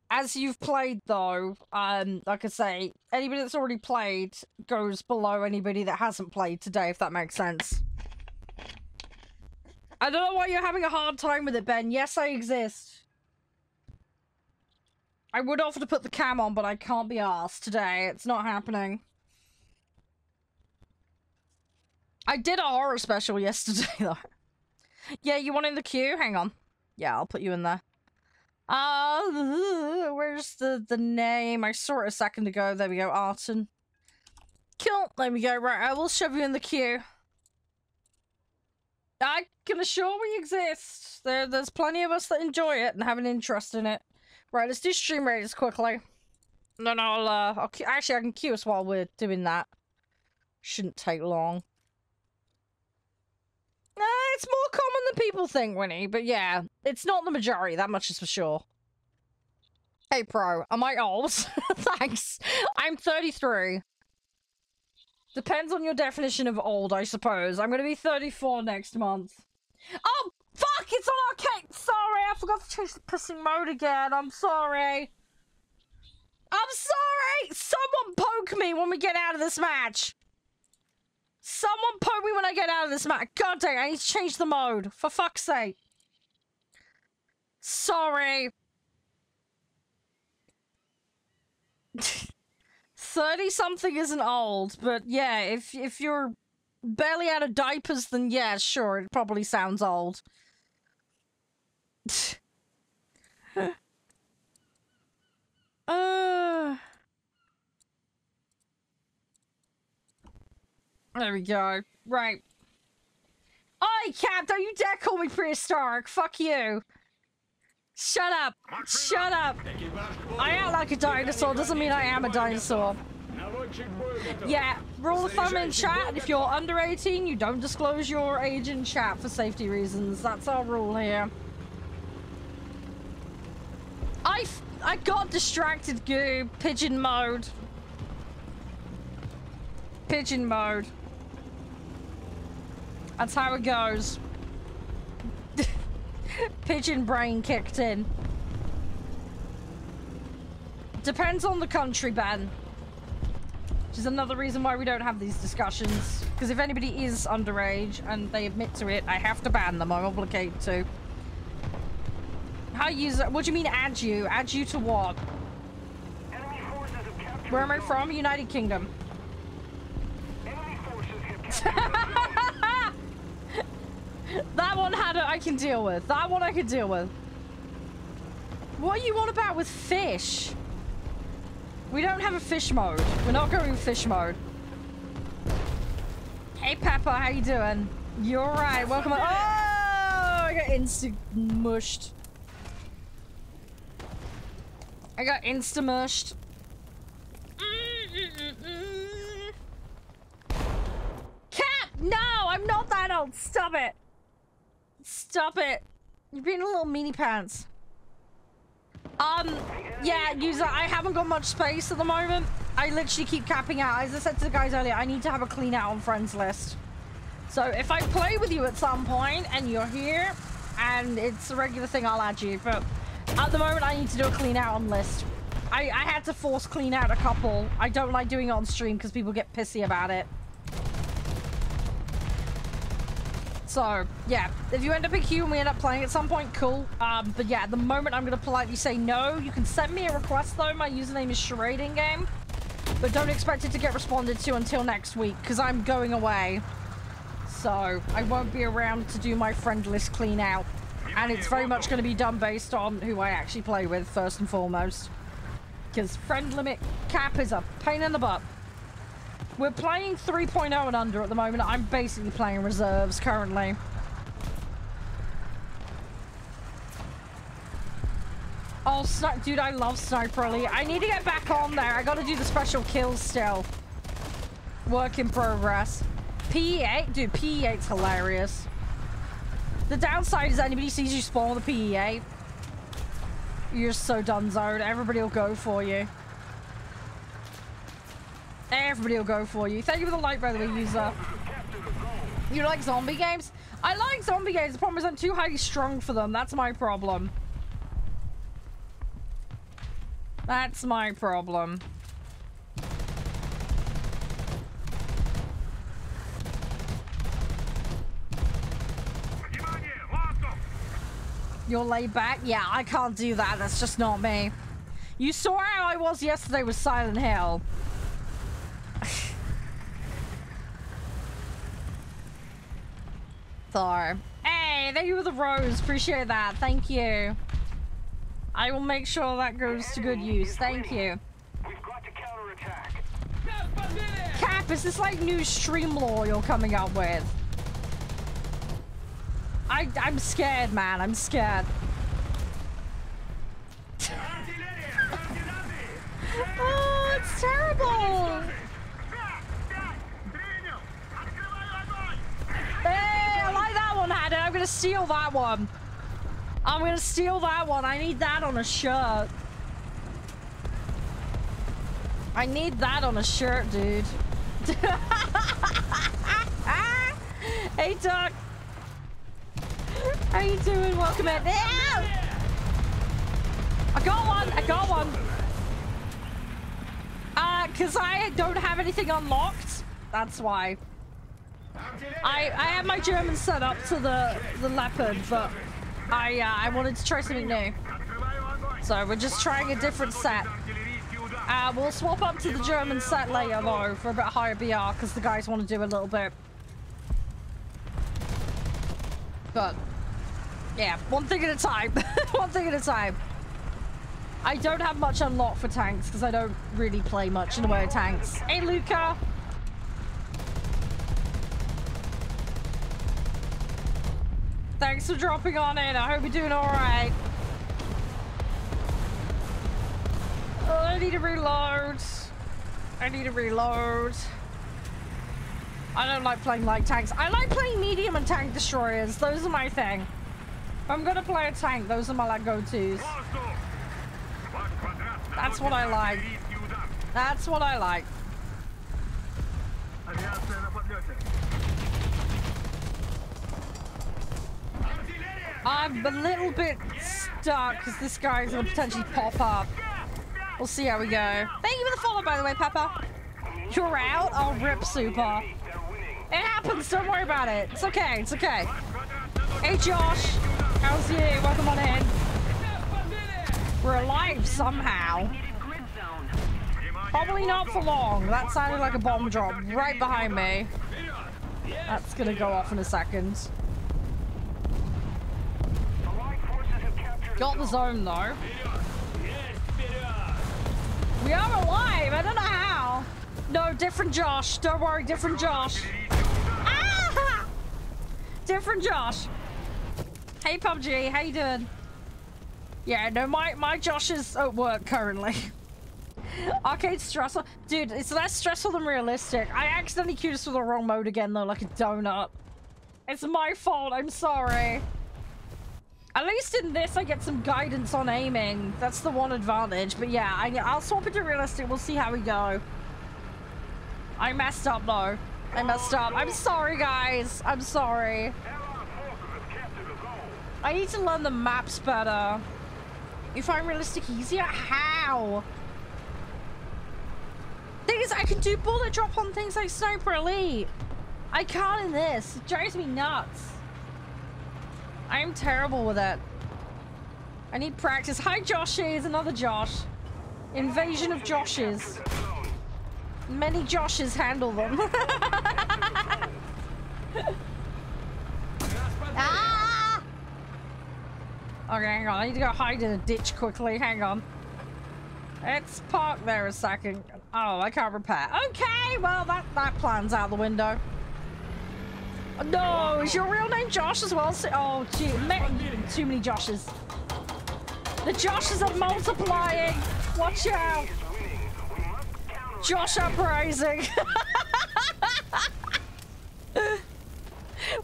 As you've played, though, like I say, anybody that's already played goes below anybody that hasn't played today, if that makes sense. I don't know why you're having a hard time with it, Ben. Yes, I exist. I would offer to put the cam on, but I can't be arsed today. It's not happening. I did a horror special yesterday, though. Yeah, you want in the queue? Hang on. Yeah, I'll put you in there. Where's the name? I saw it a second ago. There we go, Arton. Cool. There we go. Right, I will shove you in the queue. I can assure we exist. There's plenty of us that enjoy it and have an interest in it. Right, let's do stream ratings quickly. No, I'll actually, I can queue us while we're doing that. Shouldn't take long. It's more common than people think, Winnie, but yeah, it's not the majority, that much is for sure. Hey, Pro, am I old? Thanks. I'm 33. Depends on your definition of old, I suppose. I'm gonna be 34 next month. Oh, fuck! It's on arcade! Sorry, I forgot to change the pissing mode again. I'm sorry. I'm sorry! Someone poke me when we get out of this match. Someone poke me when I get out of this match. God dang, I need to change the mode. For fuck's sake. Sorry. 30-something isn't old, but yeah, if you're barely out of diapers, then yeah, sure, it probably sounds old. There we go. Right. Oi, Cap, don't you dare call me prehistoric. Fuck you. Shut up. Shut up. I act like a dinosaur doesn't mean I am a dinosaur. Yeah, rule of thumb in chat, if you're under 18, you don't disclose your age in chat for safety reasons. That's our rule here. I got distracted, Goo. Pigeon mode. Pigeon mode. That's how it goes. Pigeon brain kicked in. Depends on the country, Ben. Which is another reason why we don't have these discussions. Because if anybody is underage and they admit to it, I have to ban them. I'm obligated to. How use it? What do you mean add you? Add you to what? Enemy forces have captured Where am I the from? United Kingdom. zone. Enemy forces have captured the zone. That one I can deal with. That one I can deal with. What are you on about with fish? We don't have a fish mode. We're not going fish mode. Hey Pepper, how you doing? You're right. Welcome. Oh, I got insta-mushed. I got insta-mushed. Cap! No, I'm not that old. Stop it. Stop it. You're being a little meanie pants. Yeah, user, I haven't got much space at the moment. I literally keep capping out. As I said to the guys earlier, I need to have a clean out on friends list. So if I play with you at some point and you're here and it's a regular thing, I'll add you. But at the moment, I need to do a clean out on list. I had to force clean out a couple. I don't like doing it on stream because people get pissy about it. So, yeah, if you end up in queue and we end up playing at some point, cool. But yeah, at the moment, I'm going to politely say no. You can send me a request, though. My username is Charede in game. But don't expect it to get responded to until next week, because I'm going away. So, I won't be around to do my friend list clean out. And it's very much going to be done based on who I actually play with, first and foremost. Because friend limit cap is a pain in the butt. We're playing 3.0 and under at the moment. I'm basically playing reserves currently. Oh, dude, I love Sniper Elite. I need to get back on there. I gotta do the special kills still. Work in progress. PE8? Dude, PE8's hilarious. The downside is anybody sees you spawn with a PE8, you're so donezoed. Everybody will go for you. Everybody will go for you. Thank you for the like, by the way, user. You like zombie games? I like zombie games. The problem is I'm too highly strung for them. That's my problem. That's my problem. You're laid back? Yeah, I can't do that. That's just not me. You saw how I was yesterday with Silent Hill. Thor. Hey, thank you for the rose. Appreciate that. Thank you. I will make sure that goes to good use. Thank you. We've got to counterattack. Cap, is this like new stream law you're coming up with? I'm scared, man. I'm scared. Oh, it's terrible. Hey, I like that one, Hannah. I'm gonna steal that one. I'm gonna steal that one. I need that on a shirt. I need that on a shirt, dude. Hey, Duck. How you doing? Welcome in. Ow! I got one. I got one. Because I don't have anything unlocked. That's why. I have my German set up to the leopard, but I wanted to try something new. So we're just trying a different set. We'll swap up to the German set later though for a bit higher BR because the guys want to do a little bit. But yeah, one thing at a time. One thing at a time. I don't have much unlocked for tanks because I don't really play much in the way of tanks. Hey, Luca. Thanks for dropping on in. I hope you're doing all right. Oh, I need to reload. I need to reload. I don't like playing light tanks. I like playing medium and tank destroyers. Those are my thing. If I'm gonna play a tank, those are my like go-tos. That's what I like. That's what I like. I'm a little bit stuck because this guy's gonna potentially pop up. We'll see how we go. Thank you for the follow, by the way, Peppa. You're out? Oh, rip, super. It happens, don't worry about it. It's okay, it's okay. Hey, Josh. How's you? Welcome on in. We're alive somehow. Probably not for long. That sounded like a bomb drop right behind me. That's gonna go off in a second. Got the zone though. We are alive. I don't know how. No, different Josh. Don't worry, different Josh. Ah! Different Josh. Hey PUBG, how you doing? Yeah, no, my Josh is at work currently. Arcade stressful. Dude, it's less stressful than realistic. I accidentally queued us for the wrong mode again though, like a donut. It's my fault, I'm sorry. At least in this I get some guidance on aiming. That's the one advantage. But yeah, I'll swap it to realistic. We'll see how we go. I messed up though. I messed up. I'm sorry guys. I'm sorry. I need to learn the maps better. You find realistic easier? How? Thing is, I can do bullet drop on things like Sniper Elite. I can't in this. It drives me nuts. I am terrible with it. I need practice. Hi, Joshies. Another Josh. Invasion of Joshes. Many Joshes handle them. Ah! Okay, hang on. I need to go hide in a ditch quickly. Hang on. Let's park there a second. Oh, I can't repair. Okay, well, that plan's out the window. No, is your real name Josh as well? Oh, gee, too many Joshes. The Joshes are multiplying. Watch out. Josh uprising.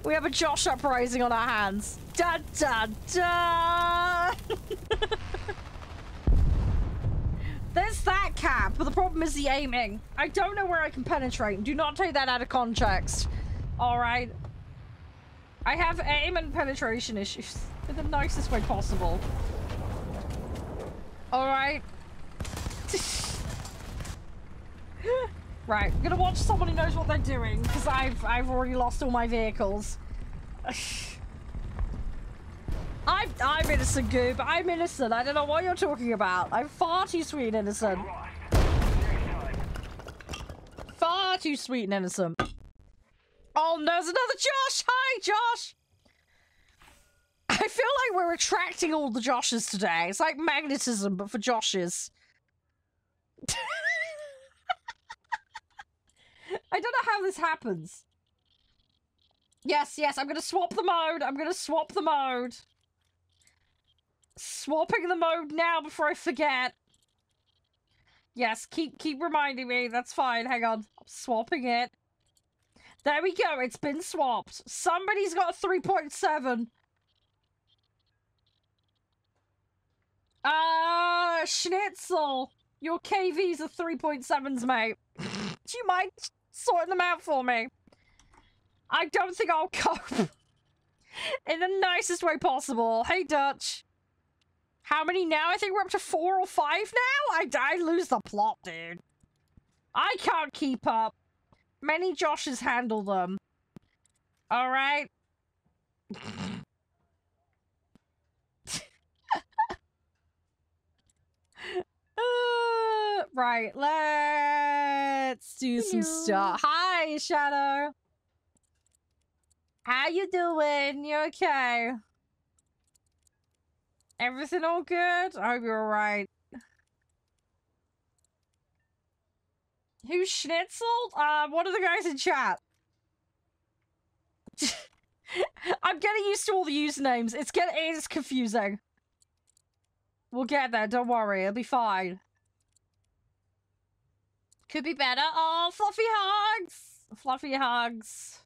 We have a Josh uprising on our hands. Da da da. There's that cap, but the problem is the aiming. I don't know where I can penetrate. Do not take that out of context. All right. I have aim and penetration issues in the nicest way possible. All right. Right, I'm gonna watch someone who knows what they're doing because I've already lost all my vehicles. I'm innocent, Goob. I'm innocent. I don't know what you're talking about. I'm far too sweet and innocent. Far too sweet and innocent. Oh, no, there's another Josh! Hi, Josh! I feel like we're attracting all the Joshes today. It's like magnetism, but for Joshes. I don't know how this happens. Yes, I'm gonna swap the mode. I'm gonna swap the mode. Swapping the mode now before I forget. Yes, keep reminding me. That's fine. Hang on. I'm swapping it. There we go. It's been swapped. Somebody's got a 3.7. Schnitzel. Your KVs are 3.7s, mate. Do you mind sorting them out for me? I don't think I'll cope. In the nicest way possible. Hey, Dutch. How many now? I think we're up to 4 or 5 now? I lose the plot, dude. I can't keep up. Many Joshes handle them. Alright. Right, let's do some stuff. Hi, Shadow. How you doing? You okay? Everything all good? I hope you're alright. Who's Schnitzel? What are the guys in chat? I'm getting used to all the usernames. It is confusing. We'll get there, don't worry. It'll be fine. Could be better. Oh, fluffy hugs! Fluffy hugs.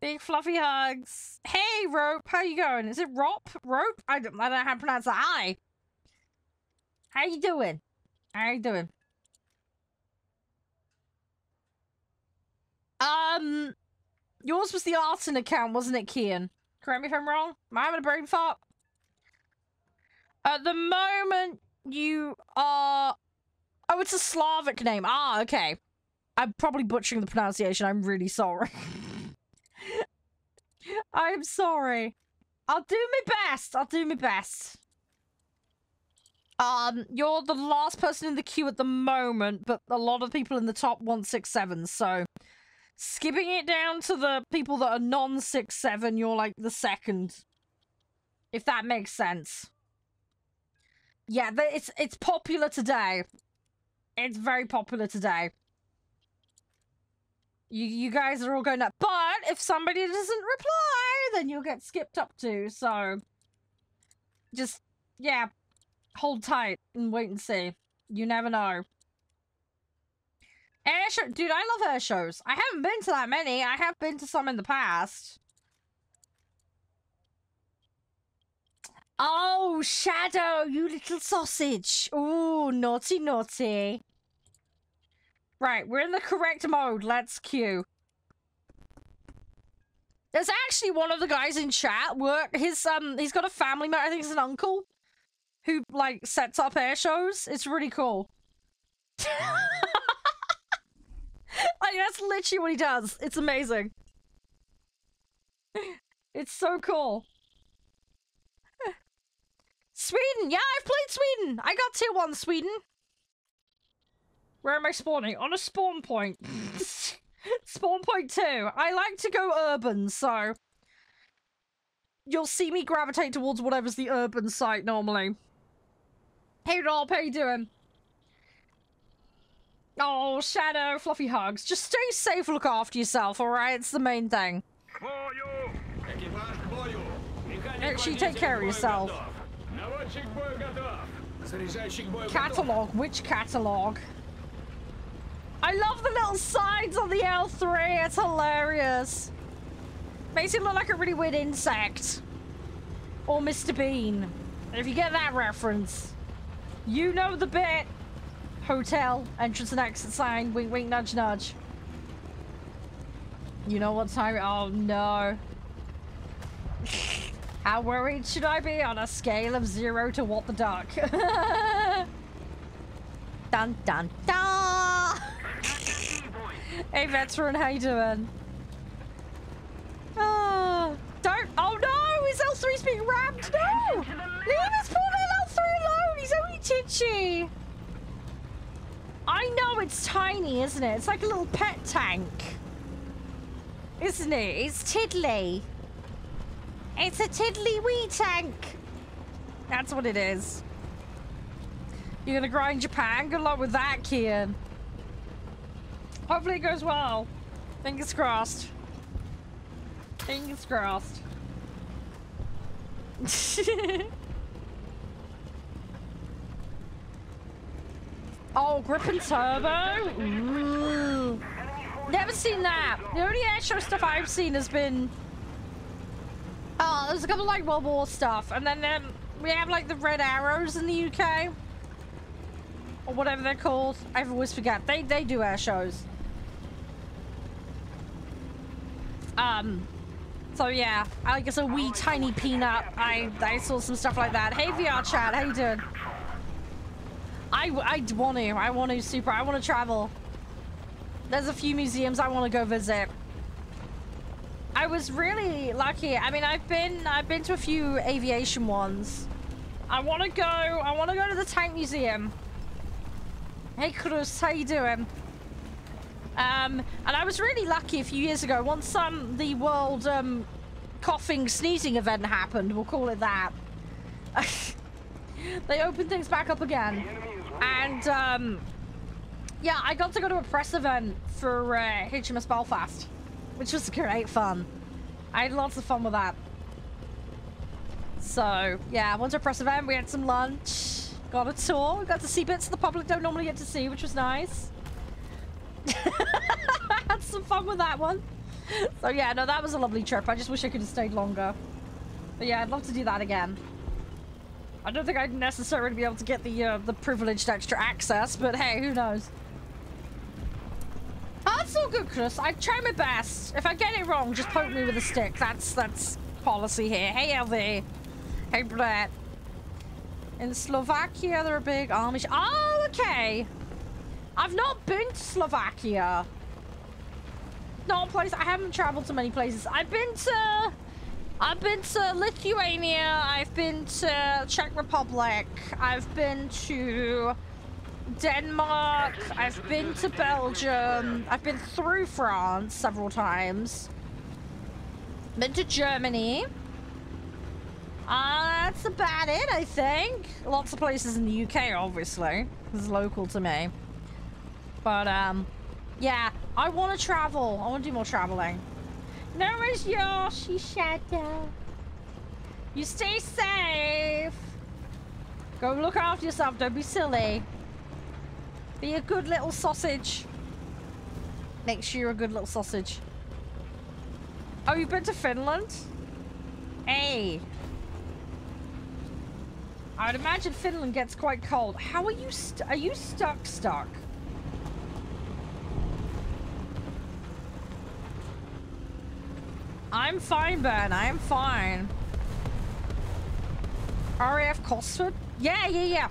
Big fluffy hugs. Hey, Rope, how you going? Is it Rope? Rope? I don't know how to pronounce that. Hi. How you doing? How you doing? Yours was the Arson account, wasn't it, Kian? Correct me if I'm wrong. Am I having a brain fart? At the moment, you are... Oh, it's a Slavic name. Ah, okay. I'm probably butchering the pronunciation. I'm really sorry. I'm sorry. I'll do my best. I'll do my best. You're the last person in the queue at the moment, but a lot of people in the top 167, so skipping it down to the people that are non-6-7, you're like the second. If that makes sense. Yeah, it's popular today. It's very popular today. You guys are all going up. But if somebody doesn't reply, then you'll get skipped up too. So just, yeah, hold tight and wait and see. You never know. Air show, dude, I love air shows. I haven't been to that many. I have been to some in the past. Oh, Shadow, you little sausage. Oh, naughty, naughty. Right, we're in the correct mode. Let's queue. There's actually one of the guys in chat he's got a family member, I think it's an uncle, who like sets up air shows. It's really cool. Like that's literally what he does. It's amazing. It's so cool. Sweden! Yeah, I've played Sweden! I got tier 1 Sweden. Where am I spawning? On a spawn point. Spawn point 2. I like to go urban, so you'll see me gravitate towards whatever's the urban site normally. Hey Rolp, how you doing? Oh, Shadow, fluffy hugs. Just stay safe, look after yourself, alright? It's the main thing. Actually, take care of yourself. Catalog? Which catalog? I love the little signs on the L3. It's hilarious. Makes it look like a really weird insect. Or Mr. Bean. And if you get that reference, you know the bit. Hotel, entrance and exit sign, wink wink, nudge nudge. You know what time? Oh no. How worried should I be on a scale of 0 to what the duck? Dun dun dun! Hey veteran, how you doing? Oh, don't! Oh no! His L3's being rammed! No! Leave his poor little L3 alone! He's only titchy! I know it's tiny, isn't it? It's like a little pet tank. Isn't it? It's tiddly. It's a tiddly wee tank. That's what it is. You're gonna grind Japan? Good luck with that, Kian. Hopefully it goes well. Fingers crossed. Fingers crossed. Oh, Grip and Turbo? Ooh. Never seen that. The only airshow stuff I've seen has been... Oh, there's a couple like World War stuff. And then we have like the Red Arrows in the UK. Or whatever they're called. I always forget. They do air shows. So yeah, I guess a wee tiny peanut. I saw some stuff like that. Hey VR chat, how you doing? I want to super. I want to travel. There's a few museums I want to go visit. I was really lucky. I mean, I've been to a few aviation ones. I want to go to the tank museum. Hey Cruz, how you doing? And I was really lucky a few years ago. Once the world coughing sneezing event happened, we'll call it that. They opened things back up again. And yeah, I got to go to a press event for HMS Belfast, which was great fun. I had lots of fun with that. So yeah, I went to a press event, we had some lunch, got a tour, got to see bits the public don't normally get to see, which was nice. I had some fun with that one. So yeah, no, that was a lovely trip. I just wish I could have stayed longer. But yeah, I'd love to do that again. I don't think I'd necessarily be able to get the privileged extra access, but hey, who knows? Oh, that's all good, Chris. I try my best. If I get it wrong, just poke me with a stick. That's policy here. Hey, LV. Hey, Brett. In Slovakia, they're a big Amish. Oh, okay. I've not been to Slovakia. Not a place. I haven't traveled to many places. I've been to Lithuania. I've been to Czech Republic. I've been to Denmark. I've been to Belgium. I've been through France several times. Been to Germany. That's about it, I think. Lots of places in the UK, obviously. It's local to me. But, yeah. I want to travel. I want to do more traveling. No, it's yours, she Shadow. You stay safe. Go look after yourself. Don't be silly. Be a good little sausage. Make sure you're a good little sausage. Oh, you've been to Finland? Hey. I would imagine Finland gets quite cold. How are you stuck? I'm fine, Ben. I am fine. RAF Cosford? Yeah.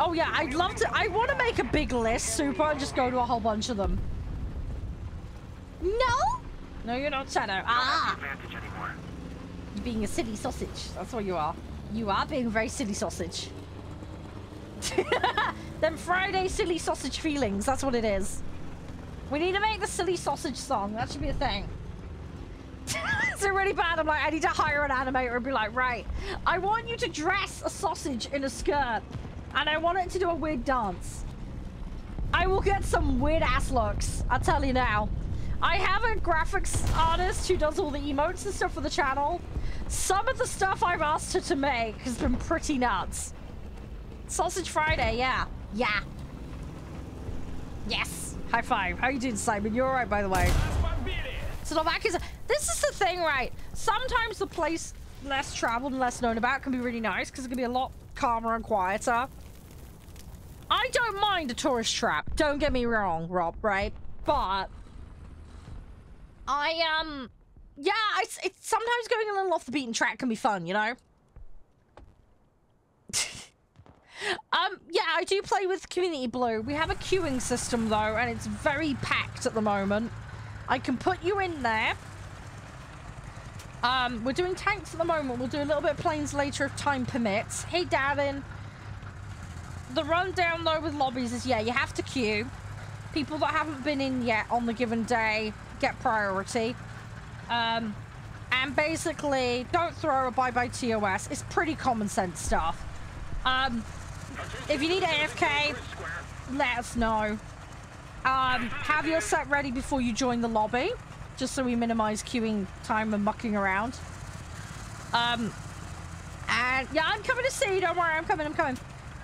Oh, yeah. I'd love to. I want to make a big list, Super, and just go to a whole bunch of them. No? No, you're not Shadow. Ah! You're being a silly sausage. That's what you are. You are being a very silly sausage. Them Friday silly sausage feelings. That's what it is. We need to make the silly sausage song. That should be a thing. It's really bad. I'm like, I need to hire an animator and be like, right, I want you to dress a sausage in a skirt and I want it to do a weird dance. I will get some weird ass looks. I'll tell you now. I have a graphics artist who does all the emotes and stuff for the channel. Some of the stuff I've asked her to make has been pretty nuts. Sausage Friday, yeah. Yeah. Yes. High five. How you doing, Simon? You're all right, by the way. Slovakia. This is the thing, right? Sometimes the place less traveled and less known about can be really nice because it can be a lot calmer and quieter. I don't mind a tourist trap. Don't get me wrong, Rob, right? But yeah, it's sometimes going a little off the beaten track can be fun, you know? Yeah, I do play with Community Blue. We have a queuing system, though, and it's very packed at the moment. I can put you in there. We're doing tanks at the moment. We'll do a little bit of planes later if time permits. Hey, Darren. The rundown, though, with lobbies is, yeah, you have to queue. People that haven't been in yet on the given day get priority. And basically, don't throw a bye-bye TOS. It's pretty common sense stuff. If you need AFK, let us know. Have your set ready before you join the lobby, just so we minimize queuing time and mucking around. And yeah, I'm coming to see you. Don't worry, I'm coming.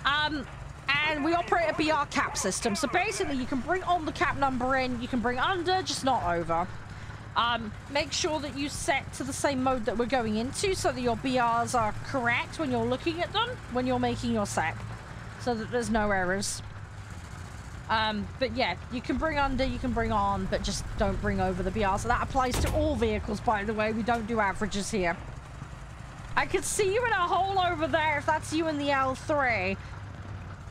And we operate a BR cap system. So basically, you can bring on the cap number in, you can bring under, just not over. Make sure that you set to the same mode that we're going into so that your BRs are correct when you're looking at them, when you're making your set, so that there's no errors. But yeah, you can bring under, you can bring on, but just don't bring over the BR. So that applies to all vehicles, by the way. We don't do averages here. I could see you in a hole over there if that's you in the L3.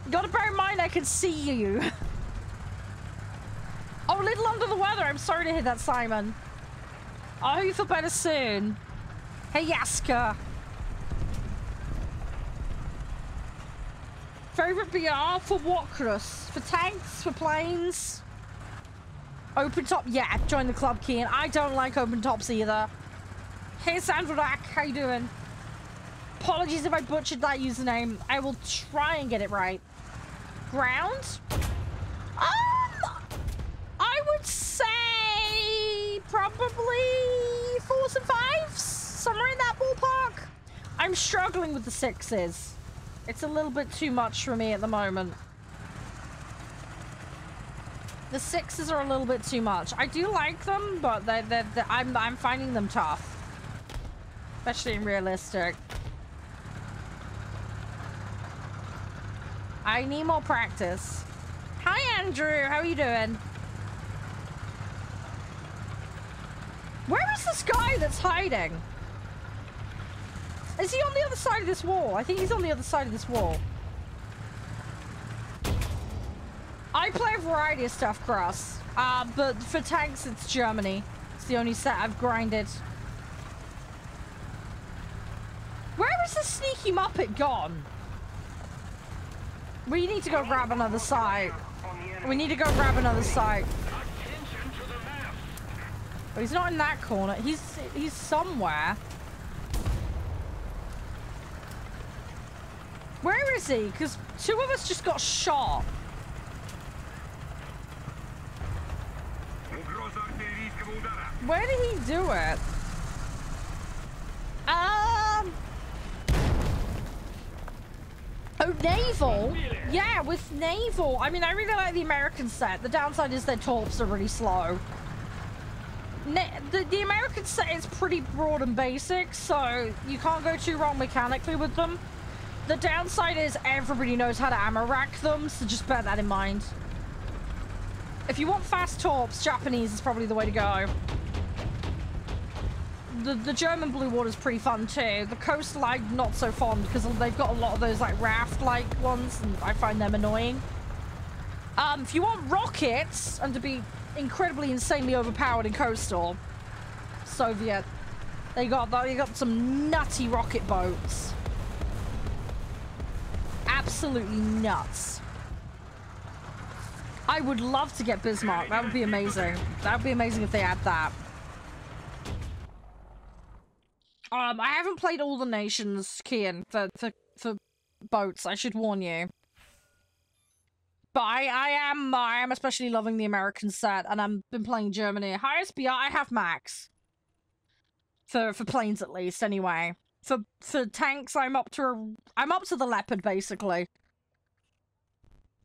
You gotta bear in mind I can see you. Oh, a little under the weather. I'm sorry to hear that, Simon. I hope you feel better soon. Hey, Yaska. Favorite BR for what, Chris? For tanks? For planes? Open top? Yeah, join the club, Kian. I don't like open tops either. Hey, Sandrodak. How you doing? Apologies if I butchered that username. I will try and get it right. Ground? I would say probably 4s and 5s. Somewhere in that ballpark. I'm struggling with the 6s. It's a little bit too much for me at the moment. The 6s are a little bit too much. I do like them, but I'm finding them tough. Especially in realistic. I need more practice. Hi, Andrew. How are you doing? Where is this guy that's hiding? Is he on the other side of this wall? I think he's on the other side of this wall. I play a variety of stuff, Cross. But for tanks, it's Germany. It's the only set I've grinded. Where is the sneaky Muppet gone? We need to go grab another site. We need to go grab another site. But he's not in that corner. He's somewhere. Where is he? Because two of us just got shot. Where did he do it? Oh, naval? Yeah, with naval. I mean, I really like the American set. The downside is their torps are really slow. The American set is pretty broad and basic, so you can't go too wrong mechanically with them. The downside is everybody knows how to ammo rack them, so just bear that in mind. If you want fast torps, Japanese is probably the way to go. The German blue water is pretty fun too. The coastline, not so fond, because they've got a lot of those like raft-like ones, and I find them annoying. If you want rockets, and to be incredibly insanely overpowered in coastal, Soviet, they got some nutty rocket boats. Absolutely nuts. I would love to get Bismarck. That would be amazing. That would be amazing if they had that. I haven't played all the nations, Kian, for boats. I should warn you. But I am especially loving the American set, and I've been playing Germany. Highest BR, I have max. For planes at least, anyway. For tanks, I'm up to the Leopard, basically.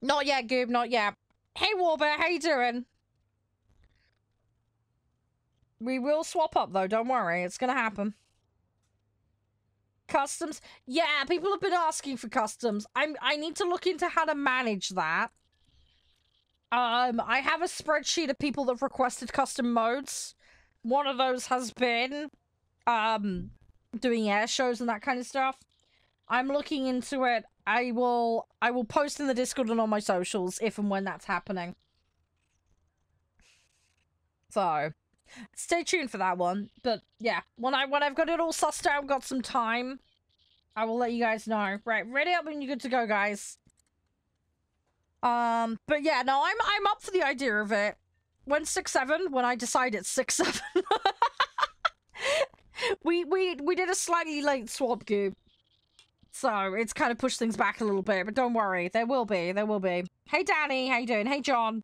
Not yet, Goob, not yet. Hey, Warbear, how you doing? We will swap up, though, don't worry. It's gonna happen. Customs? Yeah, people have been asking for customs. I need to look into how to manage that. I have a spreadsheet of people that have requested custom modes. One of those has been, doing air shows and that kind of stuff. I'm looking into it. I will post in the Discord and on my socials if and when that's happening. So, stay tuned for that one. But yeah, when I've got it all sussed out, got some time, I will let you guys know. Right, ready up and you're good to go, guys. But yeah, no, I'm up for the idea of it. When 6-7, when I decide it's 6-7. we did a slightly late swap, Goob. So it's kind of pushed things back a little bit, but don't worry, there will be. Hey Danny, how you doing? Hey John.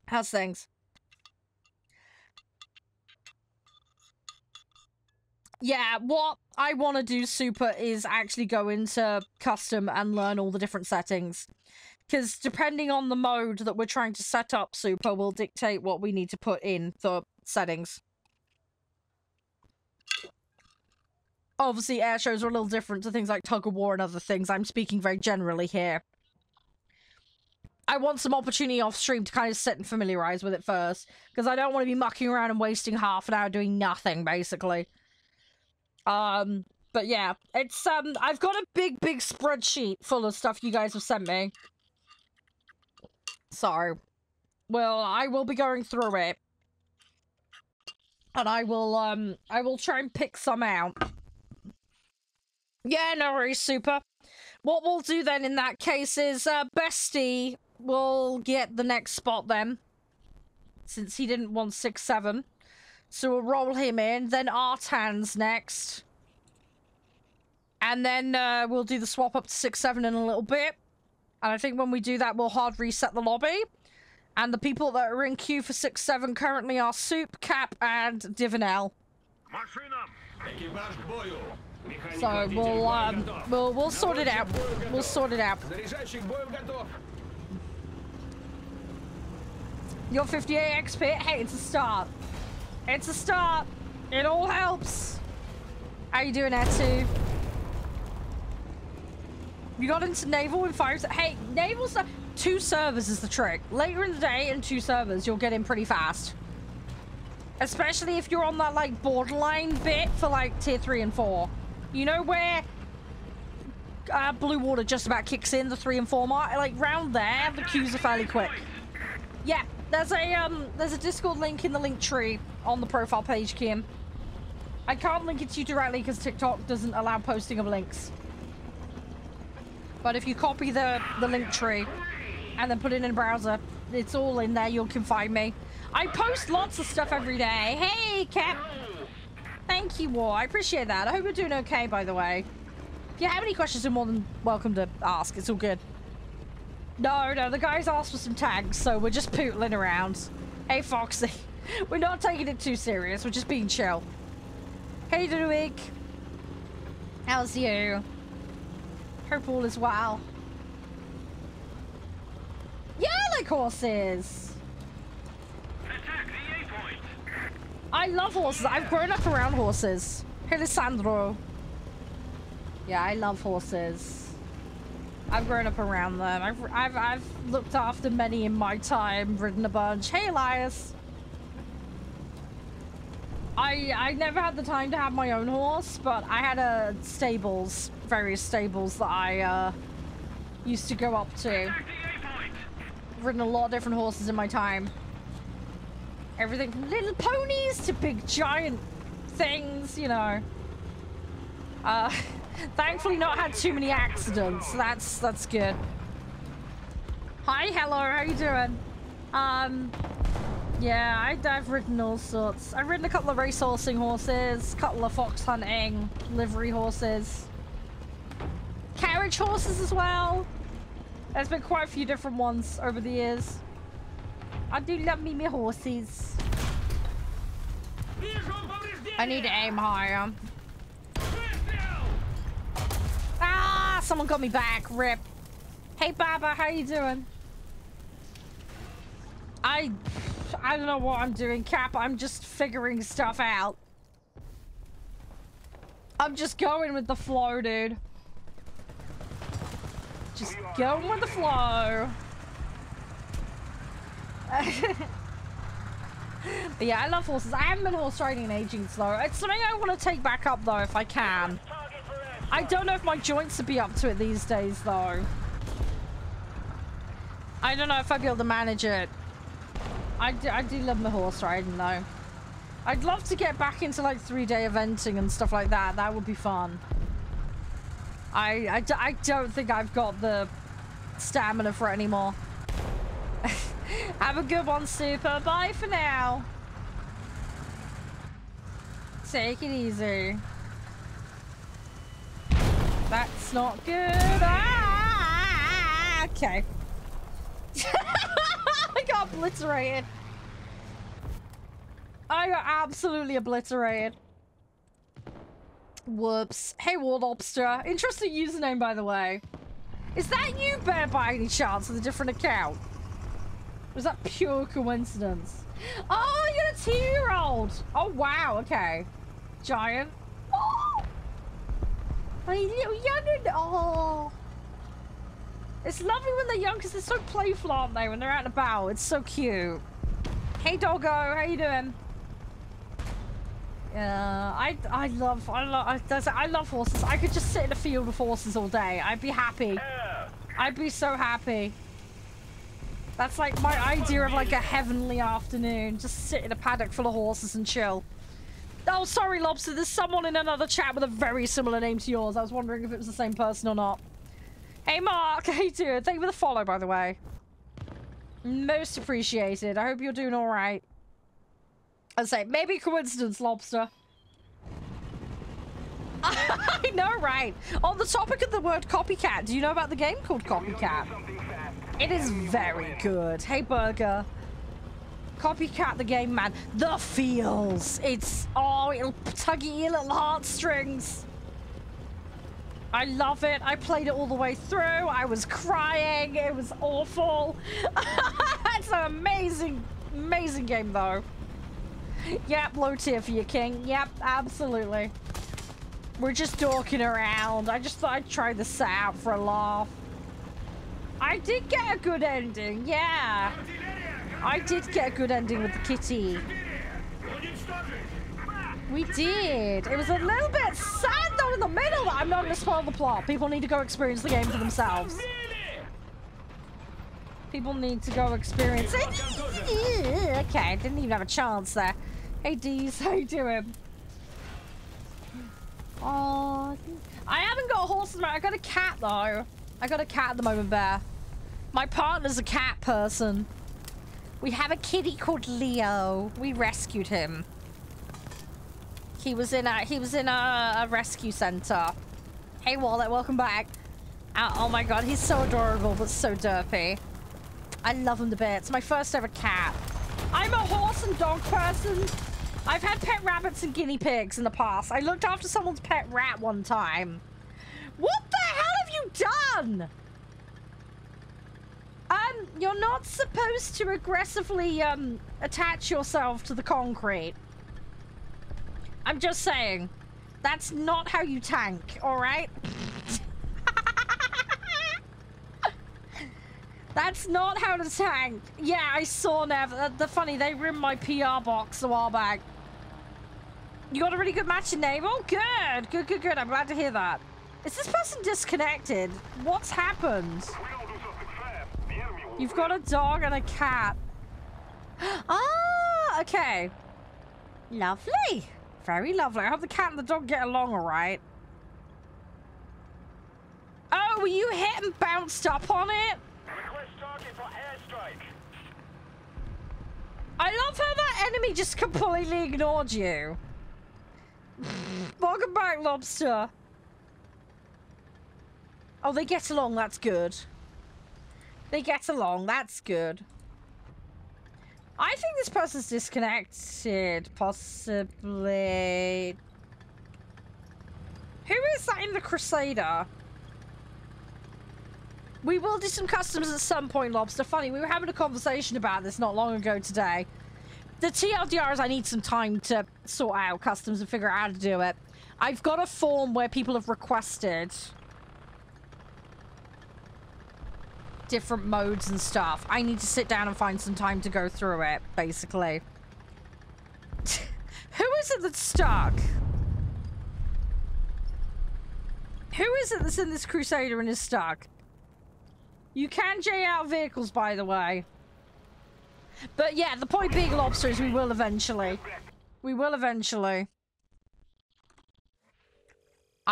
How's things? Yeah, what I want to do, Super, is actually go into custom and learn all the different settings. Because depending on the mode that we're trying to set up, Super, will dictate what we need to put in the settings. Obviously, air shows are a little different to things like tug of war and other things. I'm speaking very generally here. I want some opportunity off stream to kind of sit and familiarize with it first. Because I don't want to be mucking around and wasting half an hour doing nothing, basically. But yeah, it's, I've got a big spreadsheet full of stuff you guys have sent me. So, well, I will be going through it. And I will try and pick some out. Yeah, no worries, Super. What we'll do then in that case is, Bestie will get the next spot then. Since he didn't want 6-7. So we'll roll him in, then Artan's next. And then, we'll do the swap up to 6-7 in a little bit. And I think when we do that, we'll hard reset the lobby. And the people that are in queue for 6-7 currently are Soup, Cap, and Divinel. So we'll sort it out. We'll sort it out. You're 58 XP. Hey, it's a start. It's a start. It all helps. How you doing, Etu? You got into naval in 5. Hey, naval's 2 servers is the trick. Later in the day, in 2 servers, you'll get in pretty fast. Especially if you're on that like borderline bit for like tier 3 and 4. You know where blue water just about kicks in, the 3 and 4 mark. Like, round there, the queues are fairly quick. Yeah, there's a Discord link in the link tree on the profile page, Kim. I can't link it to you directly because TikTok doesn't allow posting of links. But if you copy the link tree and then put it in a browser, it's all in there. You can find me. I post lots of stuff every day. Hey, Cap. Thank you, War. I appreciate that. I hope you're doing okay, by the way. If you have any questions, you're more than welcome to ask. It's all good. No, the guys asked for some tags, so we're just pootling around. Hey, Foxy. We're not taking it too serious. We're just being chill. Hey, Ludwig. How's you? Hope all is well. Yeah, I like horses. Attack the A point. I love horses. I've grown up around horses. Hey, Lissandro. Yeah, I love horses. I've grown up around them. I've looked after many in my time, ridden a bunch. Hey, Elias. I never had the time to have my own horse, but I had various stables that I used to go up to. Ridden a lot of different horses in my time. Everything from little ponies to big giant things, you know. Thankfully not had too many accidents. That's good. Hi, hello, how you doing? Yeah, I've ridden all sorts. I've ridden a couple of racehorsing horses, a couple of fox hunting, livery horses. Carriage horses as well. There's been quite a few different ones over the years. I do love me horses. I need to aim higher. Ah, someone got me back. Rip. Hey, Baba, how you doing? I don't know what I'm doing, Cap. I'm just figuring stuff out. I'm just going with the flow, dude. Just going with the flow. But yeah, I love horses. I haven't been horse riding in ages, though. It's something I want to take back up, though, if I can. I don't know if my joints would be up to it these days, though. I don't know if I'd be able to manage it. I do love my horse riding, though. I'd love to get back into, like, 3-day eventing and stuff like that. That would be fun. I don't think I've got the stamina for it anymore. Have a good one, Super. Bye for now. Take it easy. That's not good. Ah! Okay. I got obliterated. I got absolutely obliterated. Whoops. Hey, War Lobster. Interesting username, by the way. Is that you, Bear, by any chance, with a different account? Or is that pure coincidence? Oh, you're a 2-year-old. Oh, wow. Okay. Giant. Oh. My little youngin. Oh. It's lovely when they're young because they're so playful, aren't they? When they're out and about. It's so cute. Hey, doggo. How you doing? Yeah, I love horses. I could just sit in a field of horses all day. I'd be happy. I'd be so happy. That's like my idea of like a heavenly afternoon. Just sit in a paddock full of horses and chill. Oh, sorry, Lobster. There's someone in another chat with a very similar name to yours. I was wondering if it was the same person or not. Hey, Mark. How you doing? Thank you for the follow, by the way. Most appreciated. I hope you're doing all right. I'd say maybe coincidence, Lobster. I know, right? On the topic of the word copycat, do you know about the game called Copycat? It is very good. Hey, Burger. Copycat the game, man. The feels. It's, oh, it'll tug at your little heartstrings. I love it. I played it all the way through. I was crying. It was awful. It's an amazing, amazing game, though. Yep, low tier for you, King. Yep, absolutely. We're just talking around. I just thought I'd try this out for a laugh. I did get a good ending, yeah. I did get a good ending with the kitty. We did. It was a little bit sad though out in the middle. I'm not going to spoil the plot. People need to go experience the game for themselves. People need to go experience it. Okay, didn't even have a chance there. Hey, Deez, how you doing? Oh, I haven't got a horse at the moment. I got a cat, though. I got a cat at the moment, Bear. My partner's a cat person. We have a kitty called Leo. We rescued him. He was in a rescue center. Hey, Wallet, welcome back. Oh my god, he's so adorable, but so derpy. I love him to bits. My first ever cat. I'm a horse and dog person. I've had pet rabbits and guinea pigs in the past. I looked after someone's pet rat one time. What the hell have you done? You're not supposed to aggressively, attach yourself to the concrete. I'm just saying. That's not how you tank, alright? That's not how to tank. Yeah, I saw Nev. The funny, they rimmed my PR box a while back. You got a really good match in Naval? Good. Good. I'm glad to hear that. Is this person disconnected? What's happened? You've got a dog and a cat. Ah, okay. Lovely. Very lovely. I hope the cat and the dog get along all right. Oh, were you hit and bounced up on it? Request target for airstrike. I love how that enemy just completely ignored you. Welcome back, Lobster. Oh, they get along. That's good. They get along. That's good. I think this person's disconnected. Possibly. Who is that in the Crusader? We will do some customs at some point, Lobster. Funny, we were having a conversation about this not long ago today. The TLDR is I need some time to sort out customs and figure out how to do it. I've got a form where people have requested different modes and stuff. I need to sit down and find some time to go through it, basically. Who is it that's stuck? Who is it that's in this Crusader and is stuck? You can J out vehicles, by the way. But yeah, the point being, Lobster, is we will eventually. We will eventually.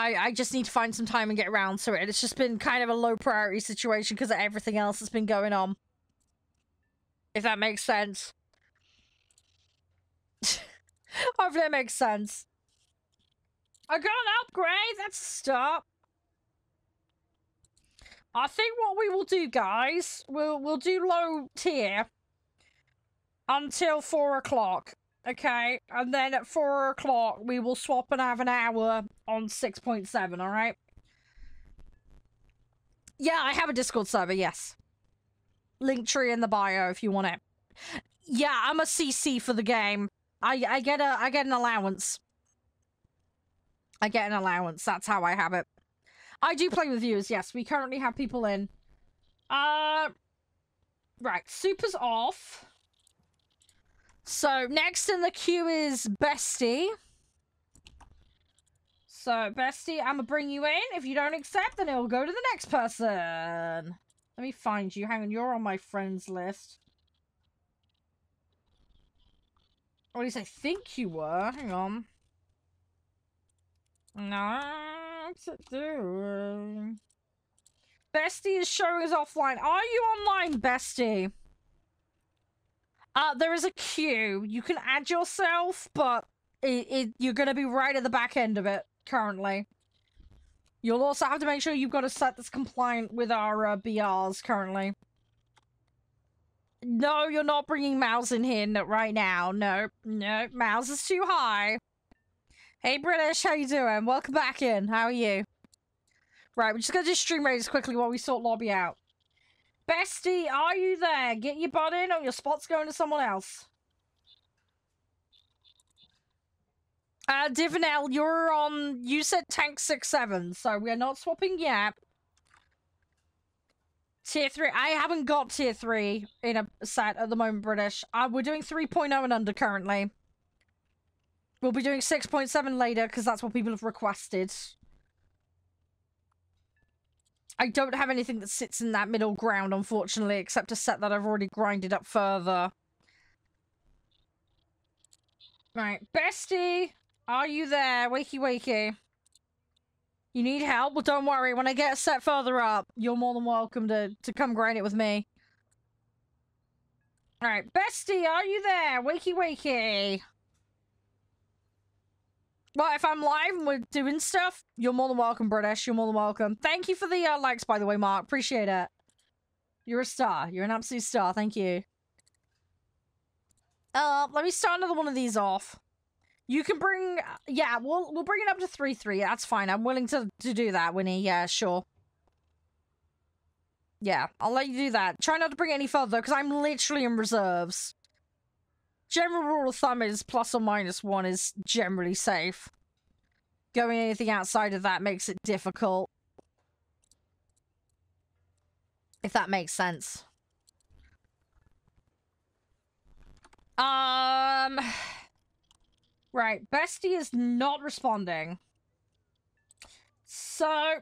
I just need to find some time and get around to it. It's just been kind of a low priority situation because of everything else that's been going on. If that makes sense. Hopefully it makes sense. I got an upgrade. That's a start. I think what we will do, guys, we'll do low tier until 4 o'clock. Okay, and then at 4 o'clock, we will swap and have an hour on 6.7, alright? Yeah, I have a Discord server, yes. Linktree in the bio if you want it. Yeah, I'm a CC for the game. I get an allowance. I get an allowance, that's how I have it. I do play with viewers, yes. We currently have people in. Right, Super's off. So, next in the queue is Bestie. So, Bestie, I'm gonna bring you in. If you don't accept, then it'll go to the next person. Let me find you. Hang on, you're on my friends list. Or at least I think you were. Hang on. No, what's it doing? Bestie is showing us offline. Are you online, Bestie? There is a queue. You can add yourself, but you're going to be right at the back end of it, currently. You'll also have to make sure you've got a set that's compliant with our BRs, currently. No, you're not bringing Mouse in here right now. No, Mouse is too high. Hey, British, how you doing? Welcome back in. How are you? Right, we're just going to do stream rates quickly while we sort lobby out. Bestie, are you there? Get your butt in or your spot's going to someone else. Divinell, you're on... You said tank 6-7, so we're not swapping yet. Tier 3. I haven't got tier 3 in a set at the moment, British. We're doing 3.0 and under currently. We'll be doing 6.7 later because that's what people have requested. I don't have anything that sits in that middle ground, unfortunately, except a set that I've already grinded up further. Right, bestie, are you there? Wakey, wakey. You need help? Well, don't worry. When I get a set further up, you're more than welcome to come grind it with me. Alright, bestie, are you there? Wakey, wakey. Well, if I'm live and we're doing stuff, you're more than welcome, British. You're more than welcome. Thank you for the likes, by the way, Mark. Appreciate it. You're a star. You're an absolute star. Thank you. Let me start another one of these off. You can bring... Yeah, we'll bring it up to 3-3. That's fine. I'm willing to do that, Winnie. Yeah, sure. Yeah, I'll let you do that. Try not to bring it any further, because I'm literally in reserves. General rule of thumb is ±1 is generally safe. Going anything outside of that makes it difficult. If that makes sense. Right, bestie is not responding. So,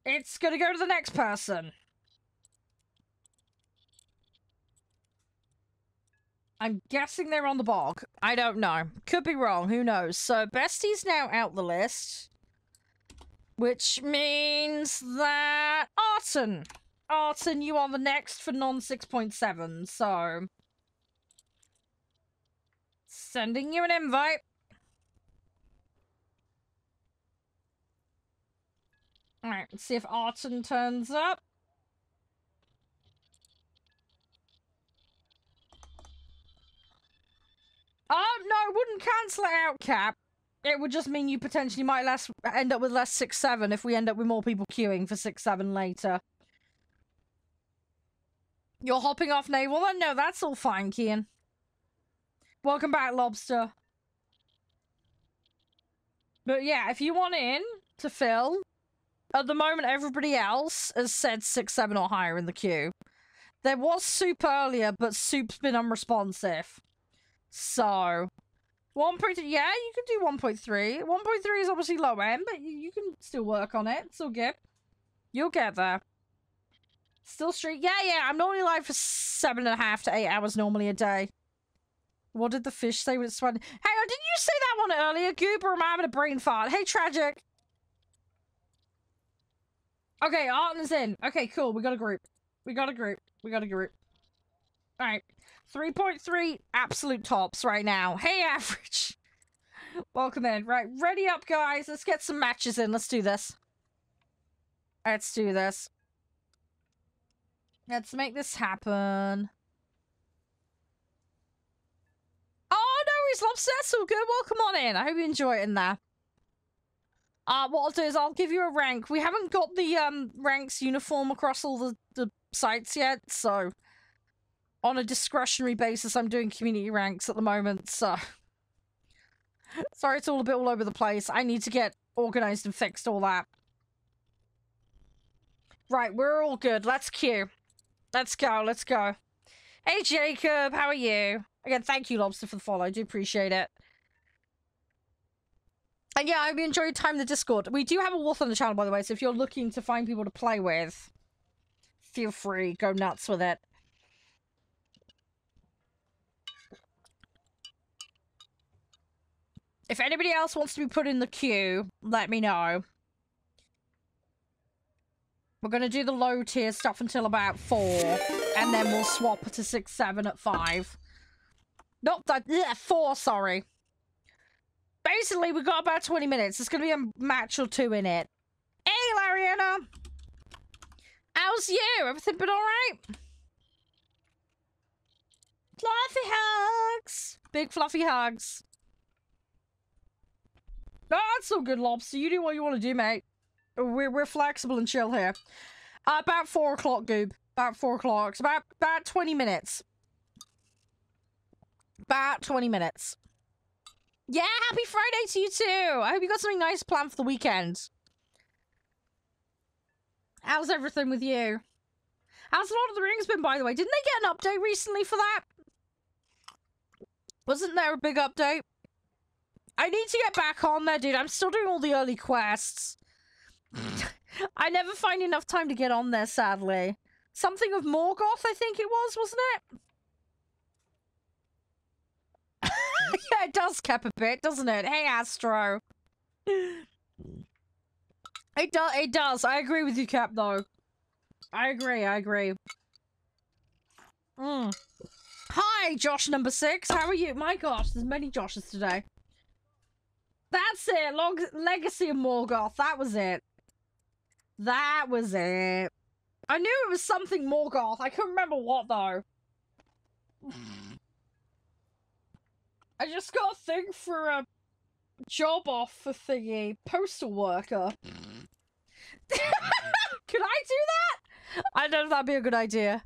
it's gonna go to the next person. I'm guessing they're on the bog. I don't know. Could be wrong. Who knows? So, bestie's now out the list. Which means that... Arton! Arton, you are the next for non-6.7, so... Sending you an invite. Alright, let's see if Arton turns up. No, it wouldn't cancel it out, Cap. It would just mean you potentially might end up with less 6-7 if we end up with more people queuing for 6-7 later. You're hopping off Naval? Then no, that's all fine, Kian. Welcome back, Lobster. But yeah, if you want in to fill, at the moment everybody else has said 6-7 or higher in the queue. There was Soup earlier, but Soup's been unresponsive. So, 1.3, yeah, you can do 1.3. 1.3 is obviously low end, but you can still work on it. It's all good. You'll get there. Still street. Yeah, I'm normally live for 7.5 to 8 hours normally a day. What did the fish say when it's sweating? Hey, didn't you say that one earlier, Goop, or am I having a brain fart? Hey, Tragic. Okay, Arton's in. Okay, cool. We got a group. We got a group. Alright. 3.3 absolute tops right now. Hey, average. Welcome in. Right, ready up, guys. Let's get some matches in. Let's do this. Let's do this. Let's make this happen. Oh, no, he's Lobster. That's all good. Welcome on in. I hope you enjoy it in there. What I'll do is I'll give you a rank. We haven't got the ranks uniform across all the sites yet, so... On a discretionary basis, I'm doing community ranks at the moment, so... Sorry, it's all a bit all over the place. I need to get organized and fixed all that. Right, we're all good. Let's queue. Let's go, let's go. Hey, Jacob, how are you? Again, thank you, Lobster, for the follow. I do appreciate it. And yeah, I hope you enjoy your time in the Discord. We do have a wolf on the channel, by the way, so if you're looking to find people to play with, feel free. Go nuts with it. If anybody else wants to be put in the queue, let me know. We're going to do the low tier stuff until about 4. And then we'll swap to 6-7 at 5. Not that, 4, sorry. Basically, we've got about 20 minutes. There's going to be a match or 2 in it. Hey, Lariana! How's you? Everything been alright? Fluffy hugs! Big fluffy hugs. Oh, that's so good, Lobster. You do what you want to do, mate. We're flexible and chill here. About 4 o'clock, Goob. About 4 o'clock. It's about 20 minutes. About 20 minutes. Yeah, happy Friday to you too. I hope you got something nice planned for the weekend. How's everything with you? How's Lord of the Rings been, by the way? Didn't they get an update recently for that? Wasn't there a big update? I need to get back on there, dude. I'm still doing all the early quests. I never find enough time to get on there, sadly. Something of Morgoth, I think it was, wasn't it? Yeah, it does cap a bit, doesn't it? Hey, Astro. It does. I agree with you, Cap, though. I agree. Hi, Josh number 6. How are you? My gosh, there's many Joshes today. That's it. Legacy of Morgoth. That was it. That was it. I knew it was something Morgoth. I couldn't remember what, though. I just got a thing for a job offer thingy. Postal worker. Could I do that? I don't know if that'd be a good idea.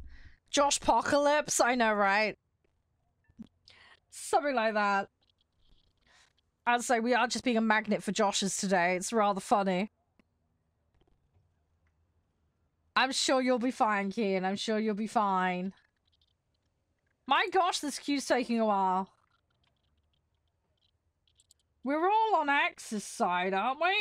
Josh Pocalypse? I know, right? Something like that. I'd say we are just being a magnet for Joshes today. It's rather funny. I'm sure you'll be fine, Kian. I'm sure you'll be fine. My gosh, this queue's taking a while. We're all on Axe's side, aren't we?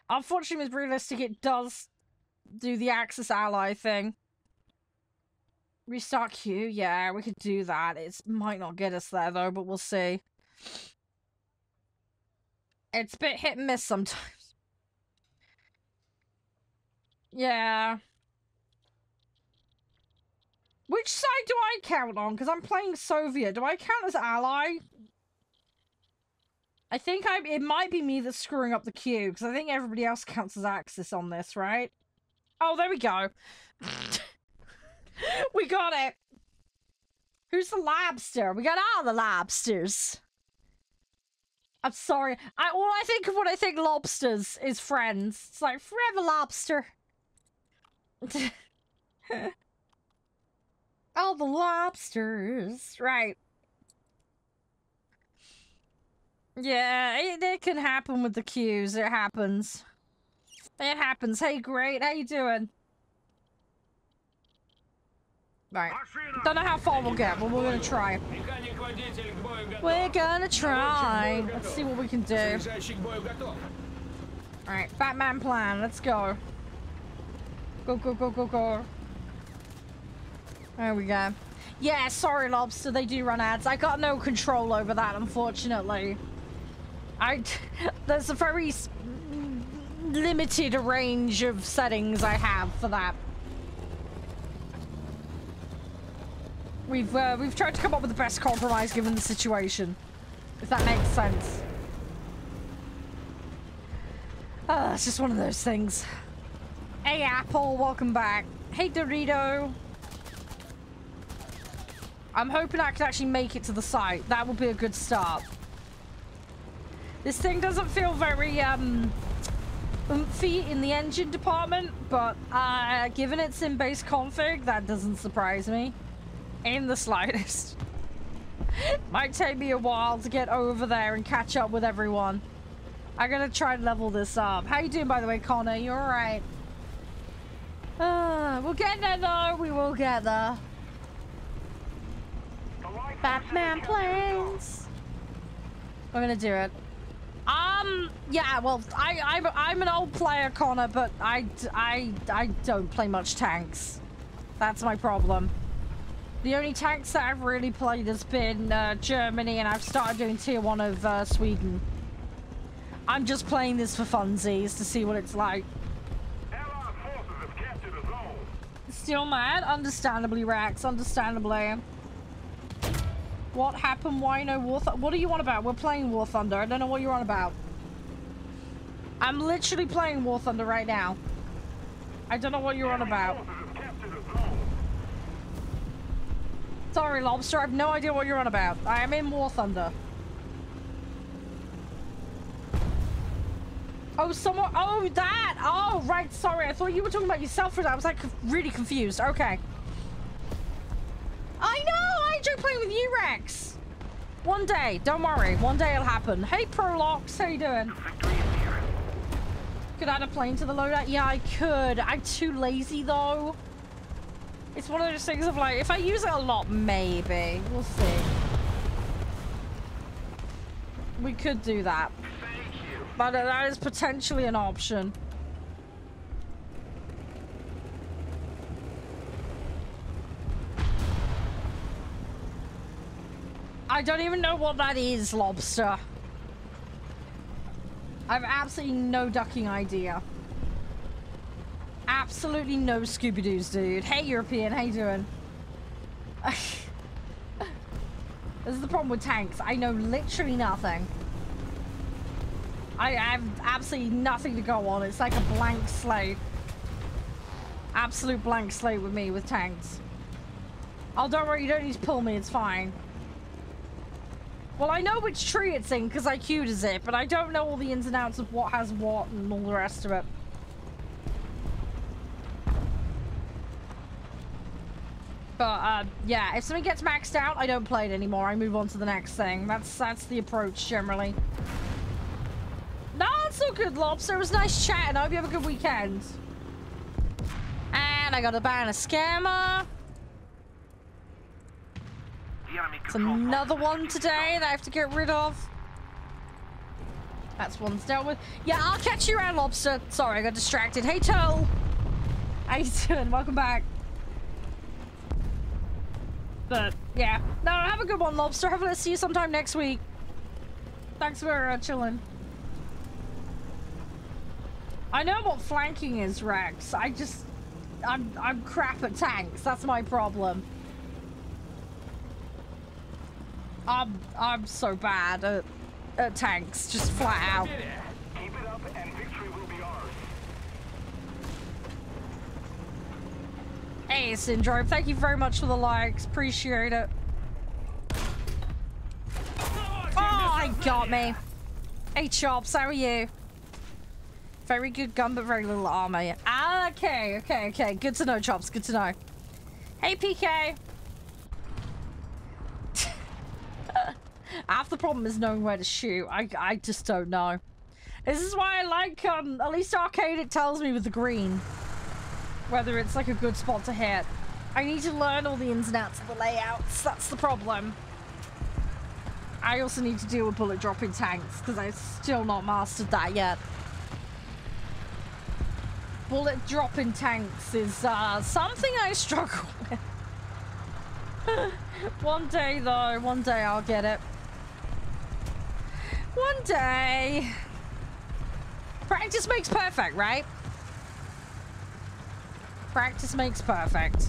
Unfortunately, with Realistic, it does do the Axis ally thing. Restart queue? Yeah, we could do that. It might not get us there, though, but we'll see. It's a bit hit and miss sometimes. Yeah. Which side do I count on? Because I'm playing Soviet. Do I count as ally? I think it might be me that's screwing up the queue, because I think everybody else counts as Axis on this, right? Oh, there we go. We got it. Who's the lobster? We got all the lobsters. I'm sorry. I think of when I think lobsters is friends. It's like forever lobster. All the lobsters. Right. Yeah, it can happen with the queues. It happens. It happens. Hey, great. How you doing? Right. Don't know how far we'll get, but we're gonna try. We're gonna try. Let's see what we can do. Alright, Batman plan. Let's go. Go, go, go, go, go. There we go. Yeah, sorry, Lobster. They do run ads. I got no control over that, unfortunately. There's a very limited range of settings I have for that. We've tried to come up with the best compromise given the situation, if that makes sense. It's just one of those things. Hey, Apple, welcome back. Hey, Dorito. I'm hoping I can actually make it to the site. That would be a good start. This thing doesn't feel very, oomphy in the engine department, but, given it's in base config, that doesn't surprise me. In the slightest. Might take me a while to get over there and catch up with everyone. I'm gonna try and level this up. How you doing, by the way, Connor? You alright? We'll get there, though. We will get there. Batman planes. We're gonna do it. Yeah, well, I'm an old player, Connor, but I don't play much tanks. That's my problem. The only tanks that I've really played has been Germany, and I've started doing tier 1 of Sweden. I'm just playing this for funsies to see what it's like. Allied forces have captured a zone. Still mad? Understandably, Rax. Understandably. What happened? Why no War Thunder? What are you on about? We're playing War Thunder. I don't know what you're on about. I'm literally playing War Thunder right now. I don't know what you're on about. Sorry, Lobster. I have no idea what you're on about. I am in War Thunder. Oh, someone... Oh, that! Oh, right. Sorry. I thought you were talking about yourself for that. I was, like, really confused. Okay. I know! I enjoy playing with you, Rex! One day. Don't worry. One day it'll happen. Hey, Prolox. How you doing? Could I add a plane to the loadout? Yeah, I could. I'm too lazy, though. It's one of those things of, like, if I use it a lot, maybe. We'll see. We could do that. Thank you. But that is potentially an option. I don't even know what that is, lobster. I have absolutely no ducking idea. Absolutely no Scooby-Doos, dude. Hey, European, how you doing? This is the problem with tanks. I know literally nothing. I have absolutely nothing to go on. It's like a blank slate. Absolute blank slate with me with tanks. Oh, don't worry, you don't need to pull me. It's fine. Well, I know which tree it's in because I queued as it, but I don't know all the ins and outs of what has what and all the rest of it. But, yeah, if something gets maxed out, I don't play it anymore. I move on to the next thing. That's the approach, generally. No, it's all good, Lobster. It was nice chatting. I hope you have a good weekend. And I got a ban a scammer. It's another one today that I have to get rid of. That's one's dealt with. Yeah, I'll catch you around, Lobster. Sorry, I got distracted. Hey, Toe. How you doing? Welcome back. But, yeah. No, have a good one, Lobster. Hopefully I'll see you sometime next week. Thanks for chilling. I know what flanking is, Rex. I'm crap at tanks. That's my problem. I'm so bad at tanks, just flat out. Keep it up and victory will be ours. Hey, Syndrome, thank you very much for the likes. Appreciate it. Oh, he got me. Hey, Chops, how are you? Very good gun, but very little armor. Yeah. Ah, okay. Good to know, Chops. Good to know. Hey, PK. Half the problem is knowing where to shoot. I just don't know. This is why I like, at least Arcade, it tells me with the green whether it's like a good spot to hit. I need to learn all the ins and outs of the layouts. That's the problem. I also need to deal with bullet dropping tanks because I've still not mastered that yet. Bullet dropping tanks is something I struggle with. One day though, one day I'll get it. One day. Practice makes perfect, right? Practice makes perfect.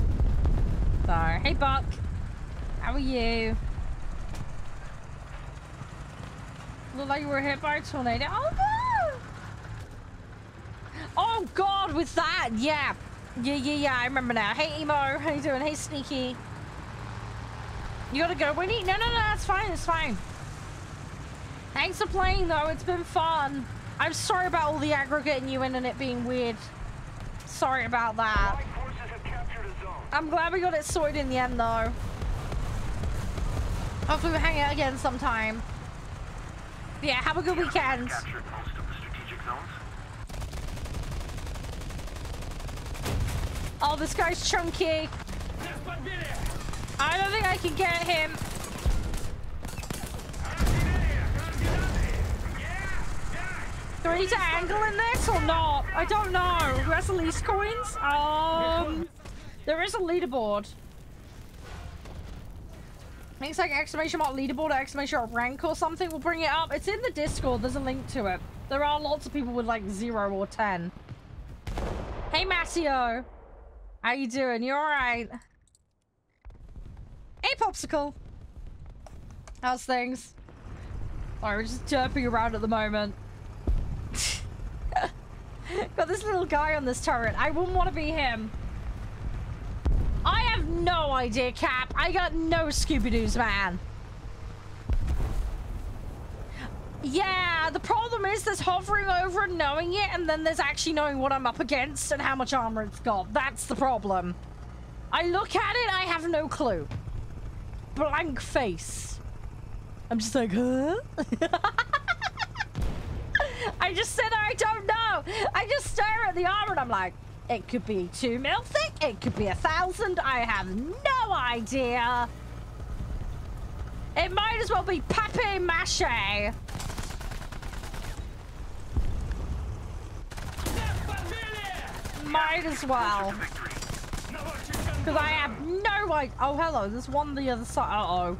So, hey Buck. How are you? Look like you were hit by a tornado. Oh no! Oh god, with that, yeah. Yeah, I remember now. Hey Emo, how you doing? Hey Sneaky. You gotta go, Winnie? No, that's fine, it's fine. Thanks for playing though, it's been fun. I'm sorry about all the aggro getting you in and it being weird. Sorry about that. I'm glad we got it sorted in the end though. Hopefully we'll hang out again sometime. But yeah, have a good weekend. Oh, this guy's chunky. I don't think I can get him. Do I need to angle in this or not? I don't know. Who has the least coins? There is a leaderboard. I think it's like exclamation mark leaderboard or exclamation mark rank or something. We'll bring it up. It's in the Discord. There's a link to it. There are lots of people with like 0 or 10. Hey, Matteo. How you doing? You alright? Hey, Popsicle. How's things? Sorry, we're just derping around at the moment. Got this little guy on this turret. I wouldn't want to be him. I have no idea, Cap. I got no Scooby-Doos, man. Yeah, the problem is there's hovering over and knowing it, and then there's actually knowing what I'm up against and how much armor it's got. That's the problem. I look at it, I have no clue. Blank face. I'm just like, huh? I just said I don't know. I just stare at the armor and I'm like, it could be 2 mil thick, it could be 1,000. I have no idea. It might as well be papier-mâché. might as well. Because I have no idea. Oh, hello. There's one on the other side. Uh-oh.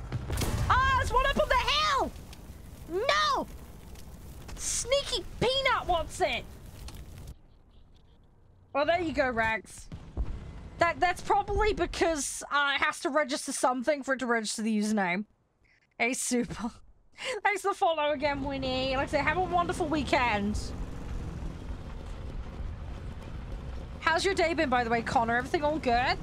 Ah, there's one up on the hill! No! Sneaky peanut wants it! Well, there you go, Rags. That's probably because it has to register something for it to register the username. Hey, super. Thanks for the follow again, Winnie. Like I say, have a wonderful weekend. How's your day been, by the way, Connor? Everything all good?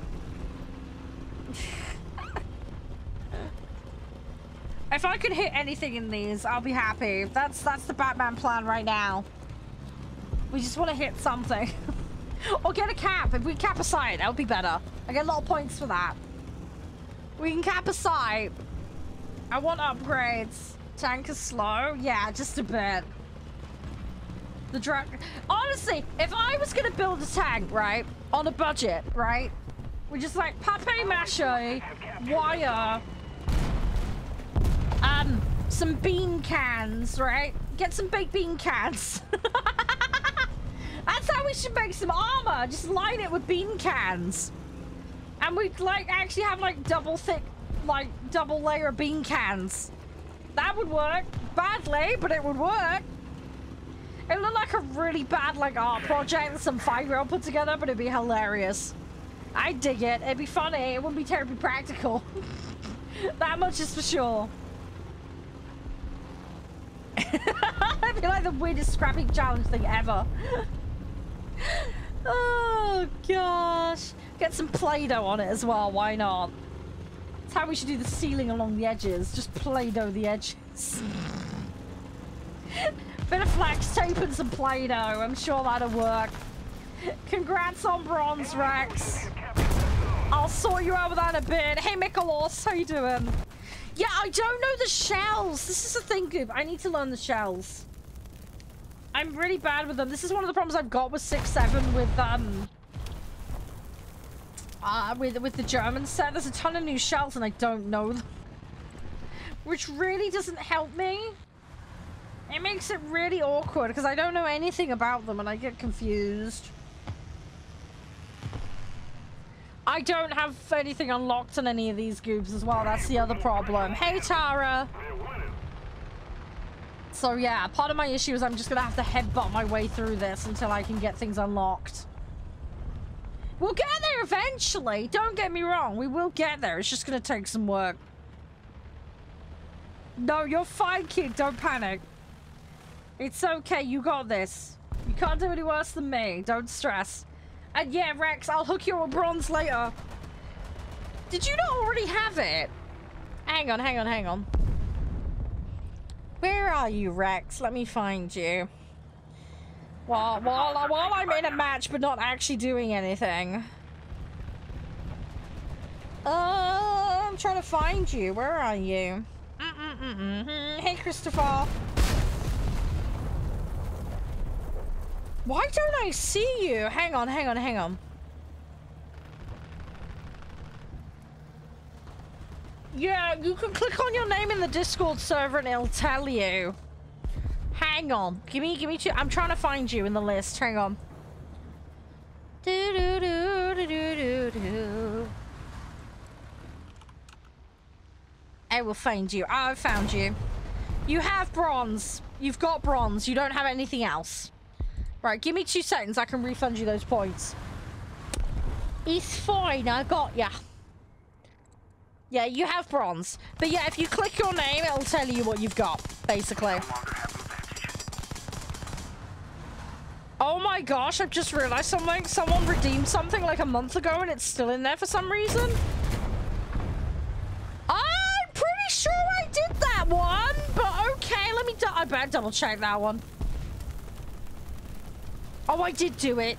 If I could hit anything in these, I'll be happy. That's the Batman plan right now. We just want to hit something. Or get a cap. If we cap a site, that would be better. I get a lot of points for that. We can cap a site. I want upgrades. Tank is slow. Yeah, just a bit. The drug. Honestly, if I was gonna build a tank, right, on a budget, right, we just like papier mâché, wire, some bean cans, right? Get some baked bean cans. That's how we should make some armor. Just line it with bean cans. And we'd like actually have like double thick, like double layer bean cans. That would work. Badly, but it would work. It would look like a really bad like art project that some 5-year-old put together, but it'd be hilarious. I'd dig it. It'd be funny. It wouldn't be terribly practical. That much is for sure. It'd be like the weirdest scrapping challenge thing ever. Oh gosh. Get some Play-Doh on it as well, why not? That's how we should do the ceiling along the edges. Just Play-Doh the edges. Bit of flex tape and some Play-Doh. I'm sure that'll work. Congrats on bronze, Rex. I'll sort you out with that in a bit. Hey, Mikolos, how you doing? Yeah, I don't know the shells. This is the thing, Goop. I need to learn the shells. I'm really bad with them. This is one of the problems I've got with 6-7 with the German set. There's a ton of new shells and I don't know them. Which really doesn't help me. It makes it really awkward because I don't know anything about them and I get confused. I don't have anything unlocked on any of these Goobs as well. That's the other problem. Hey, Tara. So yeah, part of my issue is I'm just gonna have to headbutt my way through this until I can get things unlocked. We'll get there eventually. Don't get me wrong. We will get there. It's just gonna take some work. No, you're fine, kid. Don't panic. It's okay. You got this. You can't do any worse than me. Don't stress. And yeah, Rex, I'll hook you a bronze later. Did you not already have it? Hang on, hang on, hang on. Where are you, Rex? Let me find you. While I'm in a match but not actually doing anything. I'm trying to find you. Where are you? Hey, Christopher. Why don't I see you? Hang on, hang on, hang on. Yeah, you can click on your name in the Discord server and it'll tell you. Hang on. Give me 2. I'm trying to find you in the list. Hang on. I will find you. I found you. You have bronze. You've got bronze. You don't have anything else. Right, give me 2 seconds. I can refund you those points. It's fine. I got ya. Yeah, you have bronze. But yeah, if you click your name, it'll tell you what you've got, basically. Oh my gosh, I've just realized something. Someone redeemed something like a month ago and it's still in there for some reason. I'm pretty sure I did that one, but okay, let me I better double check that one. Oh, I did do it.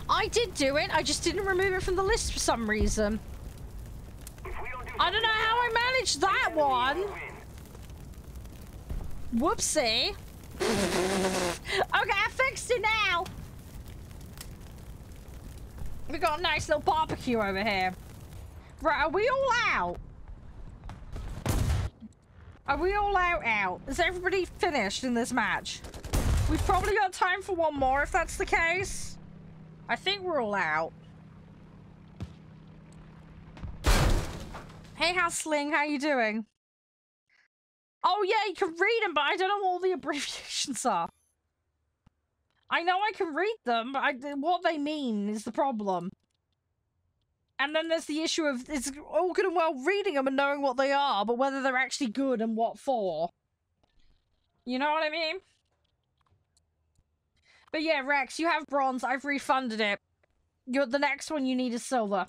I did do it. I just didn't remove it from the list for some reason. I don't know how I managed that one. Whoopsie. Okay, I fixed it now. We got a nice little barbecue over here. Right, are we all out? Are we all out? Is everybody finished in this match? We've probably got time for one more if that's the case. I think we're all out. Hey, Hustling, how you doing? Oh, yeah, you can read them, but I don't know what all the abbreviations are. I know I can read them, but what they mean is the problem. And then there's the issue of, it's all good and well reading them and knowing what they are, but whether they're actually good and what for. You know what I mean? But yeah, Rex, you have bronze. I've refunded it. The next one you need is silver.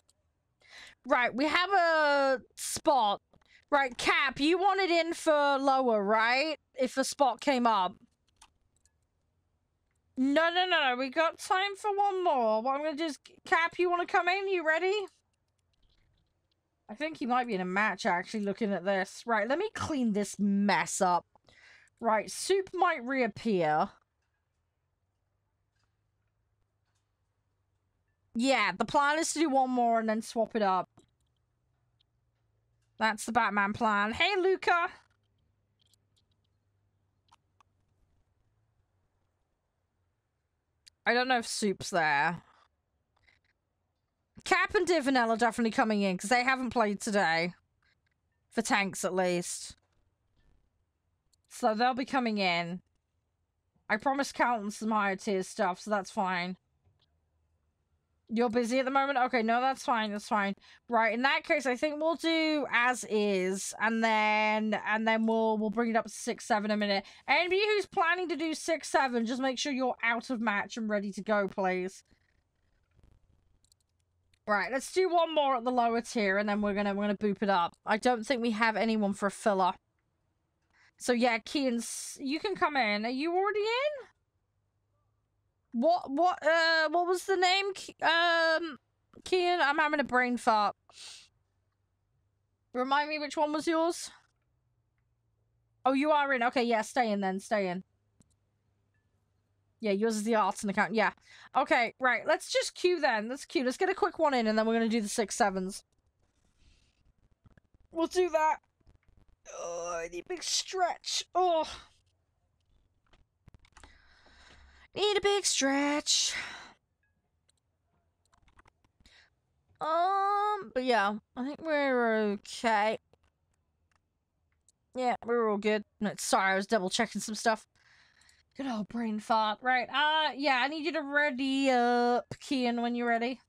Right, we have a spot. Right, Cap, you wanted in for lower, right? If a spot came up. No. We got time for one more. What I'm gonna do is, Cap, you want to come in? You ready? I think he might be in a match, actually, looking at this. Right, let me clean this mess up. Right, Soup might reappear. Yeah, the plan is to do one more and then swap it up. That's the Batman plan. Hey, Luca! I don't know if Soup's there. Cap and Divinell are definitely coming in, because they haven't played today. For tanks, at least. So they'll be coming in. I promised Calton some higher tier stuff, so that's fine. You're busy at the moment? Okay, no, that's fine, that's fine. Right, in that case, I think we'll do as is, and then we'll bring it up to 6-7 in a minute. Anybody who's planning to do 6-7, just make sure you're out of match and ready to go, please. Right, let's do one more at the lower tier, and then we're gonna boop it up. I don't think we have anyone for a filler. So yeah, Kian, you can come in. Are you already in? What was the name? Kian, I'm having a brain fart. Remind me which one was yours? Oh, you are in. Okay, yeah, stay in then. Stay in. Yeah, yours is the arts and account. Yeah. Okay, right. Let's just queue then. Let's queue. Let's get a quick one in, and then we're going to do the 6-7s. We'll do that. Oh, I need a big stretch. Oh. Need a big stretch. But yeah, I think we're okay. Yeah, we're all good. No, sorry, I was double checking some stuff. Good old brain fart. Right, yeah, I need you to ready up, Kian, when you're ready.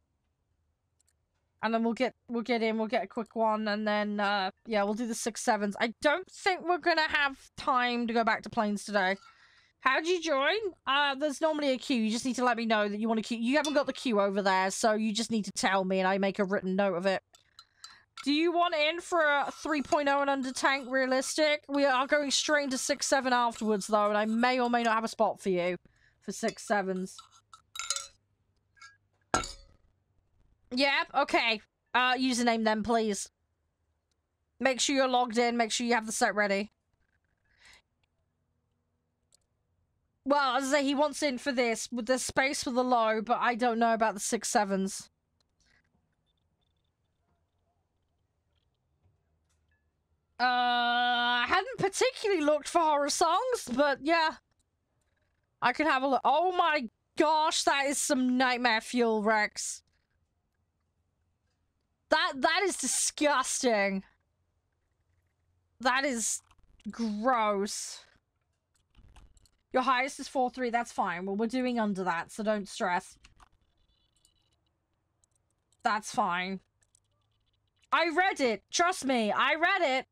And then we'll get in, we'll get a quick one, and then, yeah, we'll do the 6-7s. I don't think we're gonna have time to go back to planes today. How'd you join? There's normally a queue. You just need to let me know that you want to queue. You haven't got the queue over there, so you just need to tell me and I make a written note of it. Do you want in for a 3.0 and under tank realistic? We are going straight into 6-7 afterwards, though, and I may or may not have a spot for you for 6-7s. Yep, okay. Username then, please. Make sure you're logged in. Make sure you have the set ready. Well, as I say, he wants in for this, with the space for the low, but I don't know about the 6-7s. I hadn't particularly looked for horror songs, but yeah. I could have a look. Oh my gosh, that is some nightmare fuel, Rex. That is disgusting. That is gross. Your highest is 4-3, that's fine. Well, we're doing under that, so don't stress. That's fine. I read it. Trust me, I read it.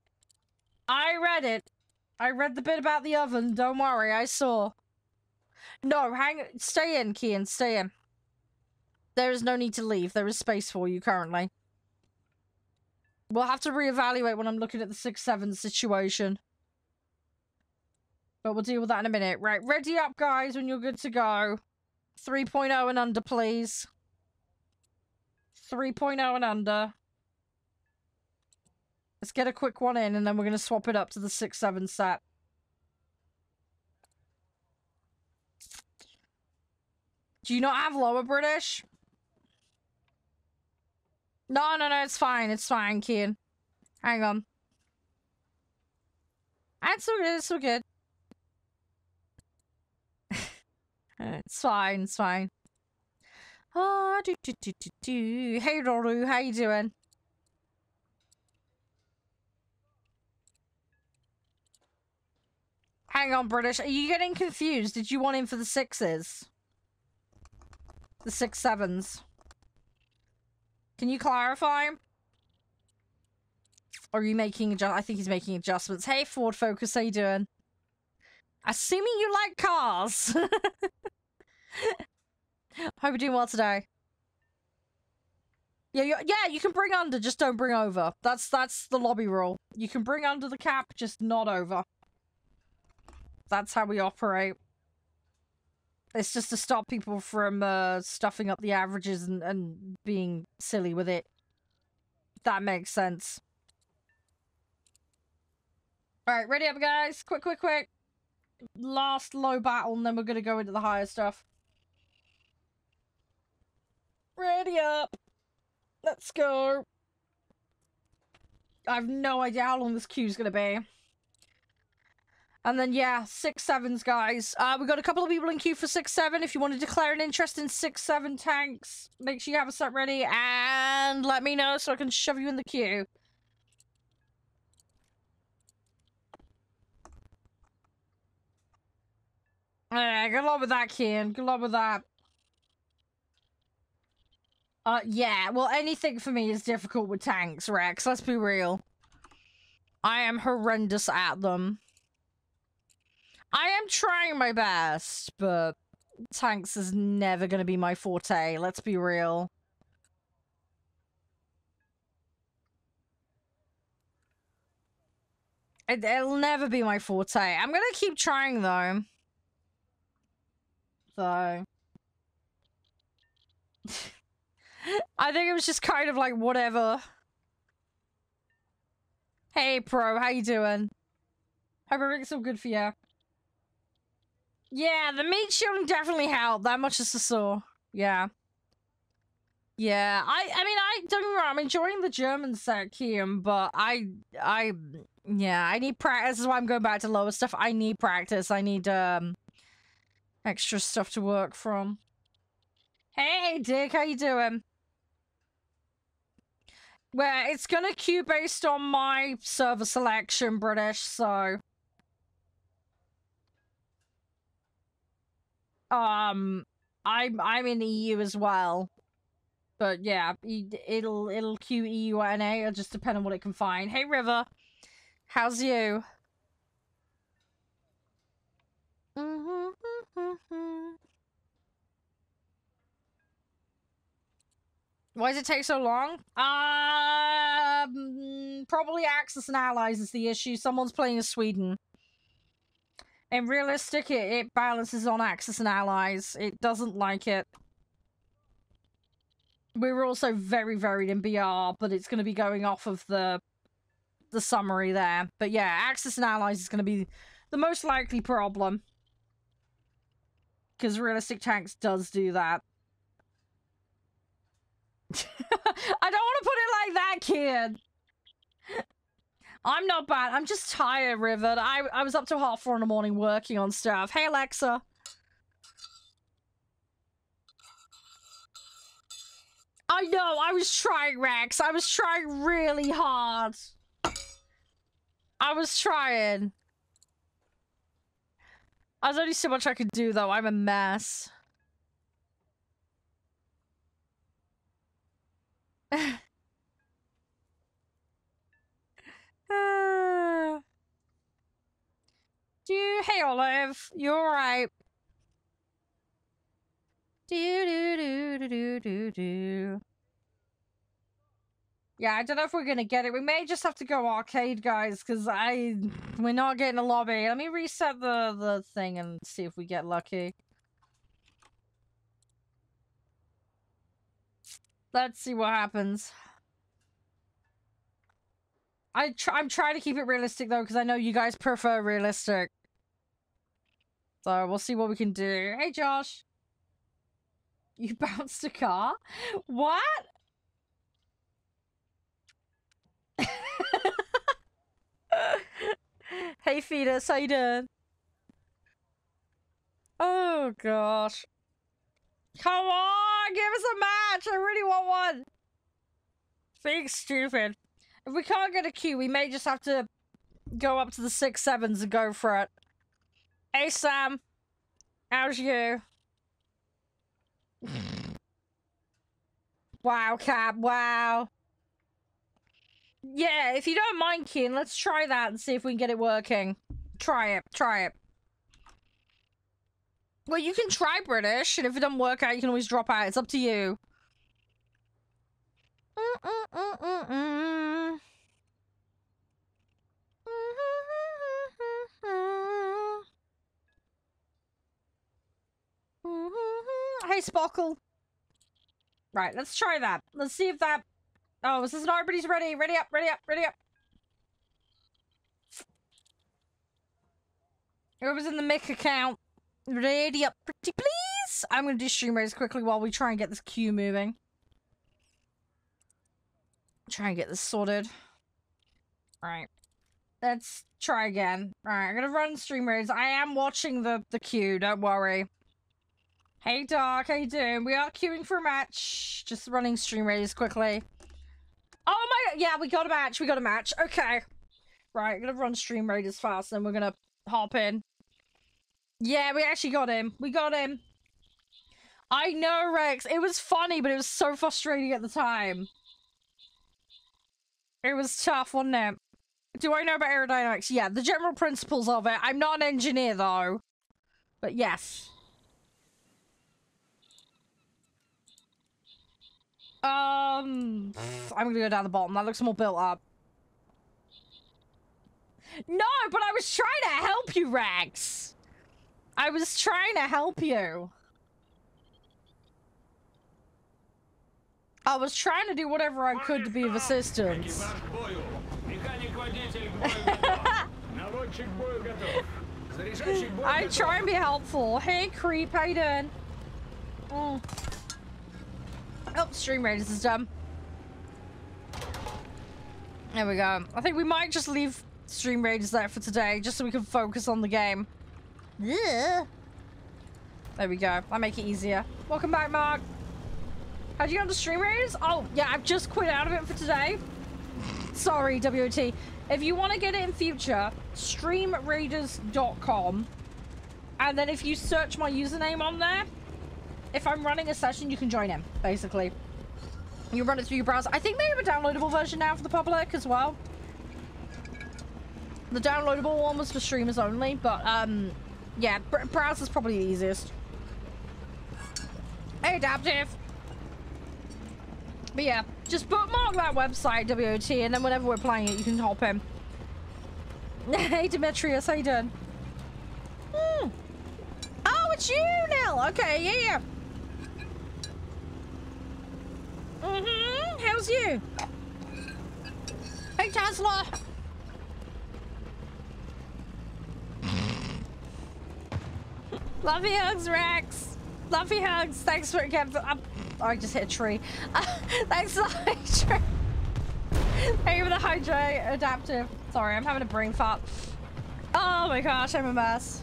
I read it. I read the bit about the oven. Don't worry, I saw. No, stay in, Kian, stay in. There is no need to leave. There is space for you currently. We'll have to reevaluate when I'm looking at the 6-7 situation. But we'll deal with that in a minute. Right, ready up, guys, when you're good to go. 3.0 and under, please. 3.0 and under. Let's get a quick one in, and then we're going to swap it up to the 6-7 set. Do you not have lower British? No, it's fine. It's fine, Kian. Hang on. It's all good, it's all good. It's fine, it's fine. Ah, Hey, Roru, how you doing? Hang on, British. Are you getting confused? Did you want him for the 6s? The 6-7s? Can you clarify? Or are you making I think he's making adjustments. Hey, Ford Focus, how you doing? Assuming you like cars. Hope you're doing well today. Yeah, you can bring under, just don't bring over. That's the lobby rule. You can bring under the cap, just not over. That's how we operate. It's just to stop people from stuffing up the averages and being silly with it. That makes sense. Alright, ready up, guys. Quick, quick, quick. Last low battle, and then we're gonna go into the higher stuff. Ready up. Let's go. I have no idea how long this queue's gonna be. And then, yeah, 6-7s, guys. We got a couple of people in queue for 6-7. If you want to declare an interest in 6-7 tanks, make sure you have a set ready and let me know so I can shove you in the queue. Yeah, good luck with that, Kian. Good luck with that. Yeah, well, anything for me is difficult with tanks, Rex. Let's be real. I am horrendous at them. I am trying my best, but tanks is never gonna be my forte. Let's be real. It'll never be my forte. I'm gonna keep trying, though. So... I think it was just kind of like, whatever. Hey, Pro, how you doing? Hope everything's all good for you. Yeah, the meat shielding definitely helped. That much is for sure. Yeah. Yeah, I mean, don't get me wrong, I'm enjoying the German set, Kiam, but yeah, I need practice. This is why I'm going back to lower stuff. I need practice. I need, extra stuff to work from. Hey, Dick, how you doing? Well, it's gonna queue based on my server selection, British, so... I'm in EU as well. But yeah, it'll queue EU and NA, it'll just depend on what it can find. Hey, River. How's you? Why does it take so long? Probably Axis and Allies is the issue. Someone's playing as Sweden. In realistic, it balances on Axis and Allies. It doesn't like it. We were also very varied in BR, but it's going to be going off of the summary there. But yeah, Axis and Allies is going to be the most likely problem. Because realistic tanks does do that. I don't want to put it like that, kid. I'm not bad. I'm just tired, River. I was up till 4:30 in the morning working on stuff. Hey, Alexa. I know. I was trying, Rex. I was trying really hard. I was trying. There's only so much I could do, though. I'm a mess. Hey, Olive. You alright? Do. Yeah, I don't know if we're gonna get it. We may just have to go arcade, guys, because we're not getting a lobby. Let me reset the thing and see if we get lucky. Let's see what happens. I'm trying to keep it realistic, though, because I know you guys prefer realistic. So, we'll see what we can do. Hey, Josh. You bounced a car? What? Hey, Fetus, how you doing? Oh, gosh. Come on! on, give us a match. I really want one. Being stupid. If we can't get a queue, we may just have to go up to the 6-7s and go for it. Hey, Sam. How's you? Wow, Cap. Wow. Yeah, if you don't mind, Keen, let's try that and see if we can get it working. Try it. Try it. Well, you can try British, and if it doesn't work out, you can always drop out. It's up to you. Hey, Spockle. Right, let's try that. Let's see if that... Oh, this is not everybody's ready. Ready up, ready up, ready up. Whoever's in the Mick account. Ready up, pretty please. I'm going to do stream raise quickly while we try and get this queue moving. Try and get this sorted. Right. Let's try again. Alright, I'm going to run stream raise. I am watching the queue, don't worry. Hey, Doc, how you doing? We are queuing for a match. Just running stream raise quickly. Oh my god, yeah, we got a match. We got a match. Okay. Right, I'm going to run stream raid as fast, and we're going to hop in. Yeah, we actually got him. We got him. I know, Rex. It was funny, but it was so frustrating at the time. It was tough, wasn't it? Do I know about aerodynamics? Yeah, the general principles of it. I'm not an engineer, though. But yes. I'm gonna go down the bottom. That looks more built up. No, but I was trying to help you, Rex. I was trying to help you. I was trying to do whatever I could to be of assistance. I try and be helpful. Hey, Creep, how you doing? Oh, stream raiders is done. There we go. I think we might just leave stream raiders there for today, just so we can focus on the game. Yeah. There we go. I'll make it easier. Welcome back, Mark. How'd you get on to stream raiders? Oh, yeah, I've just quit out of it for today. Sorry, WOT. If you want to get it in future, streamraiders.com. And then if you search my username on there, if I'm running a session, you can join in, basically. You run it through your browser. I think they have a downloadable version now for the public as well. The downloadable one was for streamers only, but, yeah, browser's probably the easiest. Hey, Adaptive! But yeah, just bookmark that website, WOT, and then whenever we're playing it, you can hop in. Hey, Demetrius, how you doing? Oh, it's you, Nell! Okay, yeah. How's you? Hey, Tesla! Love you, hugs, Rex! Love you, hugs! Thanks for again. I just hit a tree. Thanks for the hydrate. Thank you for the hydrate, Adaptive. Sorry, I'm having a brain fart. Oh my gosh, I'm a mess.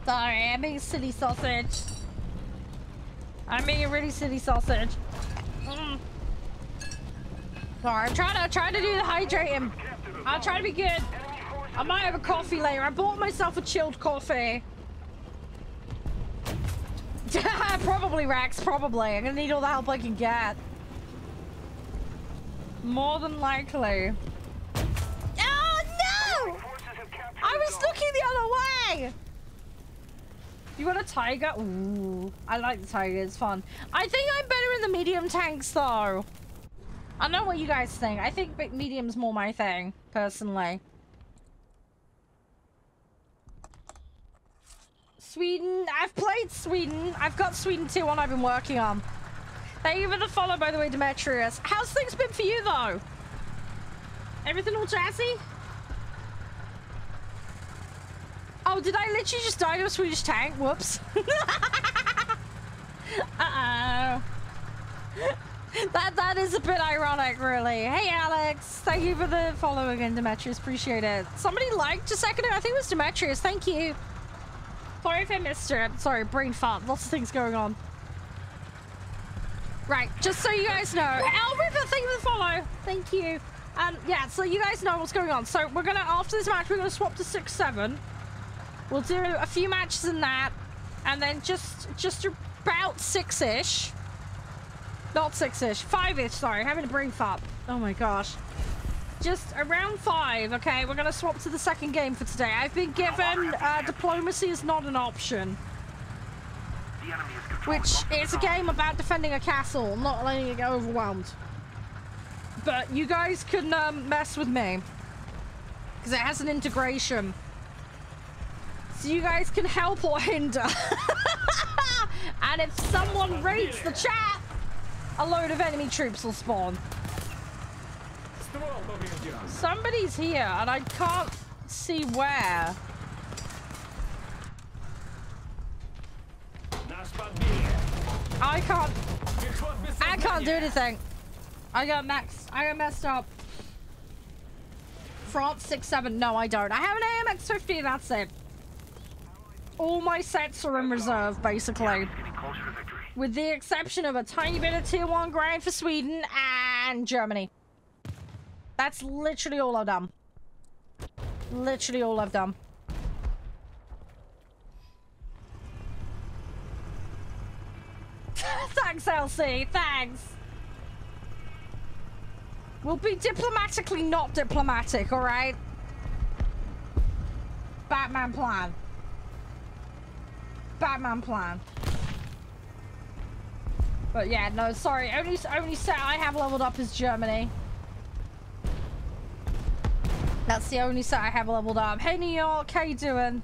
Sorry, I'm being a silly sausage. I'm being a really silly sausage. Sorry, I'm trying to do the hydrating. I'll try to be good. I might have a coffee later. I bought myself a chilled coffee. Probably, Rex, probably. I'm gonna need all the help I can get. More than likely. Oh no! I was looking the other way! You want a tiger? Ooh, I like the tiger, it's fun. I think I'm better in the medium tanks though. I don't know what you guys think. I think medium's more my thing, personally. Sweden. I've played Sweden. I've got Sweden 2 on I've been working on. Thank you for the follow, by the way, Demetrius. How's things been for you, though? Everything all jazzy? Oh, did I literally just die to a Swedish tank? Whoops. Uh-oh. That is a bit ironic, really. Hey, Alex. Thank you for the follow again, Demetrius. Appreciate it. Somebody liked a second ago. I think it was Demetrius. Thank you. Sorry if I missed it. Sorry, brain fart. Lots of things going on. Right, just so you guys know. El River, thank you for the follow. Thank you. Yeah, so you guys know what's going on. So we're gonna, after this match, we're gonna swap to 6-7. We'll do a few matches in that, and then just about 6-ish. Not 6-ish, 5-ish, sorry, having a brain fart. Oh my gosh. Just around 5, okay? We're gonna swap to the second game for today. I've been given diplomacy is not an option. Which is a game about defending a castle, not letting it get overwhelmed. But you guys can mess with me. Because it has an integration. So you guys can help or hinder. And if someone reads the chat, a load of enemy troops will spawn. Somebody's here and I can't see where. I can't do anything. I got messed up. France 6-7. No, I don't. I have an AMX-50, that's it. All my sets are in reserve, basically. With the exception of a tiny bit of tier 1 grind for Sweden and Germany. That's literally all I've done. Literally all I've done. Thanks, LC. Thanks. We'll be diplomatically not diplomatic, alright? Batman plan. Batman plan. But yeah, no, sorry. Only set I have leveled up is Germany. That's the only set I have leveled up. Hey, New York, how you doing?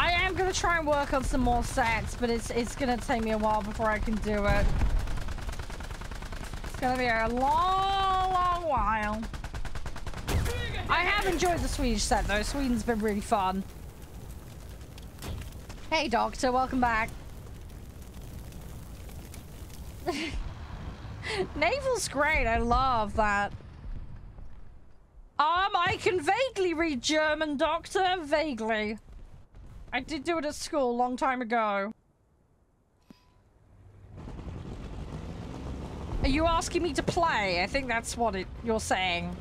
I am gonna try and work on some more sets, but it's gonna take me a while before I can do it. It's gonna be a long while. I have enjoyed the Swedish set though. Sweden's been really fun. Hey Doctor, welcome back. Naval's great, I love that. I can vaguely read German, Doctor, vaguely. I did do it at school a long time ago. Are you asking me to play? I think that's what you're saying.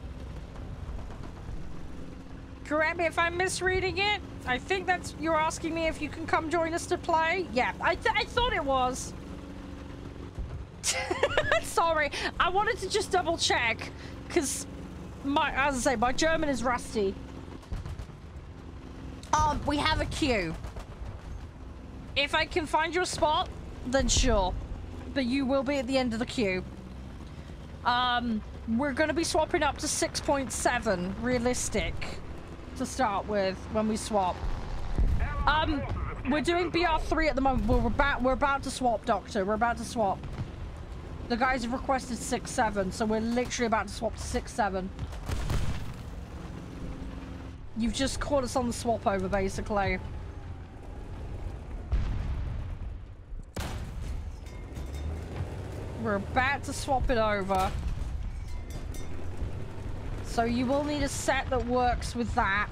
Correct me if I'm misreading it. I think that's you're asking me if you can come join us to play. Yeah, I thought it was. Sorry, I wanted to just double check because as I say, my German is rusty. We have a queue. If I can find your spot, then sure. But you will be at the end of the queue. We're going to be swapping up to 6.7 realistic to start with when we swap. We're doing BR3 at the moment. We're about to swap, Doctor. We're about to swap. The guys have requested 6-7, so we're literally about to swap to 6-7. You've just caught us on the swap over, basically. We're about to swap it over. So you will need a set that works with that.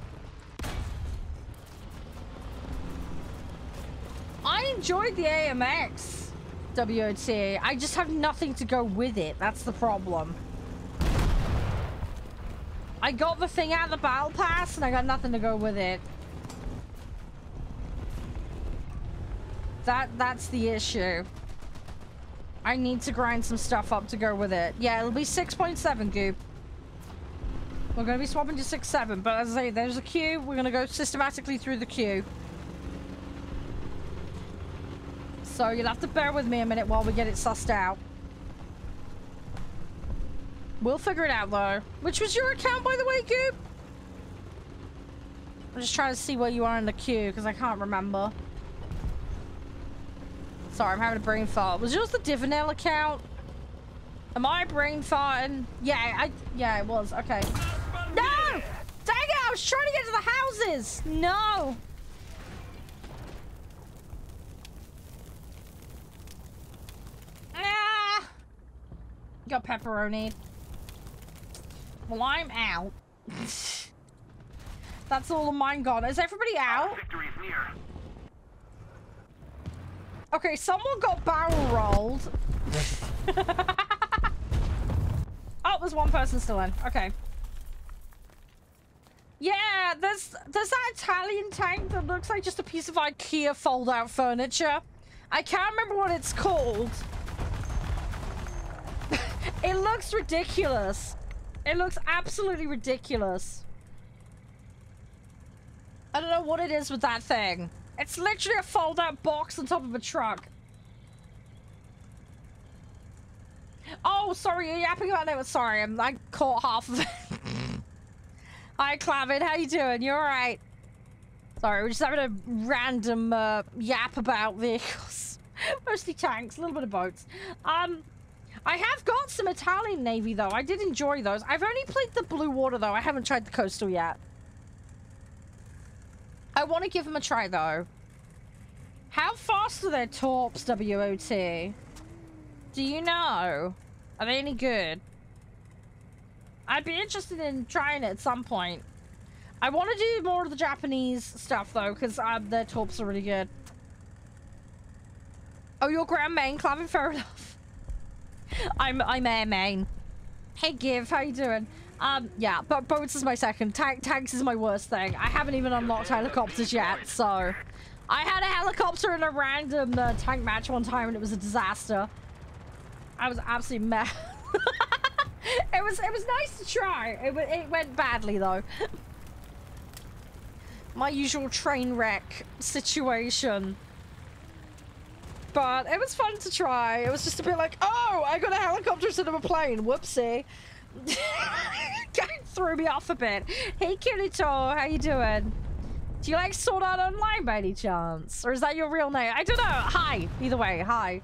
I enjoyed the AMX WOT. I just have nothing to go with it. That's the problem. I got the thing out of the battle pass and I got nothing to go with it. That's the issue. I need to grind some stuff up to go with it. Yeah, it'll be 6.7, Goop. We're going to be swapping to 6-7, but as I say, there's a queue. We're going to go systematically through the queue. So you'll have to bear with me a minute while we get it sussed out. We'll figure it out, though. Which was your account, by the way, Goop? I'm just trying to see where you are in the queue, because I can't remember. Sorry, I'm having a brain fart. Was yours the Divinel account? Am I brain farting? Yeah, yeah, it was. Okay. No! Dang it! I was trying to get to the houses! No! Ah! Got pepperoni. Well, I'm out. That's all of mine gone. Is everybody out? Victory's near. Okay, someone got barrel rolled. Oh, there's one person still in. Okay. Yeah, there's that Italian tank that looks like just a piece of IKEA fold-out furniture. I can't remember what it's called. It looks ridiculous. It looks absolutely ridiculous. I don't know what it is with that thing. It's literally a fold-out box on top of a truck. Oh, sorry, you're yapping about it. Sorry, I caught half of it. Hi, Clavin, how you doing? You alright? Sorry, we're just having a random yap about vehicles. Mostly tanks, a little bit of boats. I have got some Italian Navy, though. I did enjoy those. I've only played the Blue Water, though. I haven't tried the Coastal yet. I want to give them a try, though. How fast are their torps, WOT? Do you know? Are they any good? I'd be interested in trying it at some point. I want to do more of the Japanese stuff, though, because their torps are really good. Oh, you're Grand Main, Clavin, fair enough. I'm Air Main. Hey, Give, how you doing? Yeah, but boats is my second. Tanks is my worst thing. I haven't even unlocked helicopters yet, so... I had a helicopter in a random tank match one time, and it was a disaster. I was absolutely mad. It was nice to try. It went badly, though. My usual train wreck situation. But it was fun to try. It was just a bit like, oh, I got a helicopter instead of a plane. Whoopsie. Threw me off a bit. Hey, Kirito, how you doing? Do you like Sword Art Online by any chance? Or is that your real name? I don't know. Hi. Either way, hi.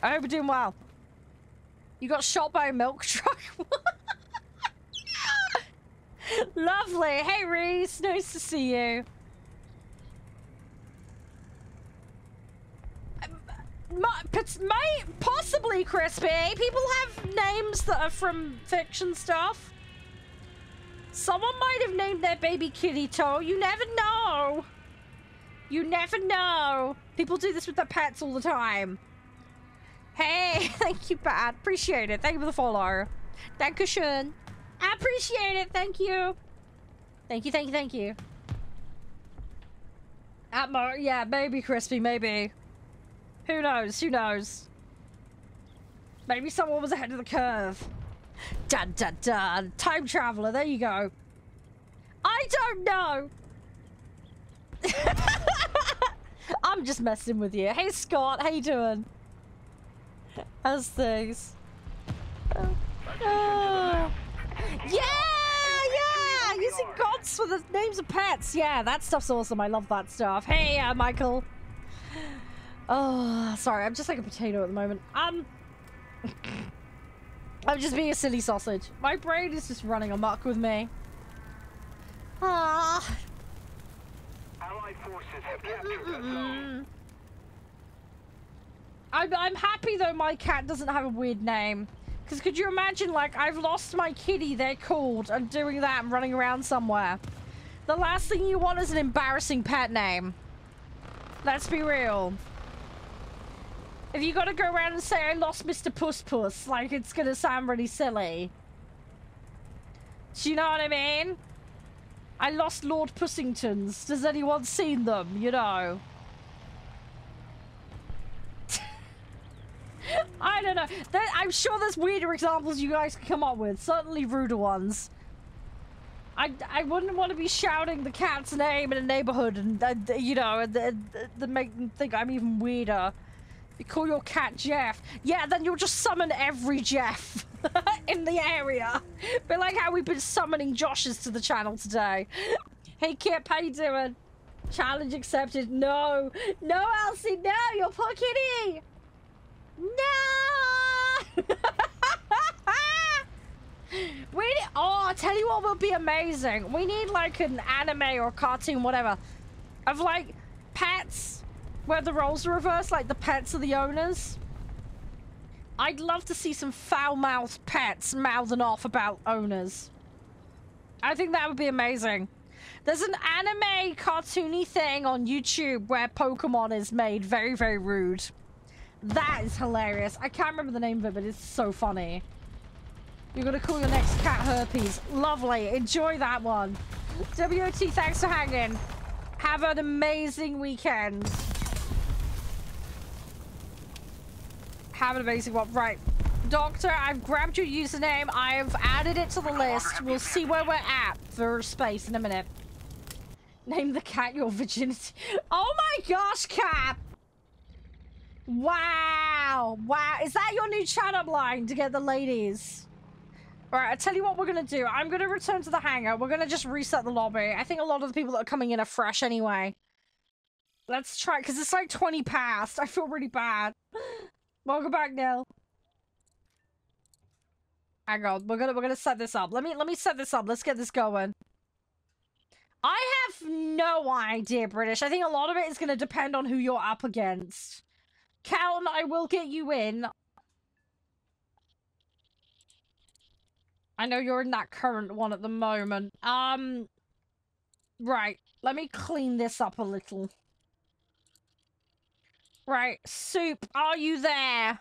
I hope you're doing well. You got shot by a milk truck? Lovely. Hey, Reese. Nice to see you. Possibly, Crispy. People have names that are from fiction stuff. Someone might have named their baby Kirito. You never know. You never know. People do this with their pets all the time. Hey, thank you, Pat. Appreciate it. Thank you for the follow. Dankeschön. I appreciate it. Thank you. Thank you, thank you, thank you. Yeah, maybe, Crispy, maybe. Who knows? Who knows? Maybe someone was ahead of the curve. Dun dun dun. Time traveler. There you go. I don't know. I'm just messing with you. Hey, Scott. How you doing? How's things? Yeah! Using gods for the names of pets. Yeah, that stuff's awesome. I love that stuff. Hey, Michael. Oh, sorry. I'm just like a potato at the moment. I'm just being a silly sausage. My brain is just running amok with me. Ah. Allied forces have captured the zone. I'm happy though my cat doesn't have a weird name. Because could you imagine, like, I've lost my kitty, they're called, and doing that and running around somewhere. The last thing you want is an embarrassing pet name. Let's be real. If you gotta go around and say I lost Mr. Puss Puss, like, it's gonna sound really silly. Do you know what I mean? I lost Lord Pussingtons. Has anyone seen them? You know. I don't know. I'm sure there's weirder examples you guys can come up with. Certainly ruder ones. I wouldn't want to be shouting the cat's name in a neighborhood and, you know, and make them think I'm even weirder. You call your cat Jeff. Yeah, then you'll just summon every Jeff in the area. But like how we've been summoning Joshes to the channel today. Hey, Kip, how you doing? Challenge accepted. No. No, Elsie, no, your poor kitty. No! We need, oh, I'll tell you what would be amazing. We need like an anime or cartoon, whatever, of like pets where the roles are reversed, like the pets are the owners. I'd love to see some foul-mouthed pets mouthing off about owners. I think that would be amazing. There's an anime cartoony thing on YouTube where Pokemon is made very, very rude. That is hilarious. I can't remember the name of it, but it's so funny. You're gonna call your next cat herpes. Lovely. Enjoy that one. WOT, thanks for hanging. Have an amazing weekend. Have an amazing one. Right. Doctor, I've grabbed your username. I've added it to the list. We'll see where we're at for space in a minute. Name the cat your virginity. Oh my gosh, Cap! Wow. Wow. Is that your new chat-up line to get the ladies? Alright, I'll tell you what we're gonna do. I'm gonna return to the hangar. We're gonna just reset the lobby. I think a lot of the people that are coming in are fresh anyway. Let's try, because it's like 20 past. I feel really bad. Welcome back, Neil. Hang on, we're gonna set this up. Let me set this up. Let's get this going. I have no idea, British. I think a lot of it is gonna depend on who you're up against. Callan, I will get you in. I know you're in that current one at the moment. Right. Let me clean this up a little. Right. Soup, are you there?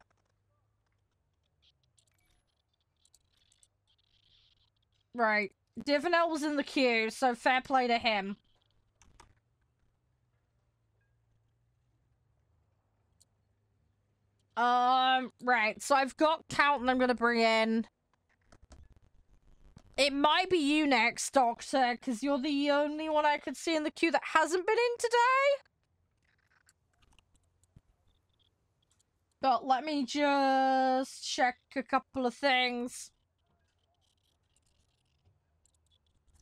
Right. Divinel was in the queue, so fair play to him. Right. So I've got Count and I'm gonna bring in. It might be you next, Doctor, because you're the only one I could see in the queue that hasn't been in today. But let me just check a couple of things.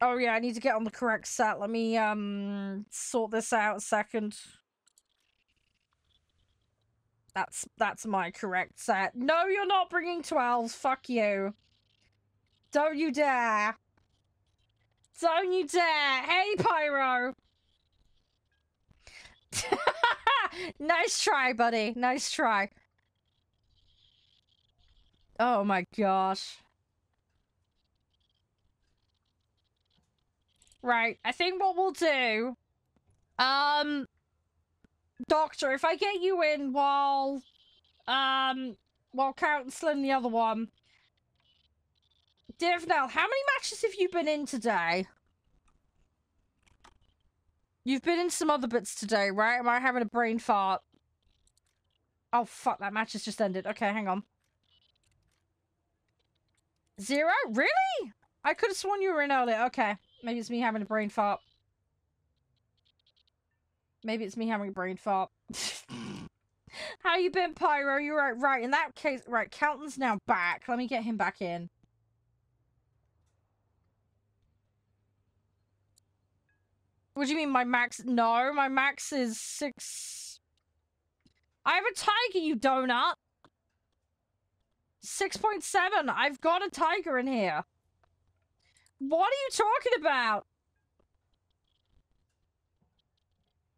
Oh yeah, I need to get on the correct set. Let me, sort this out a second. That's my correct set. No, you're not bringing 12s. Fuck you. Don't you dare. Don't you dare. Hey, Pyro. Nice try, buddy. Nice try. Oh my gosh. Right. I think what we'll do... Doctor, if I get you in while counseling the other one... Divnell, how many matches have you been in today? You've been in some other bits today, right? Am I having a brain fart? Oh, fuck, that match has just ended. Okay, hang on. 0? Really? I could have sworn you were in earlier. Okay. Maybe it's me having a brain fart. Maybe it's me having a brain fart. How you been, Pyro? You're right. Right, in that case... Right, Counten's now back. Let me get him back in. What do you mean my max? No, my max is 6... I have a tiger, you donut! 6.7. I've got a tiger in here. What are you talking about?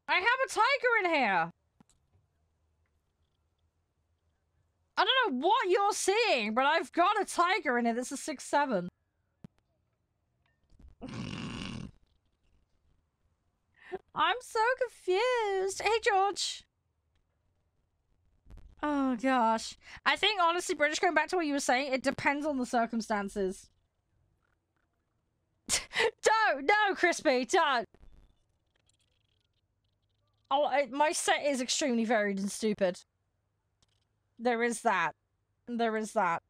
I have a tiger in here. I don't know what you're seeing, but I've got a tiger in it. This is 6.7. I'm so confused. Hey, George. Oh, gosh. I think, honestly, British, going back to what you were saying, it depends on the circumstances. Don't! No, Crispy, don't! Oh, my set is extremely varied and stupid. There is that. There is that.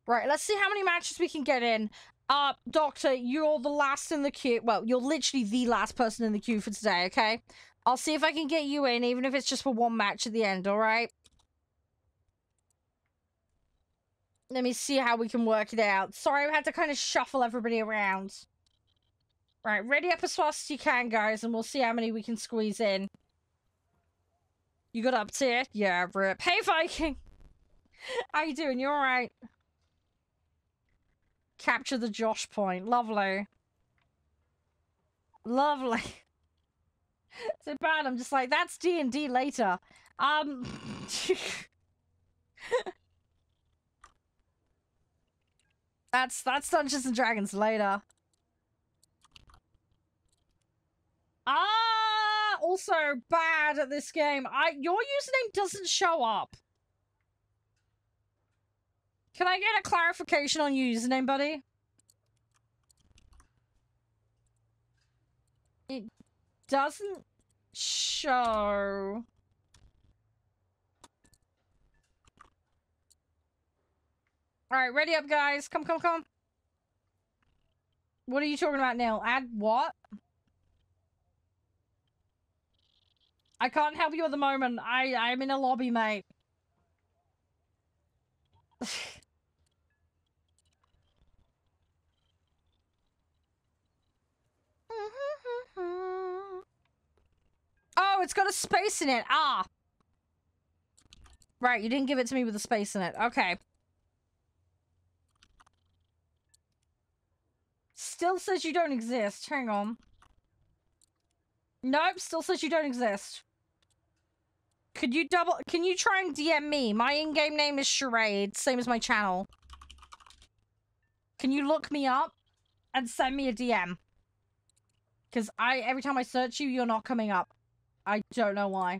Right, let's see how many matches we can get in. Doctor, you're the last in the queue. Well, you're literally the last person in the queue for today, okay? I'll see if I can get you in, even if it's just for one match at the end, alright? Let me see how we can work it out. Sorry, I had to kind of shuffle everybody around. Right, ready up as fast as you can, guys, and we'll see how many we can squeeze in. You got up tier? Yeah, rip. Hey, Viking! How you doing? You alright? Capture the Josh point. Lovely. Lovely. So bad, I'm just like, that's D&D later. That's Dungeons and Dragons later. Also bad at this game. Your username doesn't show up. Can I get a clarification on your username, buddy? It doesn't show. Alright, ready up, guys. Come, come, come. What are you talking about, Neil? Add what? I can't help you at the moment. I'm in a lobby, mate. Oh, it's got a space in it. Ah. Right, you didn't give it to me with a space in it. Okay. Still says you don't exist. Hang on. Nope, still says you don't exist. Can you try and DM me? My in-game name is Charede, same as my channel. Can you look me up and send me a DM? Because every time I search you, you're not coming up. I don't know why.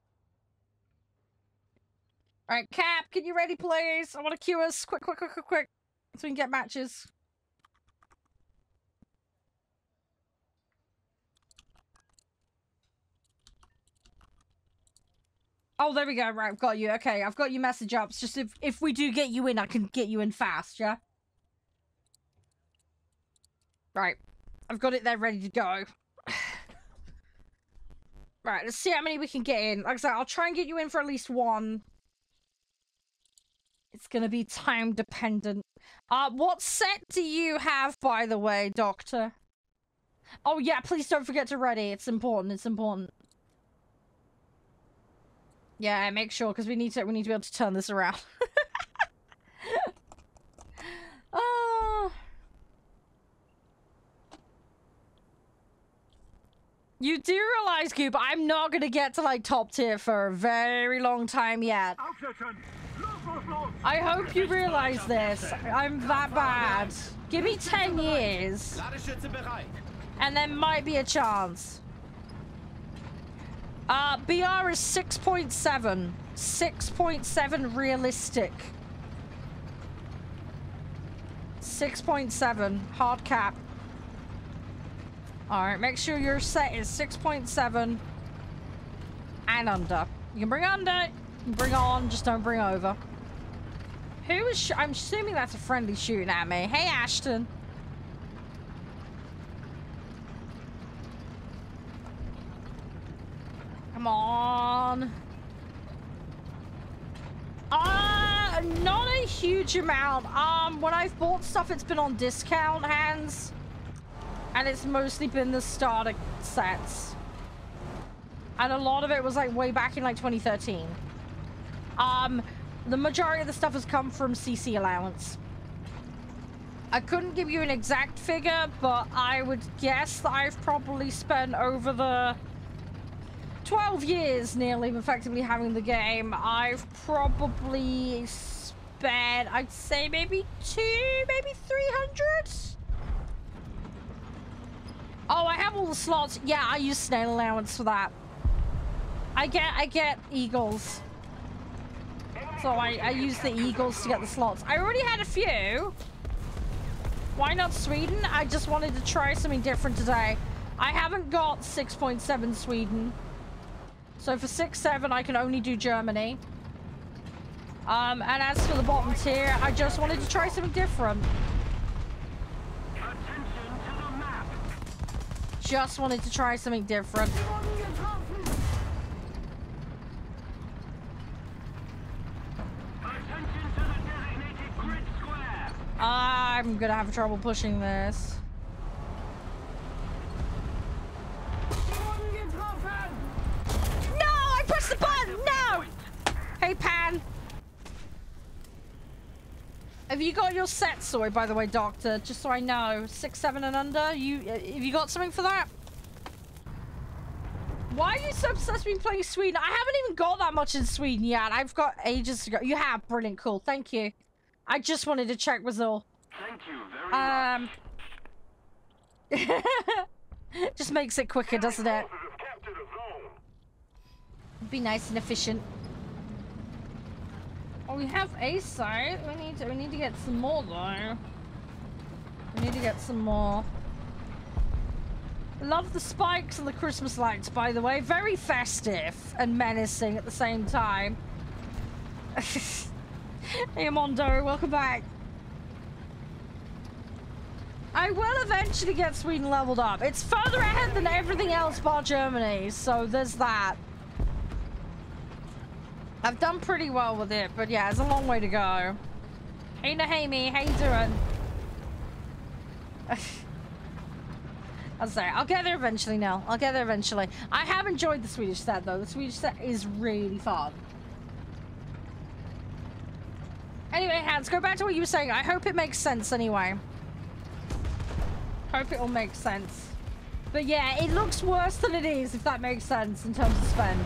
Alright, Cap, can you ready, please? I want to queue us. Quick, quick, quick, quick, quick. So we can get matches. Oh, there we go. Right, I've got you. Okay, I've got your message up. It's just if we do get you in, I can get you in fast, yeah? Right. I've got it there ready to go. Right, let's see how many we can get in. Like I said, I'll try and get you in for at least one. It's gonna be time dependent. What set do you have, by the way, Doctor? Oh yeah, please don't forget to ready. It's important, it's important. Yeah, make sure, because we need to be able to turn this around. You do realize, Goop, I'm not gonna get to, like, top tier for a very long time yet. I hope you realize this. I'm that bad. Give me 10 years. And there might be a chance. BR is 6.7. 6.7 realistic. 6.7 hard cap. Alright, make sure your set is 6.7 and under. You can bring under, you can bring on, just don't bring over. Who is I'm assuming that's a friendly shooting at me. Hey, Ashton. Come on. Not a huge amount. When I've bought stuff, it's been on discount hands. And it's mostly been the starter sets. And a lot of it was like way back in like 2013. The majority of the stuff has come from CC allowance. I couldn't give you an exact figure, but I would guess that I've probably spent over the 12 years nearly effectively having the game. I've probably spent, I'd say maybe 300? Oh, I have all the slots. Yeah, I use snail allowance for that. I get eagles. So I use the eagles to get the slots. I already had a few. Why not Sweden? I just wanted to try something different today. I haven't got 6.7 Sweden. So for 6.7, I can only do Germany. And as for the bottom tier, I just wanted to try something different. Just wanted to try something different. I'm gonna have trouble pushing this. No! I pressed the button! No! Hey, Pan. Have you got your set sorted, by the way, Doctor? Just so I know. 6, 7 and under? Have you got something for that? Why are you so obsessed with playing Sweden? I haven't even got that much in Sweden yet. I've got ages to go. You have? Brilliant. Cool. Thank you. I just wanted to check was all. Thank you very much. Just makes it quicker, doesn't it? Forces have be nice and efficient. Oh, we have a site. We need to get some more though. We need to get some more. Love the spikes and the Christmas lights, by the way. Very festive and menacing at the same time. Hey, Mondo, welcome back. I will eventually get Sweden leveled up. It's further ahead than everything else bar Germany, so there's that. I've done pretty well with it, but yeah, it's a long way to go. Hey, Nahimi, how you doing? I'll say, I'll get there eventually now. I'll get there eventually. I have enjoyed the Swedish set, though. The Swedish set is really fun. Anyway, Hans, go back to what you were saying. I hope it makes sense anyway. Hope it all makes sense. But yeah, it looks worse than it is, if that makes sense, in terms of spend.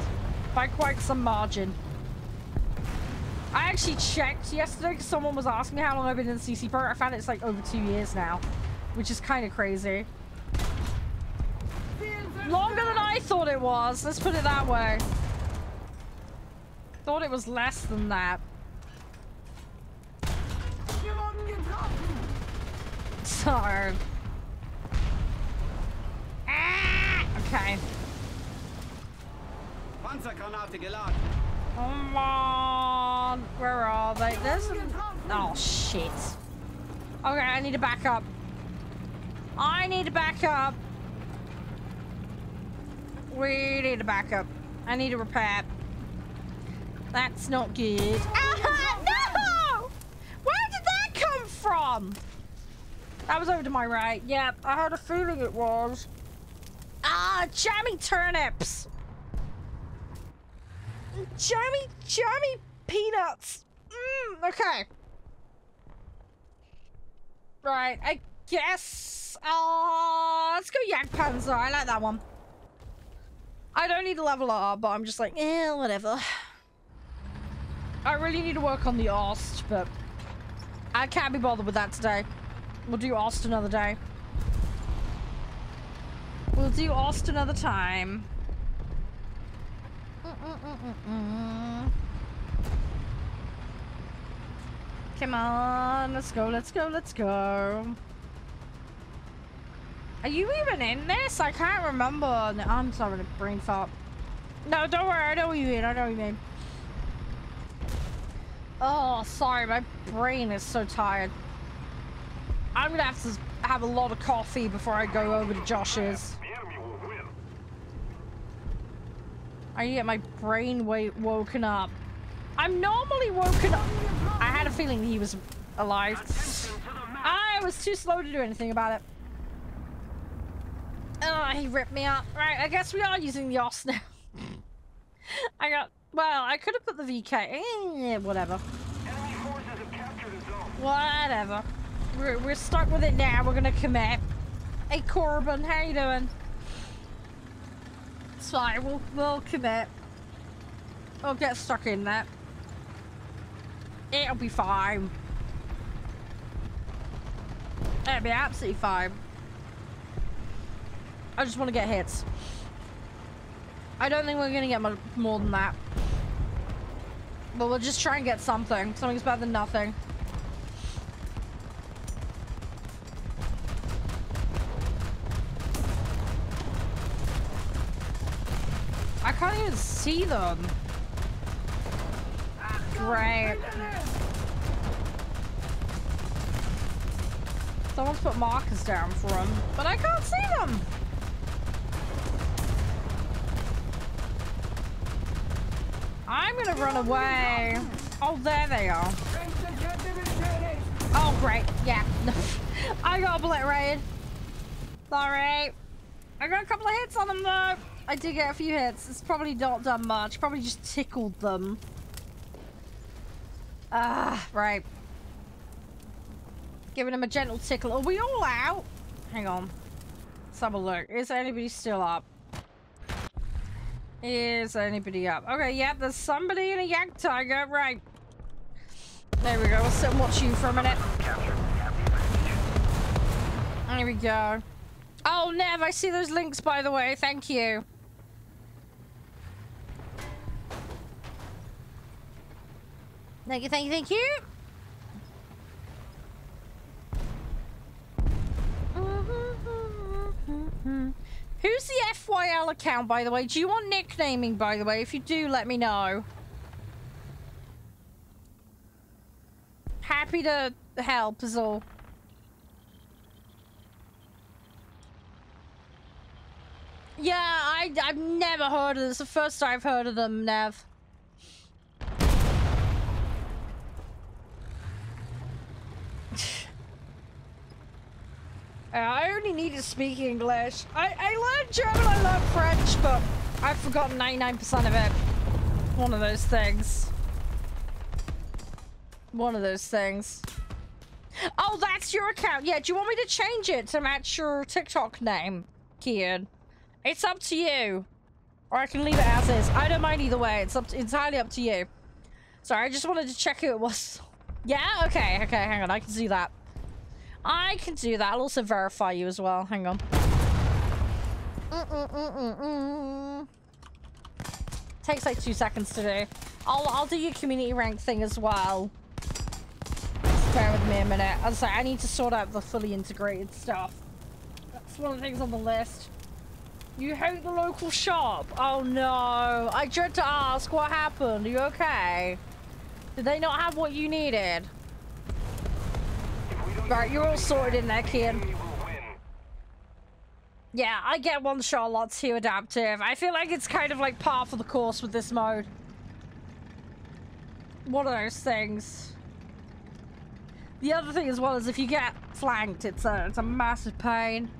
By quite some margin. I actually checked yesterday because someone was asking me how long I've been in the CC Pro. I found it's like over 2 years now, which is kind of crazy. Longer than I thought it was. Let's put it that way. Thought it was less than that. So. Ah! Okay. Come on. Where are they? There's a... Oh, shit. Okay, I need to back up. I need to back up. We need to back up. I need to repair. That's not good. Ah, no! Where did that come from? That was over to my right. Yep, I had a feeling it was. Ah, jammy turnips. Jammy peanuts. Okay. Right, I guess. Let's go Yak Panzer. I like that one. I don't need to level up, but I'm just like, whatever. I really need to work on the Ost, but I can't be bothered with that today. We'll do Ost another day. We'll do Ost another time. Come on, let's go, let's go, let's go. Are you even in this? I can't remember. No, I'm sorry, brain fart. No, don't worry, I know what you mean, I know what you mean. Oh, sorry, my brain is so tired. I'm gonna have to have a lot of coffee before I go over to Josh's. I need to get my brain woken up. I'm normally woken up. I had a feeling he was alive. I was too slow to do anything about it. Oh, he ripped me up. Right, I guess we are using the OS now. Well, I could have put the VK. Whatever. Whatever. We're stuck with it now. We're gonna commit. Hey, Corbin, how you doing? It's fine. We'll commit. We'll get stuck in that. It'll be fine. It'll be absolutely fine. I just want to get hits. I don't think we're gonna get much more than that. But we'll just try and get something. Something's better than nothing. I can't even see them. Great. Someone's put markers down for them, but I can't see them. I'm gonna run away. Oh, there they are. Oh, great. Yeah. I got obliterated. Sorry. I got a couple of hits on them, though. I did get a few hits. It's probably not done much. Probably just tickled them. Right. Giving him a gentle tickle. Are we all out? Hang on. Let's have a look. Is anybody still up? Is anybody up? Okay, yeah, there's somebody in a Yak Tiger. Right. There we go. We'll sit and watch you for a minute. There we go. Oh, Nev, I see those links, by the way. Thank you. Thank you, thank you, thank you. Who's the FYL account, by the way? Do you want nicknaming, by the way? If you do, let me know. Happy to help is all. Yeah, I've never heard of this. It's the first I've heard of them, Nev. I only need to speak English. I learned German, I learned French, but I've forgotten 99% of it. One of those things. One of those things. Oh, that's your account. Yeah, do you want me to change it to match your TikTok name, Kian? It's up to you. Or I can leave it as is. I don't mind either way. It's entirely up to you. Sorry, I just wanted to check who it was. Yeah? Okay, okay, hang on. I can do that. I can do that. I'll also verify you as well. Hang on. Takes like 2 seconds to do. I'll do your community rank thing as well. Bear with me a minute. As I say, I need to sort out the fully integrated stuff. That's one of the things on the list. You hate the local shop? Oh no. I dread to ask, what happened? Are you okay? Did they not have what you needed? Right, you're all sorted in there, Kian. Yeah, I get one shot, lot two adaptive. I feel like it's kind of like par for the course with this mode. One of those things. The other thing as well is if you get flanked, it's a massive pain.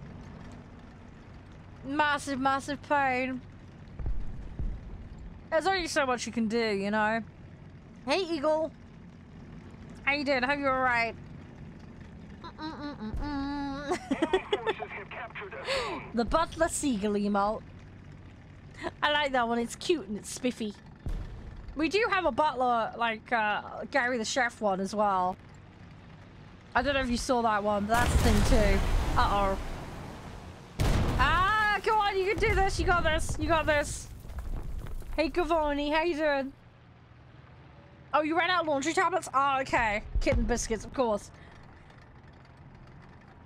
Massive, massive pain. There's only so much you can do, you know? Hey, Eagle. How you doing? I hope you're alright. The Butler Seagull emote. I like that one. It's cute and it's spiffy. We do have a butler, like, Gary the Chef one as well. I don't know if you saw that one, but that's the thing too. Uh-oh. Ah, come on, you can do this. You got this. You got this. Hey, Gavoni, how you doing? Oh, you ran out of laundry tablets? Oh, okay. Kitten biscuits, of course.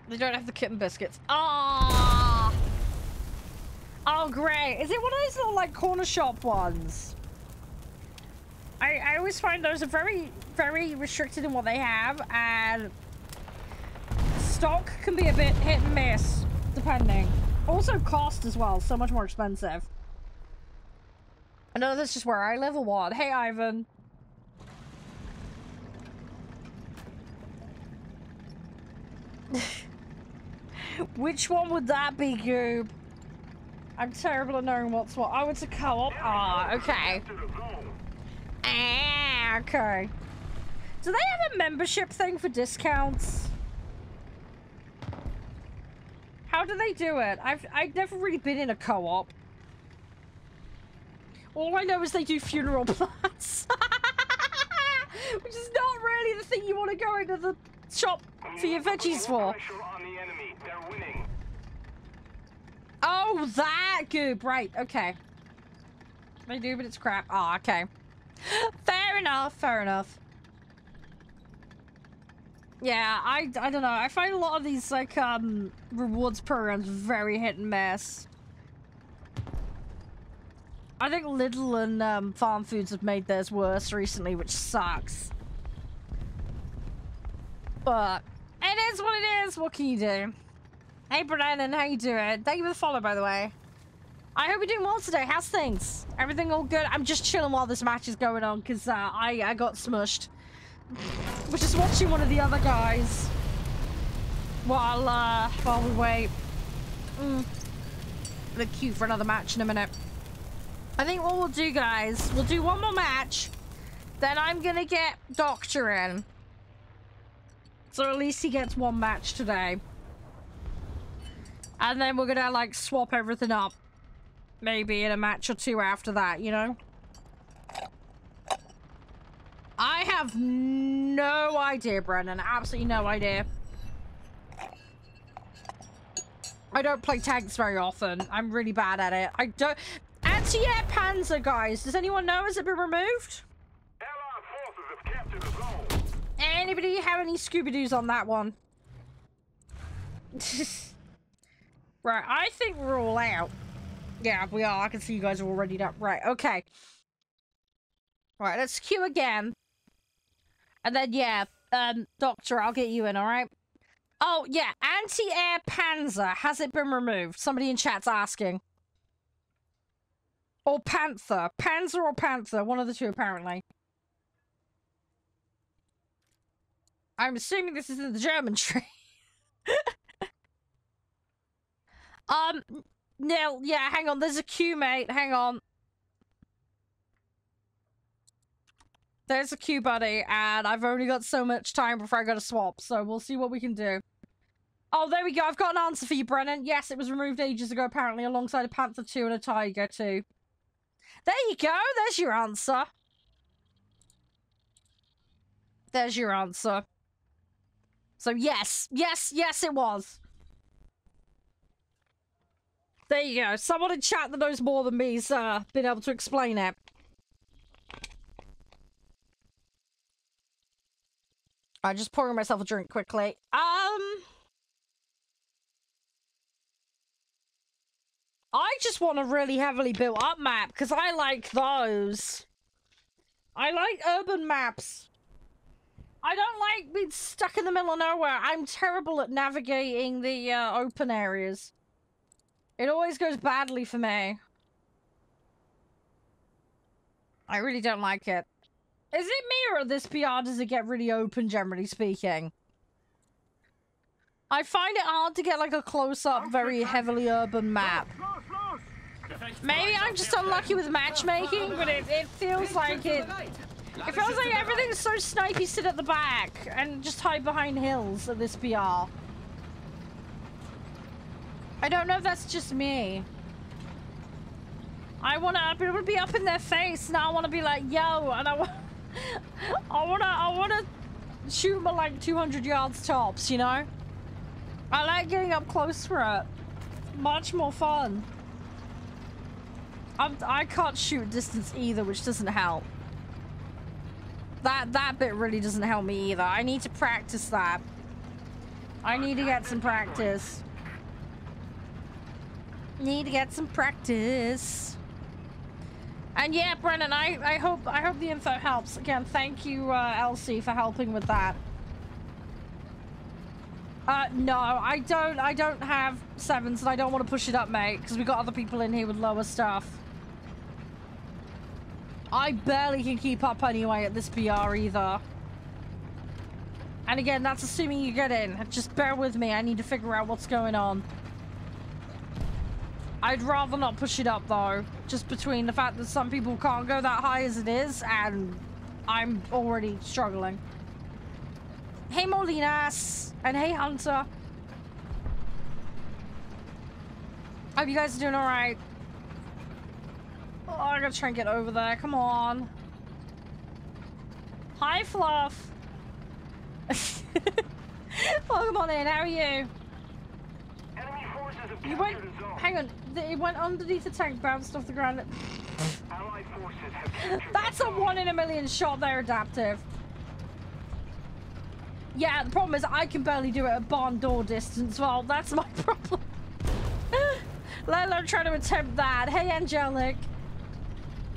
They don't have the kitten biscuits. Ah! Oh, great. Is it one of those little, like, corner shop ones? I always find those are very, very restricted in what they have, and stock can be a bit hit and miss, depending. Also cost as well, so much more expensive. I know that's just where I live or what? Hey, Ivan. Which one would that be, Goob? I'm terrible at knowing what's what. Oh, it's a co-op? Ah, okay. Ah, okay. Do they have a membership thing for discounts? How do they do it? I've never really been in a co-op. All I know is they do funeral plans. Which is not really the thing you want to go into the shop for your veggies for. Oh, that Goob. Right, okay. They do, but it's crap. Oh, okay. Fair enough, fair enough. Yeah, I don't know. I find a lot of these, like, rewards programs very hit and miss. I think Lidl and, Farm Foods have made theirs worse recently, which sucks. But it is what it is. What can you do? Hey, Brennan, how you doing? Thank you for the follow, by the way. I hope you're doing well today. How's things? Everything all good? I'm just chilling while this match is going on, because, I got smushed. We're just watching one of the other guys while we wait. Look cute for another match in a minute. I think what we'll do, guys, we'll do one more match, then I'm gonna get Doctor in. So at least he gets one match today. And then we're gonna, like, swap everything up. Maybe in a match or two after that, you know? I have no idea, Brennan. Absolutely no idea. I don't play tanks very often. I'm really bad at it. I don't... Anti-air Panzer, guys. Does anyone know? Has it been removed? Allied forces have captured Anybody have any Scooby-Doos on that one? Right, I think we're all out. Yeah, we are. I can see you guys are all ready up. Right, okay. Right, let's queue again. And then, yeah, Doctor, I'll get you in, alright? Oh, yeah, anti-air Panzer. Has it been removed? Somebody in chat's asking. Or Panther. Panzer or Panther. One of the two, apparently. I'm assuming this is in the German tree. Nil, yeah, hang on. There's a queue, mate. Hang on. There's a queue, buddy, and I've only got so much time before I go to swap, so we'll see what we can do. Oh, there we go. I've got an answer for you, Brennan. Yes, it was removed ages ago, apparently, alongside a Panther 2 and a Tiger 2. There you go. There's your answer. There's your answer. So, yes, it was. There you go. Someone in chat that knows more than me's been able to explain it. I'm just pouring myself a drink quickly. I just want a really heavily built up map, because I like those. I like urban maps. I don't like being stuck in the middle of nowhere. I'm terrible at navigating the open areas. It always goes badly for me. I really don't like it. Is it me or this PR does it get really open, generally speaking? I find it hard to get like a close-up, very heavily urban map. Maybe I'm just unlucky with matchmaking, but it feels like it feels like everything's so snipey sit at the back and just hide behind hills at this PR. I don't know if that's just me. I wanna be up in their face and I wanna be like, yo, and I wanna shoot them at like 200 yards tops, you know? I like getting up close for it. Much more fun. I can't shoot distance either, which doesn't help. That bit really doesn't help me either. I need to practice that. I need to get some practice. Need to get some practice. And yeah, Brennan, I hope the info helps. Again, thank you, Elsie, for helping with that. No, I don't have 7s, and I don't want to push it up, mate, because we got other people in here with lower stuff. I barely can keep up anyway at this PR either. And again, that's assuming you get in. Just bear with me. I need to figure out what's going on. I'd rather not push it up, though. Just between the fact that some people can't go that high as it is, and I'm already struggling. Hey, Molinas! And hey, Hunter! Hope you guys are doing alright. Oh, I gotta try and get over there. Come on. Hi, Fluff! Welcome on in. How are you? Enemy forces have You went... captured a zone. Hang on. It went underneath the tank, bounced off the ground. Allied forces have captured That's a 1 in a million shot there, Adaptive. Yeah, the problem is I can barely do it at barn door distance. Well, that's my problem. Let alone trying to attempt that. Hey, Angelic.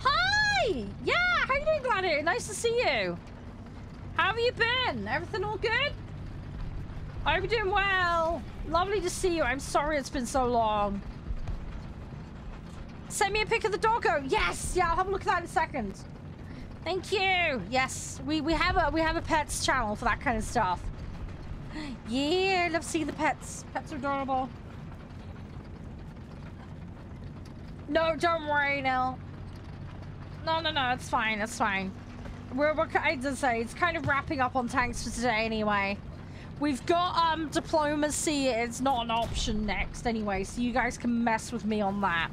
Hi! Yeah, how you doing, Gladiator? Nice to see you. How have you been? Everything all good? I hope you're doing well. Lovely to see you. I'm sorry it's been so long. Send me a pic of the doggo. Yes! Yeah, I'll have a look at that in a second. Thank you. Yes, we have a pets channel for that kind of stuff. Yeah, I love seeing the pets. Pets are adorable. No, don't worry, Nell. No, it's fine. It's fine. I did say it's kind of wrapping up on tanks for today anyway. We've got diplomacy. It's not an option next anyway, so you guys can mess with me on that.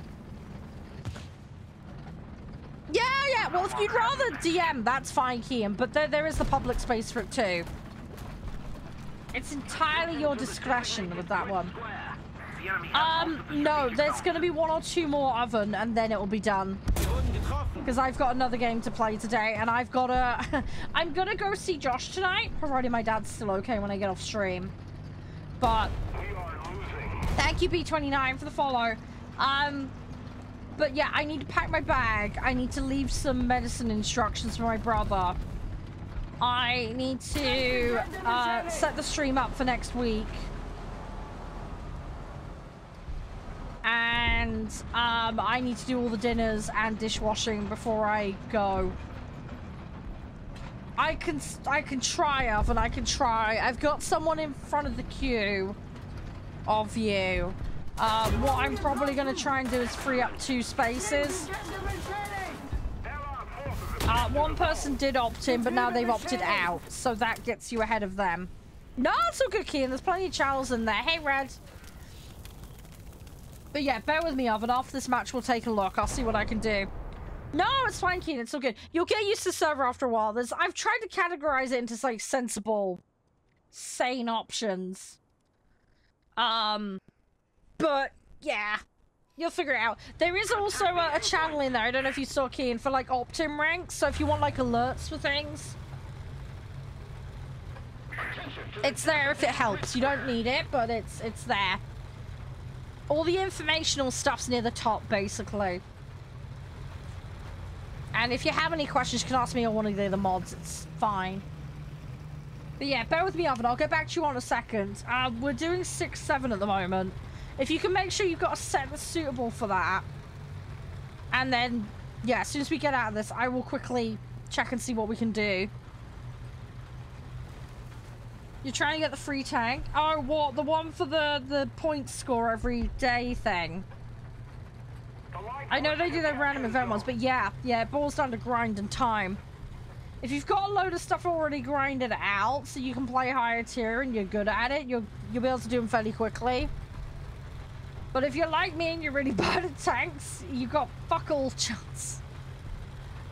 Yeah. Well, if you'd rather DM, that's fine, Kian. But there is the public space for it too. It's entirely your discretion with that one. No, there's going to be 1 or 2 more oven, and then it will be done. because I've got another game to play today, and I've got to... I'm gonna go see Josh tonight, provided my dad's still okay when I get off stream. But... Thank you, B29, for the follow. But yeah, I need to pack my bag. I need to leave some medicine instructions for my brother. I need to set the stream up for next week. And I need to do all the dinners and dishwashing before I go. I can try, Oven. I can try. I've got someone in front of the queue of you. What I'm probably going to try and do is free up 2 spaces. One person did opt in, but now they've opted out, so that gets you ahead of them. No, it's all good, Kian. There's plenty of channels in there. Hey, Red. But yeah, bear with me, Oven. After this match, we'll take a look. I'll see what I can do. No, it's fine, Kian. It's all good. You'll get used to the server after a while. I've tried to categorize it into, like, sensible, sane options. But, yeah. You'll figure it out. There is also a channel in there, I don't know if you saw, Keen, for, like, opt-in ranks. So if you want, like, alerts for things. It's there if it helps. You don't need it, but it's there. All the informational stuff's near the top, basically. And if you have any questions, you can ask me on one of the other mods. It's fine. But yeah, bear with me, Oven. I'll get back to you on a second. We're doing 6-7 at the moment. If you can make sure you've got a set that's suitable for that. And then, yeah, as soon as we get out of this, I will quickly check and see what we can do. You're trying to get the free tank? Oh, what? The one for the point score every day thing? I know they do their random event ones, but yeah, it boils down to grind and time. If you've got a load of stuff already grinded out, so you can play higher tier and you're good at it, you'll be able to do them fairly quickly. But if you're like me and you're really bad at tanks, you've got fuck all chance.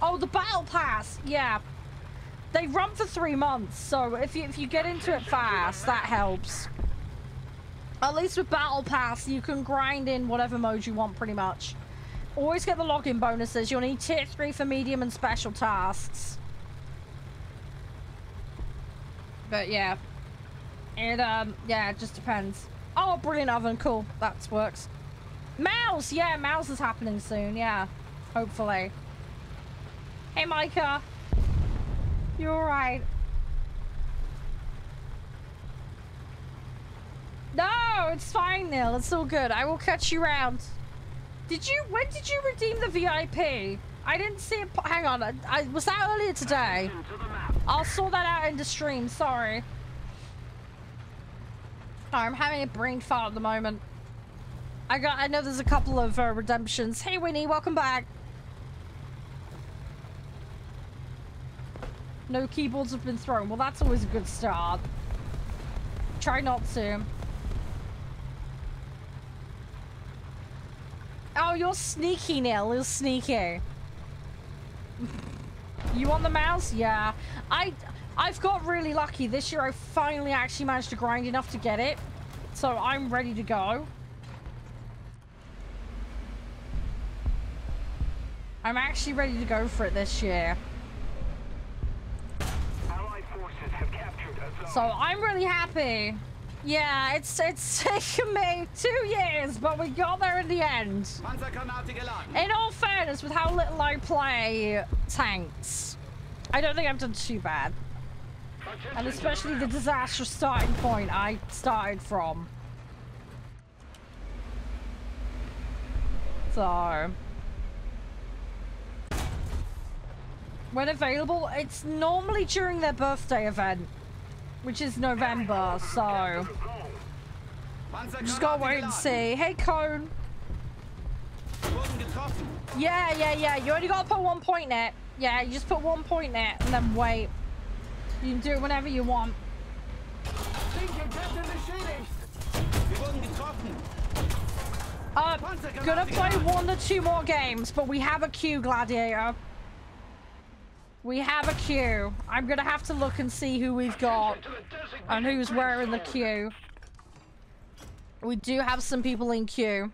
Oh, the battle pass, yeah. They run for 3 months, so if you get into it fast, that helps. At least with battle pass, you can grind in whatever mode you want, pretty much. Always get the login bonuses. You'll need tier 3 for medium and special tasks. But yeah, it just depends. Oh, brilliant, Oven, cool. That works. Mouse, yeah, Mouse is happening soon. Yeah, hopefully. Hey, Micah, you all right? No, it's fine, Neil. It's all good. I will catch you around. When did you redeem the VIP? I didn't see it. Hang on. Was that earlier today? I'll sort that out in the stream. Sorry. No, I'm having a brain fart at the moment. I know there's a couple of redemptions. Hey, Winnie, welcome back. No keyboards have been thrown. Well, that's always a good start. Try not to. Oh, you're sneaky, Neil. You're sneaky. You want the mouse? Yeah. I've got really lucky. This year I finally actually managed to grind enough to get it. So I'm ready to go. I'm actually ready to go for it this year. Allied forces have captured a zone. So I'm really happy. Yeah, it's taken me 2 years, but we got there in the end. In all fairness, with how little I play tanks, I don't think I've done too bad. And especially the disastrous starting point I started from. So, when available, it's normally during their birthday event, which is November, so just gotta wait and see. Hey, Cone. Yeah. You only gotta put 1 point in it. Yeah, you just put 1 point in it and then wait. You can do it whenever you want. Gonna play 1 to 2 more games, but we have a queue, Gladiator. We have a queue. I'm gonna have to look and see who we've got and who's where in the queue. We do have some people in queue.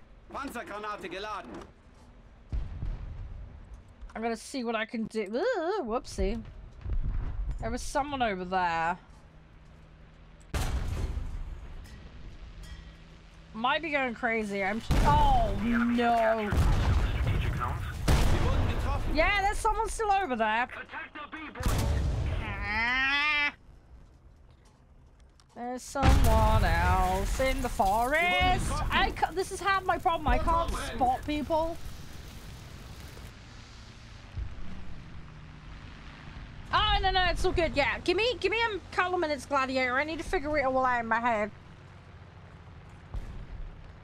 I'm gonna see what I can do. Ooh, whoopsie. There was someone over there. Might be going crazy. Oh no. Yeah, there's someone still over there. There's someone else in the forest. This is half my problem. I can't spot people. Oh no, it's all good. Yeah, give me a couple of minutes, Gladiator. I need to figure it all out in my head.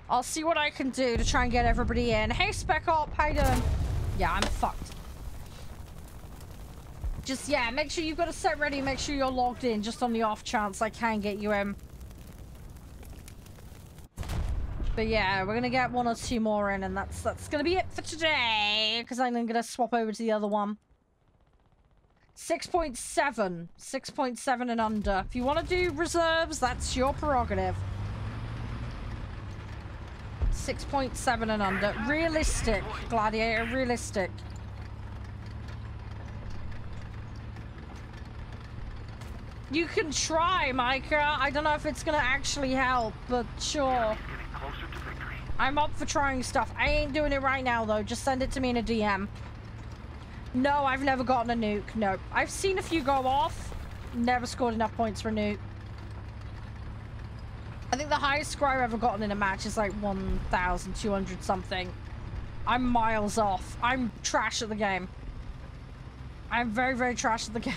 I'll see what I can do to try and get everybody in. Hey, Spec Op, how you doing? Yeah, I'm fucked. Just, yeah, make sure you've got a set ready. Make sure you're logged in, just on the off chance I can get you in. But yeah, we're gonna get 1 or 2 more in, and that's gonna be it for today. Because I'm gonna swap over to the other one. 6.7. 6.7 and under. If you want to do reserves, that's your prerogative. 6.7 and under. Realistic, Gladiator, realistic. You can try, Micah. I don't know if it's gonna actually help, but sure. I'm up for trying stuff. I ain't doing it right now, though. Just send it to me in a DM. No, I've never gotten a nuke. No. I've seen a few go off. Never scored enough points for a nuke. I think the highest score I've ever gotten in a match is like 1,200 something. I'm miles off. I'm trash at the game. I'm very, very trash at the game.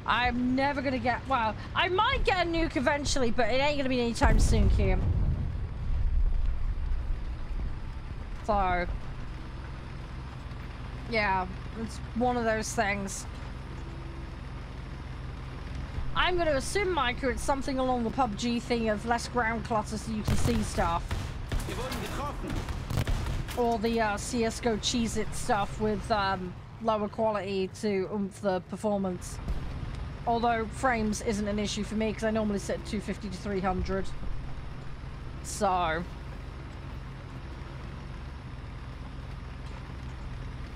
I'm never gonna get... Well, I might get a nuke eventually, but it ain't gonna be anytime soon, Kim. So... yeah, it's one of those things. I'm going to assume, Micah, it's something along the PUBG thing of less ground clutter so you can see stuff. Or the CSGO Cheez-It stuff with lower quality to oomph the performance. Although frames isn't an issue for me because I normally set 250 to 300. So...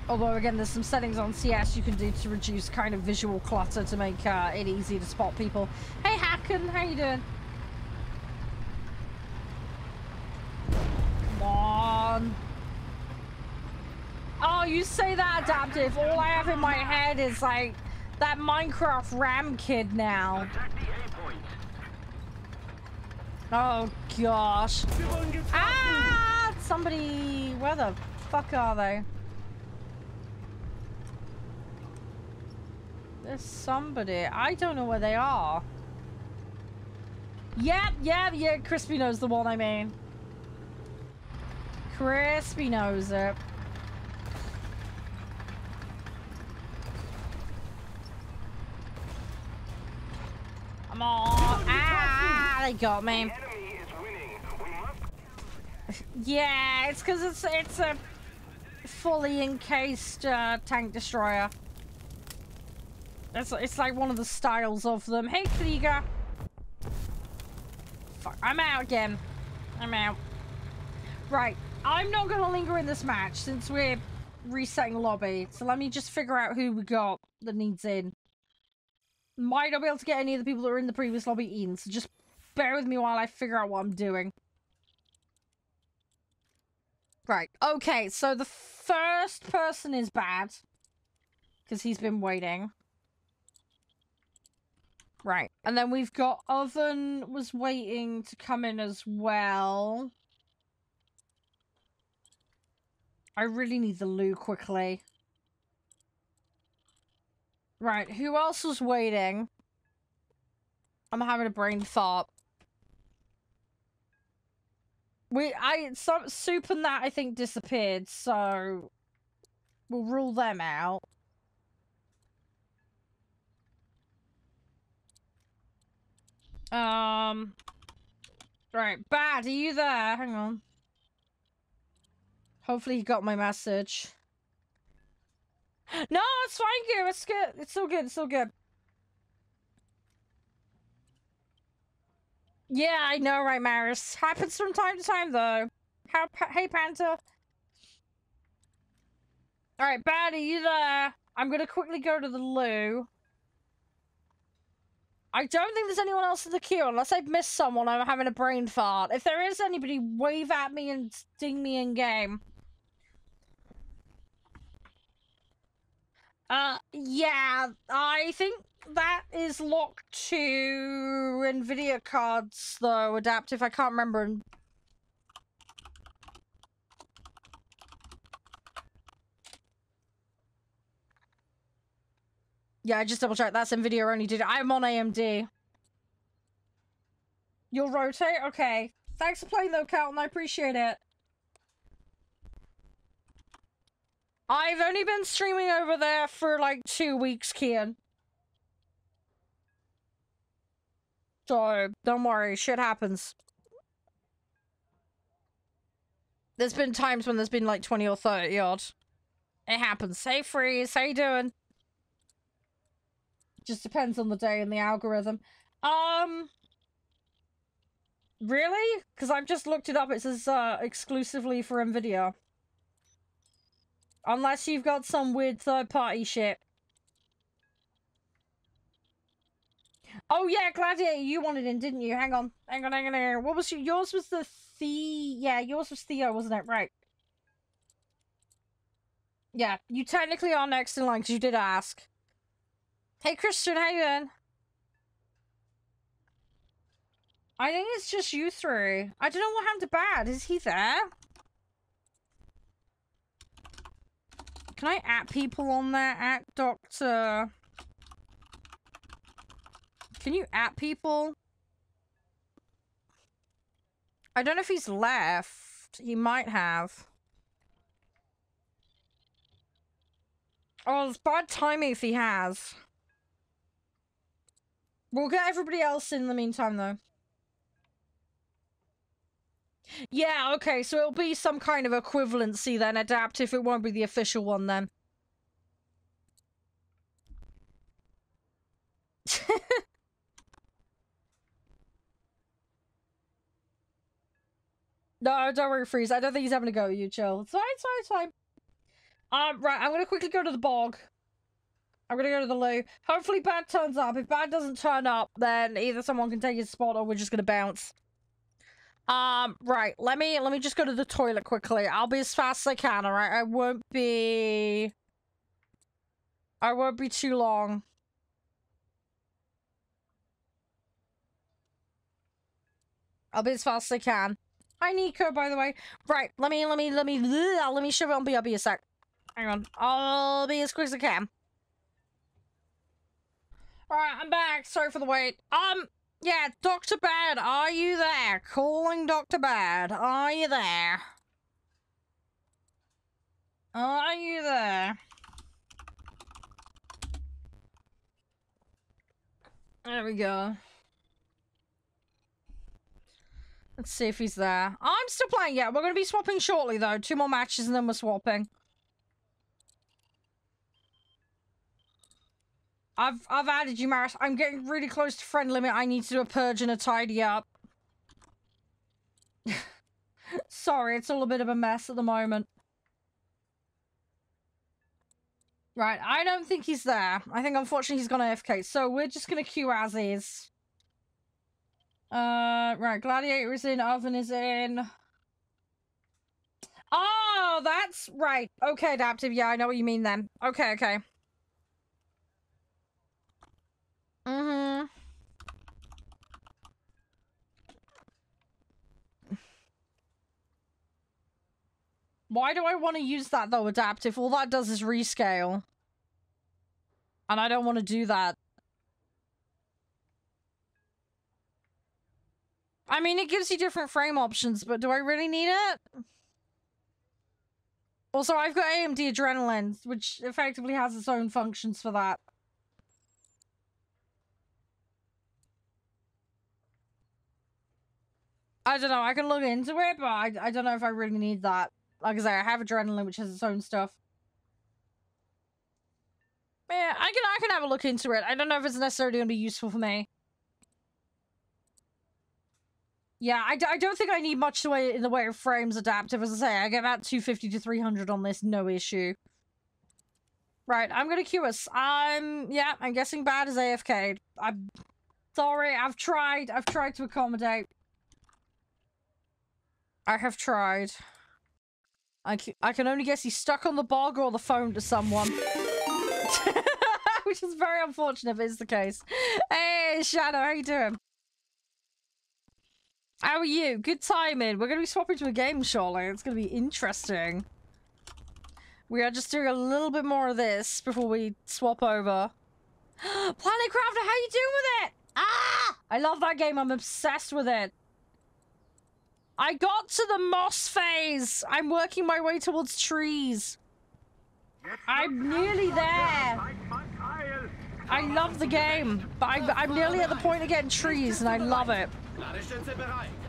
although, again, there's some settings on CS you can do to reduce kind of visual clutter to make it easy to spot people. Hey, Hacken, how you doing? Come on. Oh, you say that, Adaptive. All I have in my head is, like, that Minecraft Ram kid now. Oh, gosh. Ah! Somebody... where the fuck are they? There's somebody. I don't know where they are. Yeah. Crispy knows the one I mean. Crispy knows it. Come on. Ah, they got me. Yeah, it's because it's a fully encased tank destroyer. It's like one of the styles of them. Hey, Krieger. Fuck, I'm out again. I'm out. Right, I'm not going to linger in this match since we're resetting lobby. So let me just figure out who we got that needs in. Might not be able to get any of the people that were in the previous lobby in, so just bear with me while I figure out what I'm doing. Right, okay, so the first person is bad. Because he's been waiting. Right, and then we've got Oven was waiting to come in as well. I really need the loo quickly. Right, who else was waiting? I'm having a brain thought. Soup and that I think disappeared, so we'll rule them out. Right, Bad, are you there? Hang on. Hopefully he got my message. No, it's fine, Goo. It's good. It's so good. It's so good. Yeah, I know, right, Maris? Happens from time to time, though. Hey, Panther. Alright, Bad, are you there? I'm gonna quickly go to the loo. I don't think there's anyone else in the queue, unless I've missed someone. I'm having a brain fart. If there is anybody, wave at me and sting me in game. Yeah, I think that is locked to NVIDIA cards, though, adaptive. I can't remember. Yeah, I just double checked. That's NVIDIA only did it. I'm on AMD. You'll rotate? Okay. Thanks for playing though, Calton. I appreciate it. I've only been streaming over there for like 2 weeks, Kian. So, don't worry. Shit happens. There's been times when there's been like 20 or 30 odd. It happens. Hey, Freeze. How you doing? Just depends on the day and the algorithm. Really? Because I've just looked it up. It says exclusively for NVIDIA. Unless you've got some weird third-party shit. Oh yeah, Gladiator, you wanted in, didn't you? Hang on. What was yours was the yeah, yours was Theo, wasn't it? Right. Yeah, you technically are next in line because you did ask. Hey Christian, how you doing? I think it's just you three. I don't know what happened to Bad. Is he there? Can I at people on there? At Doctor... Can you at people? I don't know if he's left. He might have. Oh, it's bad timing if he has. We'll get everybody else in the meantime, though. Yeah, okay, so it'll be some kind of equivalency then, adaptive. It won't be the official one then. No, don't worry, Freeze. I don't think he's having a go at you, chill. It's fine, it's fine, it's fine. Right, I'm gonna quickly go to the bog. I'm gonna go to the loo. Hopefully Bad turns up. If Bad doesn't turn up, then either someone can take his spot or we're just gonna bounce. Right, let me just go to the toilet quickly. I'll be as fast as I can, alright? I won't be too long. I'll be as fast as I can. Hi, Nico, by the way. Right, let me shove it on BRB a sec. Hang on. I'll be as quick as I can. Alright, I'm back. Sorry for the wait. Yeah, Dr. Bad, are you there? Calling Dr. Bad. Are you there? Are you there? There we go. Let's see if he's there. I'm still playing, yeah. We're going to be swapping shortly, though. 2 more matches and then we're swapping. I've added you, Maris. I'm getting really close to friend limit. I need to do a purge and a tidy up. Sorry, it's all a bit of a mess at the moment. Right, I don't think he's there. I think, unfortunately, he's gone AFK. So we're just going to queue as is. Right, Gladiator is in, Oven is in. Oh, that's right. Okay, Adaptive. Yeah, I know what you mean then. Okay, okay. Mm-hmm. Why do I want to use that, though, Adaptive? All that does is rescale. And I don't want to do that. I mean, it gives you different frame options, but do I really need it? Also, I've got AMD Adrenaline, which effectively has its own functions for that. I don't know, I can look into it, but I don't know if I really need that. Like I say, I have Adrenaline, which has its own stuff. Yeah, I can have a look into it. I don't know if it's necessarily going to be useful for me. Yeah, I don't think I need much in the way of frames adaptive. As I say, I get about 250 to 300 on this, no issue. Right, I'm gonna queue us. Yeah, I'm guessing bad is AFK. I'm sorry, I've tried to accommodate. I have tried. I can only guess he's stuck on the bog or the phone to someone. Which is very unfortunate if it's the case. Hey, Shadow, how you doing? How are you? Good timing. We're going to be swapping to a game shortly. It's going to be interesting. We are just doing a little bit more of this before we swap over. Planet Crafter, how you doing with it? Ah! I love that game. I'm obsessed with it. I got to the moss phase. I'm working my way towards trees. I'm nearly there. I love the game, but I'm nearly at the point of getting trees, and I love it.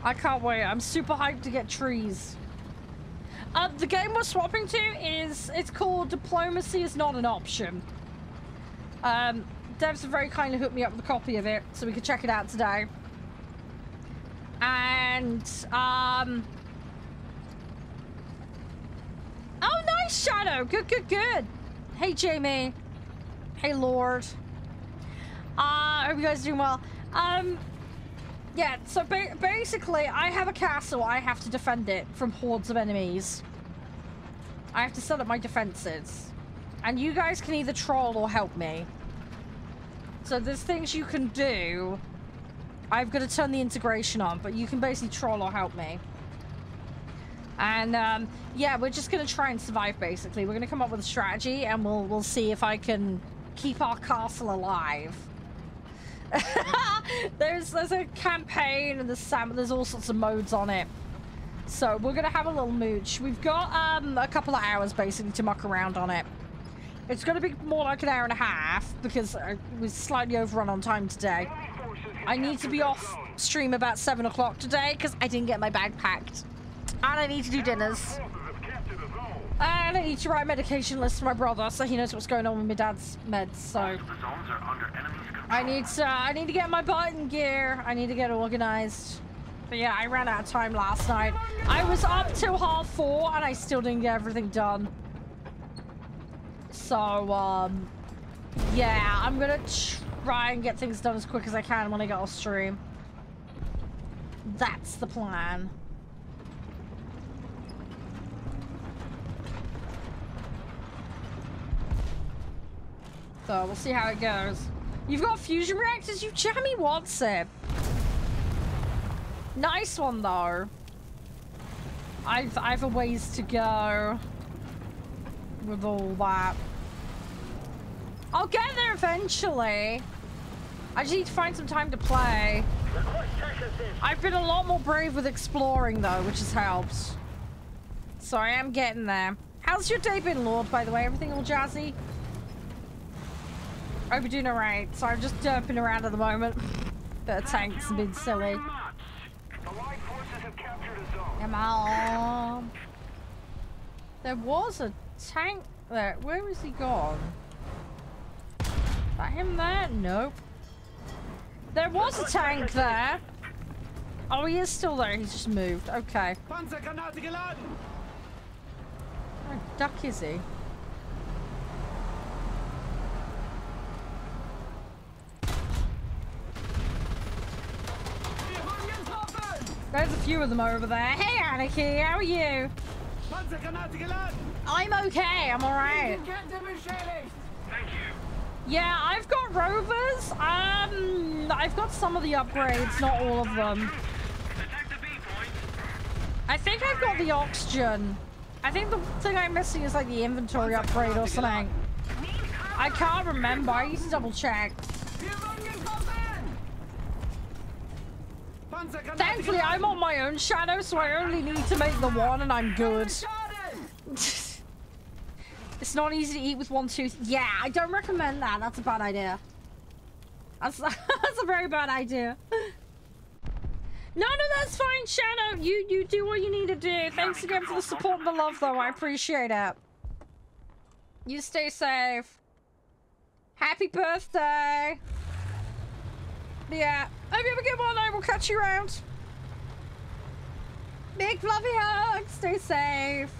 I can't wait. I'm super hyped to get trees. The game we're swapping to it's called Diplomacy is Not an Option. Devs have very kindly hooked me up with a copy of it, so we could check it out today. And, oh, nice, Shadow! Good, good, good! Hey, Jamie. Hey, Lord. Hope you guys are doing well. Yeah, so basically, I have a castle. I have to defend it from hordes of enemies. I have to set up my defenses. And you guys can either troll or help me. So there's things you can do. I've got to turn the integration on, but you can basically troll or help me. And, yeah, we're just going to try and survive, basically. We're going to come up with a strategy, and we'll see if I can keep our castle alive. There's a campaign, and there's all sorts of modes on it. So we're going to have a little mooch. We've got, a couple of hours, basically, to muck around on it. It's going to be more like an hour and a half, because I was slightly overrun on time today. I need to be off stream about 7 o'clock today because I didn't get my bag packed. And I need to do dinners. And I need to write a medication list for my brother so he knows what's going on with my dad's meds. So I need to get my butt in gear. I need to get organized. But yeah, I ran out of time last night. I was up till 4:30 and I still didn't get everything done. So, yeah, I'm gonna try and get things done as quick as I can when I get off stream. That's the plan. So we'll see how it goes. You've got fusion reactors? You jammy wants it. Nice one though. I've a ways to go with all that. I'll get there eventually. I just need to find some time to play. I've been a lot more brave with exploring though, which has helped. So I am getting there. How's your day been, Lord, by the way? Everything all jazzy? I hope you're doing alright. So I'm just derping around at the moment. Bit of tanks and being silly. Come on. There was a tank there. Where is he gone? Is that him there? Nope. There was a tank there. Oh, he is still there. He's just moved. Okay. Where duck is he? There's a few of them over there. Hey, Anarchy, how are you? I'm okay. I'm alright. Thank you. Yeah, I've got rovers. I've got some of the upgrades, not all of them. I think I've got the oxygen. I think the thing I'm missing is like the inventory upgrade or something. I can't remember. I need to double check. Thankfully, I'm on my own shadow, so I only need to make the one and I'm good. It's not easy to eat with one tooth. Yeah, I don't recommend that. That's a bad idea. That's a very bad idea. No, that's fine, Shadow. You do what you need to do. Thanks again for the support and the love, though. I appreciate it. You stay safe. Happy birthday. Yeah. Hope you have a good one. I will catch you around. Big fluffy hugs. Stay safe.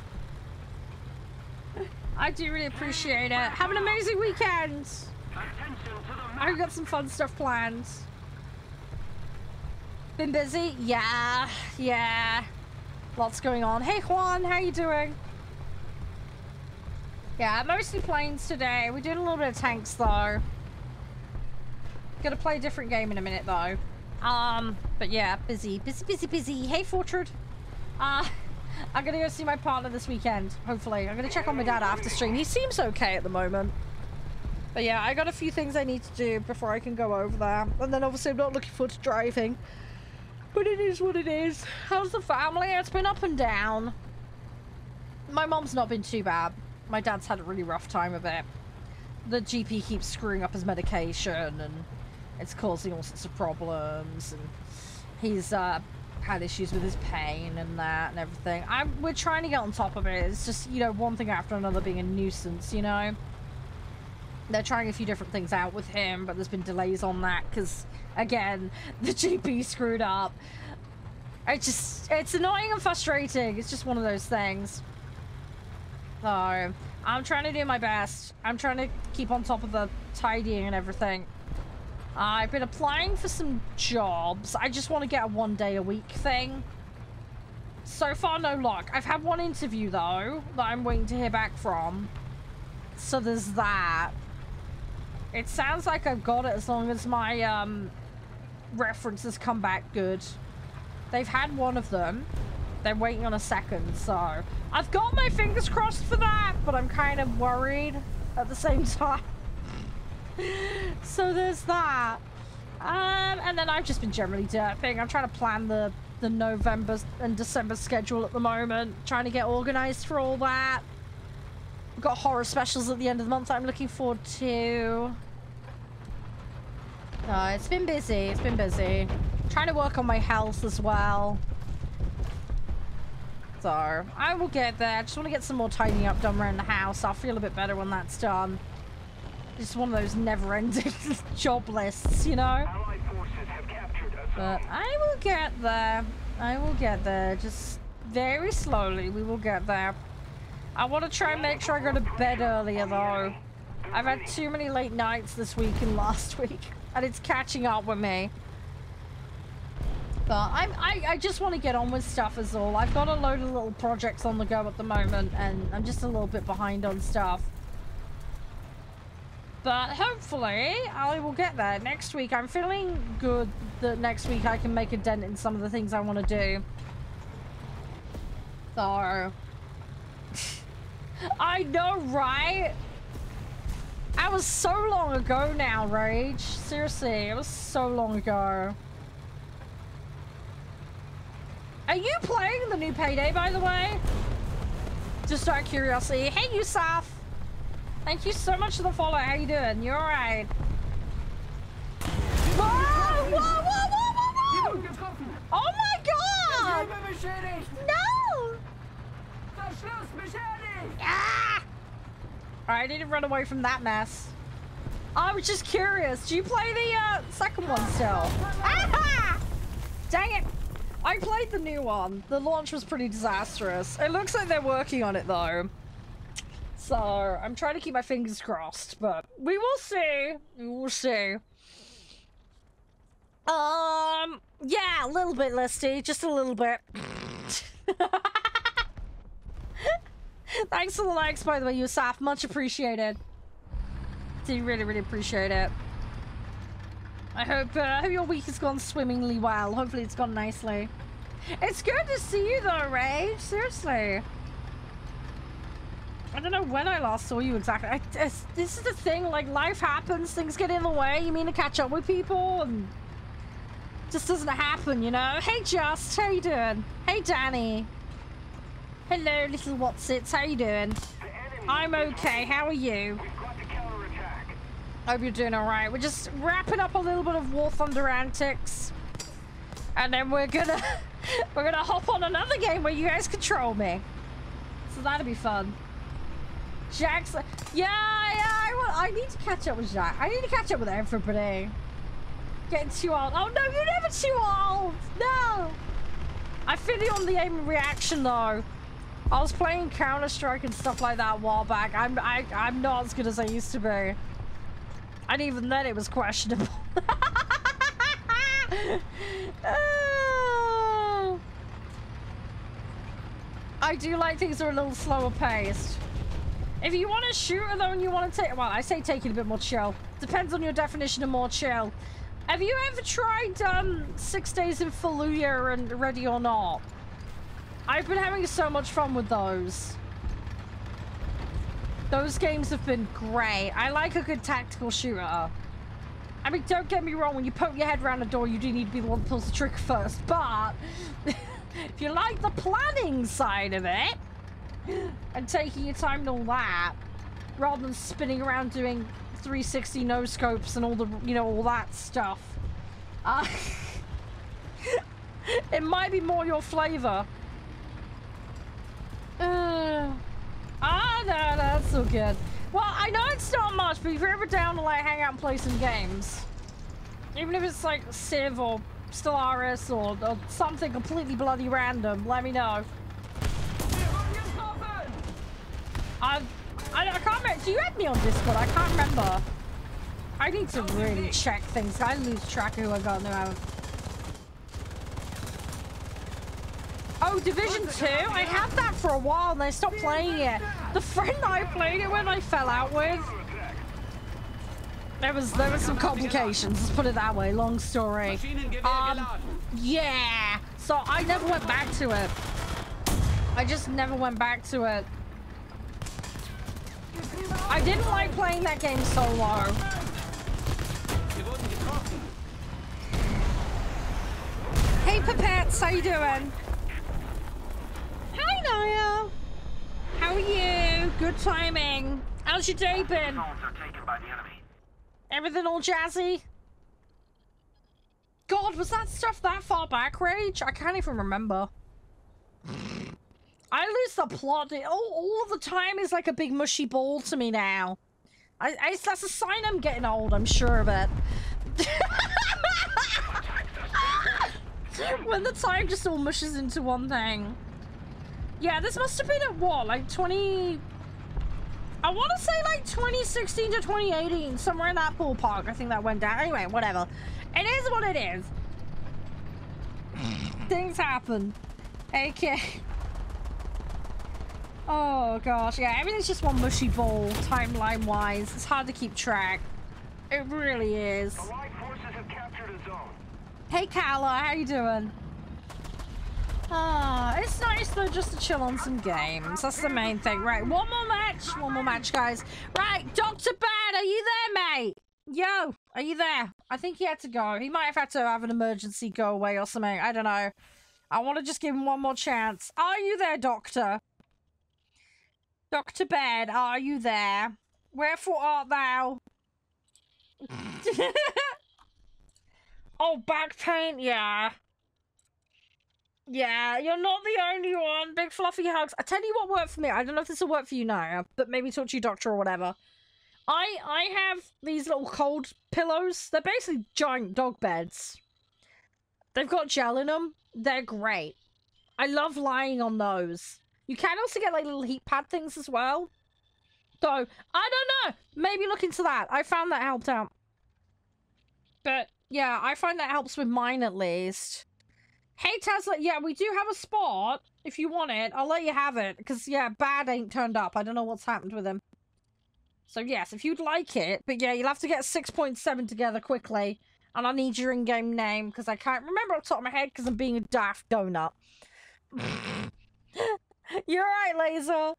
I do really appreciate it. Have an amazing weekend. I've got some fun stuff planned. Been busy? Yeah. Lots going on. Hey Juan, how you doing? Yeah, mostly planes today. We're doing a little bit of tanks though. Gonna play a different game in a minute though. But yeah, busy. Hey Fortrude. I'm gonna go see my partner this weekend, hopefully. I'm gonna check on my dad after stream. He seems okay at the moment. But yeah, I got a few things I need to do before I can go over there. And then obviously I'm not looking forward to driving. But it is what it is. How's the family? It's been up and down. My mom's not been too bad. My dad's had a really rough time of it. The GP keeps screwing up his medication and it's causing all sorts of problems. And he's had issues with his pain and that and everything. We're trying to get on top of it. It's just, you know, one thing after another being a nuisance, you know? They're trying a few different things out with him, but there's been delays on that because, again, the GP screwed up. It's annoying and frustrating. It's just one of those things. So, I'm trying to do my best. I'm trying to keep on top of the tidying and everything. I've been applying for some jobs. I just want to get a 1 day a week thing. So far, no luck. I've had one interview, though, that I'm waiting to hear back from. So there's that. It sounds like I've got it as long as my references come back good. They've had one of them. They're waiting on a second, so I've got my fingers crossed for that, but I'm kind of worried at the same time. So there's that. And then I've just been generally derping. I'm trying to plan the November and December schedule at the moment, trying to get organized for all that. We've got horror specials at the end of the month that I'm looking forward to. It's been busy. It's been busy. Trying to work on my health as well. So, I will get there. I just want to get some more tidying up done around the house. I'll feel a bit better when that's done. It's one of those never-ending job lists, you know? But I will get there. I will get there. Just very slowly, we will get there. I want to try and make sure I go to bed earlier, though. I've had too many late nights this week and last week, and it's catching up with me. But I just want to get on with stuff is all. I've got a load of little projects on the go at the moment, and I'm just a little bit behind on stuff. But hopefully, I will get there. Next week, I'm feeling good that next week I can make a dent in some of the things I want to do. So... I know, right? That was so long ago now, Rage. Seriously, it was so long ago. Are you playing the new Payday, by the way? Just out of curiosity. Hey, Yusuf! Thank you so much for the follow. How you doing? You alright? Whoa! Whoa! Whoa! Whoa! Whoa! Whoa! Oh my god! No! Ah! Alright, I need to run away from that mess. I was just curious. Do you play the second one still? Aha! Dang it! I played the new one. The launch was pretty disastrous. It looks like they're working on it though. So, I'm trying to keep my fingers crossed, but we will see. We will see. Yeah, a little bit, Listy. Just a little bit. Thanks for the likes, by the way, Yusuf. Much appreciated. Do really, really appreciate it. I hope your week has gone swimmingly well. Hopefully it's gone nicely. It's good to see you though, Rage. Seriously. I don't know when I last saw you exactly. This is the thing, like, life happens, things get in the way, you mean to catch up with people, and it just doesn't happen, you know? Hey, Just, how you doing? Hey, Danny. Hello, little Watsits, how you doing? I'm okay, how are you? Hope you're doing alright. We're just wrapping up a little bit of War Thunder antics, and then we're gonna hop on another game where you guys control me. So that'll be fun. Jack's, yeah, I need to catch up with Jack. I need to catch up with everybody. Getting too old. Oh no, you're never too old. No. I feel you on the aim and reaction though. I was playing Counter-Strike and stuff like that a while back. I'm not as good as I used to be. And even then it was questionable. Oh. I do like things that are a little slower paced. If you want to shoot though and you want to take, well, I say take it a bit more chill. Depends on your definition of more chill. Have you ever tried 6 Days in Fallujah and Ready or Not? I've been having so much fun with those. Those games have been great. I like a good tactical shooter. I mean, don't get me wrong, when you poke your head around the door, you do need to be the one that pulls the trigger first, but if you like the planning side of it, and taking your time and all that, rather than spinning around doing 360 no scopes and all the, you know, all that stuff, it might be more your flavor. No, that's all good. Well, I know it's not much, but if you're ever down to like hang out and play some games, even if it's like Civ or Stellaris or something completely bloody random, let me know. I can't remember. Do you add me on Discord? I can't remember. I need to really check things. I lose track of who I got now. Oh, Division 2? I had that for a while and I stopped playing it. The friend I played it with, I fell out with. There was some complications, let's put it that way. Long story. Yeah. So I never went back to it. I just never went back to it. I didn't like playing that game solo. Hey Pipettes, how you doing? Hi Naya. How are you? Good timing. How's your day been? Everything all jazzy? God, was that stuff that far back, Rage? I can't even remember. I lose the plot. All of the time is like a big mushy ball to me now. That's a sign I'm getting old, I'm sure of it. When the time just all mushes into one thing. Yeah, this must have been at what, like 20... I want to say like 2016 to 2018, somewhere in that ballpark. I think that went down. Anyway, whatever. It is what it is. Things happen. Okay. Oh gosh, yeah, everything's just one mushy ball, timeline-wise. It's hard to keep track. It really is. Allied forces have captured a zone. Hey Kala, how you doing? Ah, it's nice though just to chill on some games. That's the main thing. Right, one more match, guys. Right, Dr. Bad, are you there, mate? Yo, are you there? I think he had to go. He might have had to have an emergency go away or something. I don't know. I want to just give him one more chance. Are you there, Doctor? Dr. Bed, are you there? Wherefore art thou? Oh, back pain? Yeah. Yeah, you're not the only one. Big fluffy hugs. I tell you what worked for me. I don't know if this will work for you now, but maybe talk to your doctor or whatever. I have these little cold pillows. They're basically giant dog beds. They've got gel in them. They're great. I love lying on those. You can also get like little heat pad things as well. So, I don't know. Maybe look into that. I found that helped out. But, yeah, I find that helps with mine at least. Hey, Tesla, yeah, we do have a spot. If you want it, I'll let you have it. Because, yeah, Bad ain't turned up. I don't know what's happened with him. So, yes, if you'd like it. But, yeah, you'll have to get 6.7 together quickly. And I need your in-game name. Because I can't remember off the top of my head. Because I'm being a daft donut. You're right, Laser.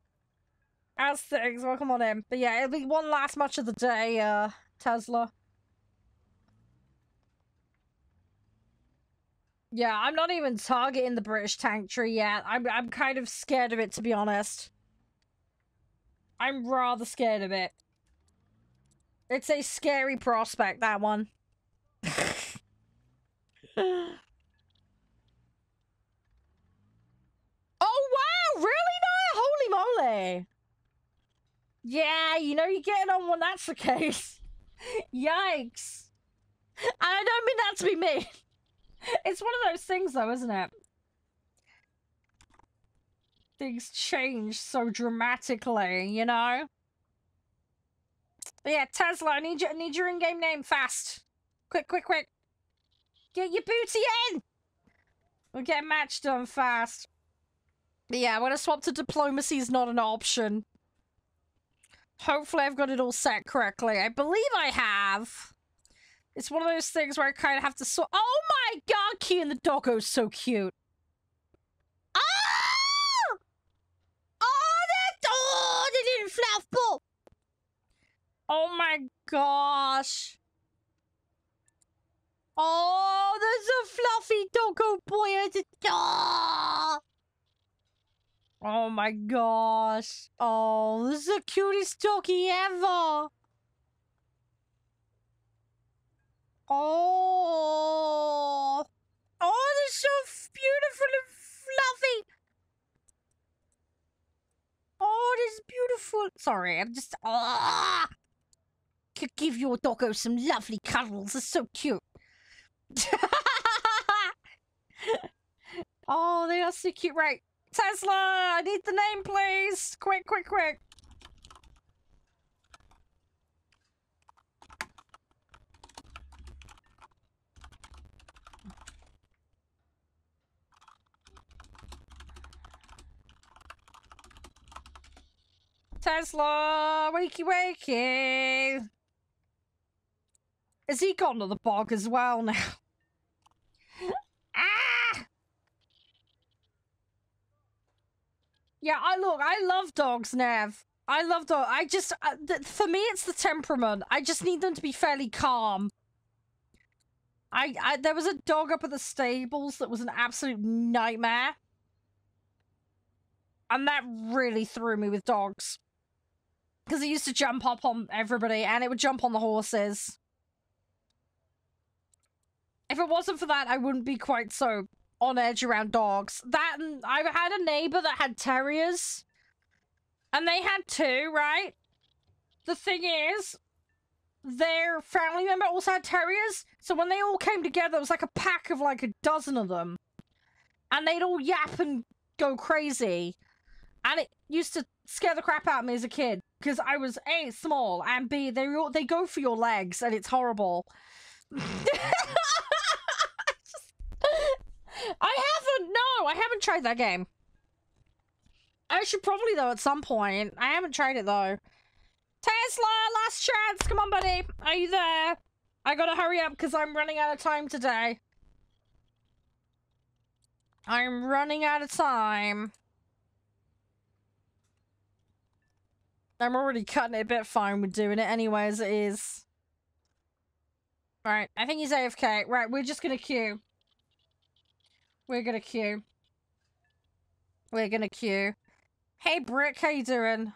As things, welcome on in. But, yeah, it'll be one last match of the day, Tesla. Yeah, I'm not even targeting the British tank tree yet. I'm kind of scared of it, to be honest. I'm rather scared of it. It's a scary prospect, that one. Oh, wow! Really, Noah? Holy moly! Yeah, you know you're getting on when that's the case. Yikes. And I don't mean that to be mean. It's one of those things, though, isn't it? things change so dramatically, you know? But yeah, Tesla, I need your in-game name fast. Quick, quick, quick. Get your booty in! We'll get a match done fast. But yeah, I'm gonna swap to diplomacy is not an option. Hopefully I've got it all set correctly. I believe I have. It's one of those things where I kind of have to sort. Oh my god, Key and the doggo's so cute. Oh! Oh, the little fluff ball. Oh my gosh. Oh, there's a fluffy doggo boy at the door. Oh my gosh. Oh, this is the cutest doggy ever. Oh. Oh, they're so beautiful and fluffy. Oh, this is beautiful. Sorry, I'm just... Could give your doggo some lovely cuddles. It's so cute. Oh, they are so cute. Right. Tesla, I need the name, please. Quick, quick, quick. Tesla, wakey, wakey. Has he gone to the bog as well now? Ah! Yeah, I love dogs, Nev. I love dogs. I just, for me, it's the temperament. I just need them to be fairly calm. There was a dog up at the stables that was an absolute nightmare. And that really threw me with dogs. Because it used to jump up on everybody, and it would jump on the horses. If it wasn't for that, I wouldn't be quite so on edge around dogs. That, and I had a neighbor that had terriers. And they had two, right? The thing is, their family member also had terriers. So when they all came together, it was like a pack of like a dozen of them. And they'd all yap and go crazy. And it used to scare the crap out of me as a kid. Because I was A, small, and B, they go for your legs, and it's horrible. I haven't tried that game. I should probably, though, at some point. I haven't tried it, though. Tesla, last chance. Come on, buddy. Are you there? I gotta hurry up, because I'm running out of time today. I'm running out of time. I'm already cutting it a bit fine with doing it anyway as it is. Right, I think he's AFK. Right, we're just gonna queue. We're gonna queue. We're gonna queue. Hey, Brick, how you doing?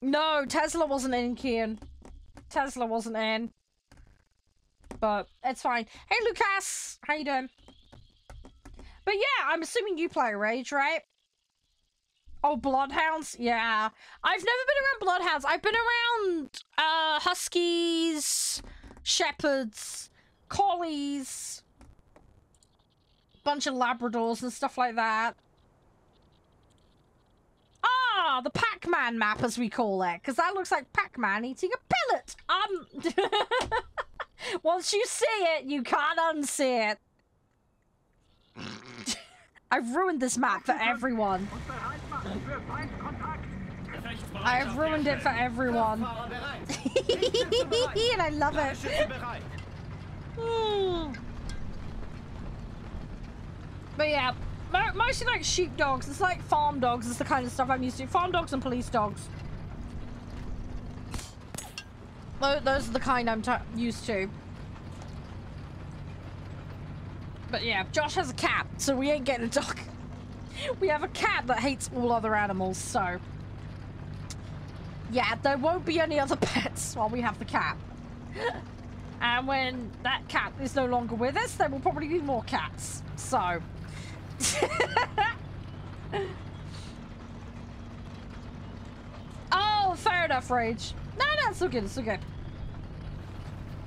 No, Tesla wasn't in, Kian. Tesla wasn't in. But it's fine. Hey, Lucas, how you doing? But yeah, I'm assuming you play Rage, right? Oh, Bloodhounds? Yeah. I've never been around Bloodhounds. I've been around, Huskies, Shepherds, Collies, bunch of Labradors and stuff like that. Ah, the Pac-Man map, as we call it, because that looks like Pac-Man eating a pellet. Once you see it, you can't unsee it. I've ruined this map for everyone. I've ruined it for everyone. And I love it. But yeah, mostly like sheepdogs. It's like farm dogs. It's the kind of stuff I'm used to. Farm dogs and police dogs. Those are the kind I'm used to. But yeah, Josh has a cat, so we ain't getting a dog. We have a cat that hates all other animals, so... yeah, there won't be any other pets while we have the cat. And when that cat is no longer with us, there will probably be more cats. So... oh, fair enough, Rage. No, it's all good, it's all good.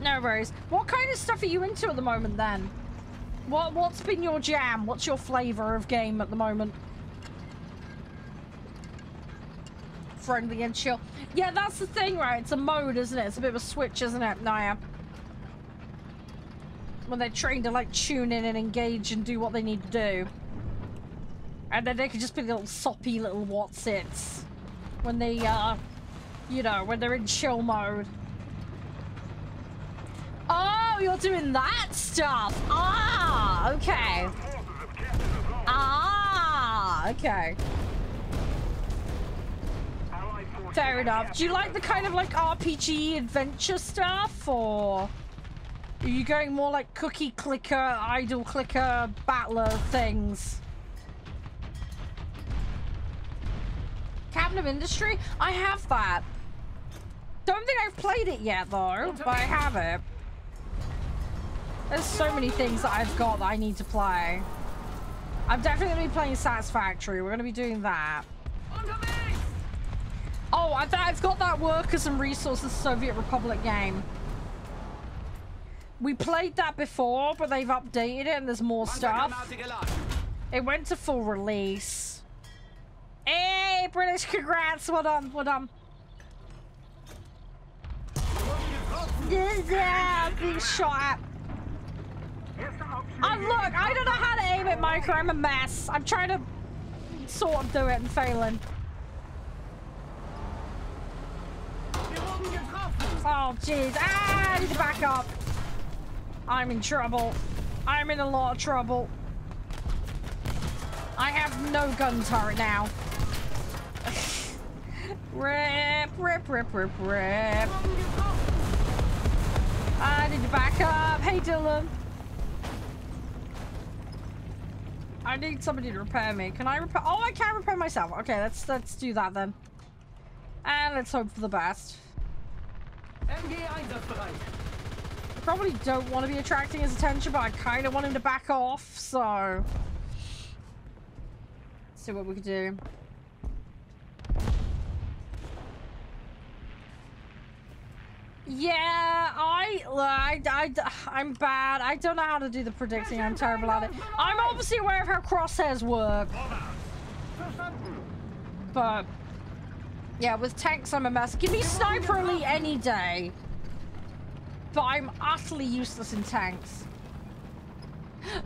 No worries. What kind of stuff are you into at the moment, then? What's been your jam? What's your flavor of game at the moment? Friendly and chill. Yeah, that's the thing, right? It's a mode, isn't it? It's a bit of a switch, isn't it, Naya? When they're trained to, like, tune in and engage and do what they need to do. And then they can just be little soppy little what's-its. When they, you know, when they're in chill mode. Oh, you're doing that stuff! Ah, okay. Ah, okay. Fair enough. Do you like the kind of like RPG adventure stuff, or are you going more like cookie clicker, idle clicker, battler things? Captain of Industry? I have that. Don't think I've played it yet though, but I have it. There's so many things that I've got that I need to play. I'm definitely going to be playing Satisfactory. We're going to be doing that. Oh, I've got that Workers and Resources Soviet Republic game. We played that before, but they've updated it and there's more stuff. It went to full release. Hey, British, congrats. Well done, well done. Yeah, being shot at. Look, I don't know how to aim it, Micro. I'm a mess. I'm trying to sort of do it and failing. Oh, jeez. Ah, I need to back up. I'm in trouble. I'm in a lot of trouble. I have no gun turret now. Rip, rip, rip, rip, rip. I need to back up. Hey, Dylan. I need somebody to repair me. Can I repair? Oh, I can repair myself. Okay, let's do that then. And let's hope for the best. I probably don't want to be attracting his attention, but I kind of want him to back off, so... Let's see what we can do. Yeah, I'm bad. I don't know how to do the predicting. I'm terrible at it. I'm obviously aware of how crosshairs work. But... yeah, with tanks, I'm a mess. Give me Sniper Elite any day. But I'm utterly useless in tanks.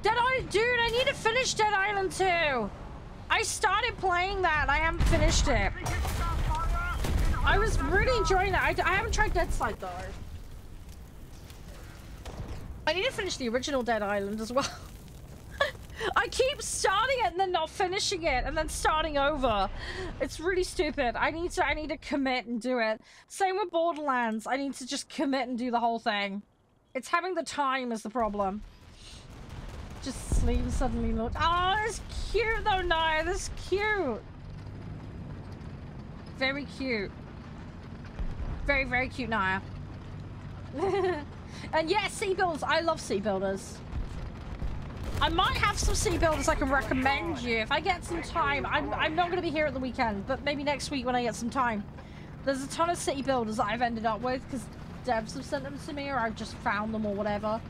Dead Island, dude, I need to finish Dead Island 2. I started playing that and I haven't finished it. I was really enjoying it. I haven't tried Dead Side though. I need to finish the original Dead Island as well. I keep starting it and then not finishing it and then starting over. It's really stupid. I need to commit and do it. Same with Borderlands. I need to just commit and do the whole thing. It's having the time is the problem. Just sleep suddenly look. Oh, that's cute though, Naya. That's cute. Very cute. Very, very cute, Naya. And yeah, sea builders. I love sea builders. I might have some sea builders I can recommend you if I get some time. I'm not going to be here at the weekend, but maybe next week when I get some time. There's a ton of city builders that I've ended up with because devs have sent them to me or I've just found them or whatever.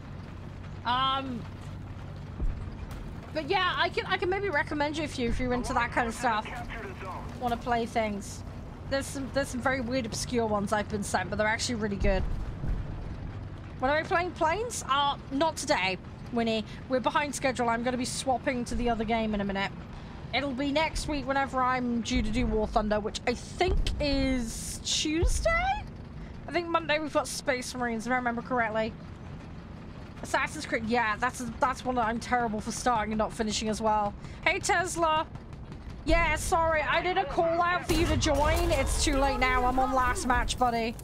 But yeah, I can maybe recommend you if you're into that kind of stuff. Want to play things. There's some very weird obscure ones I've been sent, but they're actually really good. When are we playing Planes? Not today. Winnie, we're behind schedule. I'm going to be swapping to the other game in a minute. It'll be next week whenever I'm due to do War Thunder, which I think is Tuesday? I think Monday we've got Space Marines, if I remember correctly. Assassin's Creed, yeah, that's one that I'm terrible for starting and not finishing as well. Hey, Tesla. Yeah, sorry, I did a call out for you to join. It's too late now. I'm on last match, buddy.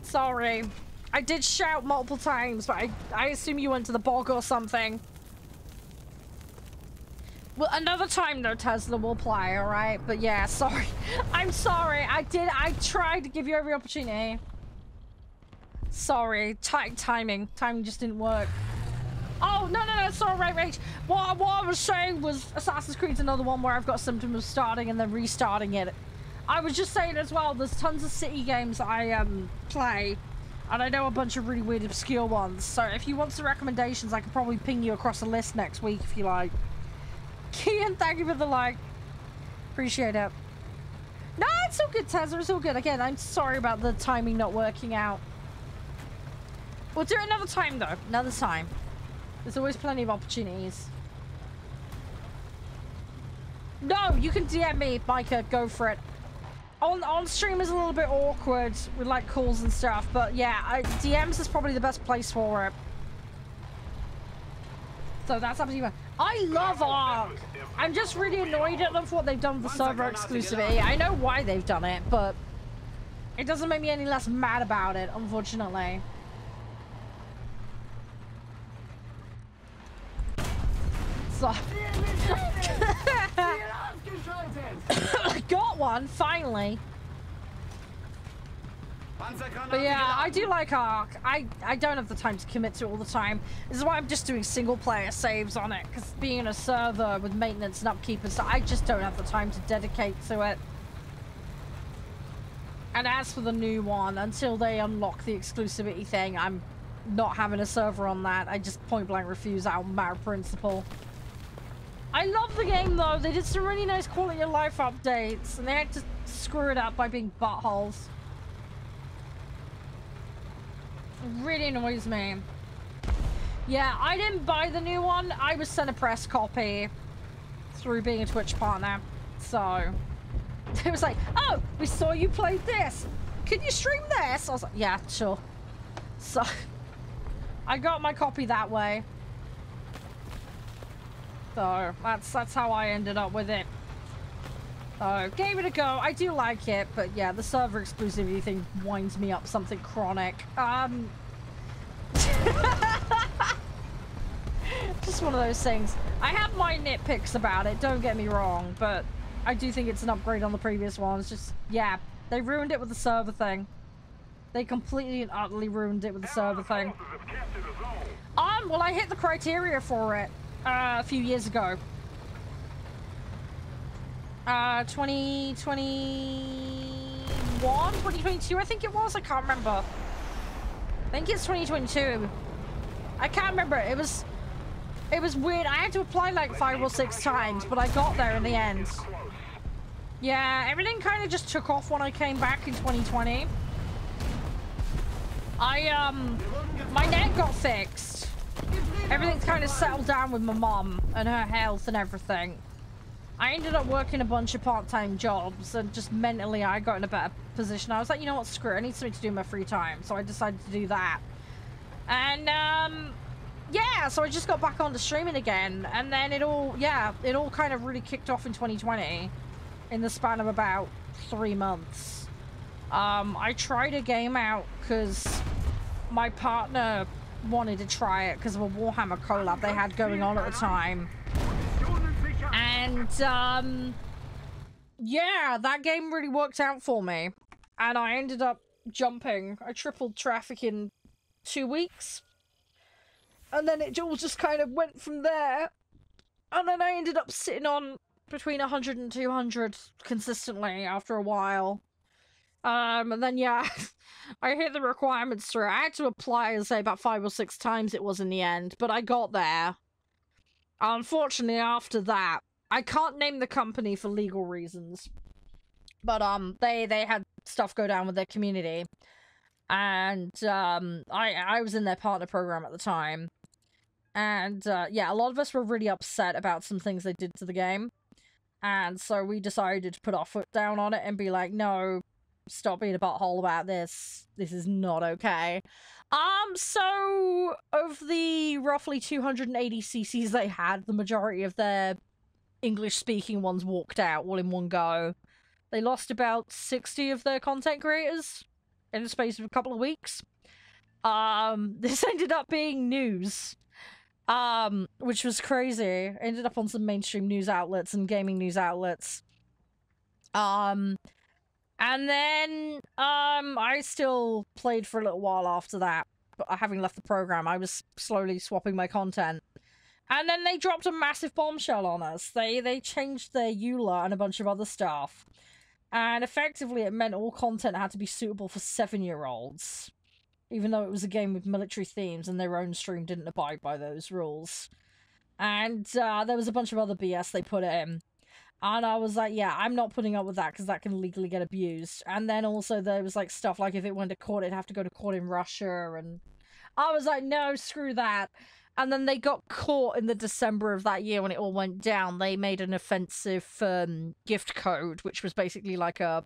Sorry. I did shout multiple times, but I assume you went to the bog or something. Well, another time though, Tesla will play, alright? But yeah, sorry. I'm sorry. I tried to give you every opportunity. Sorry. Timing just didn't work. Oh, no, it's alright, Rach. What I was saying was Assassin's Creed's another one where I've got symptoms of starting and then restarting it. I was just saying as well, there's tons of city games I play. And I know a bunch of really weird, obscure ones. So if you want some recommendations, I could probably ping you across a list next week if you like. Kian, thank you for the like. Appreciate it. No, it's all good, Tezza. It's all good. Again, I'm sorry about the timing not working out. We'll do it another time, though. Another time. There's always plenty of opportunities. No, you can DM me, Micah. Go for it. On stream is a little bit awkward with like calls and stuff, but yeah, DMs is probably the best place for it. So that's up to you. I love ARK. I'm just really annoyed at them for what they've done with the server exclusivity. I know why they've done it, but it doesn't make me any less mad about it, unfortunately. So I got one, finally. But yeah, I do like ARK. I don't have the time to commit to it all the time. This is why I'm just doing single player saves on it, because being in a server with maintenance and upkeep and stuff, I just don't have the time to dedicate to it. And as for the new one, until they unlock the exclusivity thing, I'm not having a server on that. I just point blank refuse out of matter of principle. I love the game though. They did some really nice quality of life updates, and they had to screw it up by being buttholes. It really annoys me. Yeah, I didn't buy the new one. I was sent a press copy through being a Twitch partner. So it was like, oh, we saw you played this. Can you stream this? I was like, yeah, sure. So I got my copy that way. So that's how I ended up with it. So gave it a go. I do like it, but yeah, the server exclusivity thing winds me up something chronic. Just one of those things. I have my nitpicks about it, don't get me wrong, but I do think it's an upgrade on the previous one. It's just, yeah, they ruined it with the server thing. They completely and utterly ruined it with the server thing. Well, I hit the criteria for it a few years ago. 2021, 2022, I think it was. I can't remember. I think it's 2022. I can't remember. It was weird. I had to apply like 5 or 6 times, but I got there in the end. Yeah, everything kind of just took off when I came back in 2020. My net got fixed. Everything's kind of settled down with my mom and her health and everything. I ended up working a bunch of part-time jobs, and just mentally I got in a better position. I was like, you know what, screw it, I need something to do in my free time. So I decided to do that. And yeah, so I just got back onto streaming again, and then it all kind of really kicked off in 2020 in the span of about 3 months. I tried a game out because my partner wanted to try it because of a Warhammer collab they had going on at the time. And yeah, that game really worked out for me, and I ended up jumping. I tripled traffic in 2 weeks, and then it all just kind of went from there. And then I ended up sitting on between 100 and 200 consistently after a while. And then yeah, I hit the requirements through. I had to apply, say, about 5 or 6 times it was in the end, but I got there. Unfortunately, after that, I can't name the company for legal reasons, but they had stuff go down with their community, and I was in their partner program at the time, and yeah, a lot of us were really upset about some things they did to the game, and so we decided to put our foot down on it and be like, no, stop being a butthole about this. This is not okay. So of the roughly 280 CCs they had, the majority of their English-speaking ones walked out all in one go. They lost about 60 of their content creators in the space of a couple of weeks. This ended up being news, which was crazy. Ended up on some mainstream news outlets and gaming news outlets. And then, I still played for a little while after that, but having left the program, I was slowly swapping my content. And then they dropped a massive bombshell on us. They changed their EULA and a bunch of other stuff. And effectively, it meant all content had to be suitable for 7-year-olds. even though it was a game with military themes and their own stream didn't abide by those rules. And there was a bunch of other BS they put in. And I was like, yeah, I'm not putting up with that because that can legally get abused. And then also there was like stuff like if it went to court, it'd have to go to court in Russia. And I was like, no, screw that. And then they got caught in the December of that year when it all went down. They made an offensive gift code, which was basically like a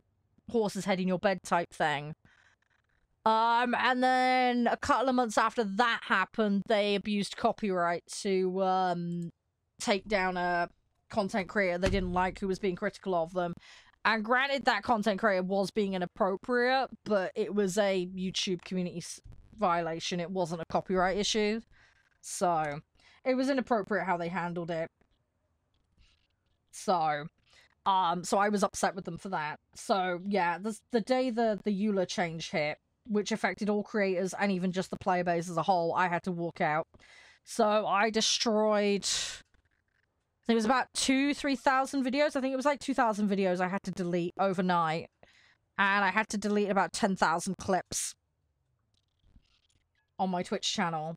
horse's head in your bed type thing. And then a couple of months after that happened, they abused copyright to take down a content creator they didn't like who was being critical of them. And granted, that content creator was being inappropriate, but it was a YouTube community violation. It wasn't a copyright issue. So, it was inappropriate how they handled it. So I was upset with them for that. So, yeah, the day the EULA change hit, which affected all creators and even just the player base as a whole, I had to walk out. So I destroyed, I think it was about 3,000 videos. I think it was like 2,000 videos I had to delete overnight. And I had to delete about 10,000 clips on my Twitch channel.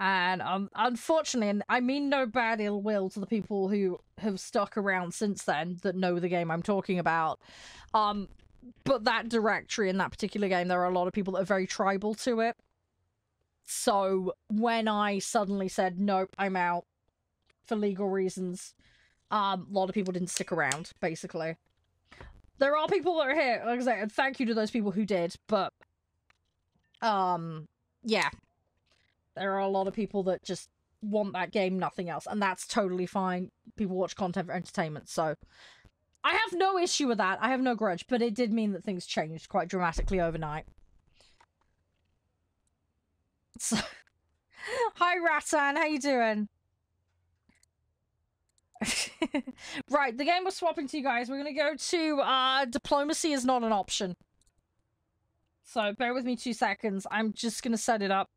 And unfortunately, and I mean no bad ill will to the people who have stuck around since then that know the game I'm talking about. But that directory in that particular game, there are a lot of people that are very tribal to it. So when I suddenly said, nope, I'm out for legal reasons, a lot of people didn't stick around, basically. There are people that are here, like I said, and thank you to those people who did, but, yeah. There are a lot of people that just want that game, nothing else, and that's totally fine. People watch content for entertainment, so I have no issue with that. I have no grudge, but it did mean that things changed quite dramatically overnight. So, hi Rattan, how you doing? Right, the game we're swapping to, you guys. We're gonna go to, diplomacy is not an option. So, bear with me 2 seconds. I'm just gonna set it up.